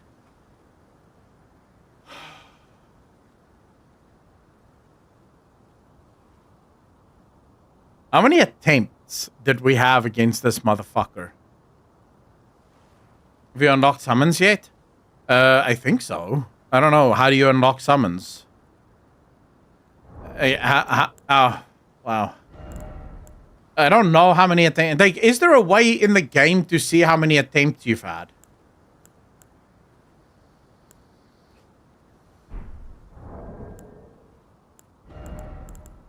S1: How many attempts did we have against this motherfucker? Have you unlocked summons yet? I think so. I don't know. How do you unlock summons? Oh, wow. I don't know how many attempts. Like, is there a way in the game to see how many attempts you've had?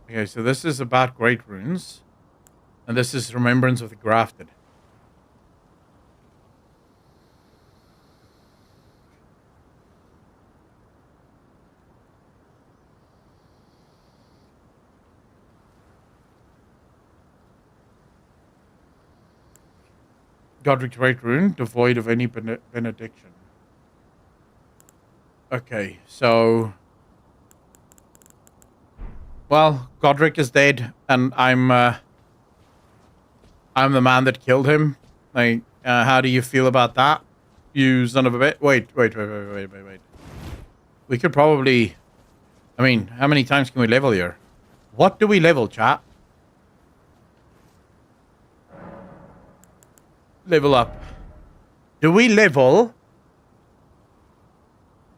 S1: Okay, so this is about Great Runes. And this is Remembrance of the Grafted. Godric's Great Rune, devoid of any benediction. Okay, so... Well, Godric is dead, and I'm the man that killed him. Like, how do you feel about that? You son of a bit. Wait. We could probably... I mean, how many times can we level here? What do we level, chat? Level up. Do we level?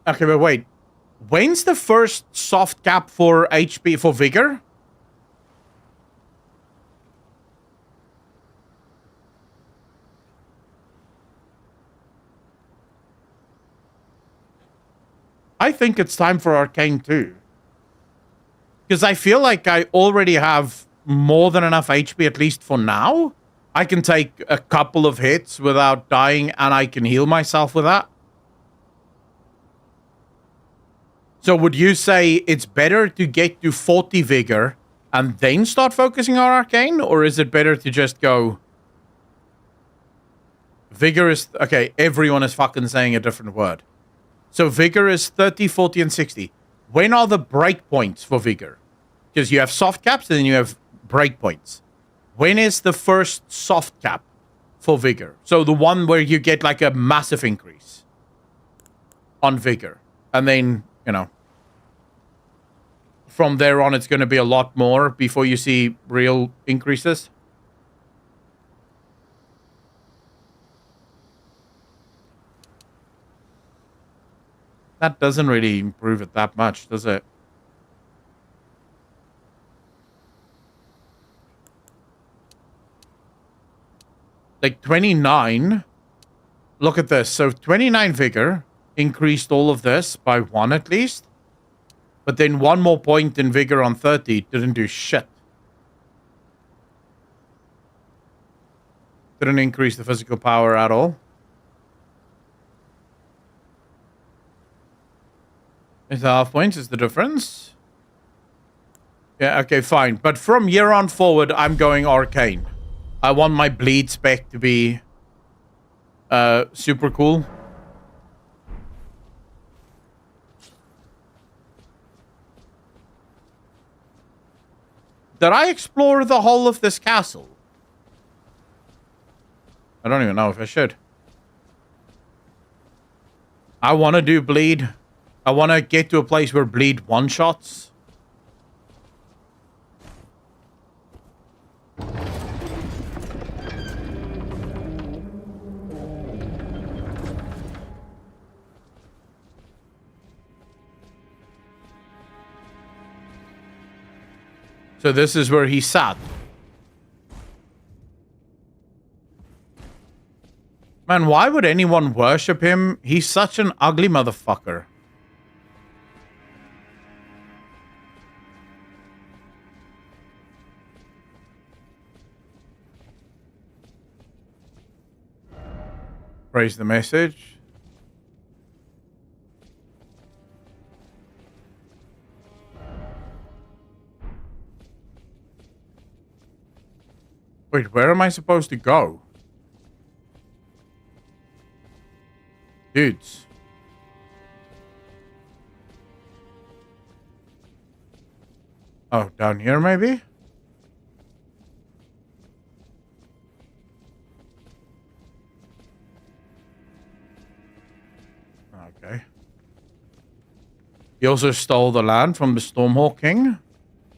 S1: Okay, but wait. When's the first soft cap for HP for Vigor? I think it's time for Arcane too. Because I feel like I already have more than enough HP, at least for now. I can take a couple of hits without dying, and I can heal myself with that. So would you say it's better to get to 40 Vigor and then start focusing on Arcane? Or is it better to just go... Vigor is... Okay, everyone is fucking saying a different word. So Vigor is 30, 40, and 60. When are the breakpoints for Vigor? Because you have soft caps and then you have breakpoints. When is the first soft cap for Vigor? So the one where you get like a massive increase on Vigor. And then, you know, from there on, it's going to be a lot more before you see real increases. That doesn't really improve it that much, does it? Like 29. Look at this. So 29 Vigor increased all of this by 1 at least. But then 1 more point in Vigor on 30 didn't do shit. Didn't increase the physical power at all. Is the half points is the difference? Yeah, okay, fine. But from here on forward, I'm going Arcane. I want my bleed spec to be super cool. Did I explore the whole of this castle? I don't even know if I should. I want to do bleed. I want to get to a place where bleed one-shots. So this is where he sat. Man, why would anyone worship him? He's such an ugly motherfucker. Praise the message. Wait, where am I supposed to go? Dudes. Oh, down here maybe? Okay. He also stole the land from the Stormhawk King.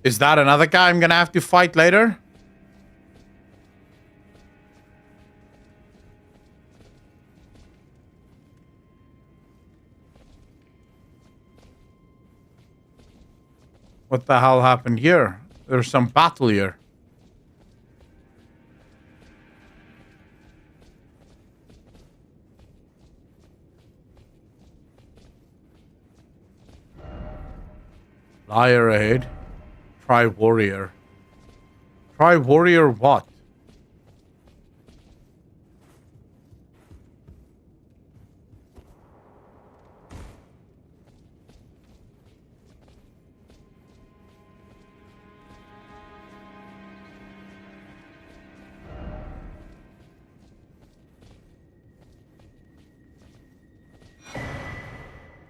S1: Is that another guy I'm gonna have to fight later? What the hell happened here? There's some battle here. Liar ahead. Try warrior. Try warrior what?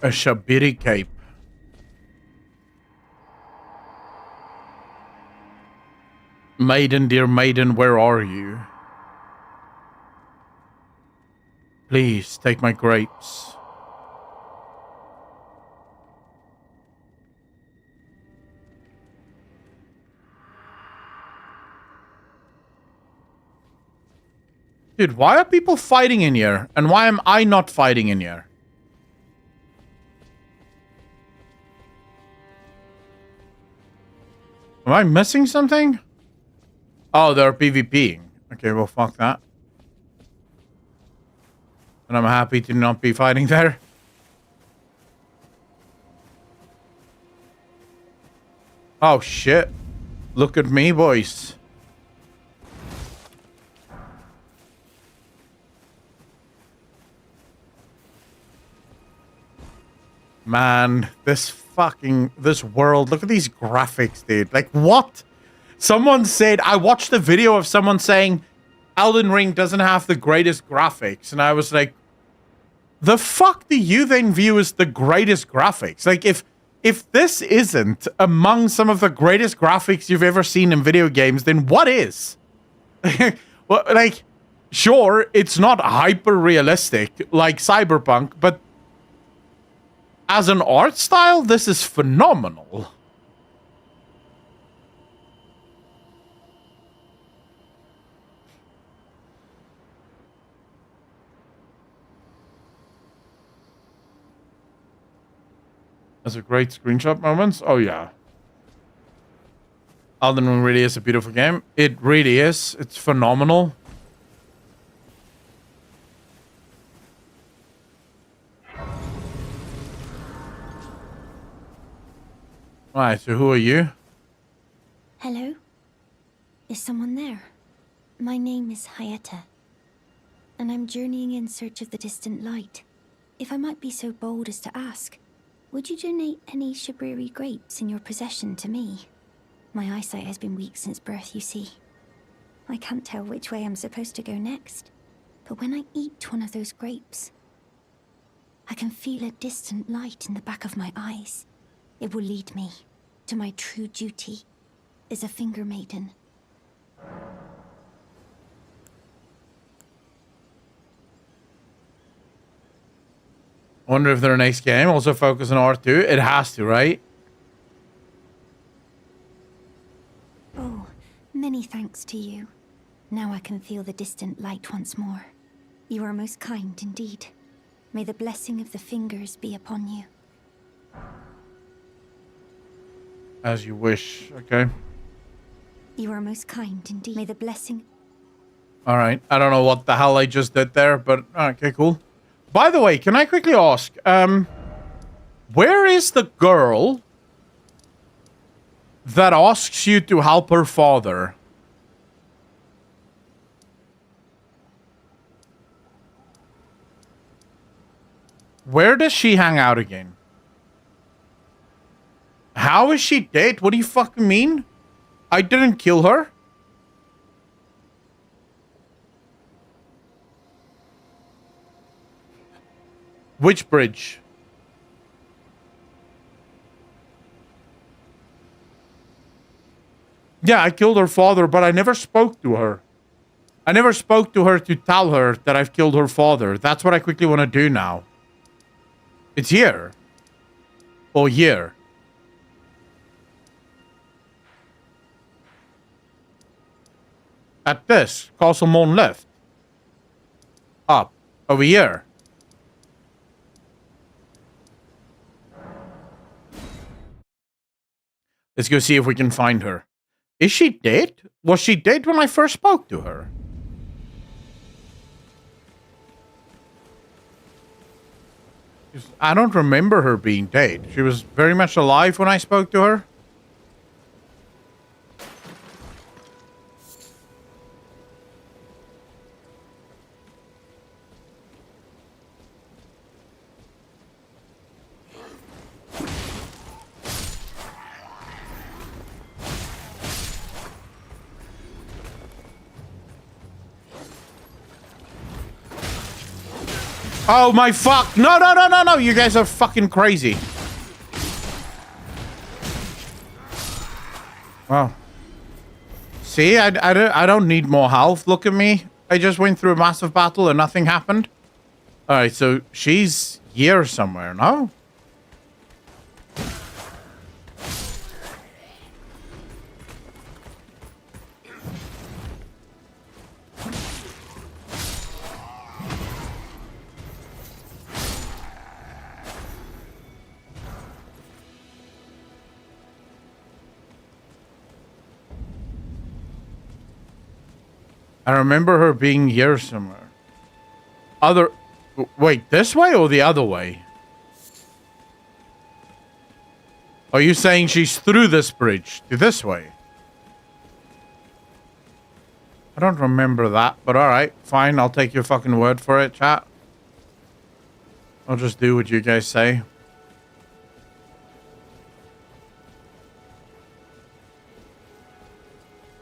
S1: A Shabiri cape. Maiden, dear maiden, where are you? Please, take my grapes. Dude, why are people fighting in here? And why am I not fighting in here? Am I missing something? Oh, they're PvPing. Okay, well, fuck that. And I'm happy to not be fighting there. Oh, shit. Look at me, boys. Man, this world. Look at these graphics, dude. Like, what? Someone said, I watched a video of someone saying Elden Ring doesn't have the greatest graphics. And I was like, the fuck do you then view as the greatest graphics? Like, if this isn't among some of the greatest graphics you've ever seen in video games, then what is? Well, like, sure, it's not hyper realistic like Cyberpunk, but as an art style, this is phenomenal. That's a great screenshot moments. Oh, yeah. Elden Ring really is a beautiful game. It really is. It's phenomenal. Right, so who are you?
S6: Hello? Is someone there? My name is Hayata, and I'm journeying in search of the distant light. If I might be so bold as to ask, would you donate any Shabriri grapes in your possession to me? My eyesight has been weak since birth, you see. I can't tell which way I'm supposed to go next, but when I eat one of those grapes, I can feel a distant light in the back of my eyes. It will lead me to my true duty as a finger maiden.
S1: I wonder if they're a nice game. Also focus on art too. It has to, right?
S6: Oh, many thanks to you. Now I can feel the distant light once more. You are most kind indeed. May the blessing of the fingers be upon you.
S1: As you wish. Okay.
S6: You are most kind indeed. May the blessing...
S1: All right. I don't know what the hell I just did there, but okay, cool. By the way, can I quickly ask, where is the girl that asks you to help her father? Where does she hang out again? How is she dead? What do you fucking mean? I didn't kill her. Which bridge? Yeah, I killed her father, but I never spoke to her. I never spoke to her to tell her that I've killed her father. That's what I quickly want to do now. It's here. Or here. At this. Castle Moon left. Up. Over here. Let's go see if we can find her. Is she dead? Was she dead when I first spoke to her? I don't remember her being dead. She was very much alive when I spoke to her. Oh my fuck! No, no, no, no, no! You guys are fucking crazy. Wow. See, I don't need more health. Look at me. I just went through a massive battle and nothing happened. Alright, so she's here somewhere, no? I remember her being here somewhere. Wait, this way or the other way? Are you saying she's through this bridge to this way? I don't remember that, but alright, fine. I'll take your fucking word for it, chat. I'll just do what you guys say.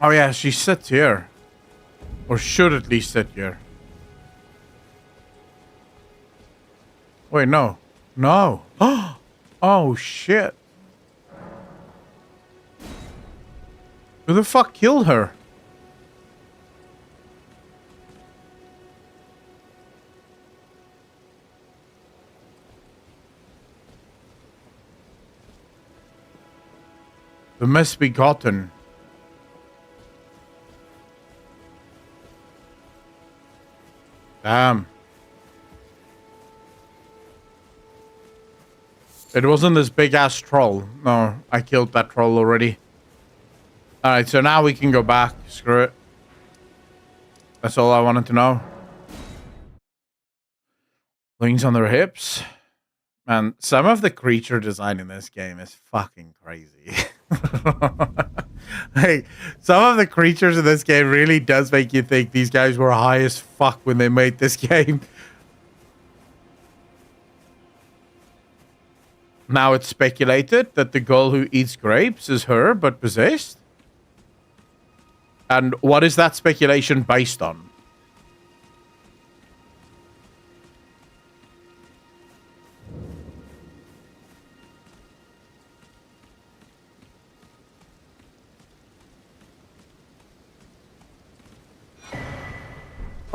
S1: Oh yeah, she sits here. Or should at least sit here. Wait, no. No. Oh, shit. Who the fuck killed her? The misbegotten. Damn. It wasn't this big ass troll. No, I killed that troll already. Alright, so now we can go back. Screw it. That's all I wanted to know. Wings on their hips. Man, some of the creature design in this game is fucking crazy. Like, some of the creatures in this game really does make you think these guys were high as fuck when they made this game. Now it's speculated that the girl who eats grapes is her, but possessed. And what is that speculation based on?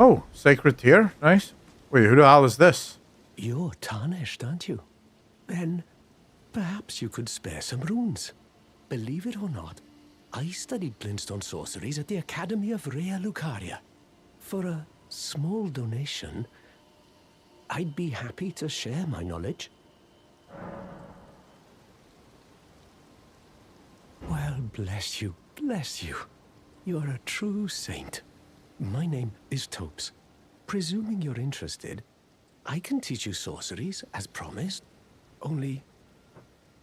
S1: Oh, sacred tear. Nice. Wait, who the hell is this?
S2: You're tarnished, aren't you? Then perhaps you could spare some runes. Believe it or not, I studied glintstone sorceries at the Academy of Rea Lucaria. For a small donation, I'd be happy to share my knowledge. Well, bless you, bless you. You're a true saint. My name is Topes. Presuming you're interested, I can teach you sorceries, as promised. Only,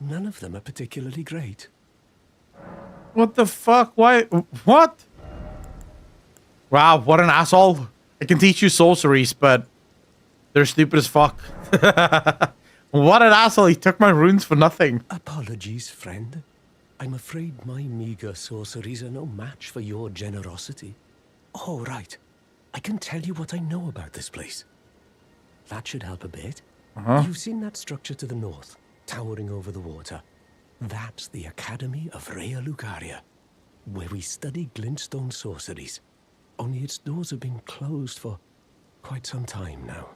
S2: none of them are particularly great.
S1: What the fuck? Why? What? Wow, what an asshole. I can teach you sorceries, but they're stupid as fuck. What an asshole. He took my runes for nothing.
S2: Apologies, friend. I'm afraid my meager sorceries are no match for your generosity. Oh, right. I can tell you what I know about this place. That should help a bit. You've seen that structure to the north, towering over the water. That's the Academy of Rea Lucaria, where we study glintstone sorceries. Only its doors have been closed for quite some time now.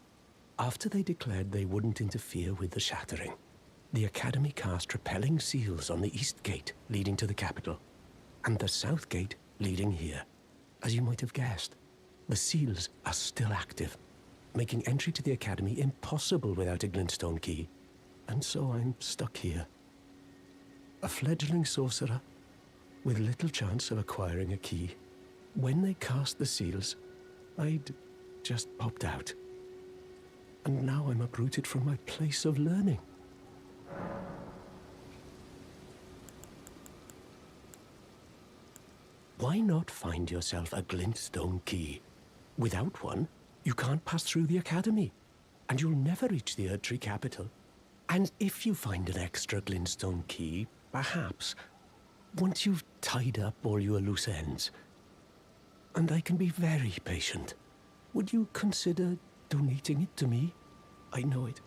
S2: After they declared they wouldn't interfere with the shattering, the Academy cast repelling seals on the east gate leading to the capital, and the south gate leading here. As you might have guessed, the seals are still active, making entry to the Academy impossible without a glintstone key. And so I'm stuck here. A fledgling sorcerer with little chance of acquiring a key. When they cast the seals, I'd just popped out. And now I'm uprooted from my place of learning. Why not find yourself a glintstone key? Without one, you can't pass through the academy, and you'll never reach the Erdtree capital. And if you find an extra glintstone key, perhaps, once you've tied up all your loose ends, and I can be very patient, would you consider donating it to me? I know it.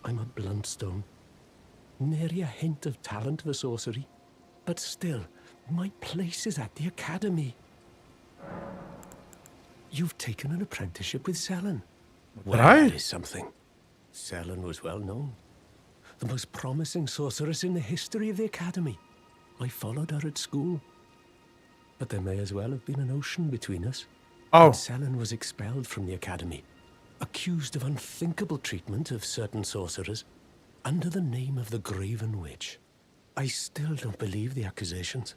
S2: I'm a bluntstone. Nary a hint of talent for sorcery. But still, my place is at the academy. You've taken an apprenticeship with Selen. Well, that is something. Selen was well known. The most promising sorceress in the history of the academy. I followed her at school. But there may as well have been an ocean between us.
S1: Oh.
S2: And Selen was expelled from the academy, accused of unthinkable treatment of certain sorcerers, under the name of the Graven Witch. I still don't believe the accusations.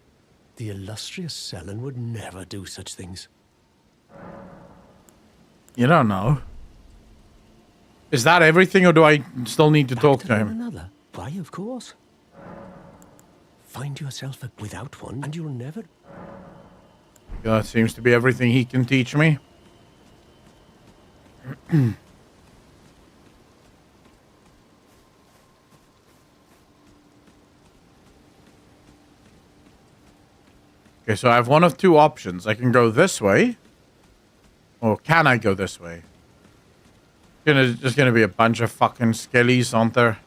S2: The illustrious Selen would never do such things.
S1: You don't know. Is that everything, or do I still need to talk to him?
S2: Another? Why, of course. Find yourself without one, and you'll never...
S1: That seems to be everything he can teach me. Okay, so I have one of two options. I can go this way. Or can I go this way? There's gonna be a bunch of fucking skellies, aren't there?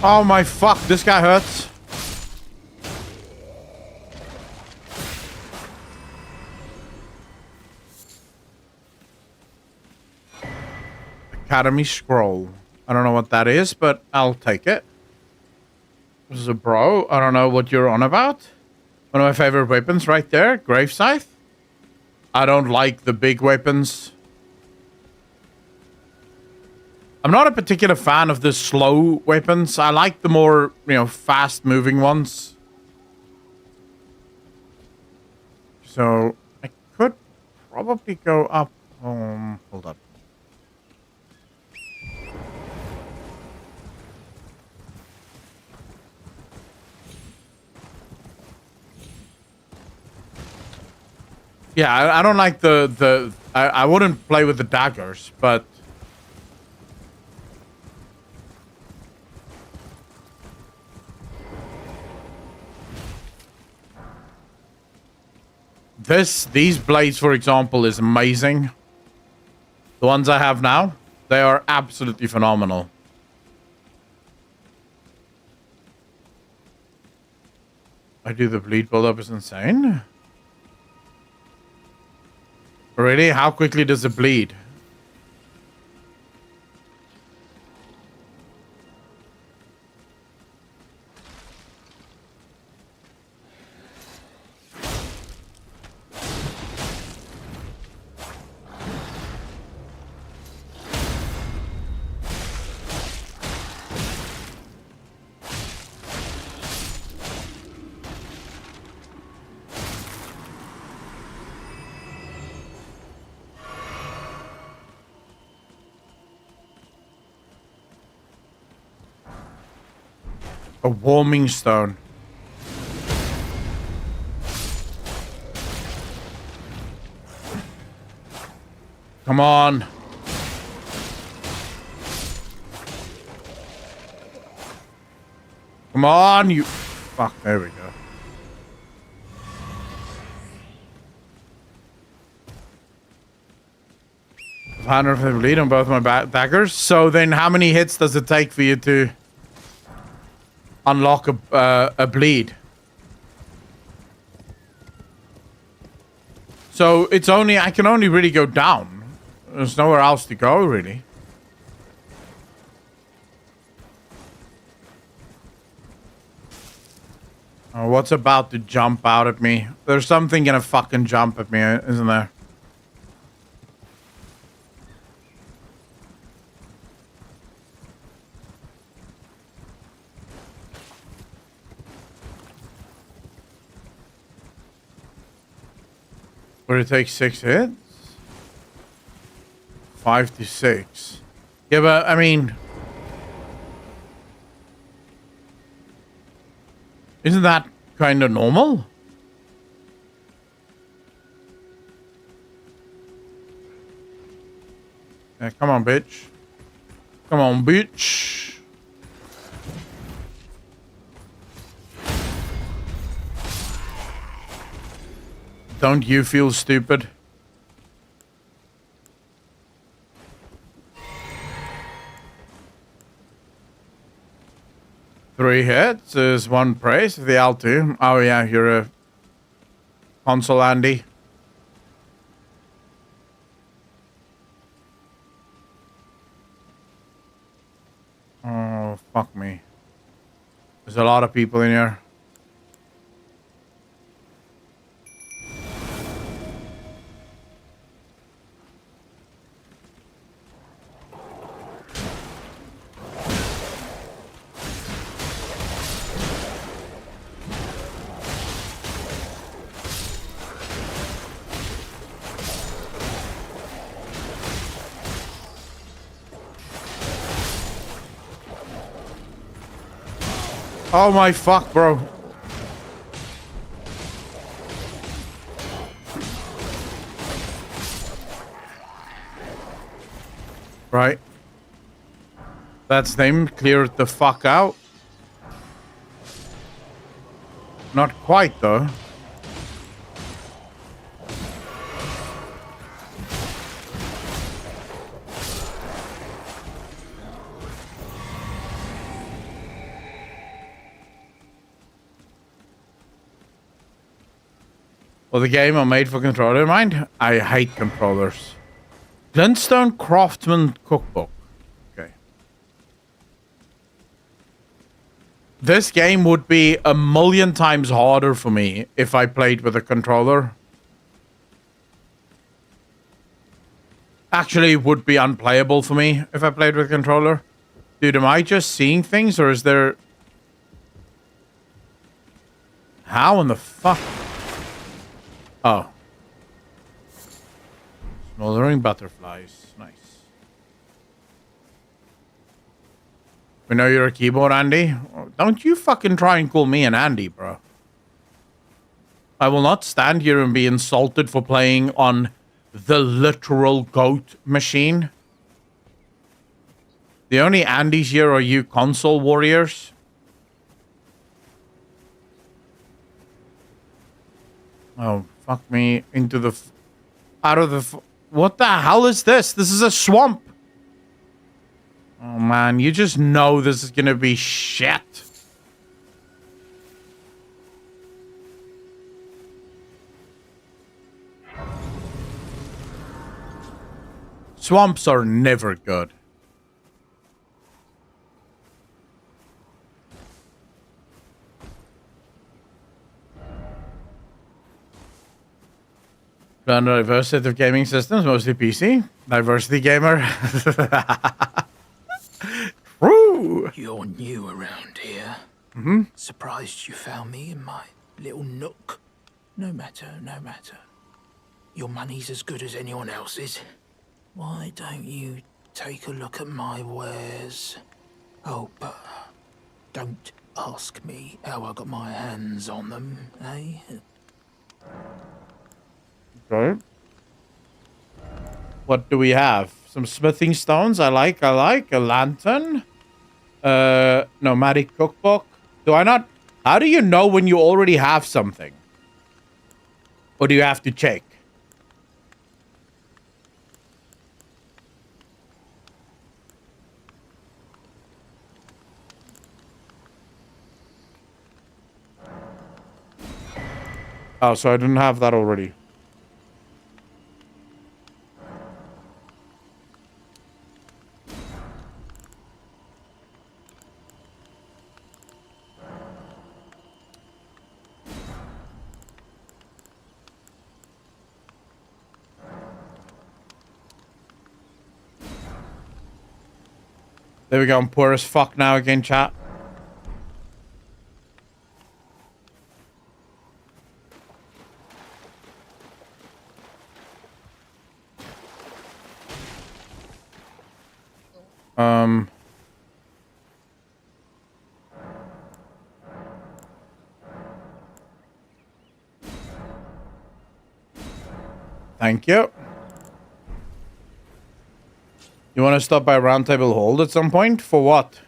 S1: Oh my fuck, this guy hurts. Academy Scroll. I don't know what that is, but I'll take it. This is a bro. I don't know what you're on about. One of my favorite weapons right there. Grave Scythe. I don't like the big weapons. I'm not a particular fan of the slow weapons. I like the more, fast-moving ones. So, I could probably go up. Hold up. Yeah, I don't like I wouldn't play with the daggers, but... These blades, for example, is amazing. The ones I have now, they are absolutely phenomenal. I do the bleed build-up is insane. Really? How quickly does it bleed? A warming stone. Come on. Come on, you... Fuck, there we go. 150 bleed on both my daggers. So then how many hits does it take for you to unlock a bleed? So it's only, I can only really go down. There's nowhere else to go, really. Oh, what's about to jump out at me? There's something gonna fucking jump at me, isn't there? Would it take 6 hits? 5 to 6. Yeah, but I mean, isn't that kind of normal? Yeah, come on, bitch. Come on, bitch. Don't you feel stupid? Three hits is 1 praise of the L2. Oh yeah, you're a console, Andy. Oh, fuck me. There's a lot of people in here. Oh my fuck, bro. Right. That's them. Clear it the fuck out. Not quite, though. Well, the game I made for controller mind. I hate controllers. Glintstone Craftsman Cookbook. Okay. This game would be a million times harder for me if I played with a controller. Actually, it would be unplayable for me if I played with a controller. Dude, am I just seeing things or is there... How in the fuck? Oh. Smoldering butterflies. Nice. We know you're a keyboard Andy. Don't you fucking try and call me an Andy, bro. I will not stand here and be insulted for playing on the literal goat machine. The only Andys here are you console warriors. Oh. Fuck me into the... out of the... what the hell is this? This is a swamp. Oh, man. You just know this is gonna be shit. Swamps are never good. Run a diverse set of gaming systems, mostly PC. Diversity gamer. True.
S7: You're new around here.
S1: Mm-hmm.
S7: Surprised you found me in my little nook. No matter, no matter. Your money's as good as anyone else's. Why don't you take a look at my wares? Oh, but don't ask me how I got my hands on them, eh?
S1: Okay. What do we have? Some smithing stones. I like. A lantern. Nomadic cookbook. Do I not? How do you know when you already have something? Or do you have to check? Oh, so I didn't have that already. There we go. I'm poor as fuck now again, chat. Thank you. You want to stop by Roundtable Hold at some point? For what?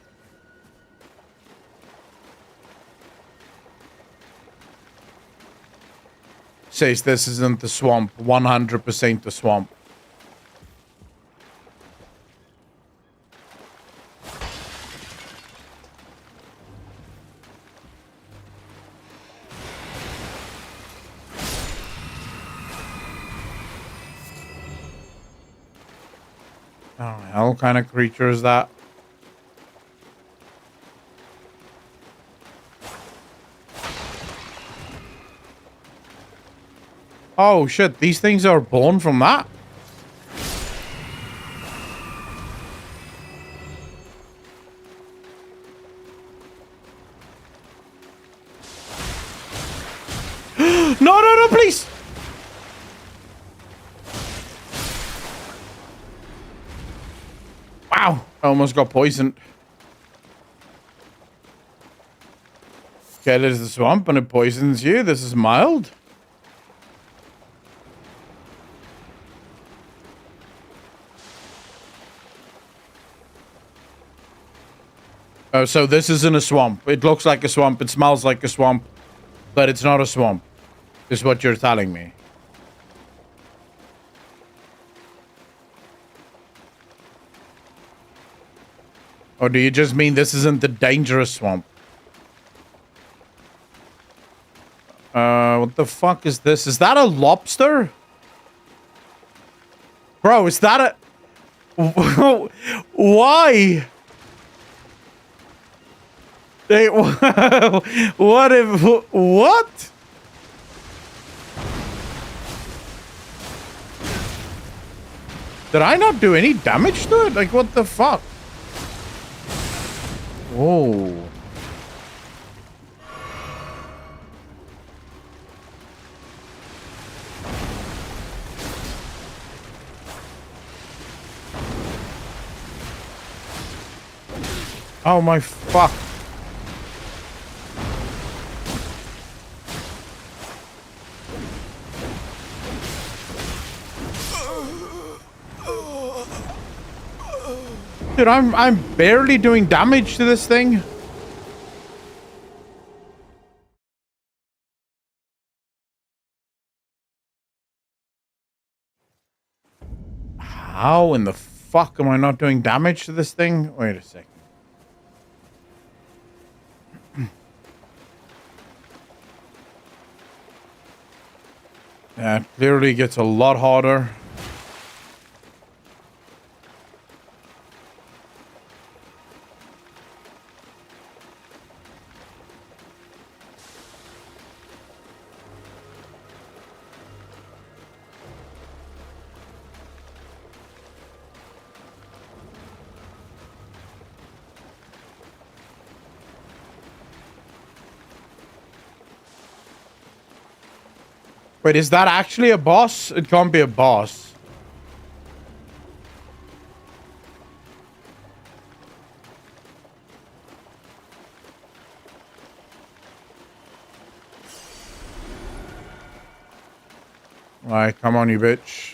S1: Says this isn't the swamp. 100% the swamp. Oh, hell kind of creature is that? Oh shit, these things are born from that? No, no, no, please! Wow, I almost got poisoned. Okay, there's the swamp and it poisons you. This is mild. Oh, so this isn't a swamp. It looks like a swamp. It smells like a swamp. But it's not a swamp. Is what you're telling me. Or do you just mean this isn't the dangerous swamp? What the fuck is this? Is that a lobster? Bro, is that a... Why? They... What if... What? Did I not do any damage to it? Like, what the fuck? Whoa. Oh my fuck. Dude, I'm barely doing damage to this thing. How in the fuck am I not doing damage to this thing? Wait a second. Yeah, it clearly gets a lot harder. Wait, is that actually a boss? It can't be a boss. Alright, come on, you bitch.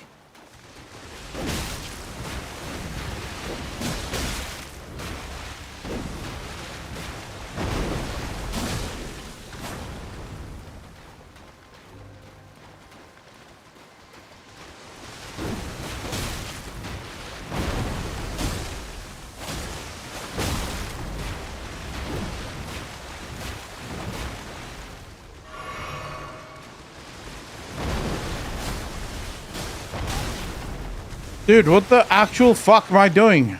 S1: Dude, what the actual fuck am I doing?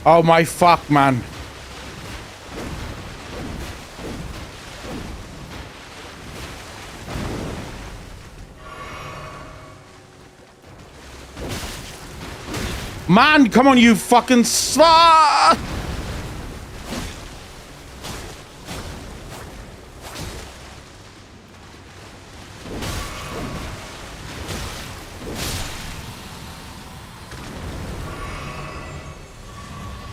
S1: Oh my fuck, man. Man, come on, you fucking slut!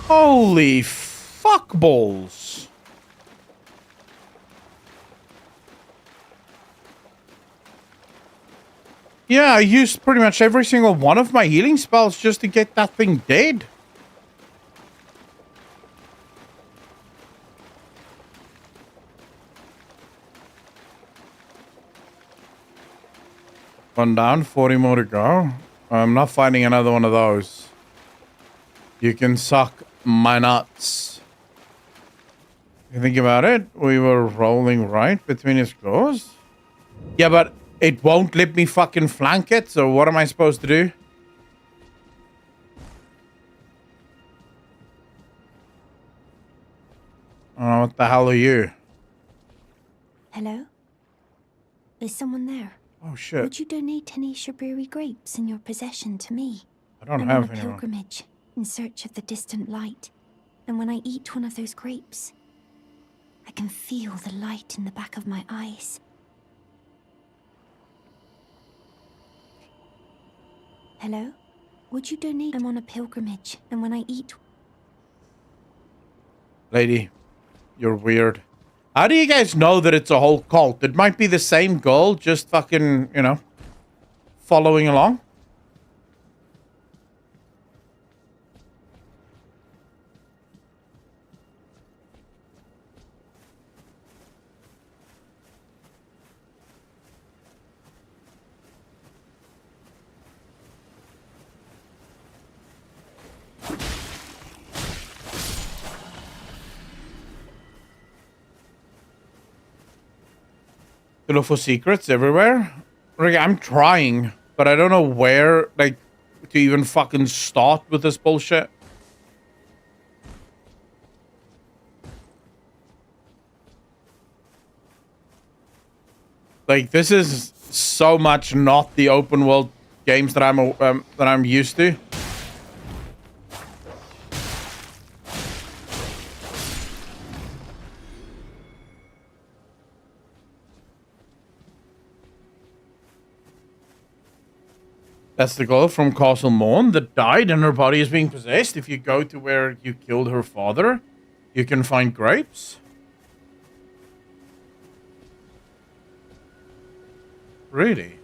S1: Holy fuck balls. Yeah, I used pretty much every single one of my healing spells just to get that thing dead. One down, 40 more to go. I'm not finding another one of those. You can suck my nuts. You think about it, we were rolling right between his claws. Yeah, but it won't let me fucking flank it, so what am I supposed to do? Oh, what the hell are you?
S6: Hello? Is someone there?
S1: Oh shit.
S6: Would you donate any Shaburi grapes in your possession to me?
S1: I don't
S6: I'm
S1: have
S6: on a
S1: anyone.
S6: pilgrimage in search of the distant light. And when I eat one of those grapes, I can feel the light in the back of my eyes. Hello? Would you donate? I'm on a pilgrimage, and when I eat...
S1: Lady, you're weird. How do you guys know that it's a whole cult? It might be the same girl, just fucking, you know, following along. To look for secrets everywhere. Like, I'm trying, but I don't know where, like, to even fucking start with this bullshit. Like, this is so much not the open world games that I'm used to. That's the girl from Castle Morn that died and her body is being possessed. If you go to where you killed her father, you can find grapes. Really?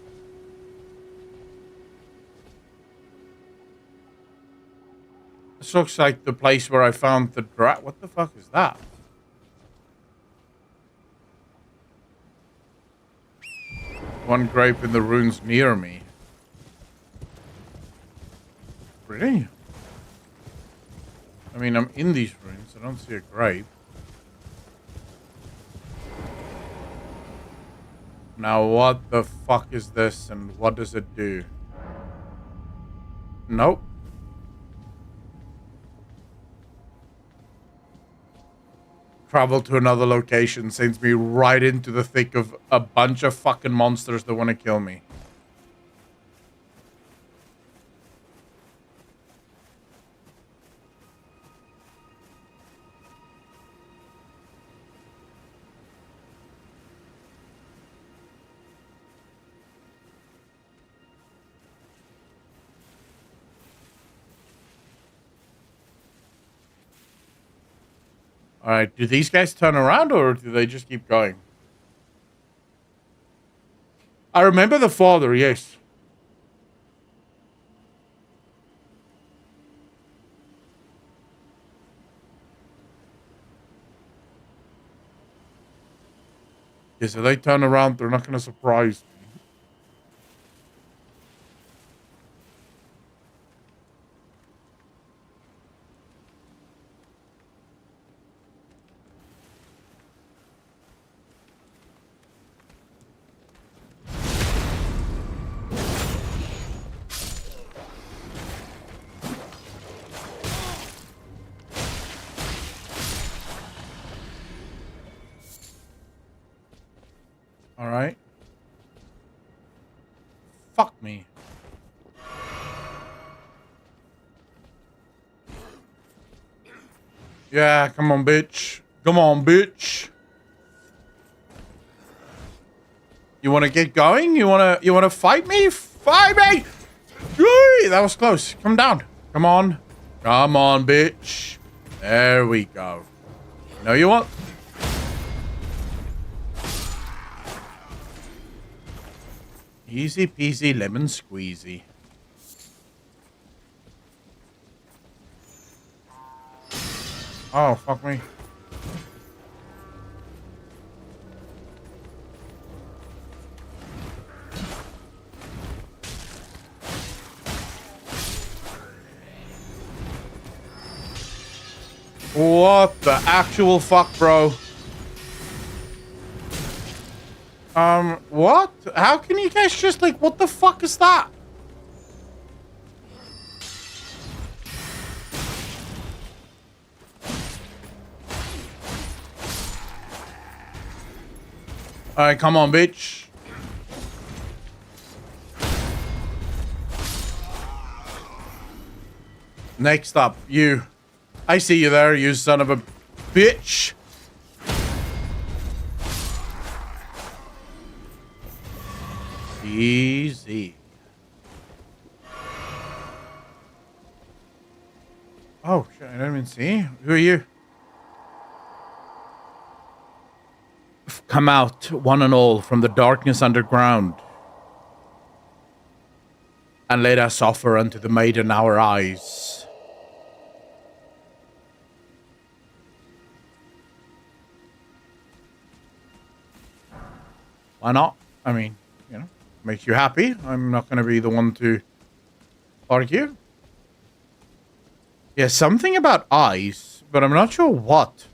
S1: This looks like the place where I found the what the fuck is that? One grape in the ruins near me. Really? I mean, I'm in these ruins. I don't see a grape. Now, what the fuck is this and what does it do? Nope. Travel to another location sends me right into the thick of a bunch of fucking monsters that want to kill me. All right, do these guys turn around or do they just keep going? I remember the father, yes. Yeah, so they turn around, they're not going to surprise me. All right. Fuck me. Yeah, come on, bitch. Come on, bitch. You want to get going? You want to fight me? Fight me! Yay, that was close. Come down. Come on. Come on, bitch. There we go. No, you want? Easy peasy lemon squeezy. Oh, fuck me. What the actual fuck, bro? What? How can you guys just like, what the fuck is that? Alright, come on, bitch. Next up, you. I see you there, you son of a bitch. Easy. Oh, shit, I don't even see. Who are you? Come out, one and all, from the darkness underground, and let us offer unto the maiden our eyes. Why not? I mean, you know, makes you happy. I'm not going to be the one to argue. Yeah, something about eyes, but I'm not sure what.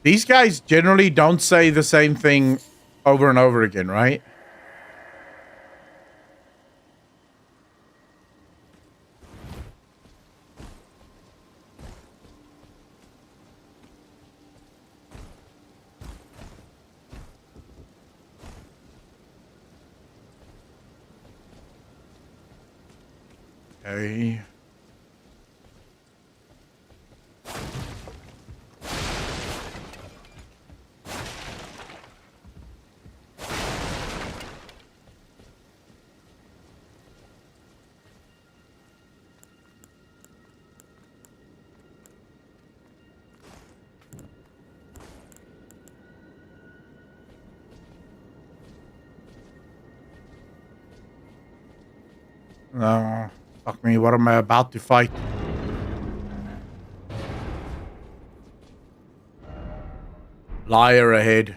S1: These guys generally don't say the same thing over and over again, right? Okay. No, fuck me, what am I about to fight? Liar ahead.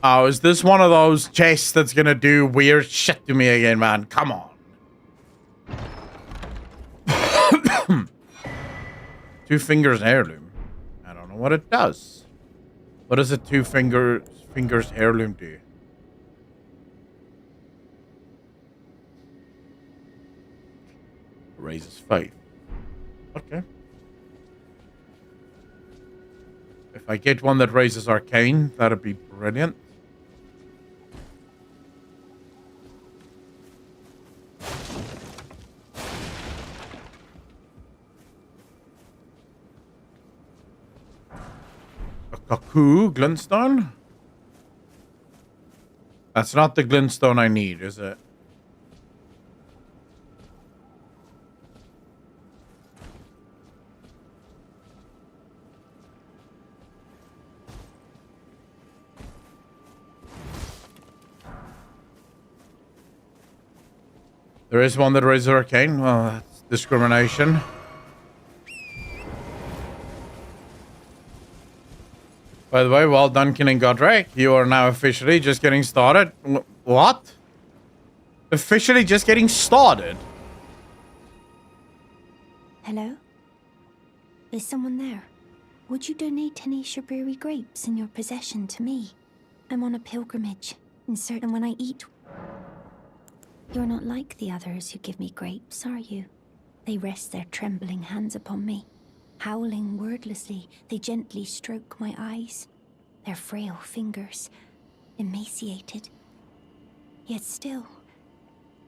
S1: Oh, is this one of those chests that's gonna do weird shit to me again, man? Come on. Two fingers heirloom. I don't know what it does. What does a fingers heirloom do? Raises faith. Okay. If I get one that raises arcane, that'd be brilliant. A cuckoo glintstone? That's not the glintstone I need, is it? There is one that raises a hurricane. Well, that's discrimination. By the way, well done, killing Godric. You are now officially just getting started. What? Officially just getting started?
S6: Hello? Is someone there? Would you donate any Shabiri grapes in your possession to me? I'm on a pilgrimage, and certain when I eat... You're not like the others who give me grapes, are you? They rest their trembling hands upon me. Howling wordlessly, they gently stroke my eyes. Their frail fingers, emaciated. Yet still,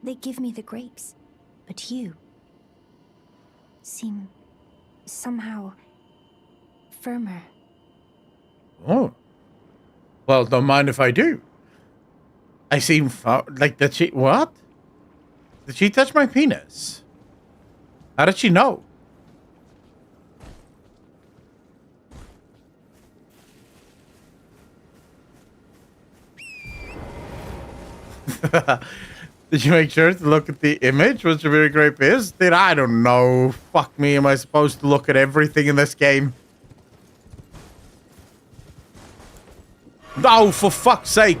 S6: they give me the grapes. But you seem somehow firmer.
S1: Oh. Well, don't mind if I do. I seem like that she... What? Did she touch my penis? How did she know? Did you make sure to look at the image? What Shabiri grape is? Dude, I don't know. Fuck me, am I supposed to look at everything in this game? Oh, for fuck's sake.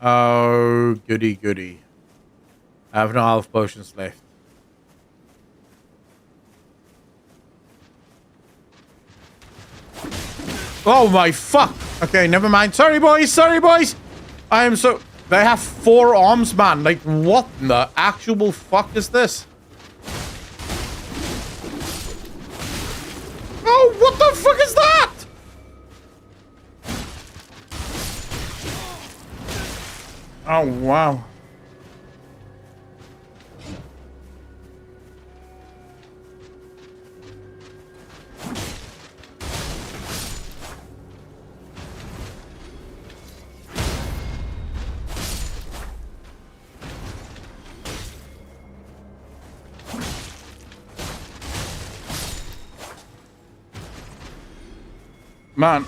S1: Oh, goody goody. I have no health potions left. Oh my fuck! Okay, never mind. Sorry boys, sorry boys! I am so... They have 4 arms, man. Like, what in the actual fuck is this? Oh, what the fuck is that? Oh, wow. Man,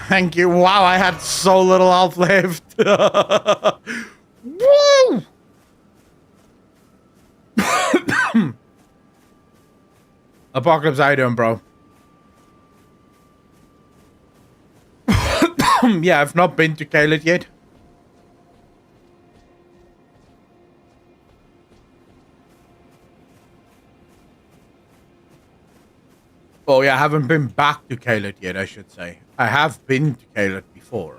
S1: thank you. Wow, I had so little health left. Woo! Apocalypse, how you doing, bro? Yeah, I've not been to Caelid yet. Oh yeah, I haven't been back to Caelid yet, I should say. I have been to Caelid before.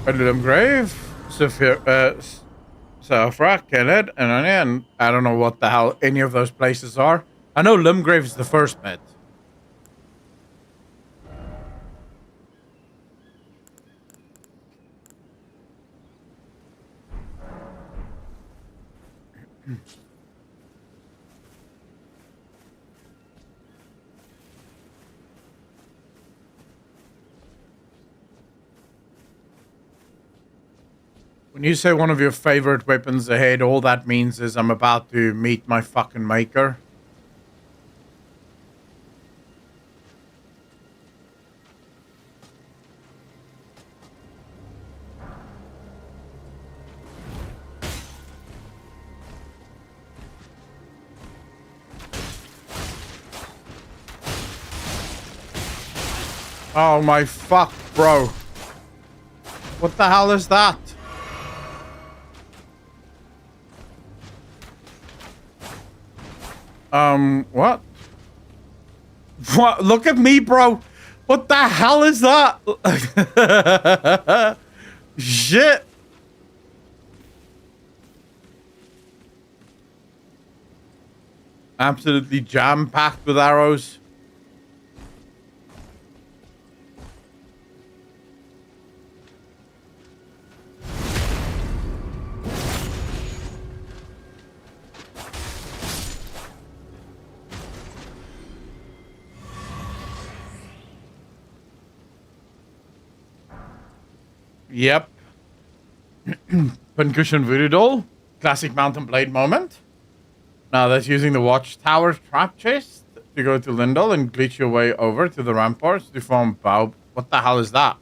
S1: Elden Grave, Sophia, Safra, Kenneth, and I don't know what the hell any of those places are. I know Limgrave is the first bit. When you say one of your favorite weapons ahead, all that means is I'm about to meet my fucking maker. Oh my fuck, bro. What the hell is that? What? What? Look at me, bro. What the hell is that? Shit. Absolutely jam-packed with arrows. Yep. Pincushion Voodoo Doll. Classic Mountain Blade moment. Now that's using the Watchtower trap chest to go to Lindell and glitch your way over to the ramparts to form Bow. What the hell is that?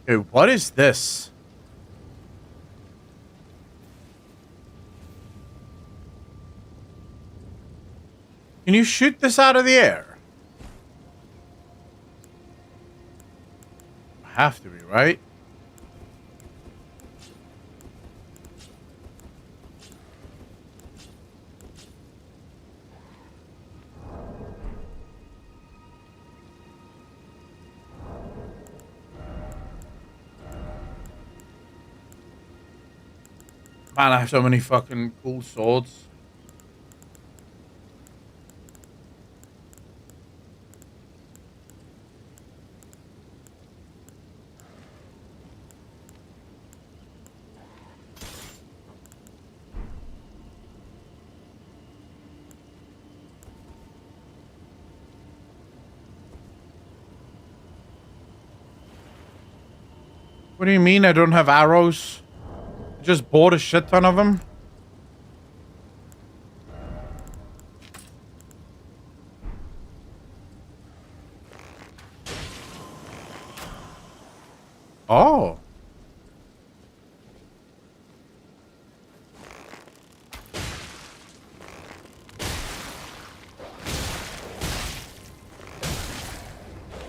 S1: Okay, what is this? Can you shoot this out of the air? Have to be, right? Man, I have so many fucking cool swords. What do you mean I don't have arrows? I just bought a shit ton of them. Oh.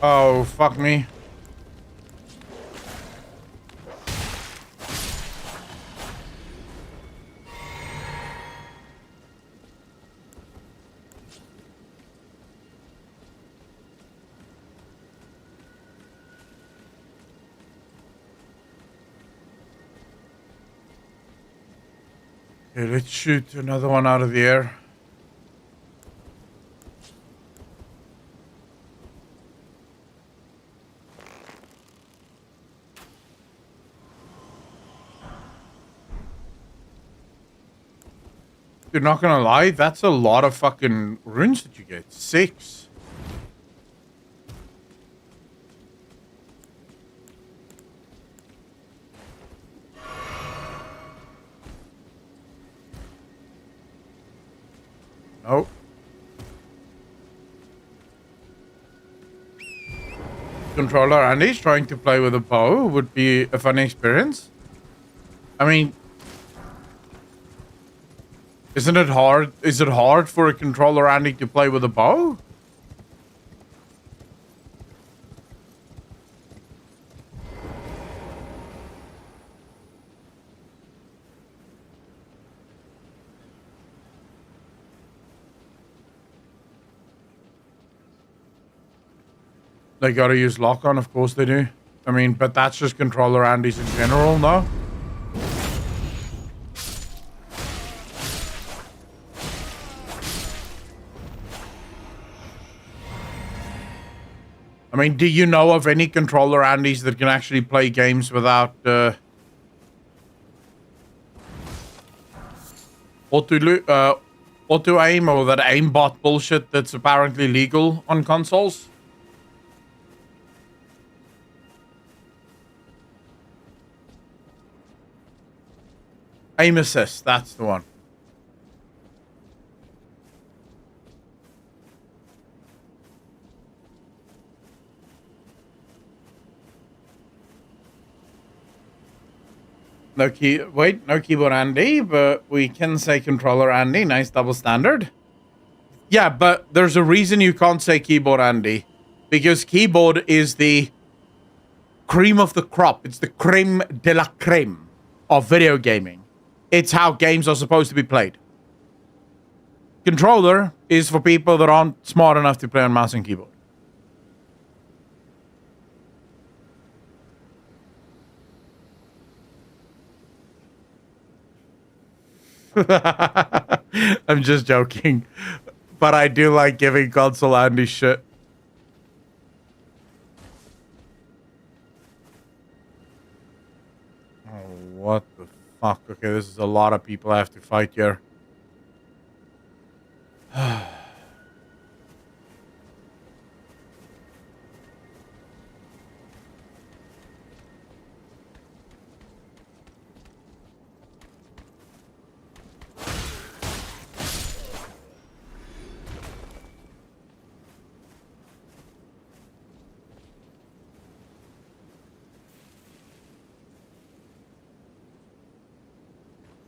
S1: Oh, fuck me. Okay, let's shoot another one out of the air. Dude, not gonna lie, that's a lot of fucking runes that you get. 6. Nope. Controller Andy's trying to play with a bow would be a funny experience. I mean, isn't it hard? Is it hard for a controller Andy to play with a bow? They gotta use lock on, of course they do. I mean, but that's just controller Andy's in general, no? I mean, do you know of any controller Andys that can actually play games without auto aim or that aimbot bullshit that's apparently legal on consoles? Aim assist, that's the one. No keyboard Andy, but we can say controller Andy. Nice double standard. Yeah, but there's a reason you can't say keyboard Andy. Because keyboard is the cream of the crop. It's the creme de la creme of video gaming. It's how games are supposed to be played. Controller is for people that aren't smart enough to play on mouse and keyboard. I'm just joking. But I do like giving console Andy shit. Oh, what the fuck? Okay, this is a lot of people I have to fight here.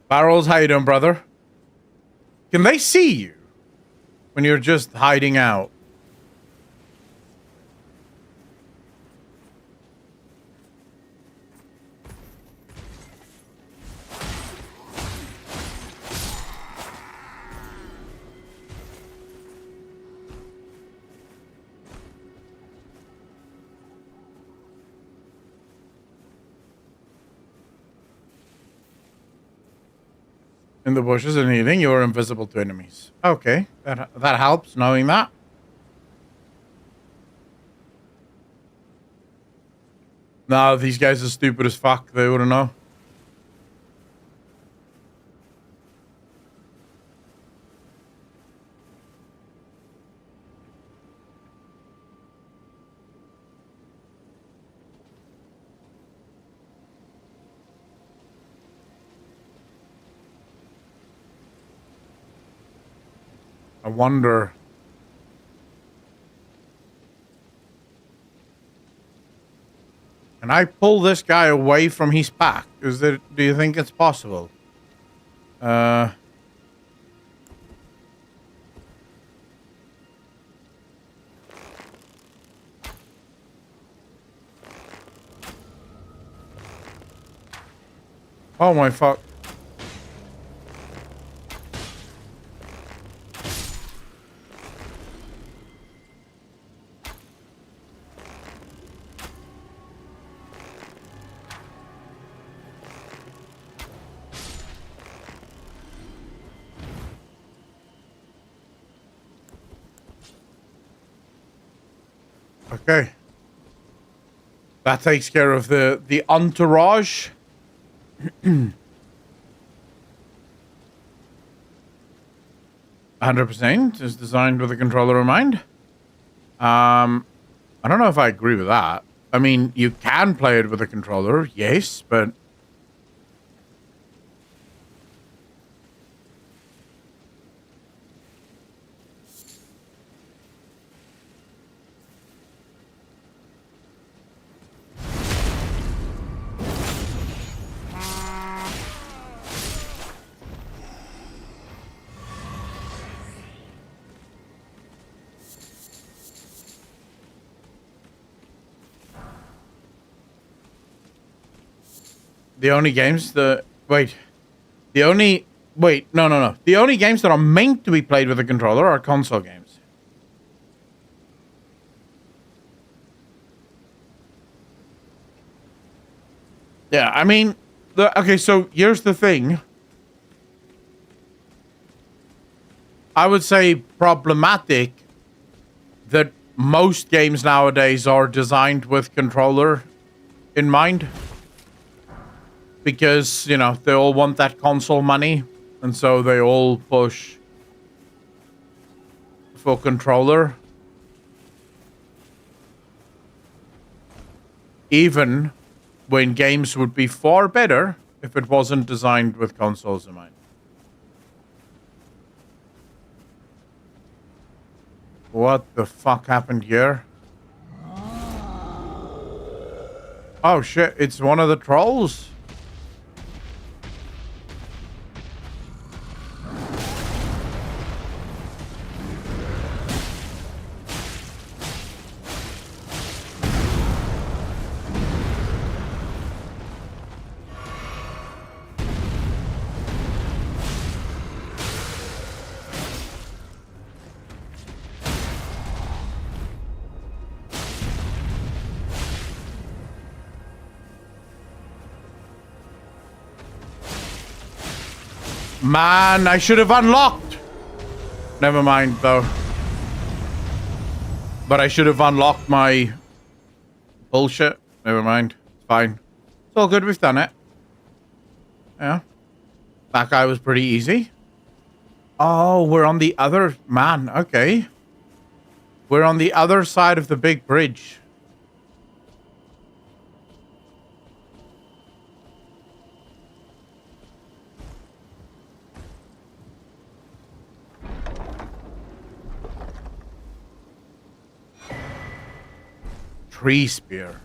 S1: Barrels, how you doing, brother? Can they see you when you're just hiding out? In the bushes and eating, you are invisible to enemies. Okay, that helps knowing that. No, these guys are stupid as fuck. They wouldn't know. I wonder. Can I pull this guy away from his pack? Do you think it's possible? Oh my fuck. Okay. That takes care of the entourage. 100% is designed with a controller in mind. I don't know if I agree with that. I mean, you can play it with a controller, yes, but the only games that the only games that are meant to be played with a controller are console games. Yeah, I mean, okay, so here's the thing. I would say problematic that most games nowadays are designed with controller in mind. Because, you know, they all want that console money, and so they all push for controller. Even when games would be far better if it wasn't designed with consoles in mind. What the fuck happened here? Oh shit, it's one of the trolls. Man, I should have unlocked. Never mind, though. But I should have unlocked my bullshit. Never mind. It's fine. It's all good. We've done it. Yeah. That guy was pretty easy. Oh, we're on the other... Man, okay. We're on the other side of the big bridge. Tree spear.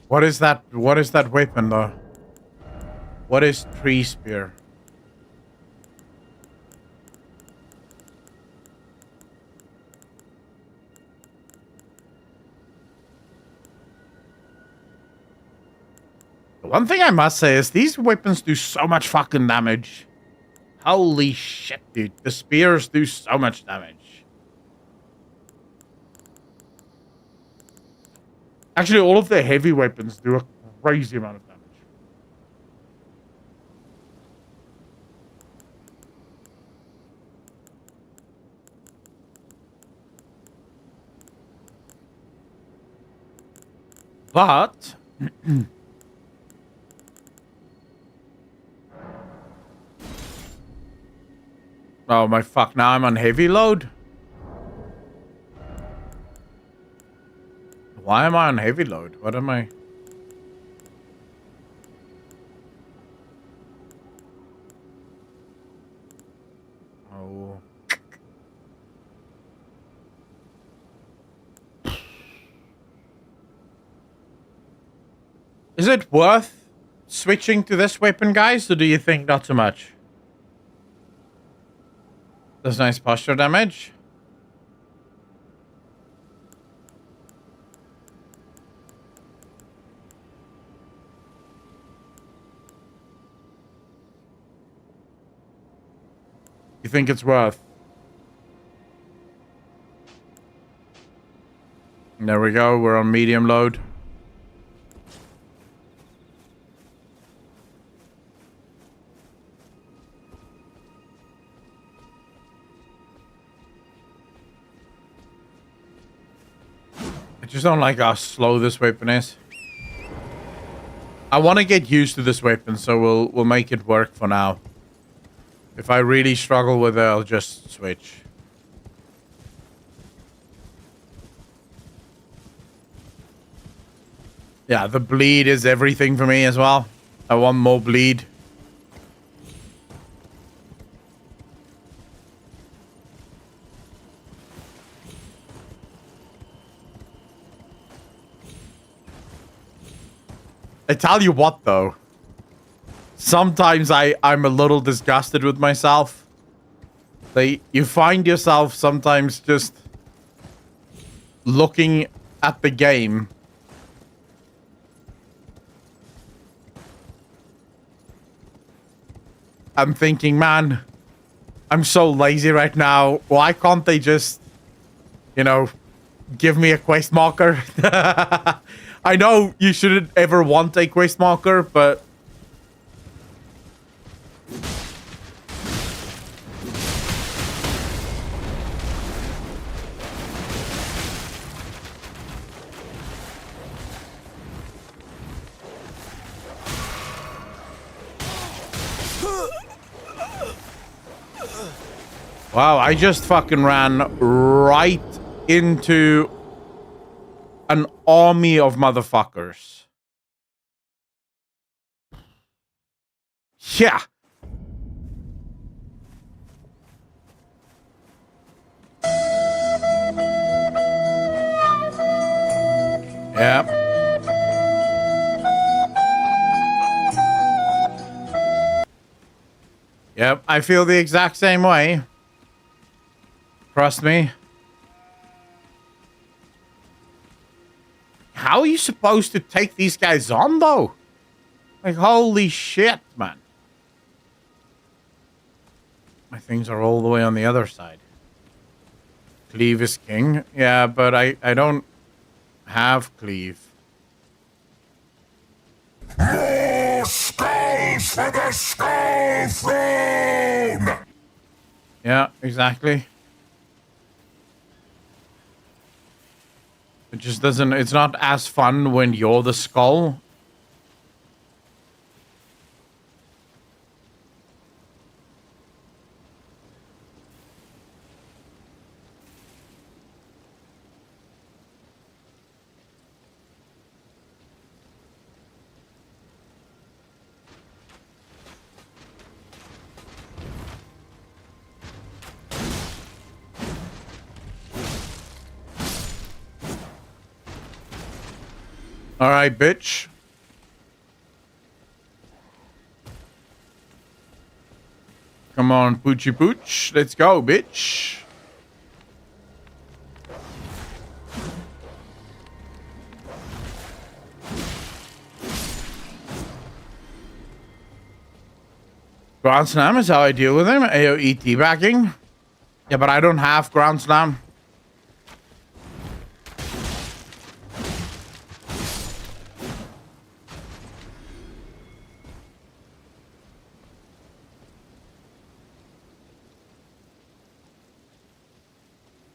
S1: What is that? What is that weapon, though? What is tree spear? One thing I must say is these weapons do so much fucking damage. Holy shit, dude. The spears do so much damage. Actually, all of the heavy weapons do a crazy amount of damage. But... oh my fuck, now I'm on heavy load? Why am I on heavy load? What am I... oh... is it worth switching to this weapon, guys, or do you think not so much? Does nice posture damage. You think it's worth? There we go. We're on medium load. I just don't like how slow this weapon is. I want to get used to this weapon, so we'll make it work for now. If I really struggle with it, I'll just switch. Yeah, the bleed is everything for me as well. I want more bleed. I tell you what, though. Sometimes I'm a little disgusted with myself. You find yourself sometimes just looking at the game I'm thinking, man, I'm so lazy right now. Why can't they just, you know, give me a quest marker? I know you shouldn't ever want a quest marker, but... wow, I just fucking ran right into an army of motherfuckers. Yeah. Yep. Yep, I feel the exact same way. Trust me. How are you supposed to take these guys on, though? Like, holy shit, man. My things are all the way on the other side. Cleave is king. Yeah, but I don't have cleave.
S8: More skulls for the skull throne!
S1: Yeah, exactly. It just doesn't... It's not as fun when you're the skull. All right, bitch. Come on, Poochie Pooch. Let's go, bitch. Ground Slam is how I deal with him. AoE teabagging. Yeah, but I don't have Ground Slam.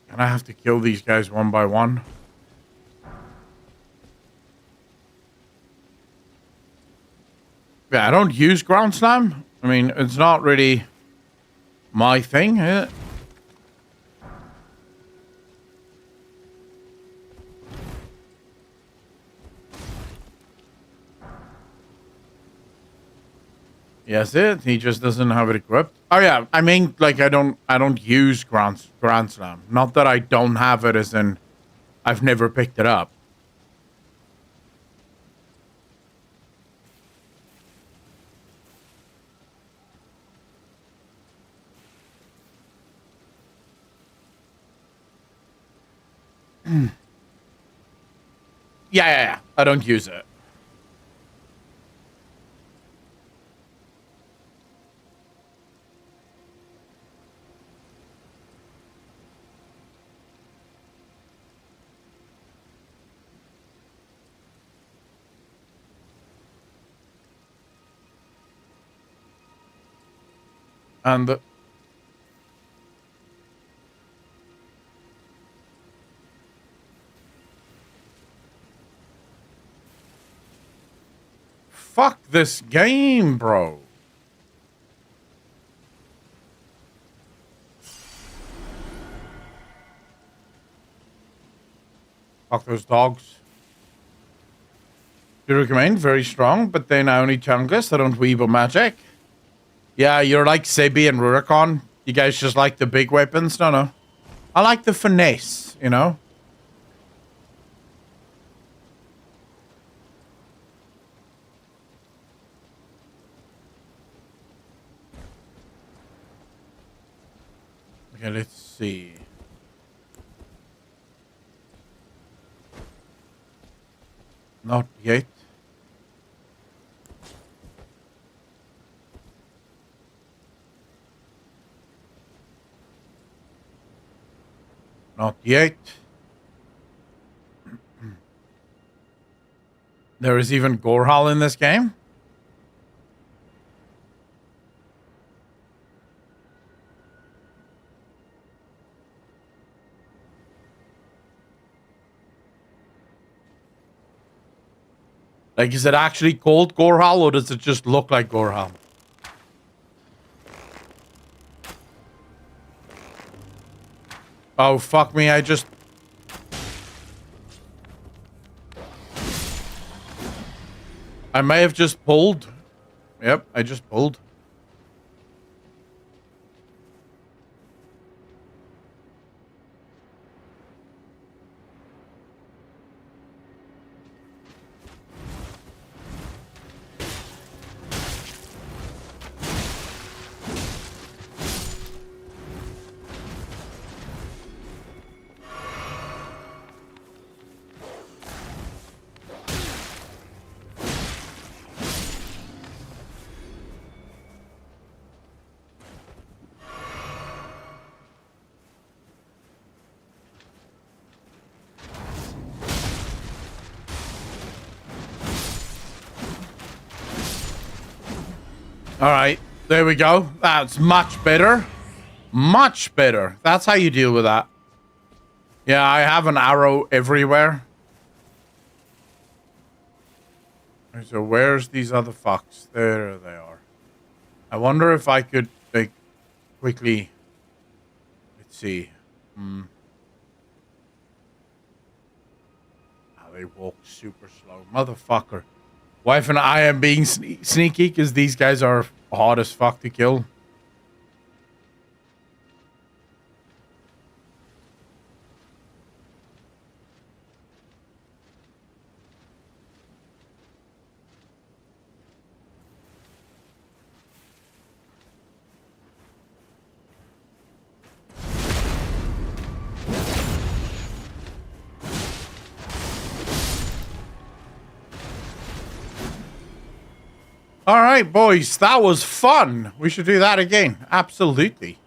S1: And I have to kill these guys one by one. Yeah, I don't use Ground Slam. I mean, it's not really my thing, is it? Yes, he just doesn't have it equipped. Oh yeah, I mean, like I don't use Grand Slam. Not that I don't have it, as in I've never picked it up. Yeah. I don't use it. And fuck this game, bro. Fuck those dogs. You recommend? Very strong, but then I only chunkless. I don't weave or magic. Yeah, you're like Sebi and Rurikon. You guys just like the big weapons? No. I like the finesse, you know? Okay, let's see. Not yet. Not yet. There is even Gorhal in this game? Like, is it actually called Gorhal, or does it just look like Gorhal? Oh, fuck me, I may have just pulled. Yep, I just pulled. All right, there we go. That's much better. Much better. That's how you deal with that. Yeah, I have an arrow everywhere. So where's these other fucks? There they are. I wonder if I could, like, quickly... Let's see. Oh, they walk super slow. Motherfucker. Wife and I am being sneaky because these guys are hard as fuck to kill. All right, boys, that was fun. We should do that again. Absolutely.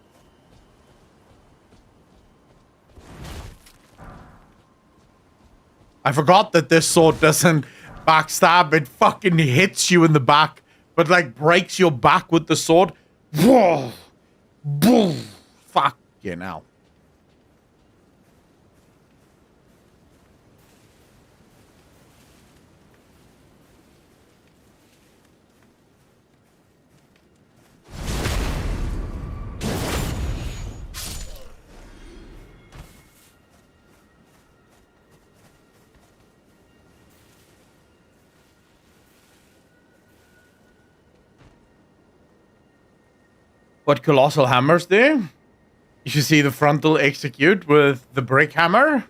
S1: I forgot that this sword doesn't backstab. It fucking hits you in the back, but like breaks your back with the sword. Whoa. Boom. Fucking hell. What colossal hammers do? You should see the frontal execute with the brick hammer.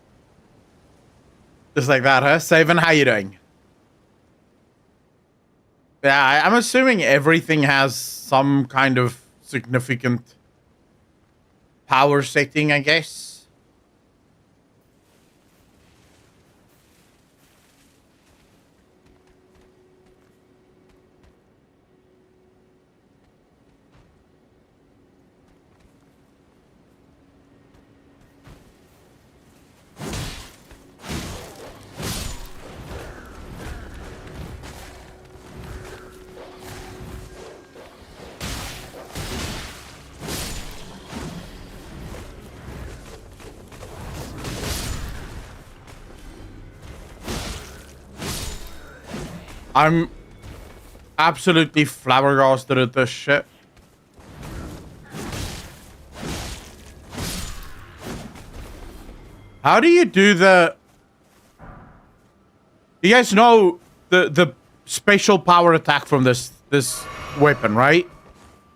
S1: Just like that, huh? Savin, how you doing? Yeah, I'm assuming everything has some kind of significant power setting, I guess. I'm absolutely flabbergasted at this shit. How do you do the... You guys know the special power attack from this weapon, right?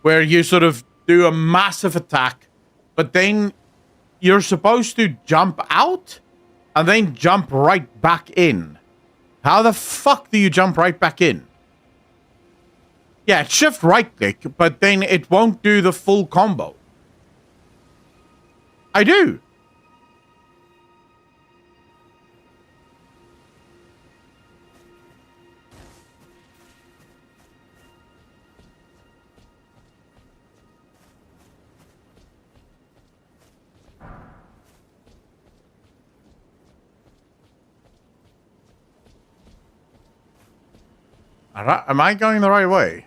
S1: Where you sort of do a massive attack, but then you're supposed to jump out and then jump right back in. How the fuck do you jump right back in? Yeah, it's shift right click, but then it won't do the full combo. I do. Am I going the right way?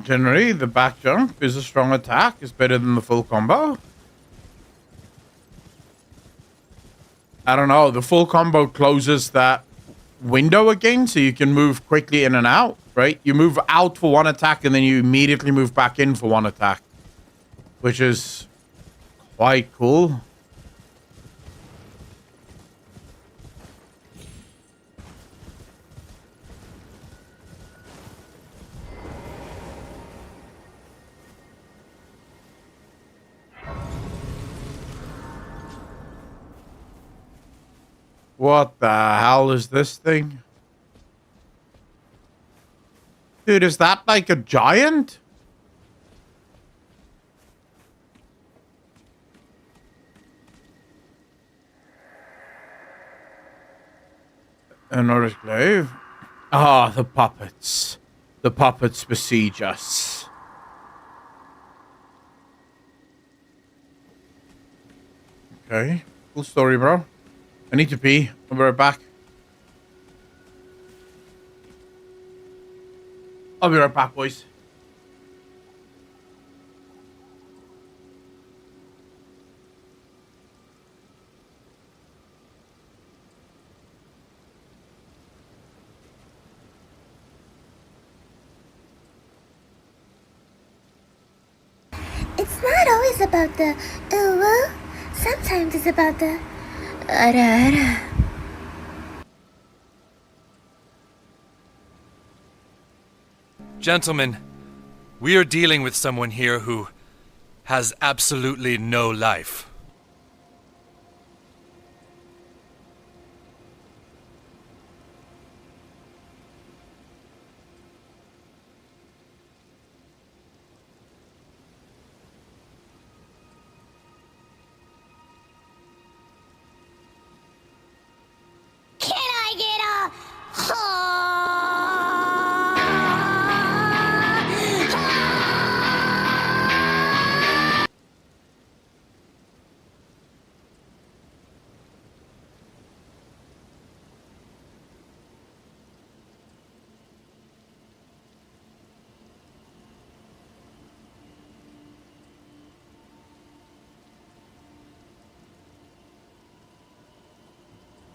S1: Generally, the back jump is a strong attack. It's better than the full combo. I don't know. The full combo closes that window again, so you can move quickly in and out, right? You move out for one attack, and then you immediately move back in for one attack, which is quite cool. What the hell is this thing? Dude, is that like a giant? Another glaive. Ah, the puppets. The puppets besiege us. Okay. Cool story, bro. I need to pee. I'll be right back. I'll be right back, boys.
S9: It's not always about the ooh. Sometimes it's about the ara.
S10: Gentlemen, we are dealing with someone here who has absolutely no life.
S9: Can I get a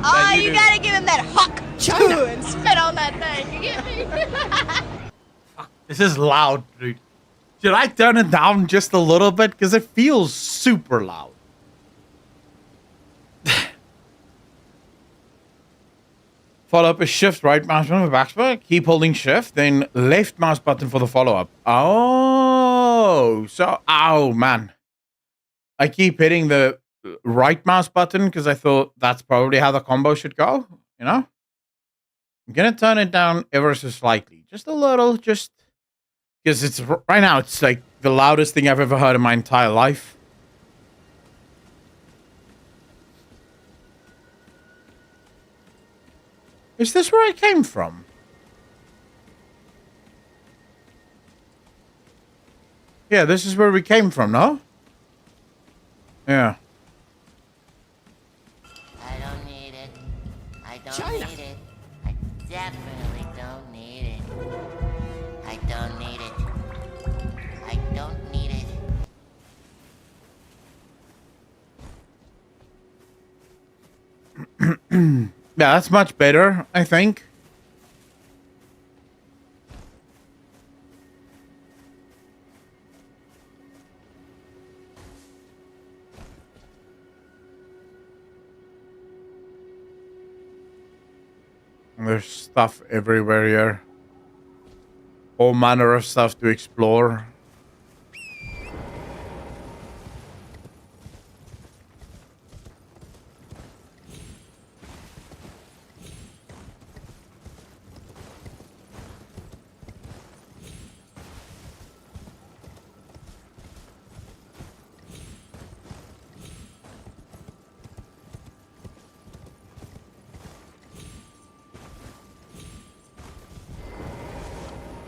S11: Oh, you gotta give him that hawk chew and spit on that thing. You get me?
S1: This is loud, dude. Should I turn it down just a little bit? Because it feels super loud. Follow up is shift right mouse button for backspace. Keep holding shift, then left mouse button for the follow up. Oh, so, oh man. I keep hitting the right mouse button because I thought that's probably how the combo should go, you know? I'm gonna turn it down ever so slightly. Just a little, just because it's right now, it's like the loudest thing I've ever heard in my entire life. Is this where I came from? Yeah, this is where we came from, no? Yeah.
S12: I don't need it. I don't need it. I definitely don't need it. I don't need it. I don't need it.
S1: Yeah, that's much better, I think. There's stuff everywhere here. All manner of stuff to explore.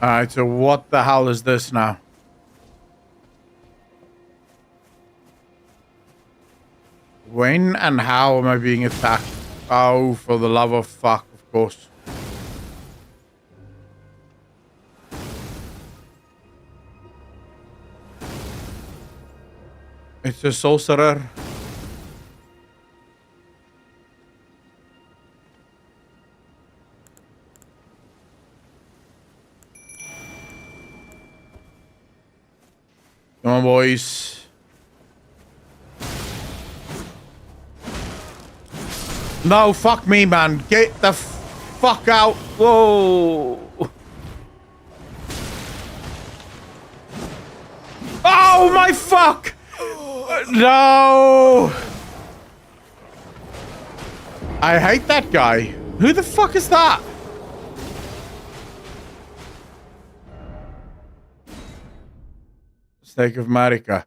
S1: Alright, so what the hell is this now? When and how am I being attacked? Oh, for the love of fuck, of course. It's a sorcerer. Come on, boys. No, fuck me, man. Get the fuck out. Whoa. Oh, my fuck. No. I hate that guy. Who the fuck is that? Stake of Marika.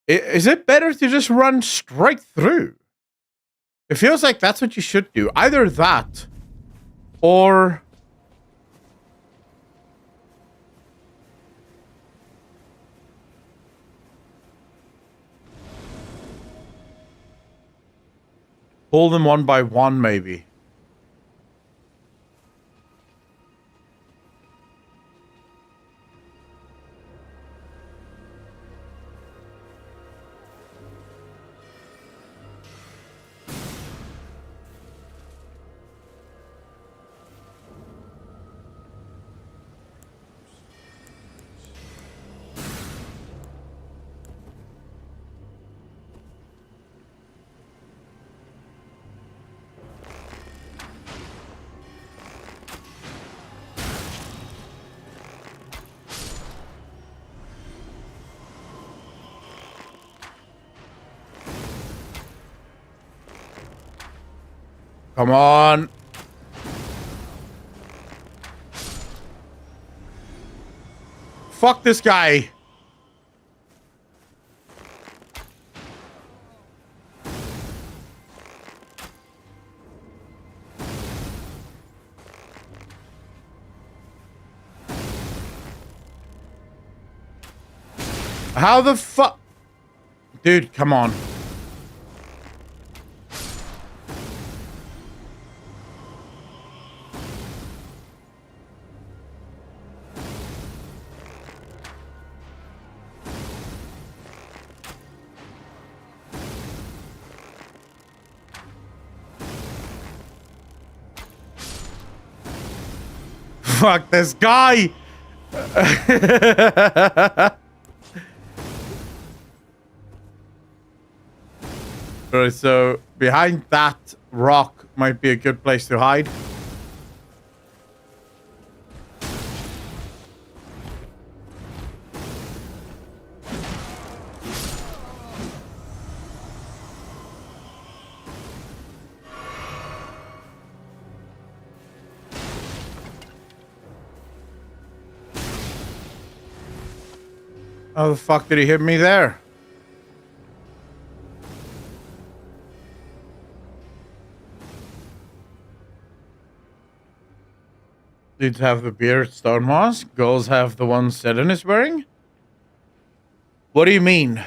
S1: Is it better to just run straight through? It feels like that's what you should do. Either that, Or... pull them one by one, maybe. Come on. Fuck this guy. How the fuck? Dude, come on. Fuck this guy! Alright, so behind that rock might be a good place to hide. How the fuck did he hit me there? Dudes have the beard stone mask. Girls have the one Seddon is wearing. What do you mean?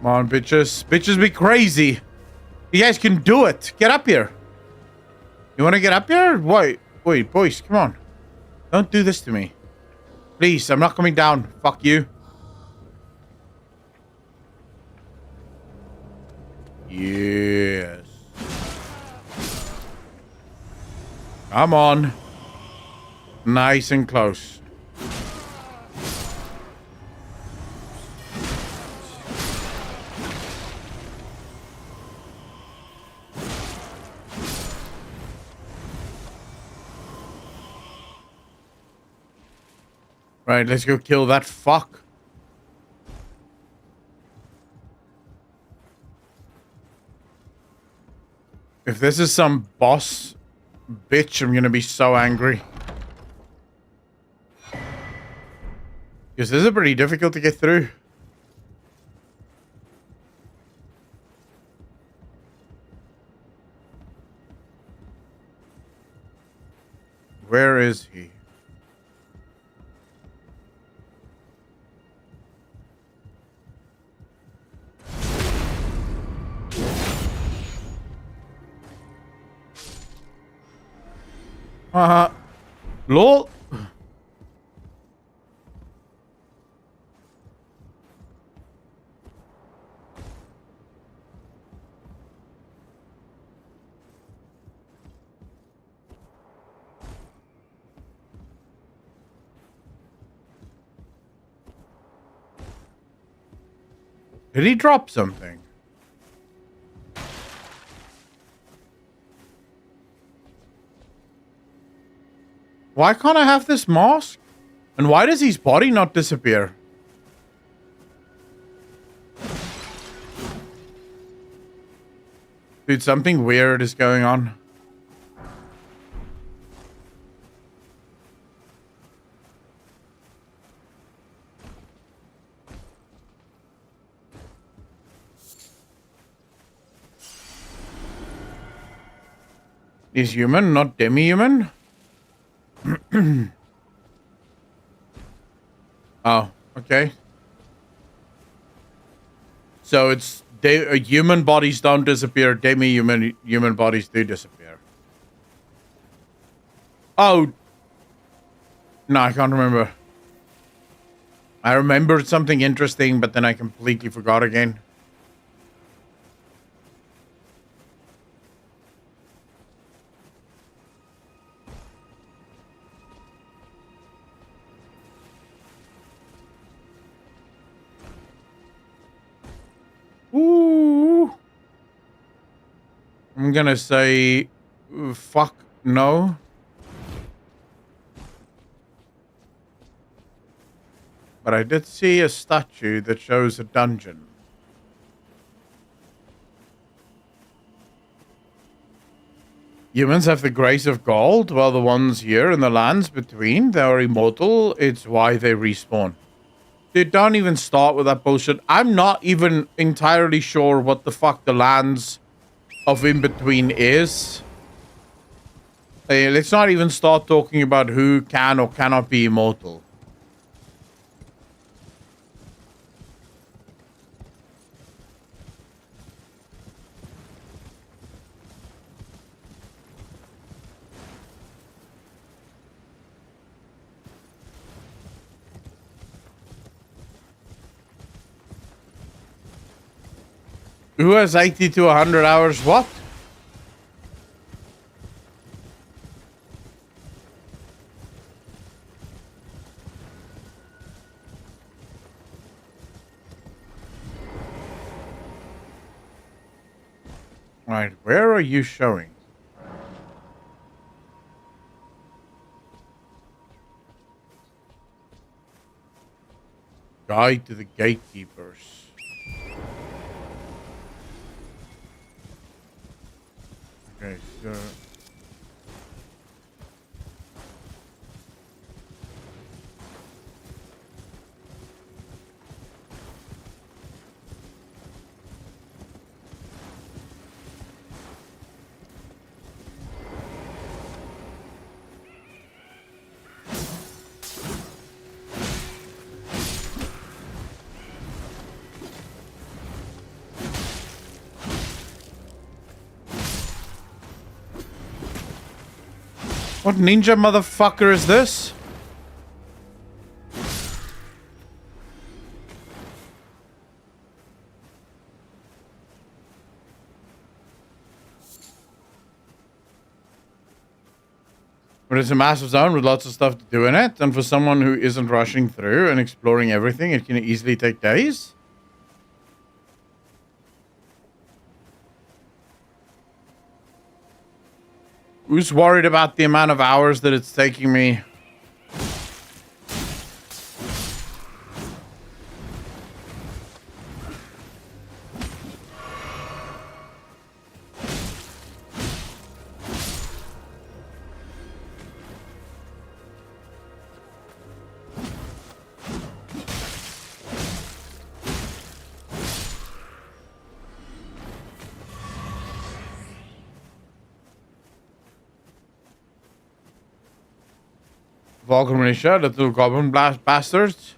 S1: Come on, bitches. Bitches be crazy. You guys can do it. Get up here. You want to get up here? Wait, boys, come on. Don't do this to me. Please, I'm not coming down. Fuck you. Yes. Come on. Nice and close. Right, let's go kill that fuck. If this is some boss bitch, I'm gonna be so angry. Because this is pretty difficult to get through. Where is he? Lol. Did he drop something? Why can't I have this mask? And why does his body not disappear? Dude, something weird is going on. He's human, not demi-human? Oh, okay. So it's human bodies don't disappear, human bodies do disappear. Oh. No, I can't remember. I remembered something interesting, but then I completely forgot again. Ooh. I'm gonna say fuck no. But I did see a statue that shows a dungeon. Humans have the grace of gold, while the ones here in the lands between, they are immortal. It's why they respawn. Dude, don't even start with that bullshit. I'm not even entirely sure what the fuck the lands of in between is. Hey, let's not even start talking about who can or cannot be immortal. Who has 80 to 100 hours what? Right, where are you showing? Guide to the gatekeepers. Okay, so... What ninja motherfucker is this? But it's a massive zone with lots of stuff to do in it, and for someone who isn't rushing through and exploring everything, it can easily take days. Who's worried about the amount of hours that it's taking me? Vulgar militia, little goblin bastards.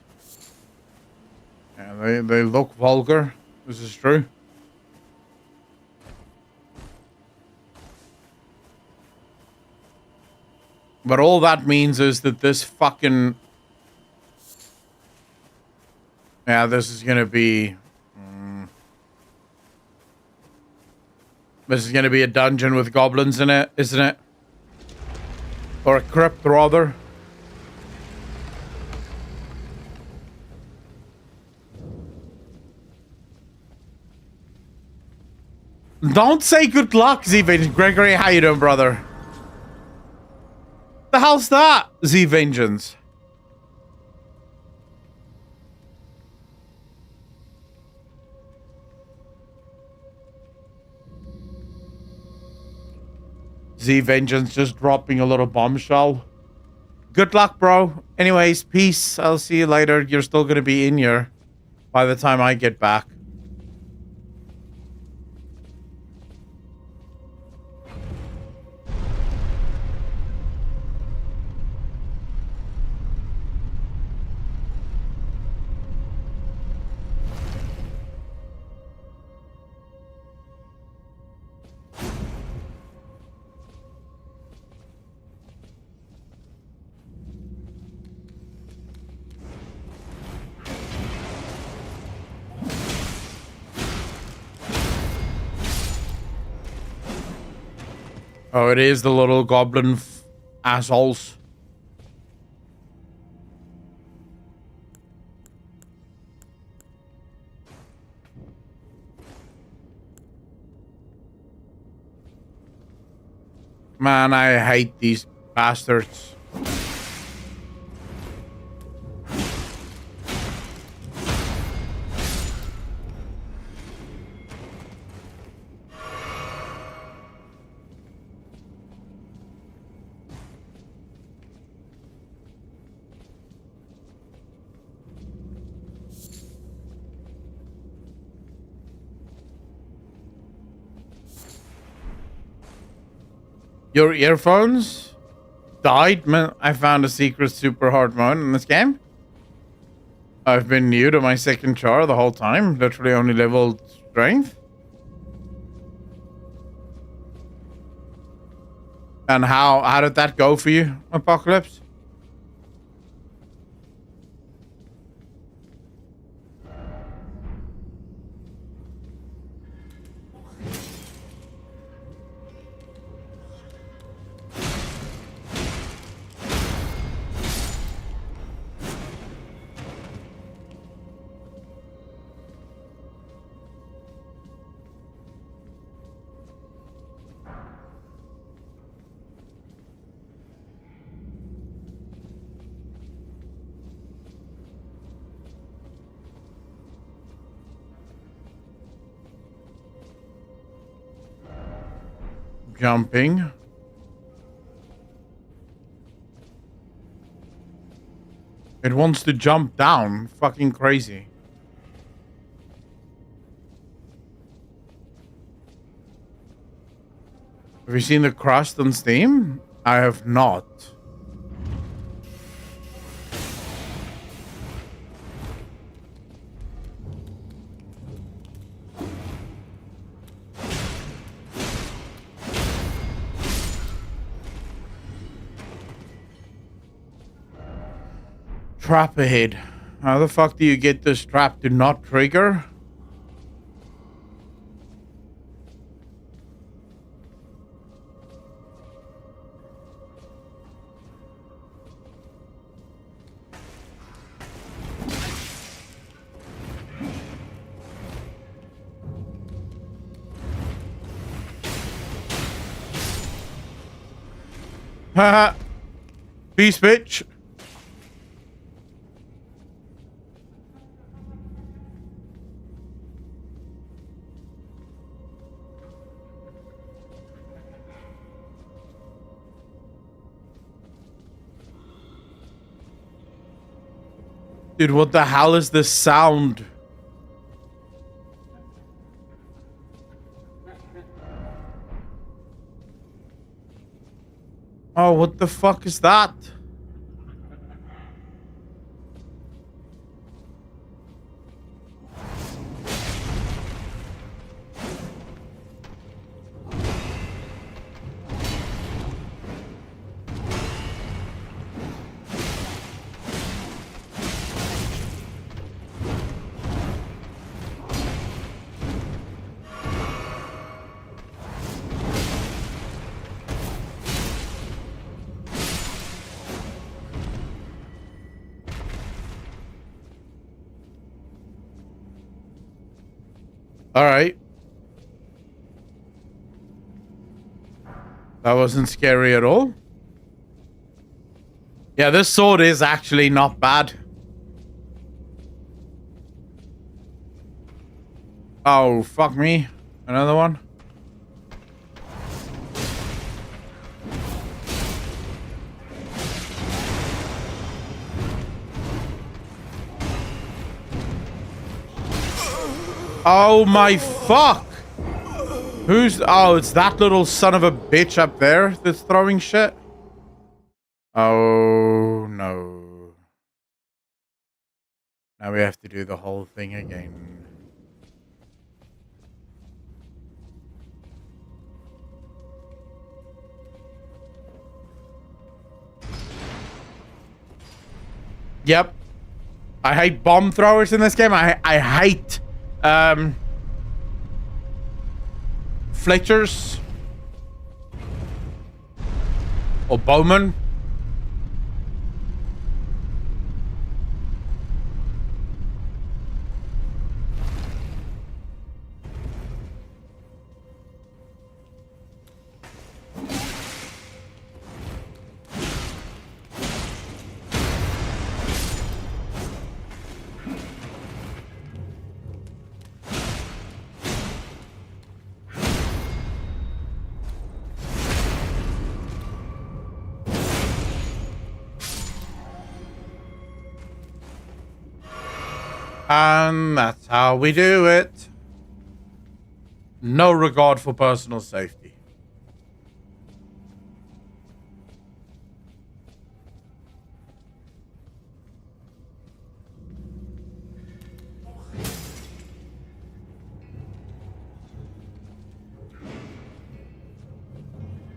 S1: Yeah, they look vulgar. This is true. But all that means is that this fucking... Yeah, this is gonna be... This is gonna be a dungeon with goblins in it, isn't it? Or a crypt, rather. Don't say good luck, Z-Vengeance. Gregory, how you doing, brother? The hell's that, Z-Vengeance? Z-Vengeance just dropping a little bombshell. Good luck, bro. Anyways, peace. I'll see you later. You're still going to be in here by the time I get back. Oh, it is the little goblin assholes. Man, I hate these bastards. Your earphones died? Man, I found a secret super hard mode in this game. I've been new to my second char the whole time. Literally only leveled strength. And how did that go for you, Apocalypse? Jumping. It wants to jump down. Fucking crazy. Have you seen the crust on Steam? I have not. Trap ahead. How the fuck do you get this trap to not trigger? Haha. Peace, bitch. Dude, what the hell is this sound? Oh, what the fuck is that? All right. That wasn't scary at all. Yeah, this sword is actually not bad. Oh, fuck me. Another one. Oh my fuck! Who's... Oh, it's that little son of a bitch up there that's throwing shit? Oh no. Now we have to do the whole thing again. Yep. I hate bomb throwers in this game. I hate fletchers or bowmen. And that's how we do it. No regard for personal safety.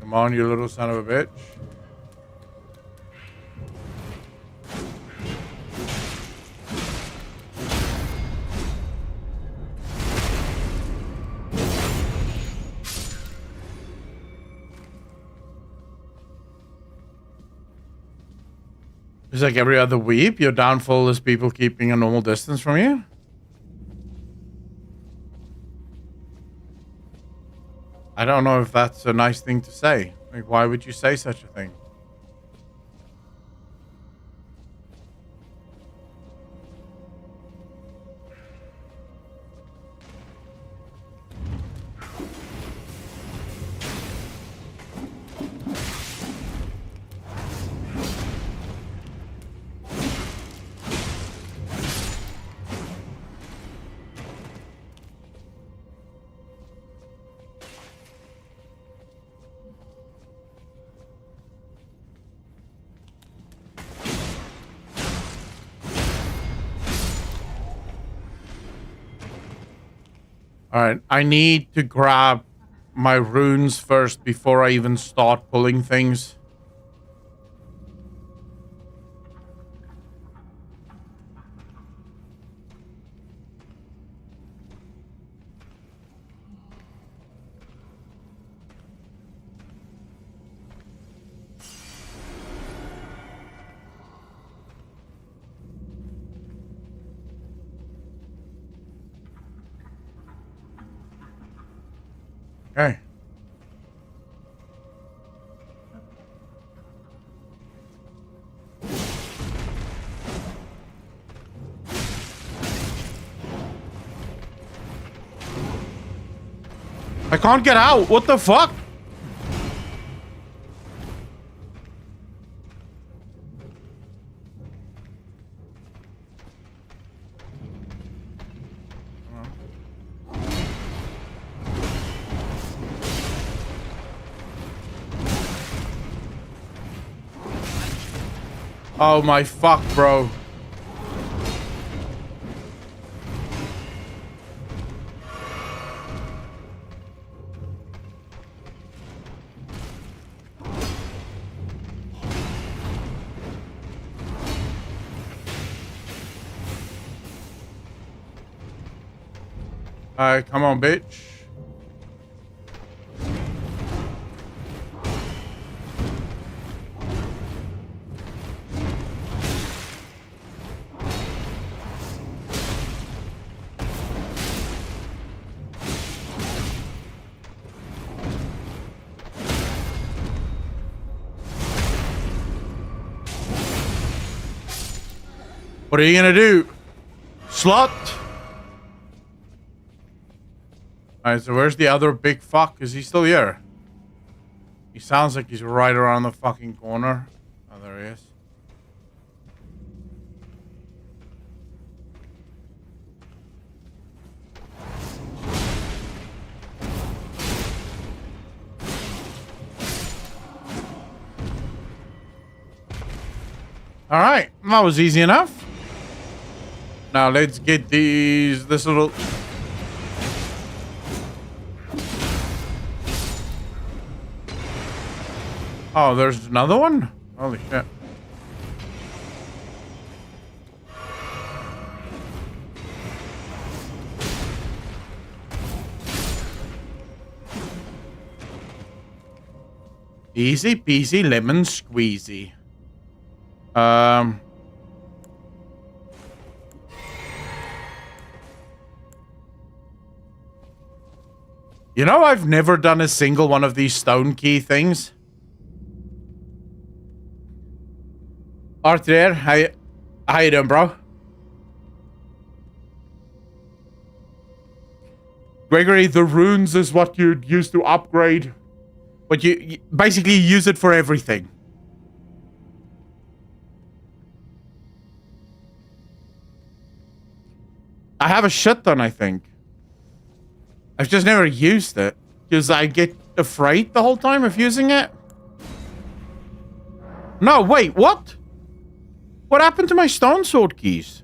S1: Come on, you little son of a bitch. It's like every other weep, your downfall is people keeping a normal distance from you? I don't know if that's a nice thing to say. Like, why would you say such a thing? Alright, I need to grab my runes first before I even start pulling things. Okay. I can't get out. What the fuck? Oh my fuck, bro. Alright, come on, bitch. What are you gonna do? Slut? Alright, so where's the other big fuck? Is he still here? He sounds like he's right around the fucking corner. Oh, there he is. Alright, that was easy enough. Now let's get this little... Oh, there's another one? Holy shit. Easy peasy lemon squeezy. You know, I've never done a single one of these stone key things. Arthur, how you doing, bro? Gregory, the runes is what you'd use to upgrade. But you basically use it for everything. I have a shit ton, I think. I've just never used it. Because I get afraid the whole time of using it. No, wait, what? What happened to my stone sword keys?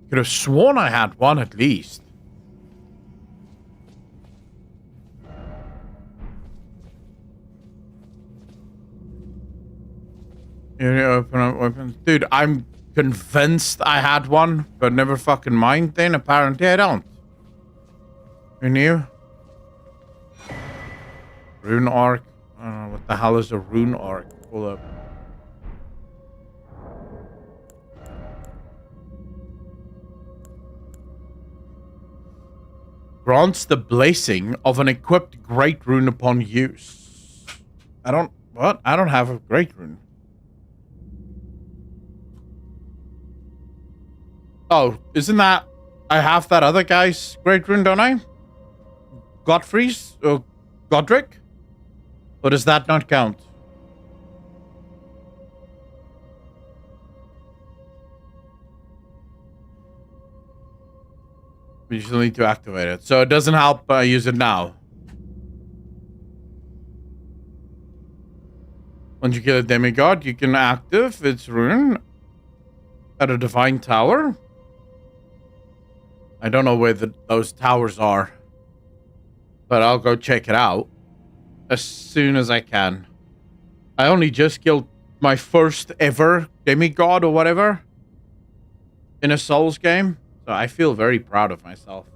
S1: Could have sworn I had one at least. Open. Dude, I'm convinced I had one, but never fucking mind then. Apparently I don't. Who knew? Rune arc. I don't know what the hell is a rune arc. Hold up. Grants the blessing of an equipped great rune upon use. What? I don't have a great rune. Oh, isn't that... I have that other guy's great rune, don't I? Godfrey's? Or Godric? Or does that not count? You still need to activate it. So it doesn't help use it now. Once you kill a demigod, you can active its rune at a divine tower. I don't know where those towers are. But I'll go check it out as soon as I can. I only just killed my first ever demigod or whatever in a Souls game. So I feel very proud of myself.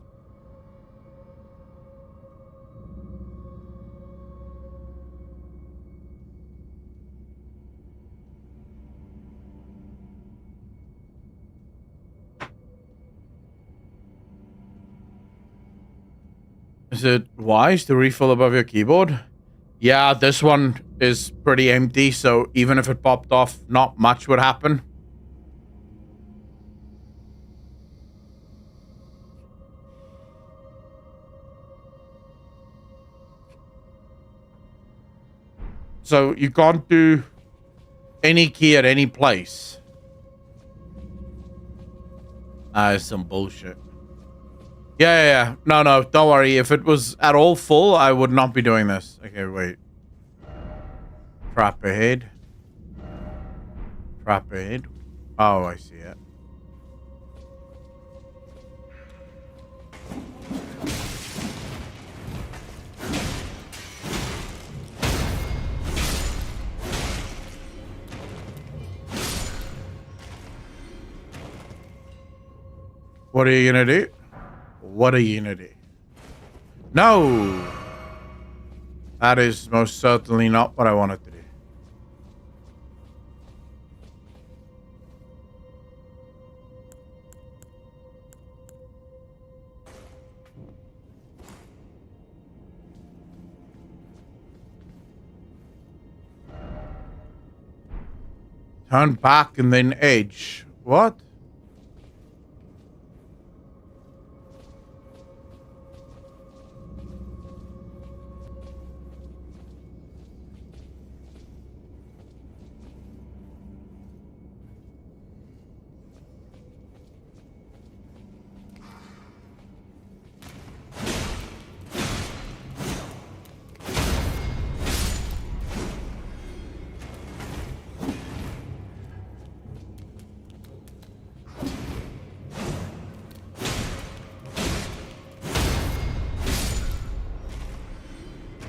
S1: Is it wise to refill above your keyboard? Yeah, this one is pretty empty, so even if it popped off, not much would happen. So you can't do any key at any place. That's some bullshit. Yeah. No, don't worry. If it was at all full, I would not be doing this. Okay, wait. Trap ahead. Trap ahead. Oh, I see it. What are you gonna do? What are you gonna do? No! That is most certainly not what I wanted to do. Turn back and then edge. What?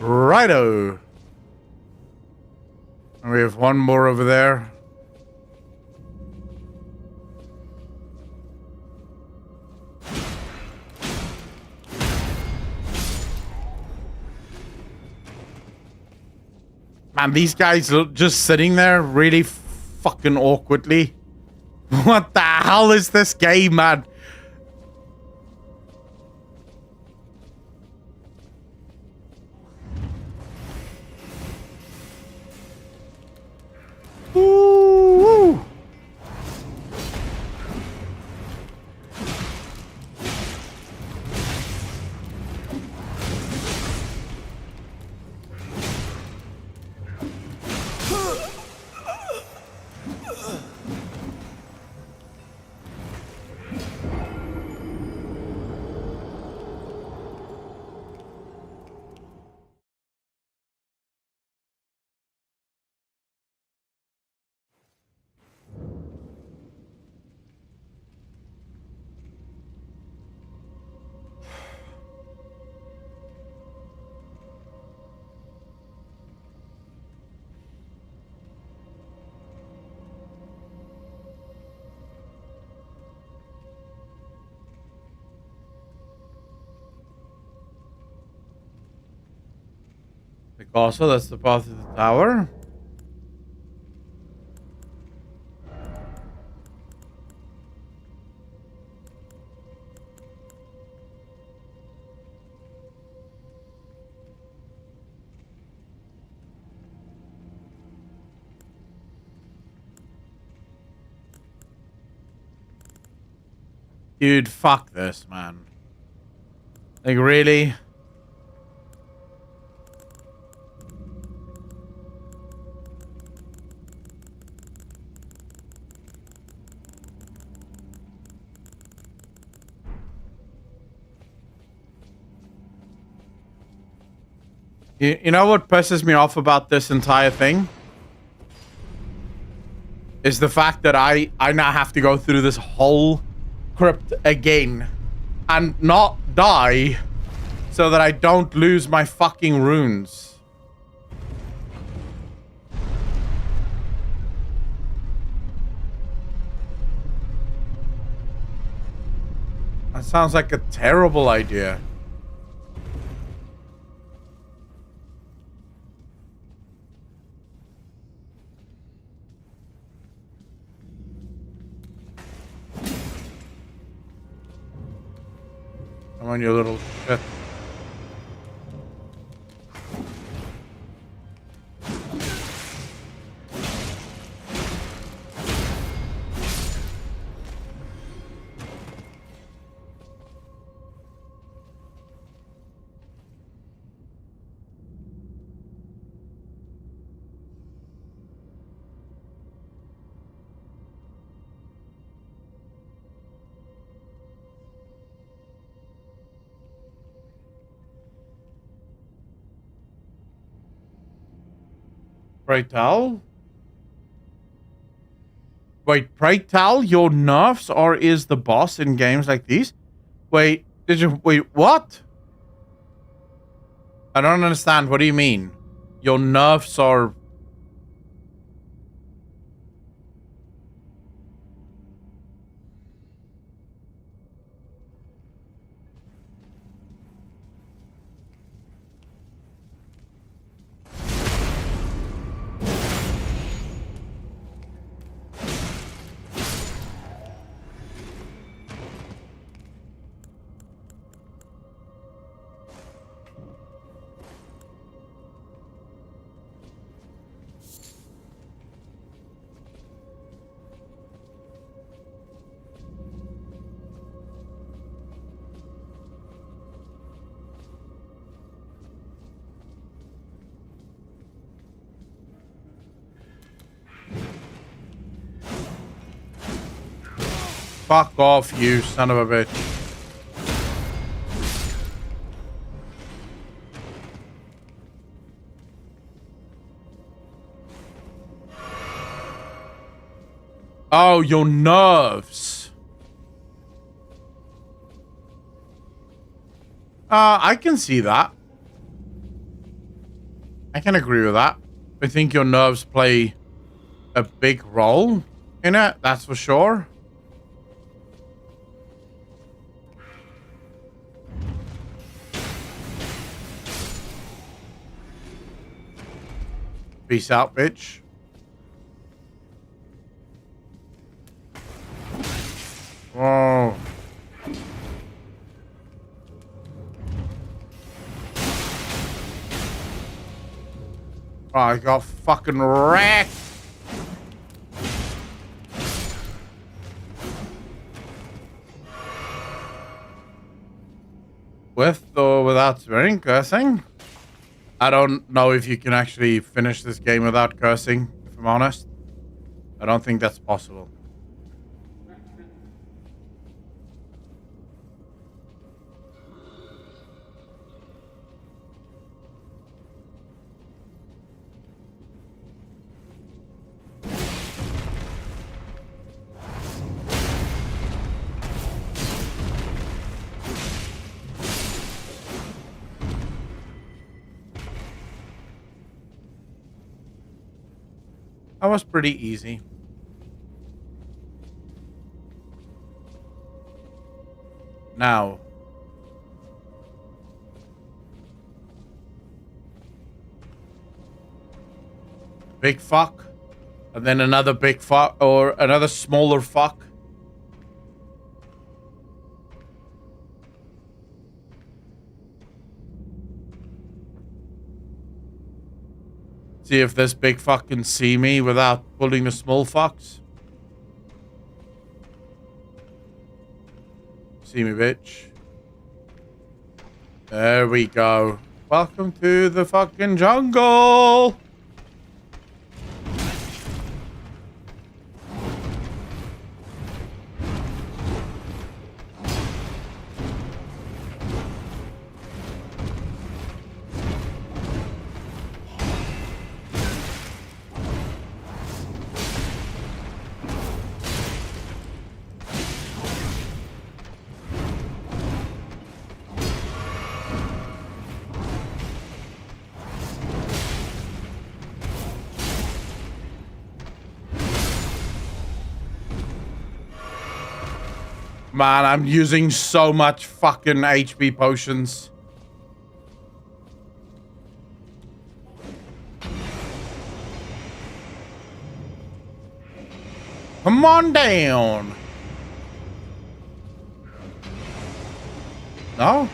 S1: Righto. And we have one more over there. Man, these guys are just sitting there really fucking awkwardly. What the hell is this game, man? Ooh. Also, that's the path to the tower. Dude, fuck this, man. Like, really? You know what pisses me off about this entire thing? Is the fact that I now have to go through this whole crypt again and not die so that I don't lose my fucking runes. That sounds like a terrible idea. Come on, you little shit. Pray tell? Wait, pray tell your nerfs or is the boss in games like these? Wait, wait, what? I don't understand. What do you mean? Your nerfs are... Fuck off, you son of a bitch. Oh, your nerves. I can see that. I can agree with that. I think your nerves play a big role in it, that's for sure. Peace out, bitch. Whoa. Oh, I got fucking wrecked. With or without swearing, cursing? I don't know if you can actually finish this game without cursing, if I'm honest. I don't think that's possible. That was pretty easy. Now. Big fuck. And then another big fuck. Or another smaller fuck. See if this big fuck can see me without pulling the small fucks. See me, bitch. There we go. Welcome to the fucking jungle. Man, I'm using so much fucking HP potions. Come on down. No?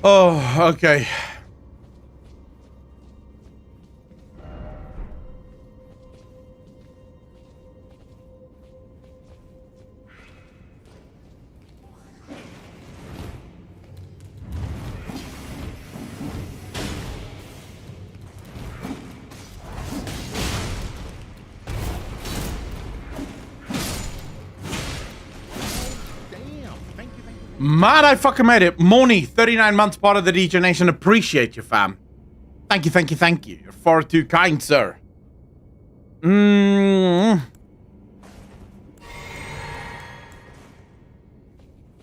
S1: Oh, okay. Man, I fucking made it. Moni, 39 months part of the DJ Nation. Appreciate you, fam. Thank you, thank you, thank you. You're far too kind, sir.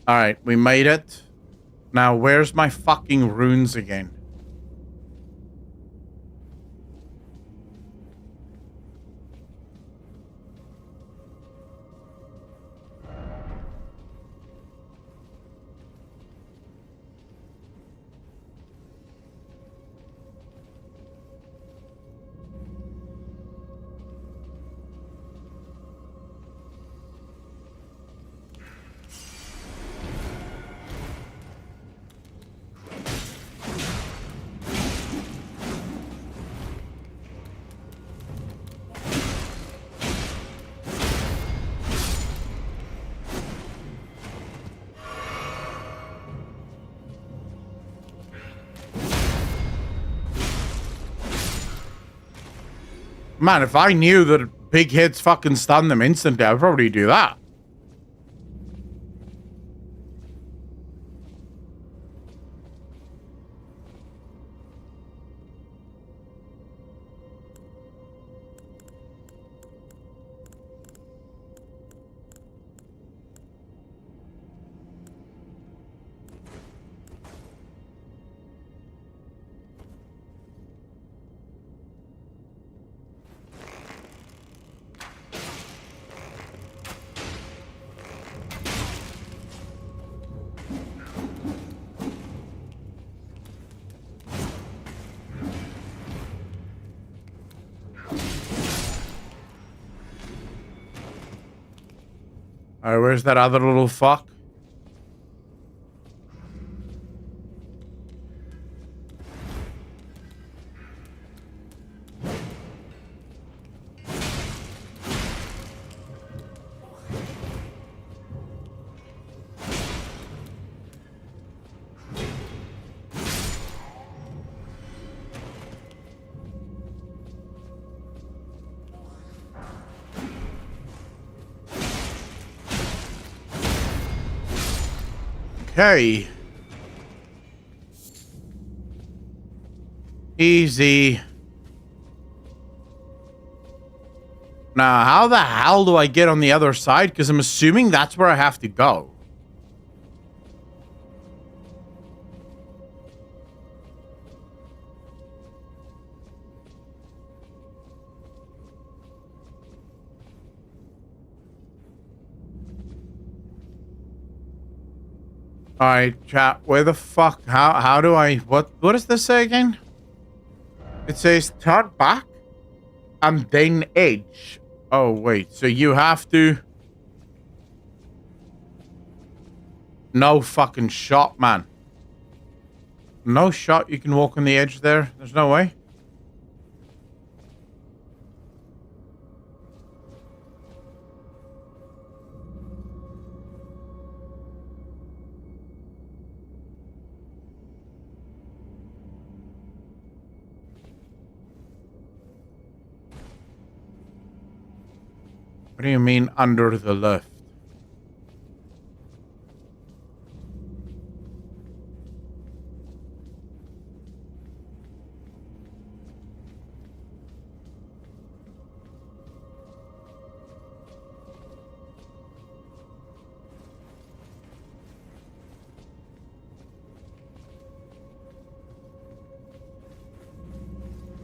S1: Alright, we made it. Now, where's my fucking runes again? Man, if I knew that big hits fucking stun them instantly, I'd probably do that. Alright, where's that other little fuck? Okay. Easy. Now, how the hell do I get on the other side? Because I'm assuming that's where I have to go. Alright, chat, where the fuck, how do I, what does this say again? It says turn back and then edge. Oh, wait, so you have to... No fucking shot, man. No shot you can walk on the edge there? There's no way? What do you mean under the left?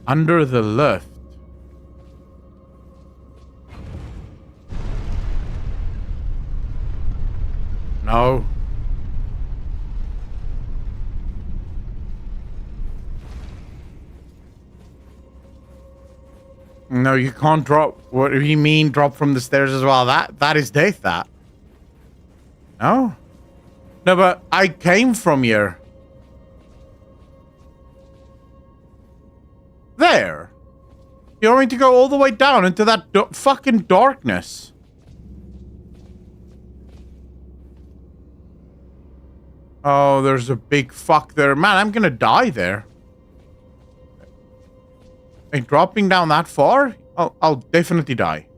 S1: Under the left. No. No, you can't drop. What do you mean drop from the stairs as well? That is death, that. No? No, but I came from here. There. You want me to go all the way down into that fucking darkness? Oh, there's a big fuck there. Man, I'm gonna die there. Like, dropping down that far? I'll definitely die.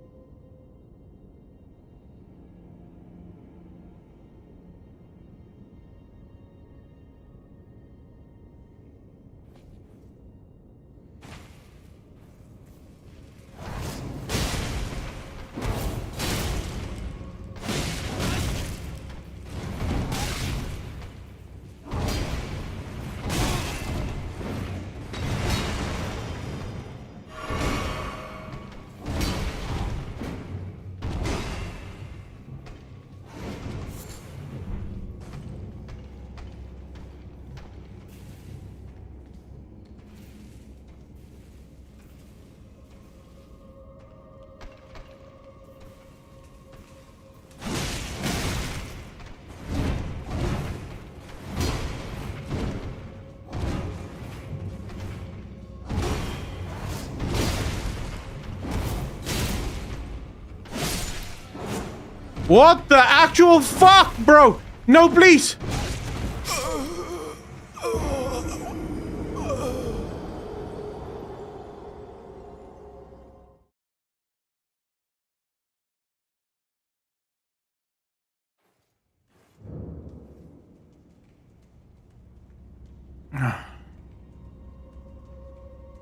S1: What the actual fuck, bro? No, please.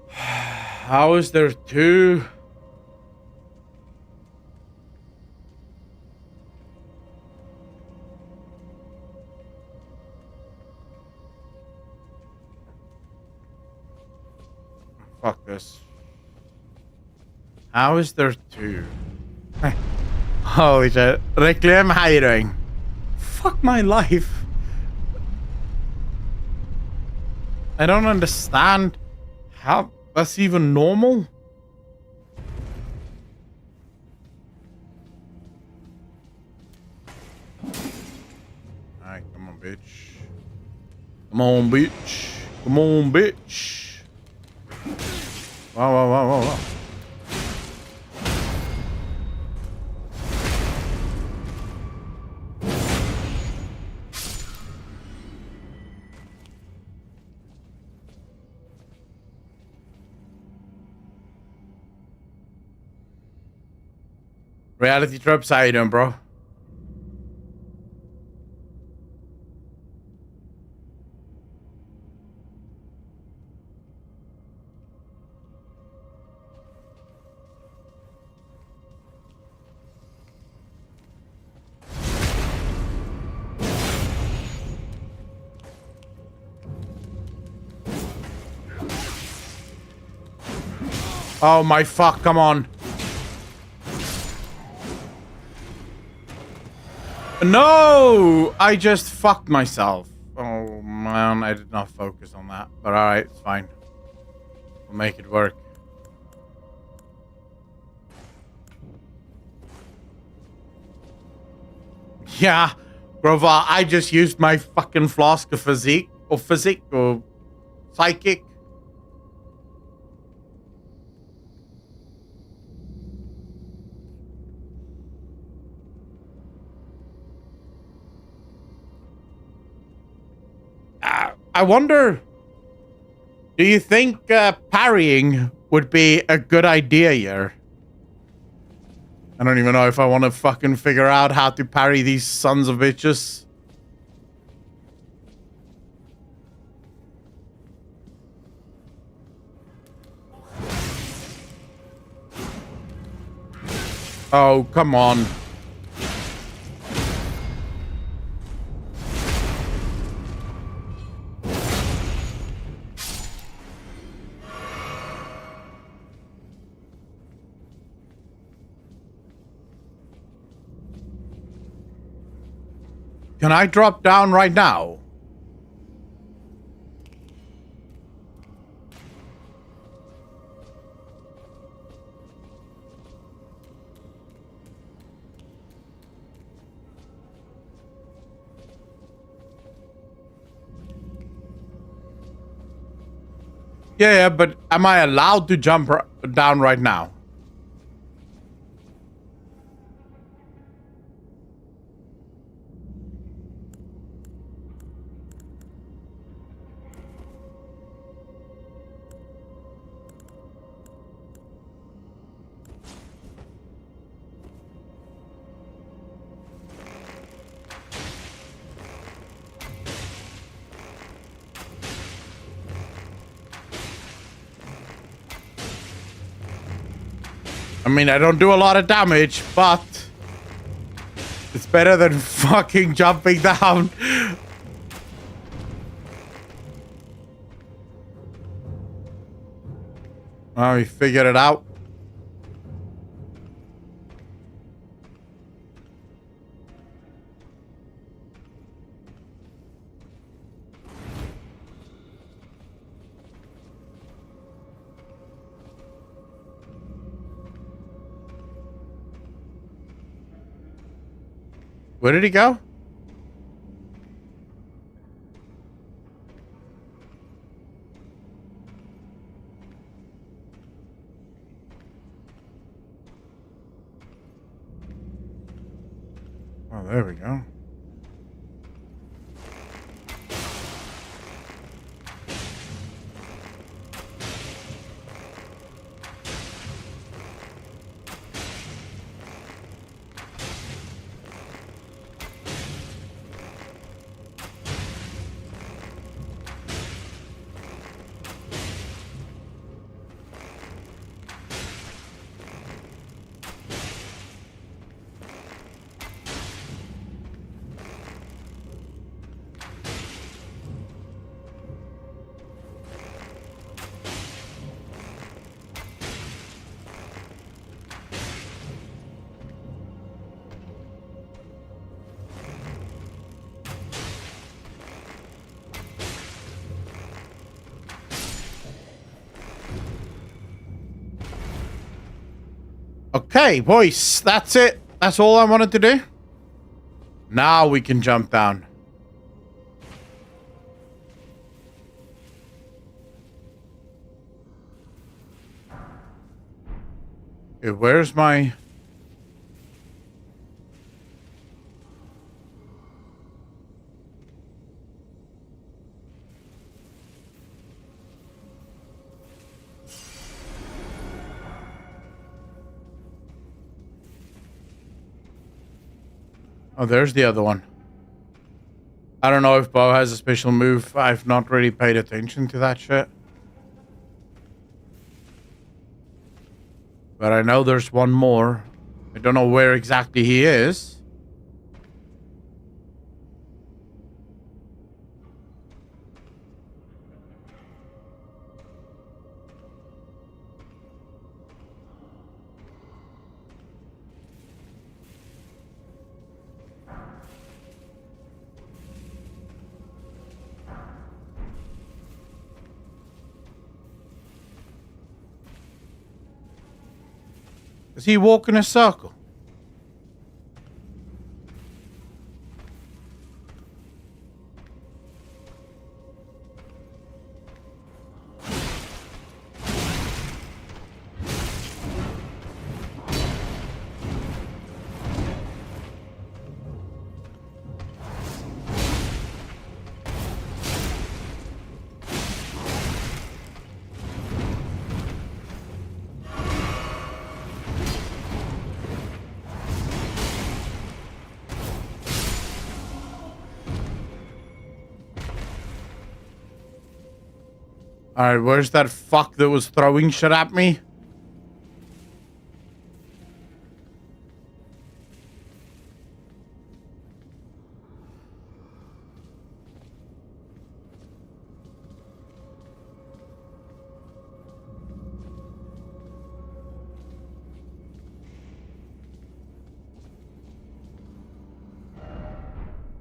S1: How is there two? Fuck this. How is there two? Holy shit. Reclaim, how you doing? Fuck my life. I don't understand how that's even normal. Alright, come on, bitch. Come on, bitch. Come on, bitch. Wow, wow, wow, wow, wow. Reality tropes, how you doing, bro? Oh my fuck, come on. No! I just fucked myself. Oh man, I did not focus on that. But alright, it's fine. We'll make it work. Yeah, Grover, I just used my fucking flask of physique or psychic. I wonder, do you think parrying would be a good idea here? I don't even know if I want to fucking figure out how to parry these sons of bitches. Oh, come on. Can I drop down right now? Yeah, but am I allowed to jump down right now? I mean, I don't do a lot of damage, but it's better than fucking jumping down. Oh, we figured it out. Where did he go? Oh, there we go. Okay, boys, that's it. That's all I wanted to do. Now we can jump down. Okay, where's my... Oh, there's the other one. I don't know if Bo has a special move. I've not really paid attention to that shit. But I know there's one more. I don't know where exactly he is. Does he walk in a circle? Alright, where's that fuck that was throwing shit at me?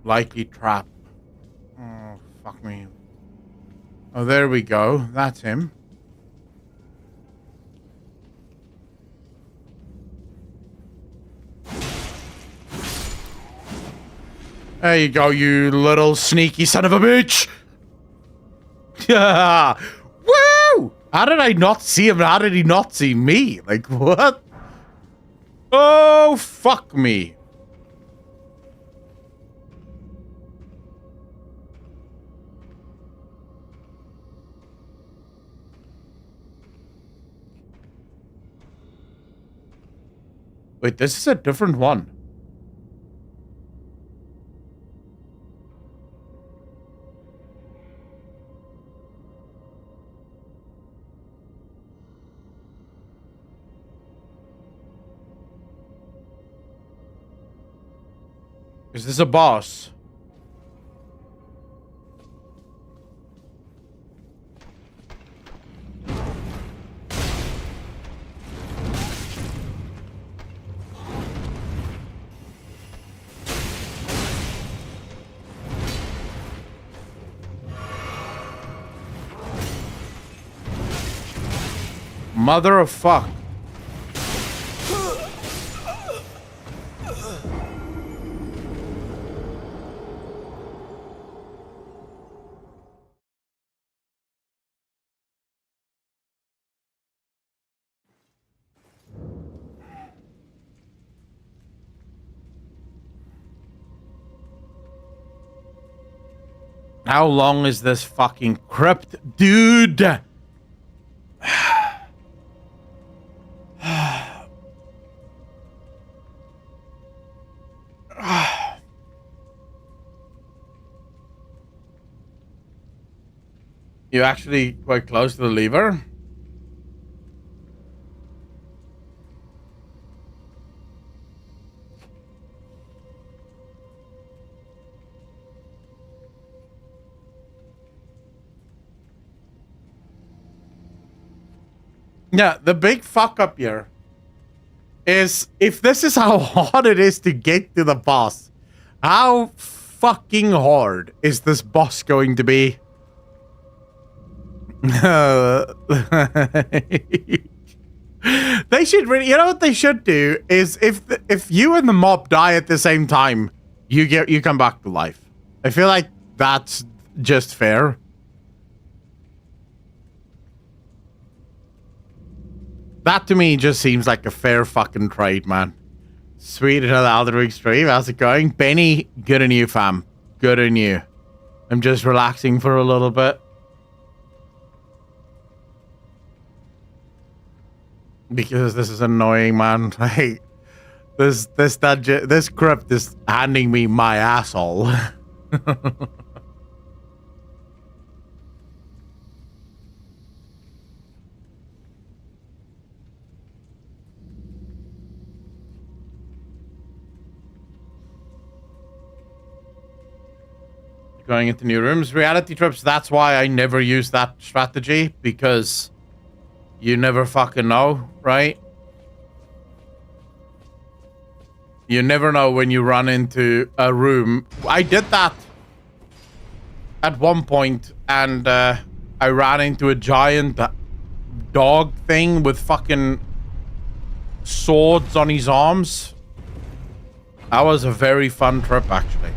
S1: Likely trap. Oh, fuck me. Oh, there we go. That's him. There you go, you little sneaky son of a bitch! Yeah! Woo! How did I not see him? How did he not see me? Like, what? Oh, fuck me. Wait, this is a different one. Is this a boss? Mother of fuck. How long is this fucking crypt, dude? You're actually quite close to the lever. Yeah, the big fuck up here is if this is how hard it is to get to the boss, how fucking hard is this boss going to be? They should really, you know what they should do is if you and the mob die at the same time, you come back to life. I feel like that's just fair. That to me just seems like a fair fucking trade, man. Sweet, another Elden Ring stream. How's it going? Benny, good on you, fam. Good on you. I'm just relaxing for a little bit. Because this is annoying, man. I hate this dungeon. This crypt is handing me my asshole. Going into new rooms, reality trips. That's why I never use that strategy, because you never fucking know, right? You never know when you run into a room. I did that at one point, and I ran into a giant dog thing with fucking swords on his arms. That was a very fun trip, actually.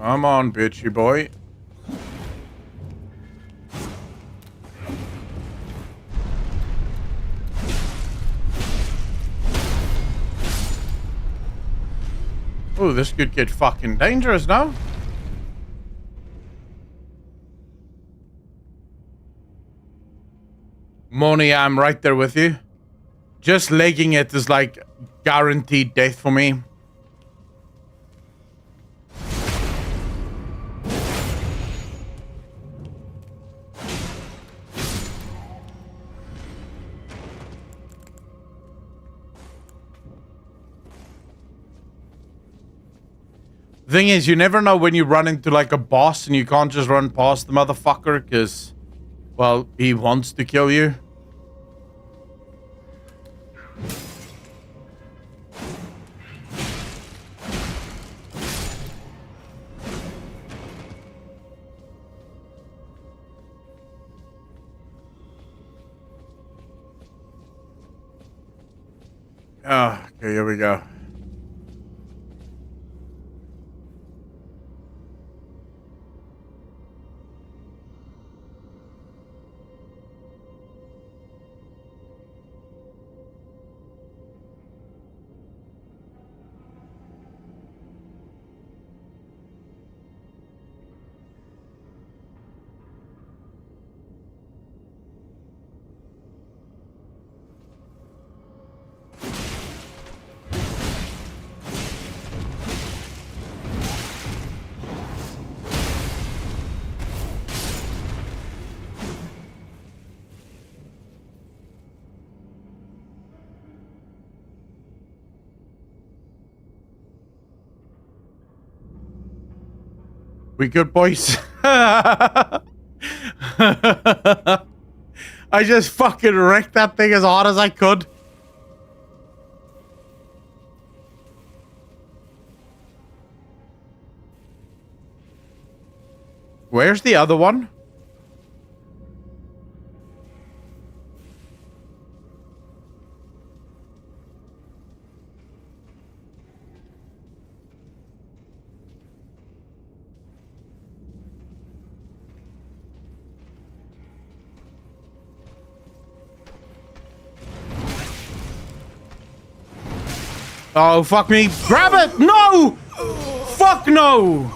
S1: Come on, bitchy boy. Oh, this could get fucking dangerous now. Moni, I'm right there with you. Just legging it is like guaranteed death for me. Thing is, you never know when you run into like a boss and you can't just run past the motherfucker because, well, he wants to kill you. Oh, okay, here we go. We good, boys? I just fucking wrecked that thing as hard as I could. Where's the other one? Oh, fuck me. Grab it! No! Fuck no!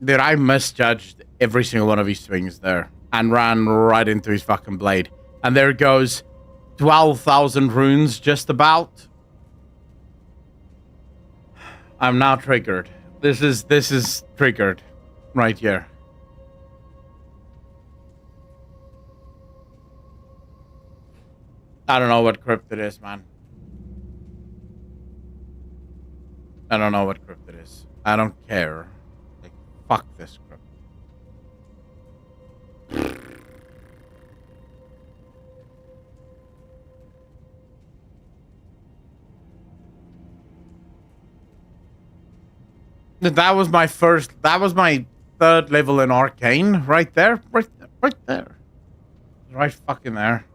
S1: Dude, I misjudged every single one of his swings there and ran right into his fucking blade. And there goes 12,000 runes just about. I'm now triggered. This is triggered right here. I don't know what crypt it is, man. I don't know what crypt it is. I don't care. Like, fuck this crypt. That was my third level in Arcane. Right there. Right there. Right fucking there.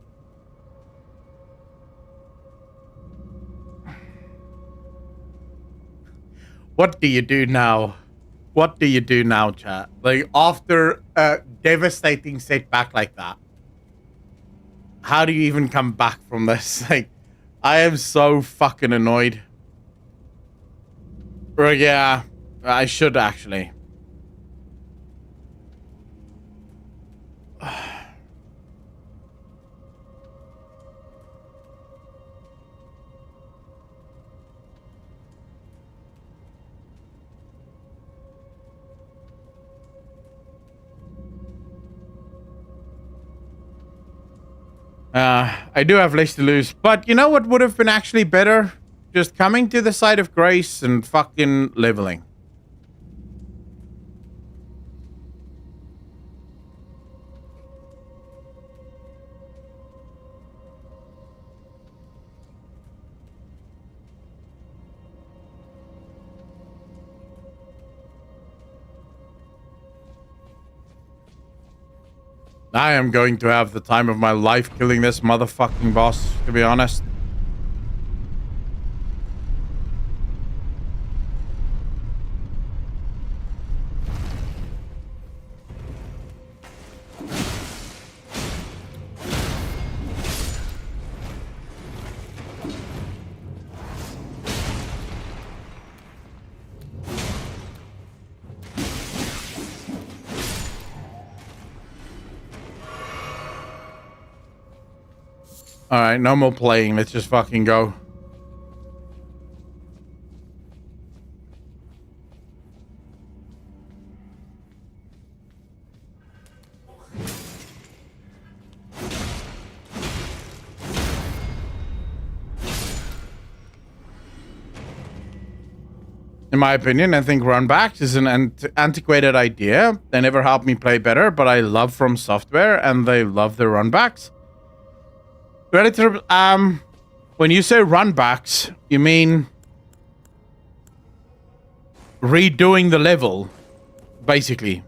S1: What do you do now? What do you do now, chat? Like, after a devastating setback like that, how do you even come back from this? Like, I am so fucking annoyed. Yeah, I should actually. I do have less to lose, but you know what would have been actually better? Just coming to the side of grace and fucking leveling. I am going to have the time of my life killing this motherfucking boss, to be honest. Alright, no more playing. Let's just fucking go. In my opinion, I think runbacks is an antiquated idea. They never helped me play better, but I love From Software and they love their runbacks. When you say runbacks, you mean redoing the level, basically.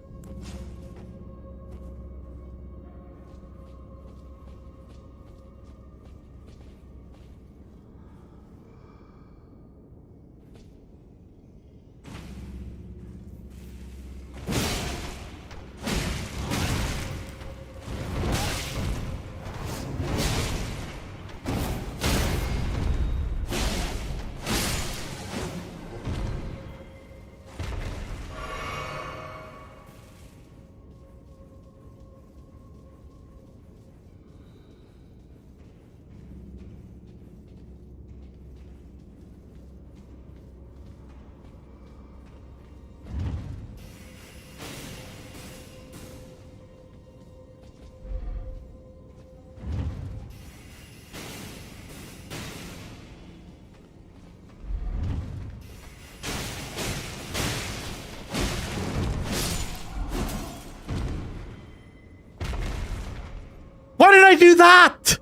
S1: Why did I do that?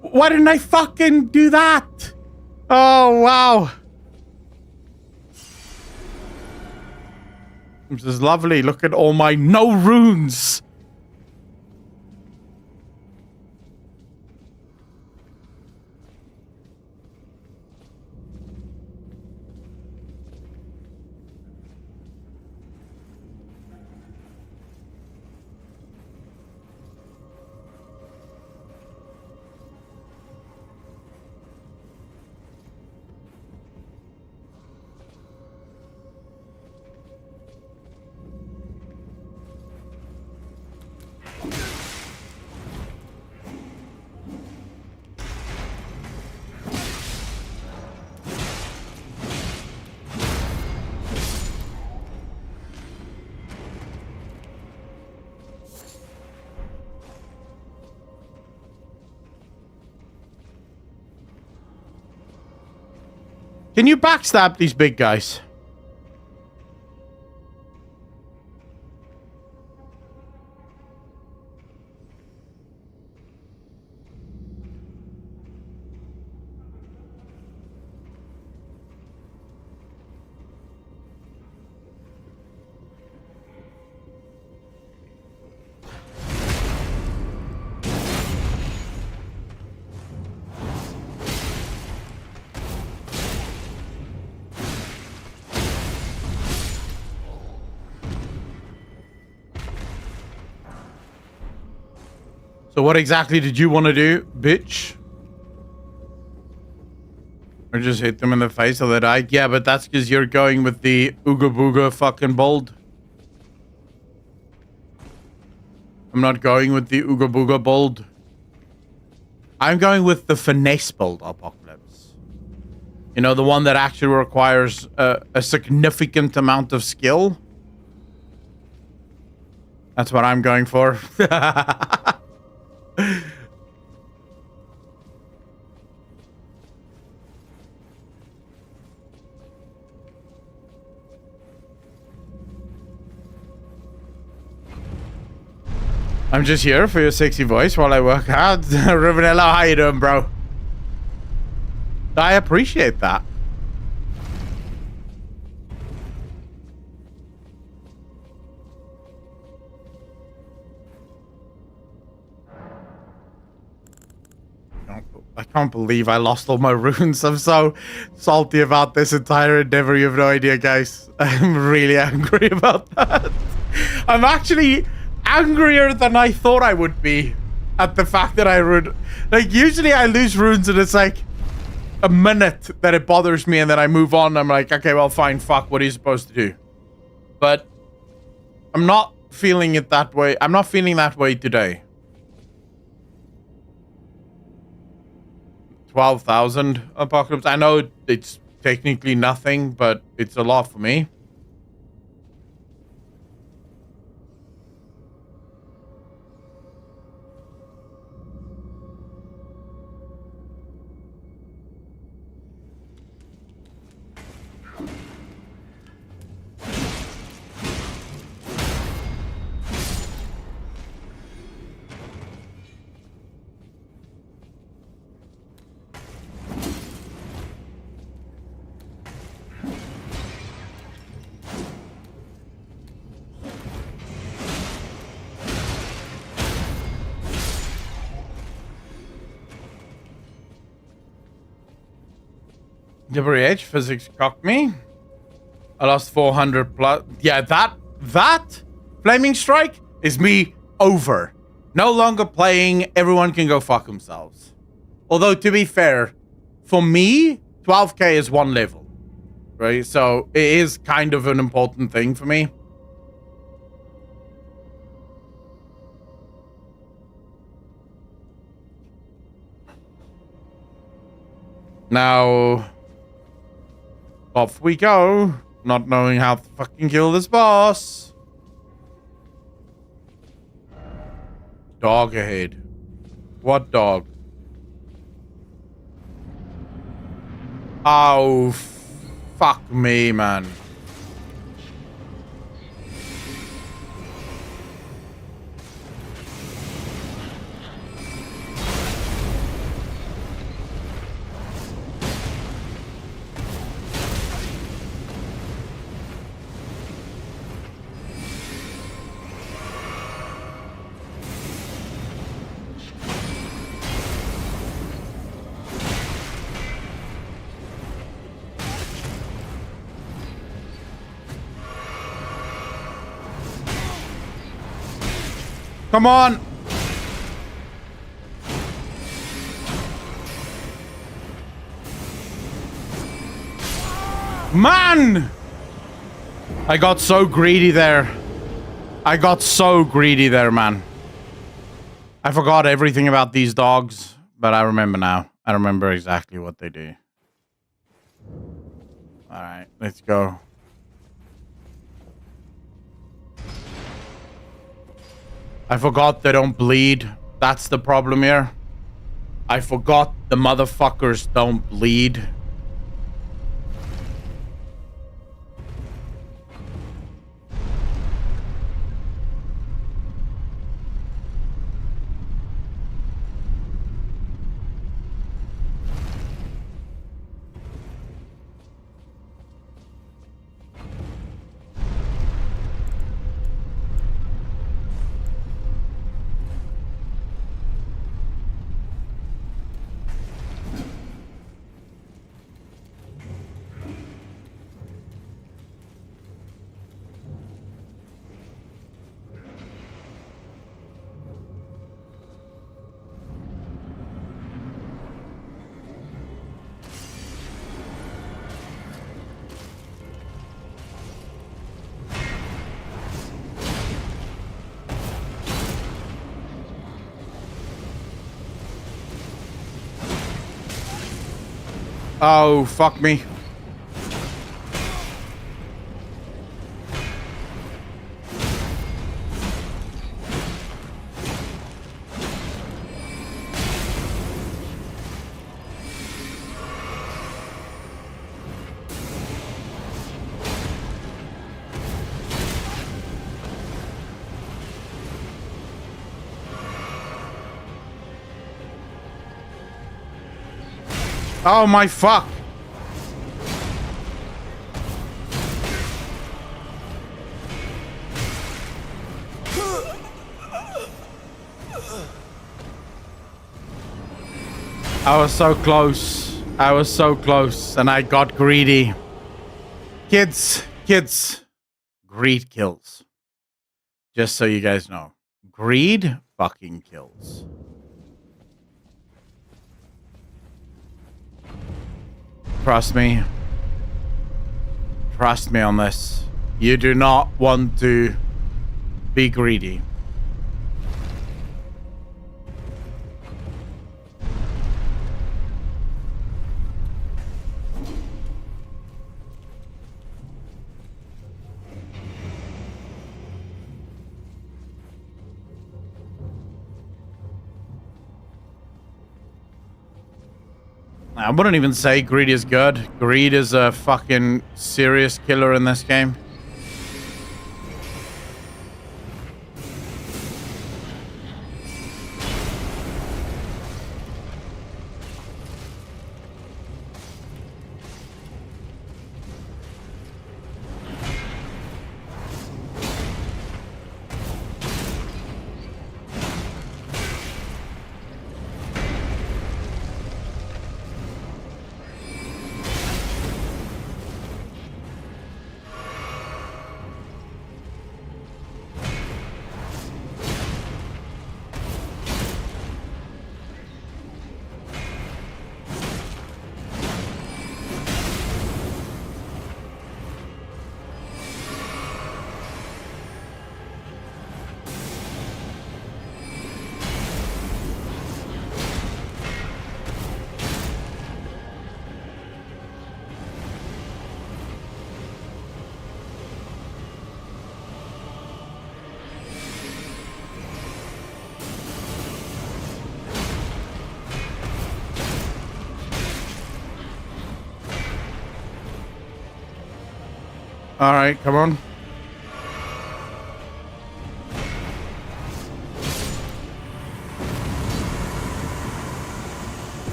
S1: Why didn't I fucking do that? Oh, wow. This is lovely. Look at all my no runes. Can you backstab these big guys? So what exactly did you want to do, bitch? Or just hit them in the face so they died? Yeah, but that's because you're going with the Ooga Booga fucking bold. I'm not going with the Ooga Booga bold. I'm going with the finesse bold Apocalypse. You know, the one that actually requires a significant amount of skill. That's what I'm going for. I'm just here for your sexy voice while I work out. Rivenello, how you doing, bro? I appreciate that. I can't believe I lost all my runes. I'm so salty about this entire endeavor. You have no idea, guys. I'm really angry about that. I'm actually angrier than I thought I would be at the fact that I ruined. Like, usually I lose runes and it's like a minute that it bothers me and then I move on. I'm like, okay, well, fine, fuck, what are you supposed to do? But I'm not feeling it that way. I'm not feeling that way today. 12,000 Apocalypse. I know it's technically nothing, but it's a lot for me. WH physics cocked me. I lost 400 plus. Yeah, that flaming strike is me over. No longer playing. Everyone can go fuck themselves. Although, to be fair, for me, 12k is one level, right? So it is kind of an important thing for me. Now, off we go, not knowing how to fucking kill this boss. Dog ahead. What dog? Oh, fuck me, man. Come on. Man! I got so greedy there. I got so greedy there, man. I forgot everything about these dogs, but I remember now. I remember exactly what they do. All right, let's go. I forgot they don't bleed. That's the problem here. I forgot the motherfuckers don't bleed. Oh, fuck me. Oh my fuck. I was so close. I was so close and I got greedy. Kids, greed kills. Just so you guys know. Greed fucking kills. Trust me. Trust me on this. You do not want to be greedy. I wouldn't even say greed is good. Greed is a fucking serious killer in this game. All right, come on.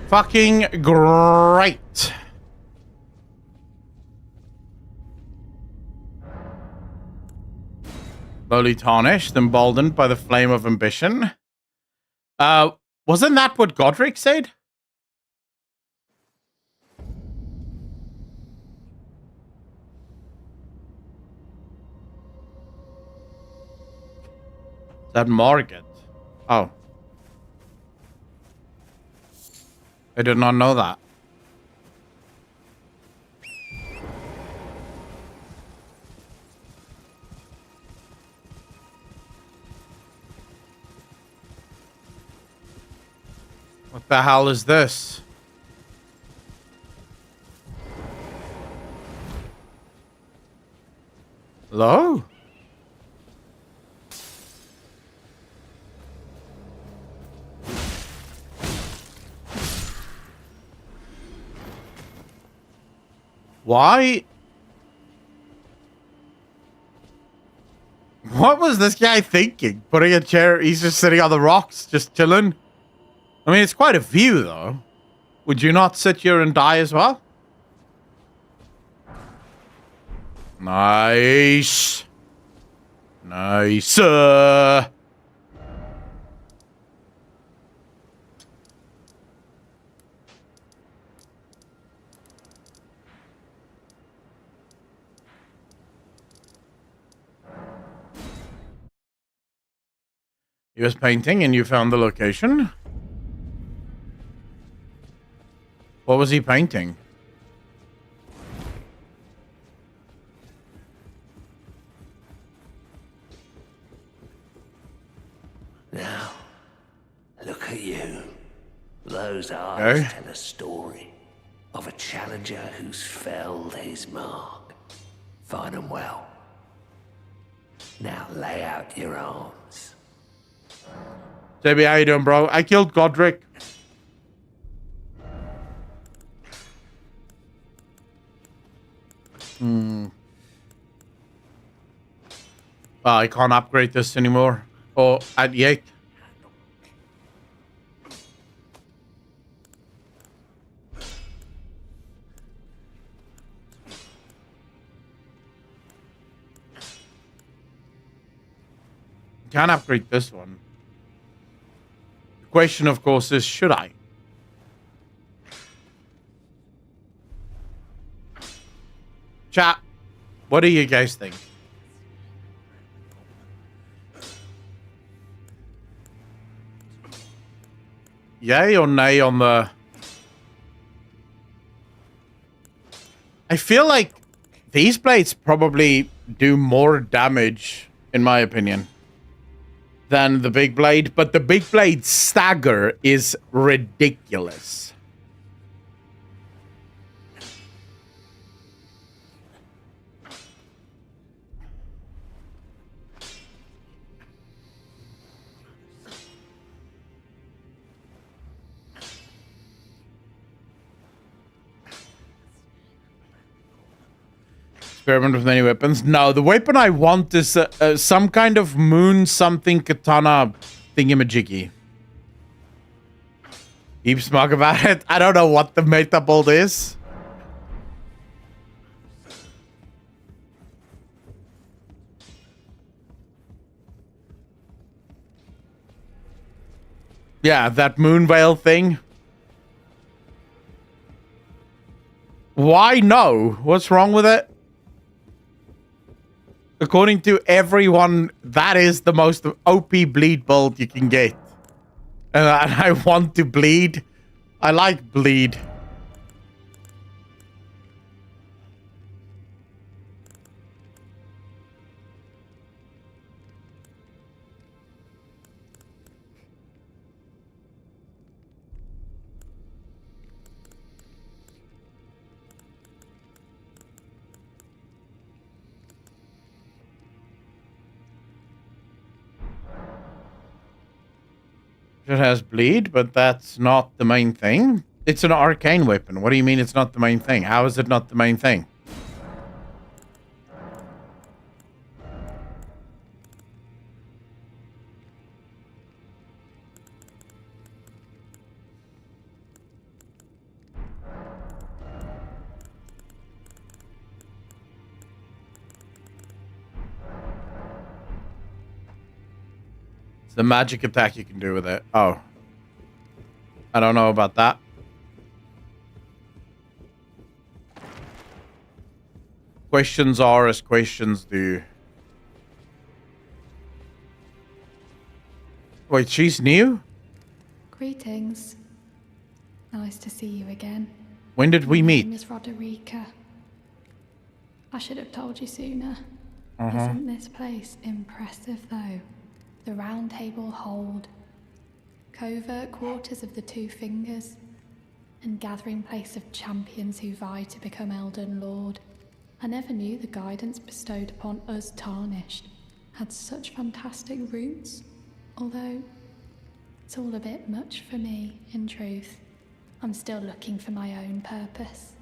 S1: Fucking great. Slowly tarnished, emboldened by the flame of ambition. Wasn't that what Godric said? That Margaret. Oh. I did not know that. What the hell is this? Hello? Why? What was this guy thinking? Putting a chair, he's just sitting on the rocks, just chilling. I mean, it's quite a view, though. Would you not sit here and die as well? Nice. Nice. He was painting and you found the location? What was he painting?
S2: Now, look at you. Those eyes tell a story of a challenger who's felled his mark. Find 'em well. Now lay out your arms.
S1: JB, how you doing, bro? I killed Godric. Well, I can't upgrade this anymore. Or at yet. Can't upgrade this one. The question, of course, is should I? Chat, what do you guys think? Yay or nay on the... I feel like these blades probably do more damage, in my opinion, than the big blade, but the big blade stagger is ridiculous. Experiment with many weapons. No, the weapon I want is some kind of moon something katana thingamajiggy. Keep smug about it. I don't know what the meta build is. Yeah, that moon veil thing. Why no? What's wrong with it? According to everyone, that is the most OP bleed build you can get. And I want to bleed. I like bleed. It has bleed, but that's not the main thing. It's an arcane weapon. What do you mean it's not the main thing? How is it not the main thing? The magic attack you can do with it. Oh. I don't know about that. Questions are as questions do. Wait, she's new?
S13: Greetings. Nice to see you again.
S1: When did we meet?
S13: My name is Roderica. I should have told you sooner. Isn't this place impressive, though? The Round Table Hold, covert quarters of the Two Fingers, and gathering place of champions who vie to become Elden Lord. I never knew the guidance bestowed upon us Tarnished had such fantastic roots, although it's all a bit much for me, in truth. I'm still looking for my own purpose.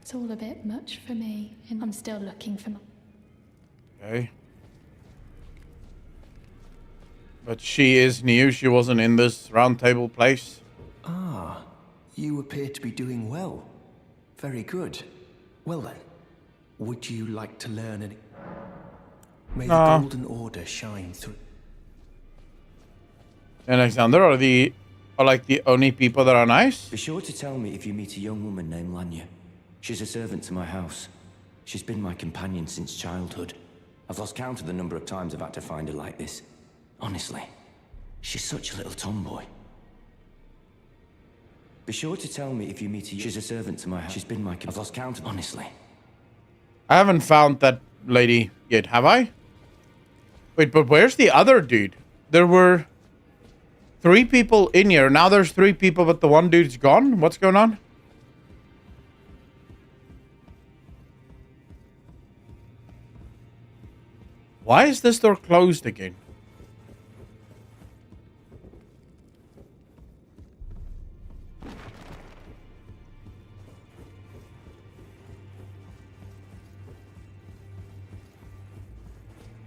S13: It's all a bit much for me, and I'm still looking for my...
S1: Okay. But she is new. She wasn't in this round table place.
S2: Ah, you appear to be doing well. Very good. Well then, would you like to learn any... May the Golden Order shine through...
S1: Alexander are like the only people that are nice?
S14: Be sure to tell me if you meet a young woman named Lanya. She's a servant to my house. She's been my companion since childhood. I've lost count of the number of times I've had to find her like this. Honestly, she's such a little tomboy. Be sure to tell me if you meet her. She's a servant to my house. She's been my... I've lost count, honestly.
S1: I haven't found that lady yet, have I? Wait, but where's the other dude? There were... 3 people in here. Now there's 3 people, but the one dude's gone. What's going on? Why is this door closed again?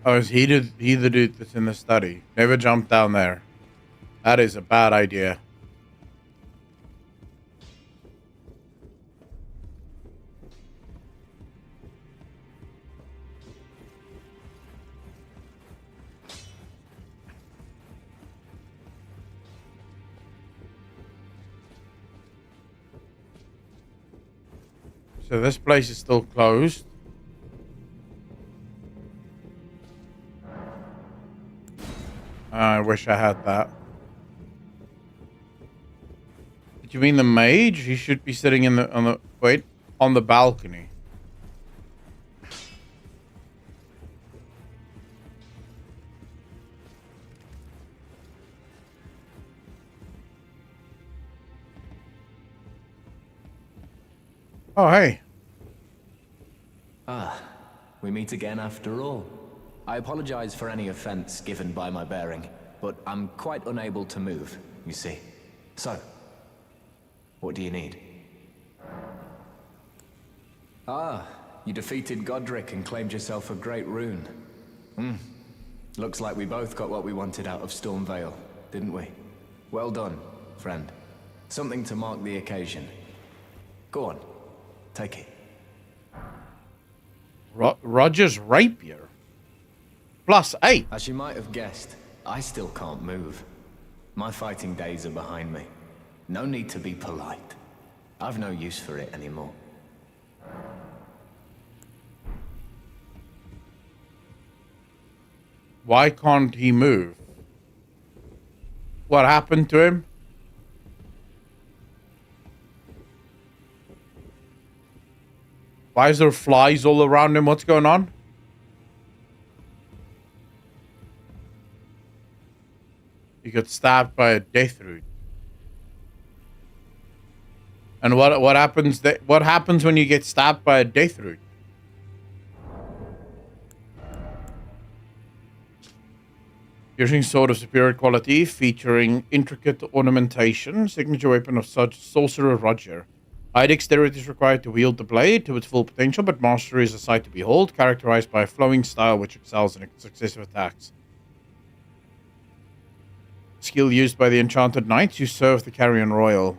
S1: Oh, is he the dude that's in the study? Never jump down there. That is a bad idea. So this place is still closed. I wish I had that. But you mean the mage? He should be sitting in the on the balcony. Oh, hey.
S15: Ah, we meet again after all. I apologize for any offense given by my bearing, but I'm quite unable to move, you see. So, what do you need? Ah, you defeated Godric and claimed yourself a great rune. Looks like we both got what we wanted out of Stormvale, didn't we? Well done, friend. Something to mark the occasion. Go on, take it.
S1: Roger's rapier. +8.
S15: As you might have guessed, I still can't move. My fighting days are behind me. No need to be polite. I've no use for it anymore.
S1: Why can't he move? What happened to him? Why is there flies all around him? What's going on? He got stabbed by a death root. And what happens? What happens when you get stabbed by a death root? Piercing sword of superior quality, featuring intricate ornamentation, signature weapon of such sorcerer Roger. High dexterity is required to wield the blade to its full potential, but mastery is a sight to behold, characterized by a flowing style which excels in successive attacks. Skill used by the enchanted knights who serve the Carrion Royal.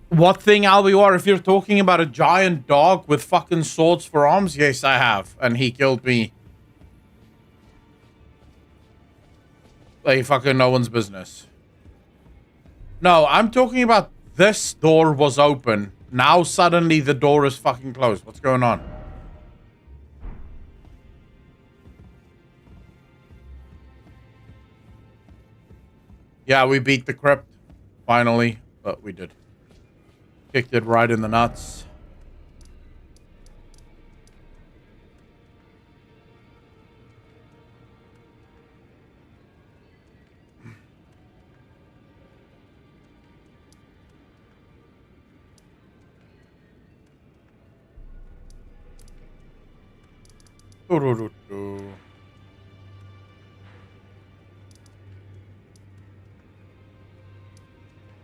S1: What thing, Albior? If you're talking about a giant dog with fucking swords for arms, yes, I have. And he killed me. Like fucking no one's business. No, I'm talking about this door was open. Now suddenly the door is fucking closed. What's going on? Yeah, we beat the crypt. Finally. But we did. Kicked it right in the nuts.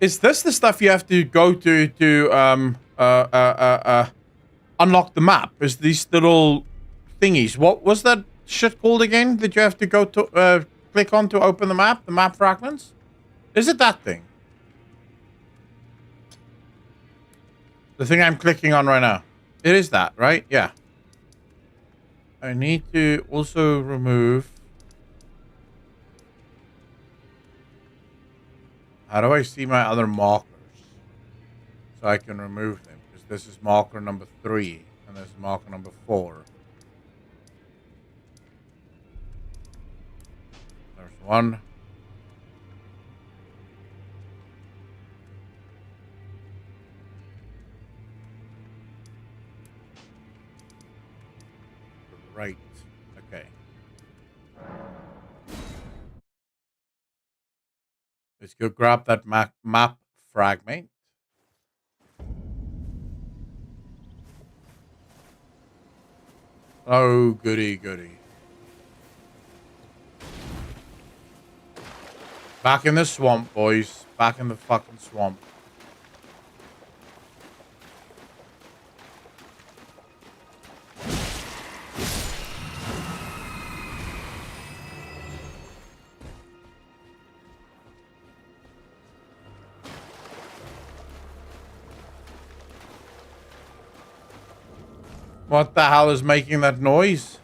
S1: Is this the stuff you have to go to unlock the map? Is these little thingies? What was that shit called again that you have to go to click on to open the map? The map fragments? Is it that thing? The thing I'm clicking on right now. It is that, right? Yeah. I need to also remove. How do I see my other markers? So I can remove them. Because this is marker number 3. And this is marker number 4. There's 1. Right. Okay. Let's go grab that map fragment. Oh, goody, goody. Back in the swamp, boys. Back in the fucking swamp. What the hell is making that noise?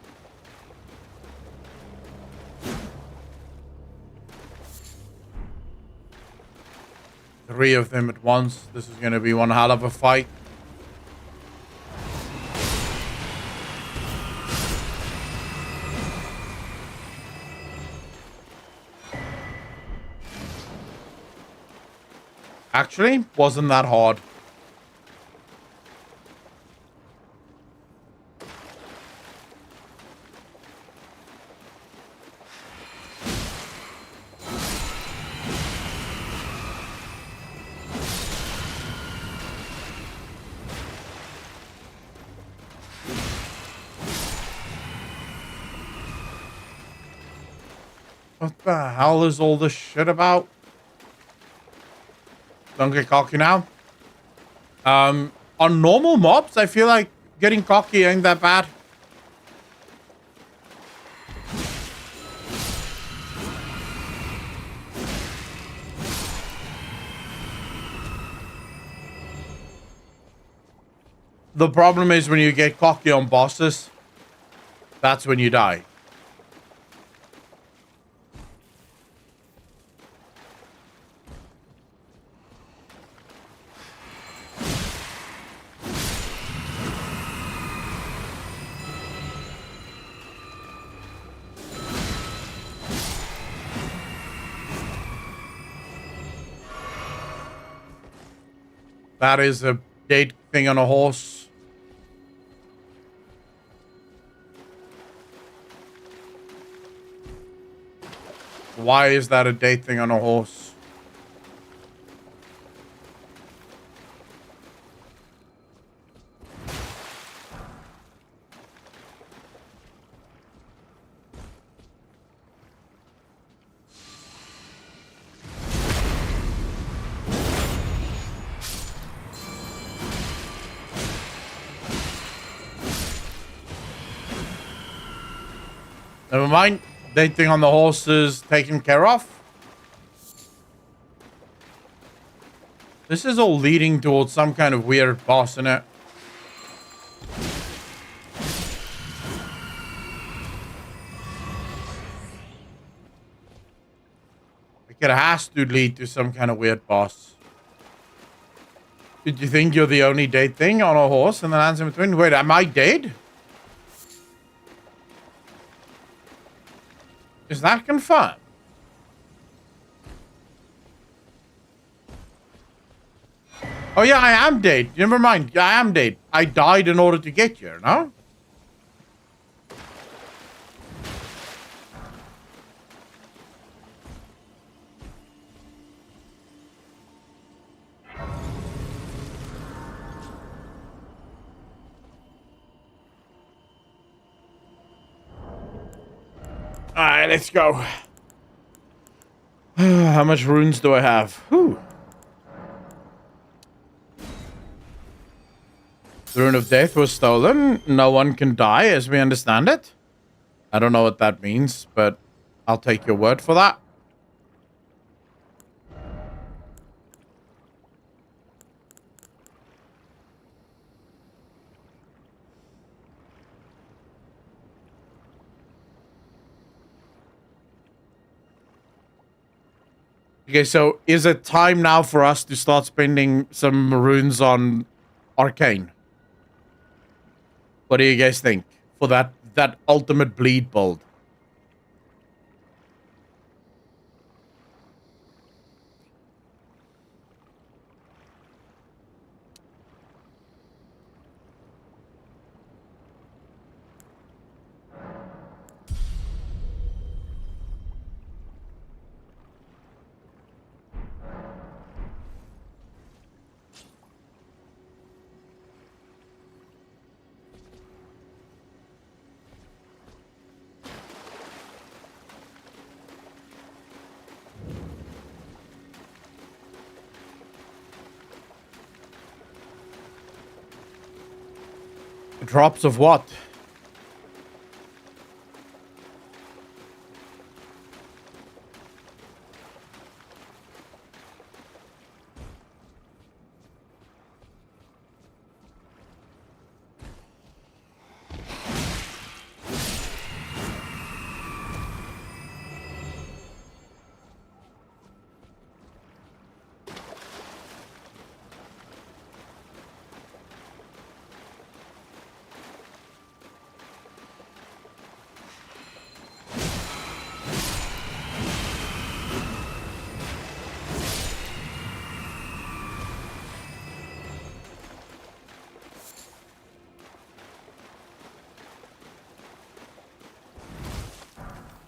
S1: Three of them at once. This is going to be one hell of a fight. Actually, wasn't that hard. What the hell is all this shit about? Don't get cocky now. On normal mobs, I feel like getting cocky ain't that bad. The problem is when you get cocky on bosses, that's when you die. That is a dead thing on a horse. Why is that a dead thing on a horse? Never mind. Dead thing on the horse is taken care of. This is all leading towards some kind of weird boss, isn't it? Like it has to lead to some kind of weird boss. Did you think you're the only dead thing on a horse in the lands in between? Wait, am I dead? Is that confirmed? Oh yeah, I am dead. Never mind. I am dead. I died in order to get here, no? Alright, let's go. How much runes do I have? Whew. The rune of death was stolen. No one can die, as we understand it. I don't know what that means, but I'll take your word for that. Okay, so is it time now for us to start spending some runes on Arcane? What do you guys think for that ultimate bleed build? Drops of what?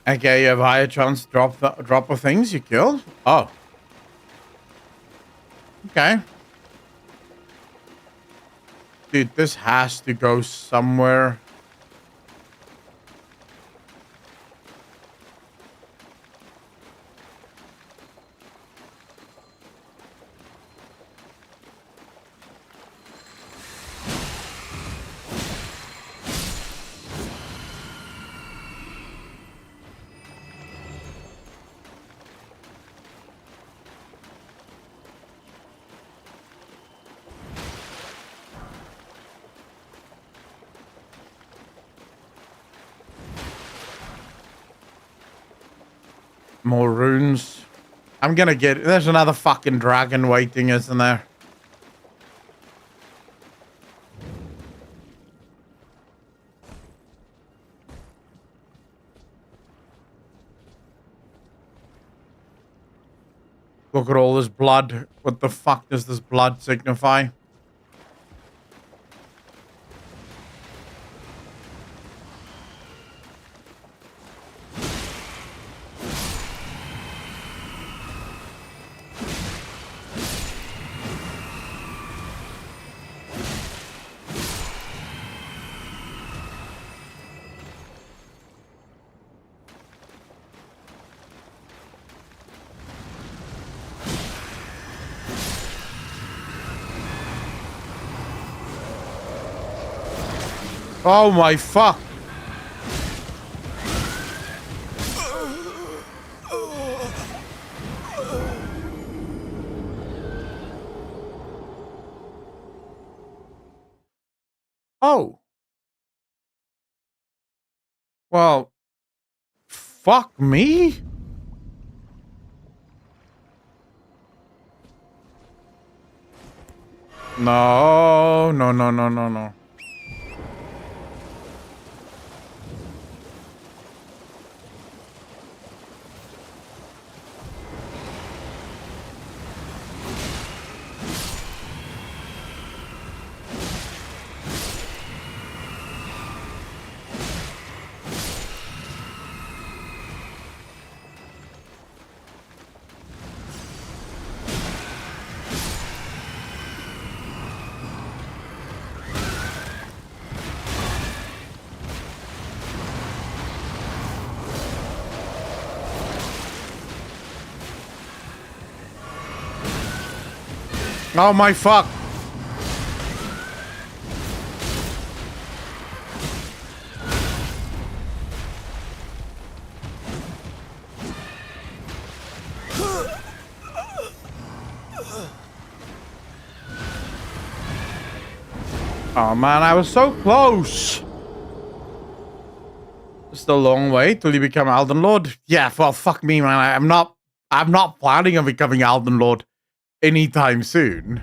S1: Okay, you have higher chance to drop of things you kill. Oh. Okay. Dude, this has to go somewhere. More runes. I'm gonna get... There's another fucking dragon waiting, isn't there? Look at all this blood. What the fuck does this blood signify? Oh my fuck. Oh. Well, fuck me. No, no, no, no, no, no. Oh my fuck. Oh man, I was so close. It's a long way till you become Elden Lord. Yeah, well, fuck me, man. I'm not planning on becoming Elden Lord anytime soon.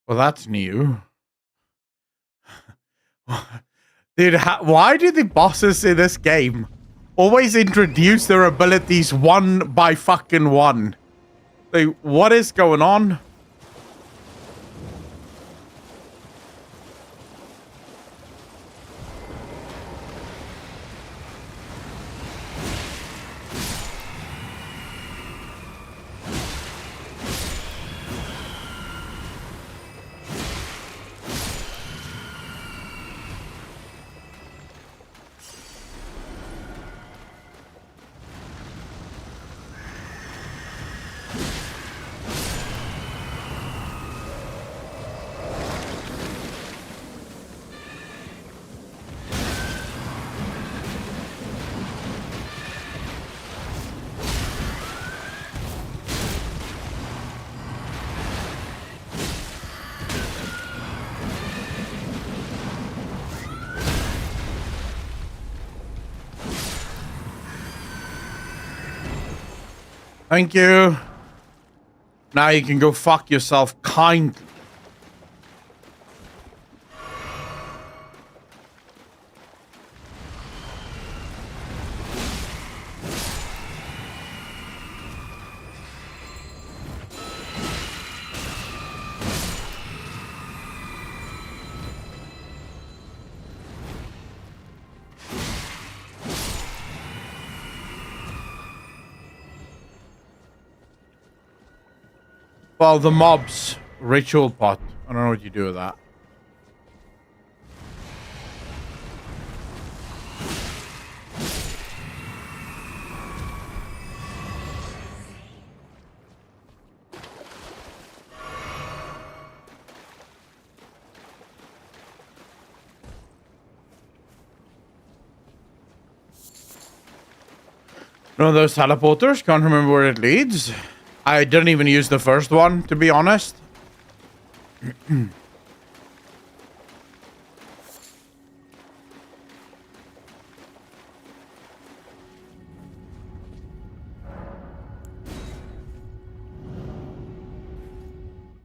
S1: Well, that's new. Dude, why do the bosses in this game always introduce their abilities one by fucking one? Like, what is going on? Thank you. Now you can go fuck yourself kindly. Well, the mob's ritual pot. I don't know what you do with that. No, those teleporters. Can't remember where it leads. I didn't even use the first one, to be honest.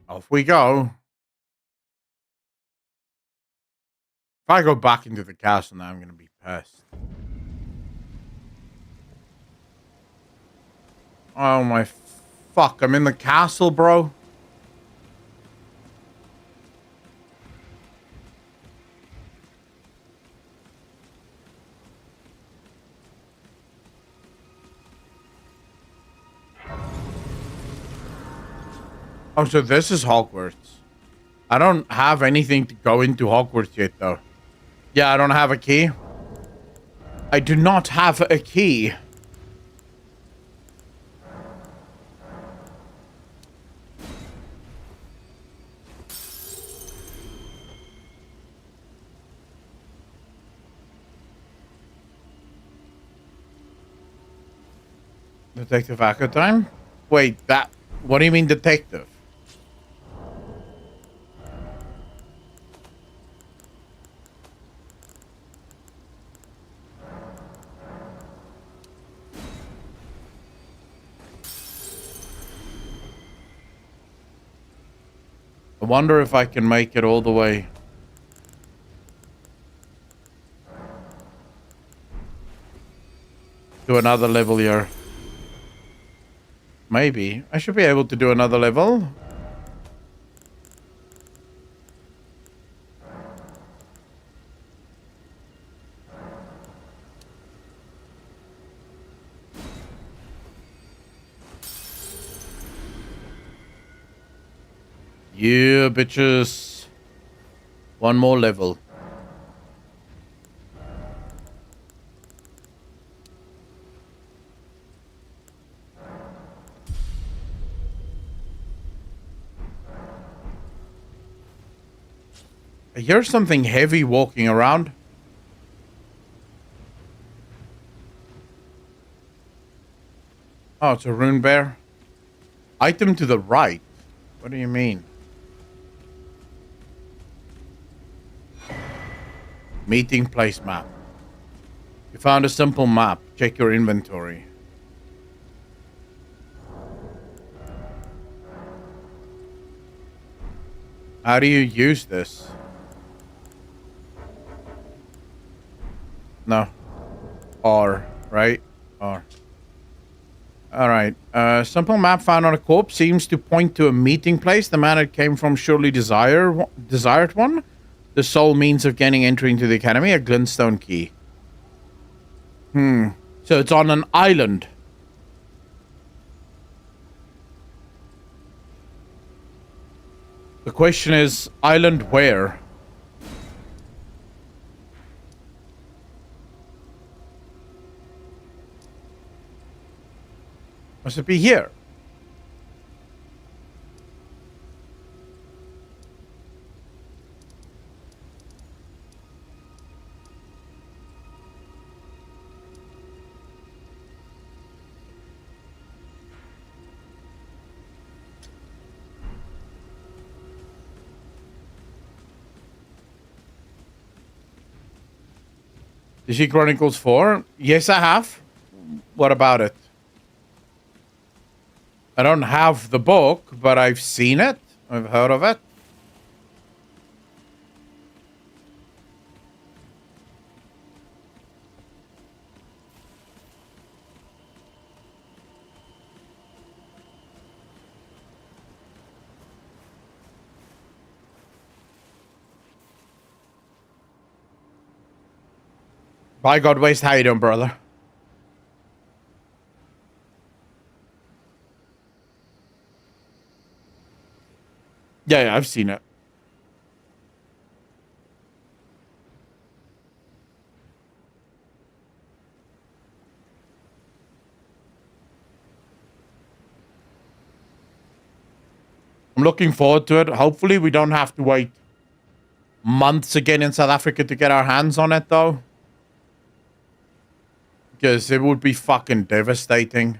S1: Off we go. If I go back into the castle now, I'm going to be pissed. Oh my fuck, I'm in the castle, bro. Oh, so this is Hogwarts. I don't have anything to go into Hogwarts yet, though. Yeah, I don't have a key. I do not have a key. Detective Echo time? Wait, that... What do you mean detective? I wonder if I can make it all the way. To another level here. Maybe. I should be able to do another level. Yeah, bitches. One more level. I hear something heavy walking around. Oh, it's a rune bear. Item to the right. What do you mean? Meeting place map. You found a simple map. Check your inventory. How do you use this? No. R, right? R. Alright. Simple map found on a corpse seems to point to a meeting place. The man it came from surely desired one. The sole means of gaining entry into the academy, a glintstone key. So it's on an island. The question is, island where? Must it be here? DC Chronicles 4? Yes, I have. What about it? I don't have the book, but I've seen it. I've heard of it. By God, Waste, how you doing, brother? Yeah, I've seen it. I'm looking forward to it. Hopefully we don't have to wait months again in South Africa to get our hands on it, though. Because it would be fucking devastating.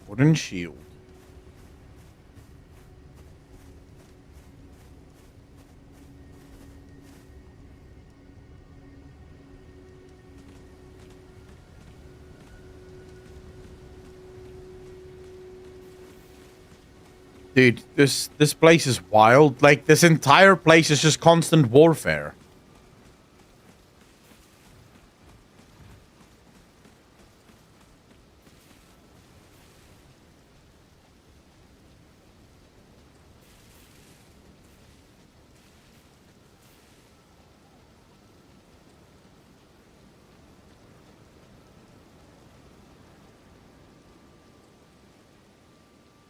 S1: Wooden shield. Dude, this place is wild. Like, this entire place is just constant warfare.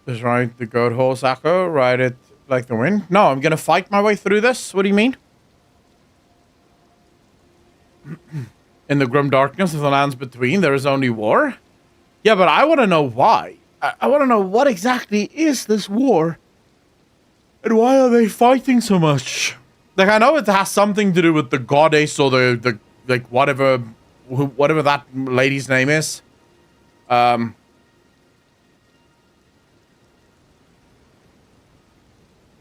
S1: Just ride the goat horse, Akko. Ride it like the wind. No, I'm gonna fight my way through this. What do you mean? In the grim darkness of the lands between, there is only war? Yeah, but I want to know why. I want to know what exactly is this war? And why are they fighting so much? Like, I know it has something to do with the goddess or the like, whatever that lady's name is.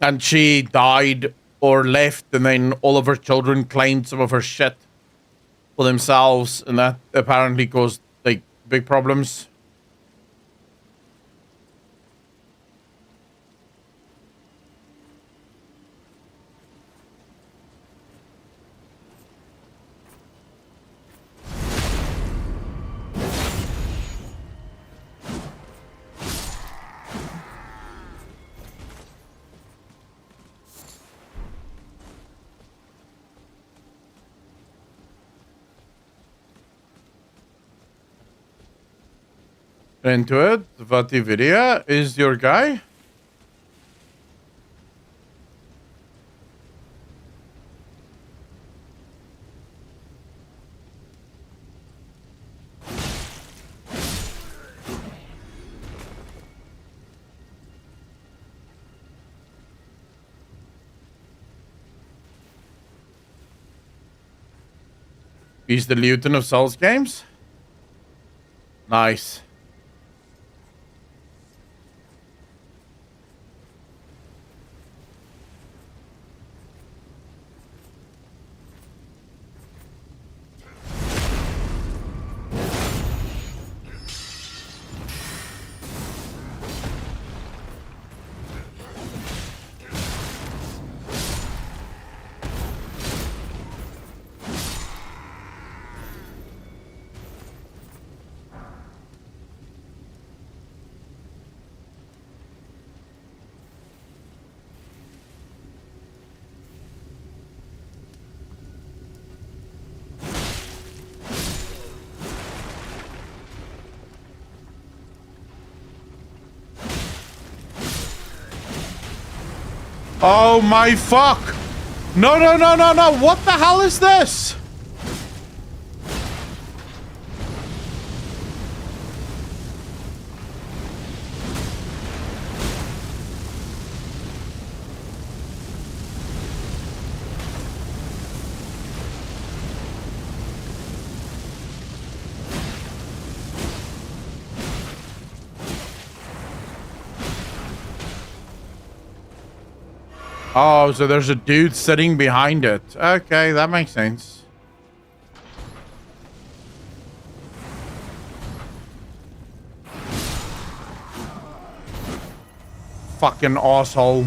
S1: And she died or left, and then all of her children claimed some of her shit for themselves, and that apparently caused, like, big problems. Into it, Vatividia is your guy. He's the Luton of Souls games. Nice. Oh my fuck! No, no, no, no, no! What the hell is this? Oh, so there's a dude sitting behind it. Okay, that makes sense. Fucking asshole.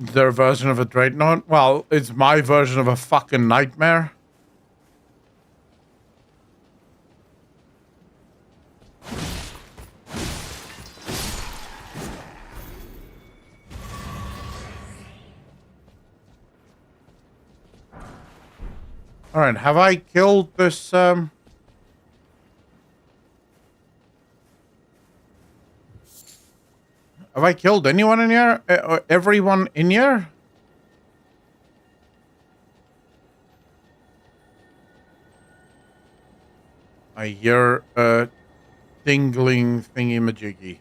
S1: Their version of a dreadnought? Well, it's my version of a fucking nightmare. Alright, have I killed this, Have I killed anyone in here? Everyone in here? I hear a tingling thingy-majiggy.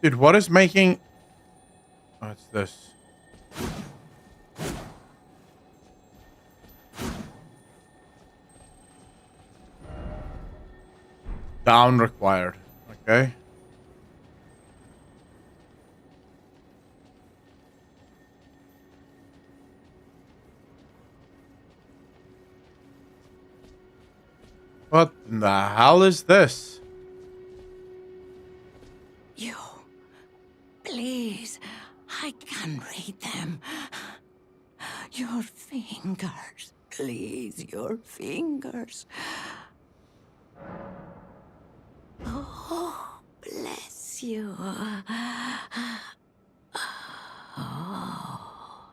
S1: Dude, what is making... Oh, it's this. Down required. Okay. What in the hell is this?
S16: You. Please. I can read them. Your fingers. Please, your fingers. Oh, bless you. Oh.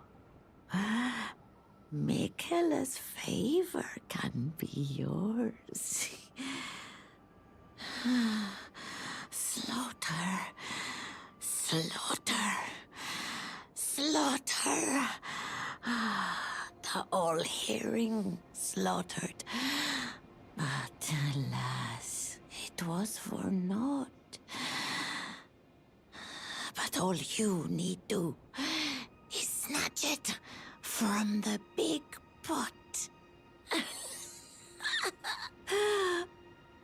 S16: Michaela's favor can be yours. Slaughter. Slaughter. Slaughter. The all-hearing slaughtered. But alas, it was for naught. But all you need do is snatch it from the big pot.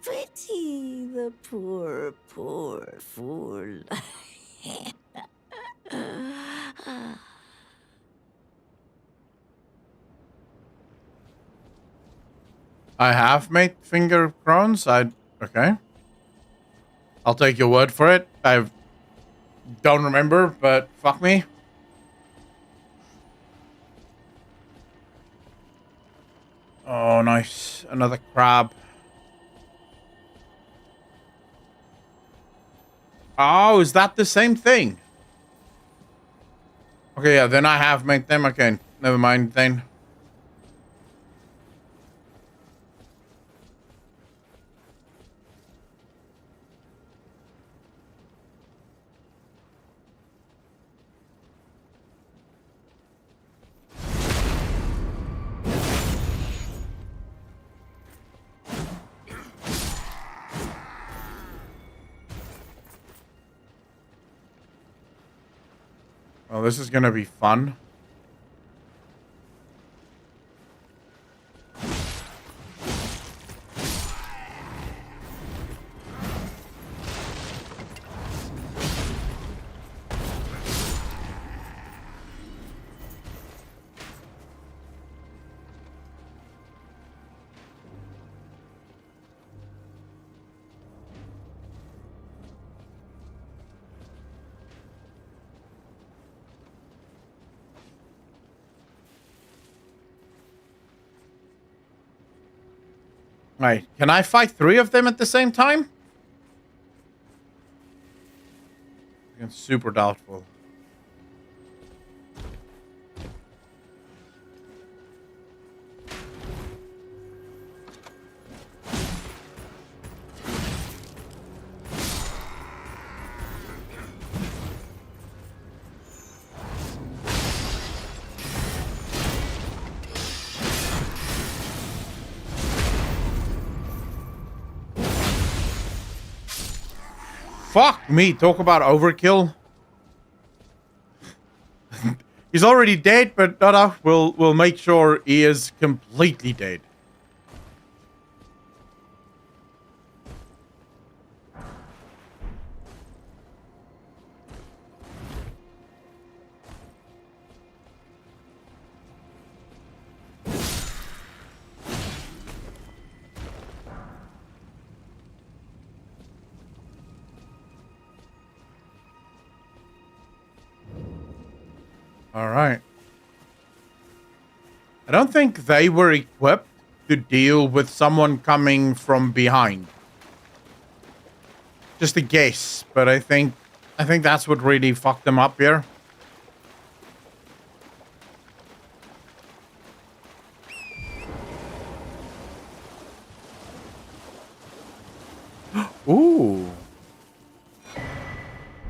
S16: Pity the poor, poor fool.
S1: I have made finger crowns. Okay. I'll take your word for it. I've Don't remember, but fuck me. Oh, nice. Another crab. Oh, is that the same thing? Okay, yeah, then I have made them. Okay, never mind then. Well, this is gonna be fun. Right, can I fight 3 of them at the same time? It's super doubtful. Fuck me, talk about overkill. He's already dead, but no, we'll make sure he is completely dead. All right. I don't think they were equipped to deal with someone coming from behind. Just a guess, but I think that's what really fucked them up here. Ooh.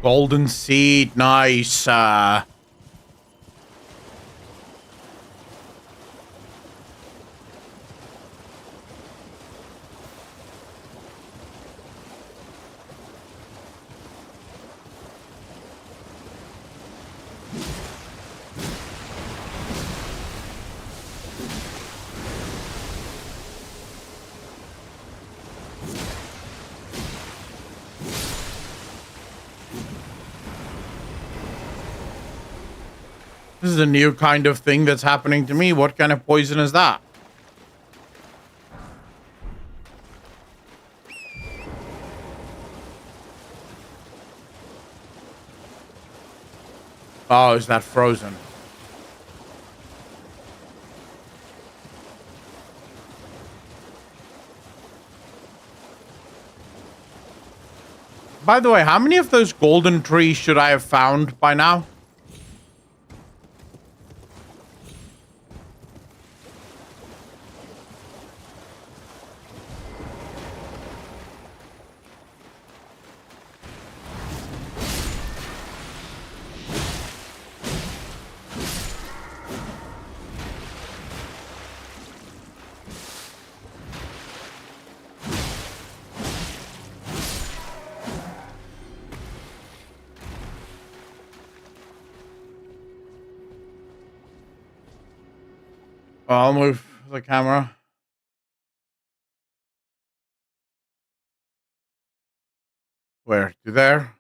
S1: Golden seed, nice. This is a new kind of thing that's happening to me. What kind of poison is that? Oh, is that frozen? By the way, how many of those golden trees should I have found by now? I'll move the camera. Where? To there?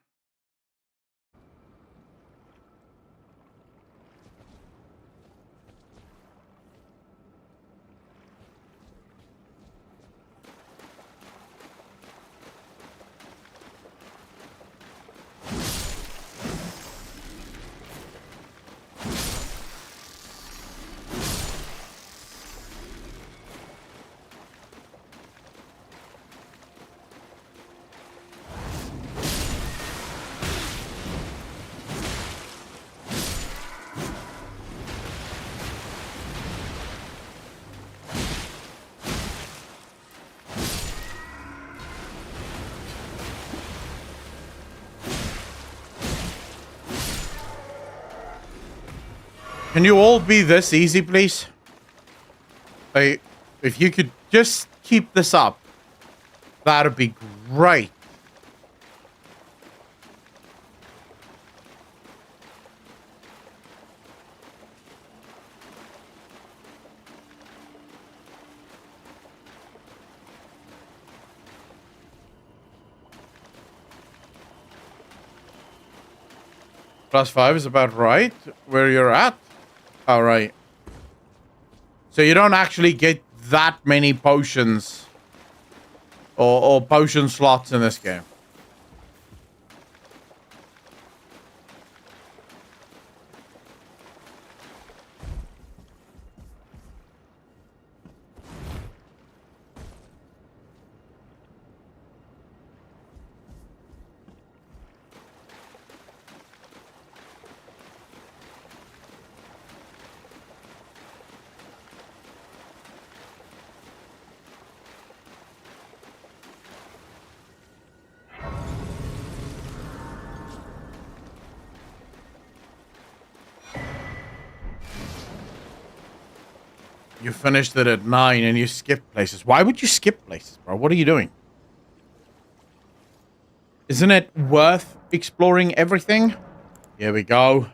S1: Can you all be this easy, please? Like, if you could just keep this up, that'd be great. +5 is about right where you're at. All right. So you don't actually get that many potions or potion slots in this game. You finished it at 9 and you skipped places. Why would you skip places, bro? What are you doing? Isn't it worth exploring everything? Here we go.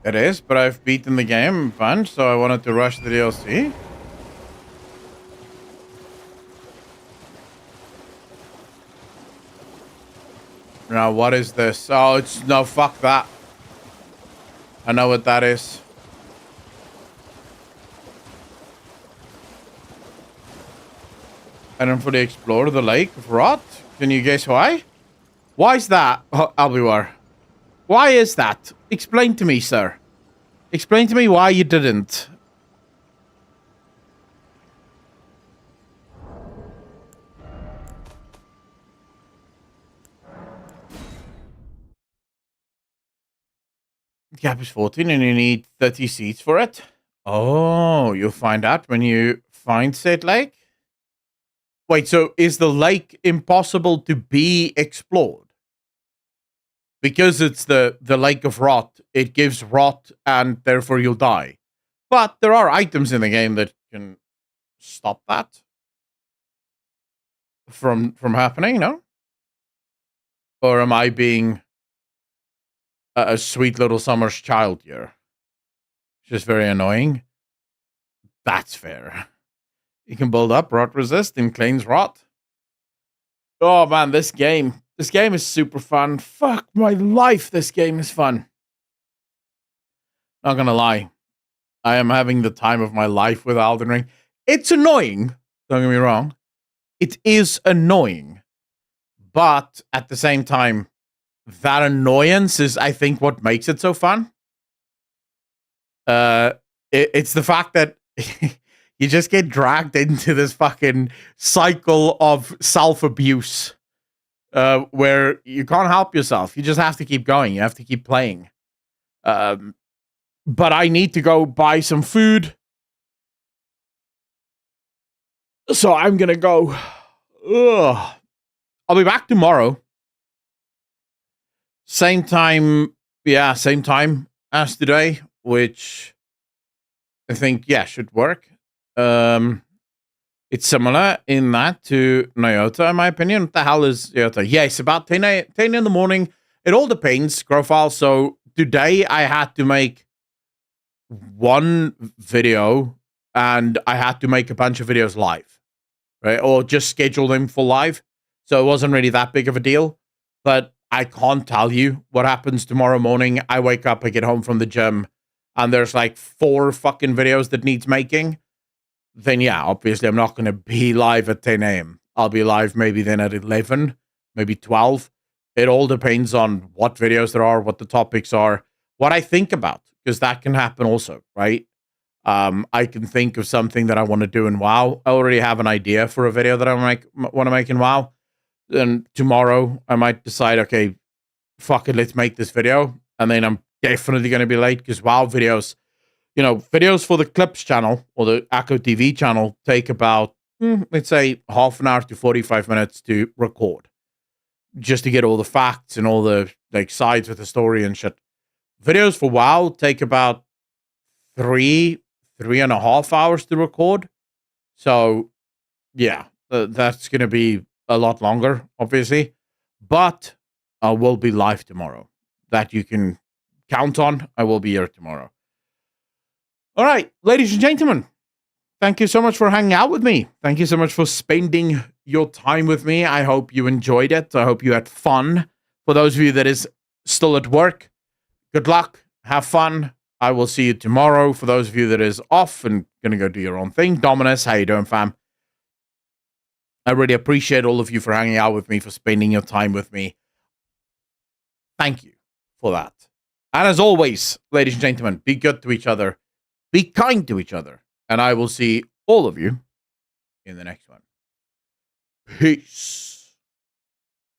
S1: It is, but I've beaten the game a bunch, so I wanted to rush the DLC. Now, what is this? Oh, it's... No, fuck that. I know what that is. I didn't fully explore the Lake of Rot. Can you guess why? Why is that, Albiwar? Why is that? Explain to me, sir. Explain to me why you didn't. The gap is 14 and you need 30 seeds for it. Oh, you'll find out when you find said lake? Wait, so is the lake impossible to be explored? Because it's the Lake of Rot, it gives rot and therefore you'll die. But there are items in the game that can stop that from happening, no? Or am I being a sweet little summer's child here? It's just very annoying. That's fair. You can build up rot resist and cleanse rot. Oh man, this game is super fun. Fuck my life, this game is fun. Not gonna lie. I am having the time of my life with Elden Ring. It's annoying. Don't get me wrong. It is annoying. But at the same time, that annoyance is, I think, what makes it so fun. It's the fact that you just get dragged into this fucking cycle of self-abuse where you can't help yourself. You just have to keep going. You have to keep playing. But I need to go buy some food. So I'm going to go. Ugh. I'll be back tomorrow. Same time. Yeah, same time as today, which I think, yeah, should work. It's similar in that to Nyota, in my opinion. What the hell is Nyota? Yes, about 10 in the morning. It all depends, Grofile. So today I had to make one video and I had to make a bunch of videos live, right? Or just schedule them for live. So it wasn't really that big of a deal. But I can't tell you what happens tomorrow morning. I wake up, I get home from the gym, and there's like 4 fucking videos that needs making. Then yeah, obviously I'm not going to be live at 10 a.m. I'll be live maybe then at 11, maybe 12. It all depends on what videos there are, what the topics are, what I think about, because that can happen also, right? I can think of something that I want to do in WoW. I already have an idea for a video that I want to make in WoW. Then tomorrow I might decide, okay, fuck it, let's make this video. And then I'm definitely going to be late because WoW videos, videos for the Clips channel or the Echo TV channel take about, let's say, half an hour to 45 minutes to record. Just to get all the facts and all the sides of the story and shit. Videos for WoW take about 3.5 hours to record. So, yeah, that's going to be a lot longer, obviously. But I will be live tomorrow. That you can count on. I will be here tomorrow. All right, ladies and gentlemen, thank you so much for hanging out with me. Thank you so much for spending your time with me. I hope you enjoyed it. I hope you had fun. For those of you that is still at work, good luck. Have fun. I will see you tomorrow. For those of you that is off and going to go do your own thing, Dominus, how you doing, fam? I really appreciate all of you for hanging out with me, for spending your time with me. Thank you for that. And as always, ladies and gentlemen, be good to each other. Be kind to each other. And I will see all of you in the next one. Peace.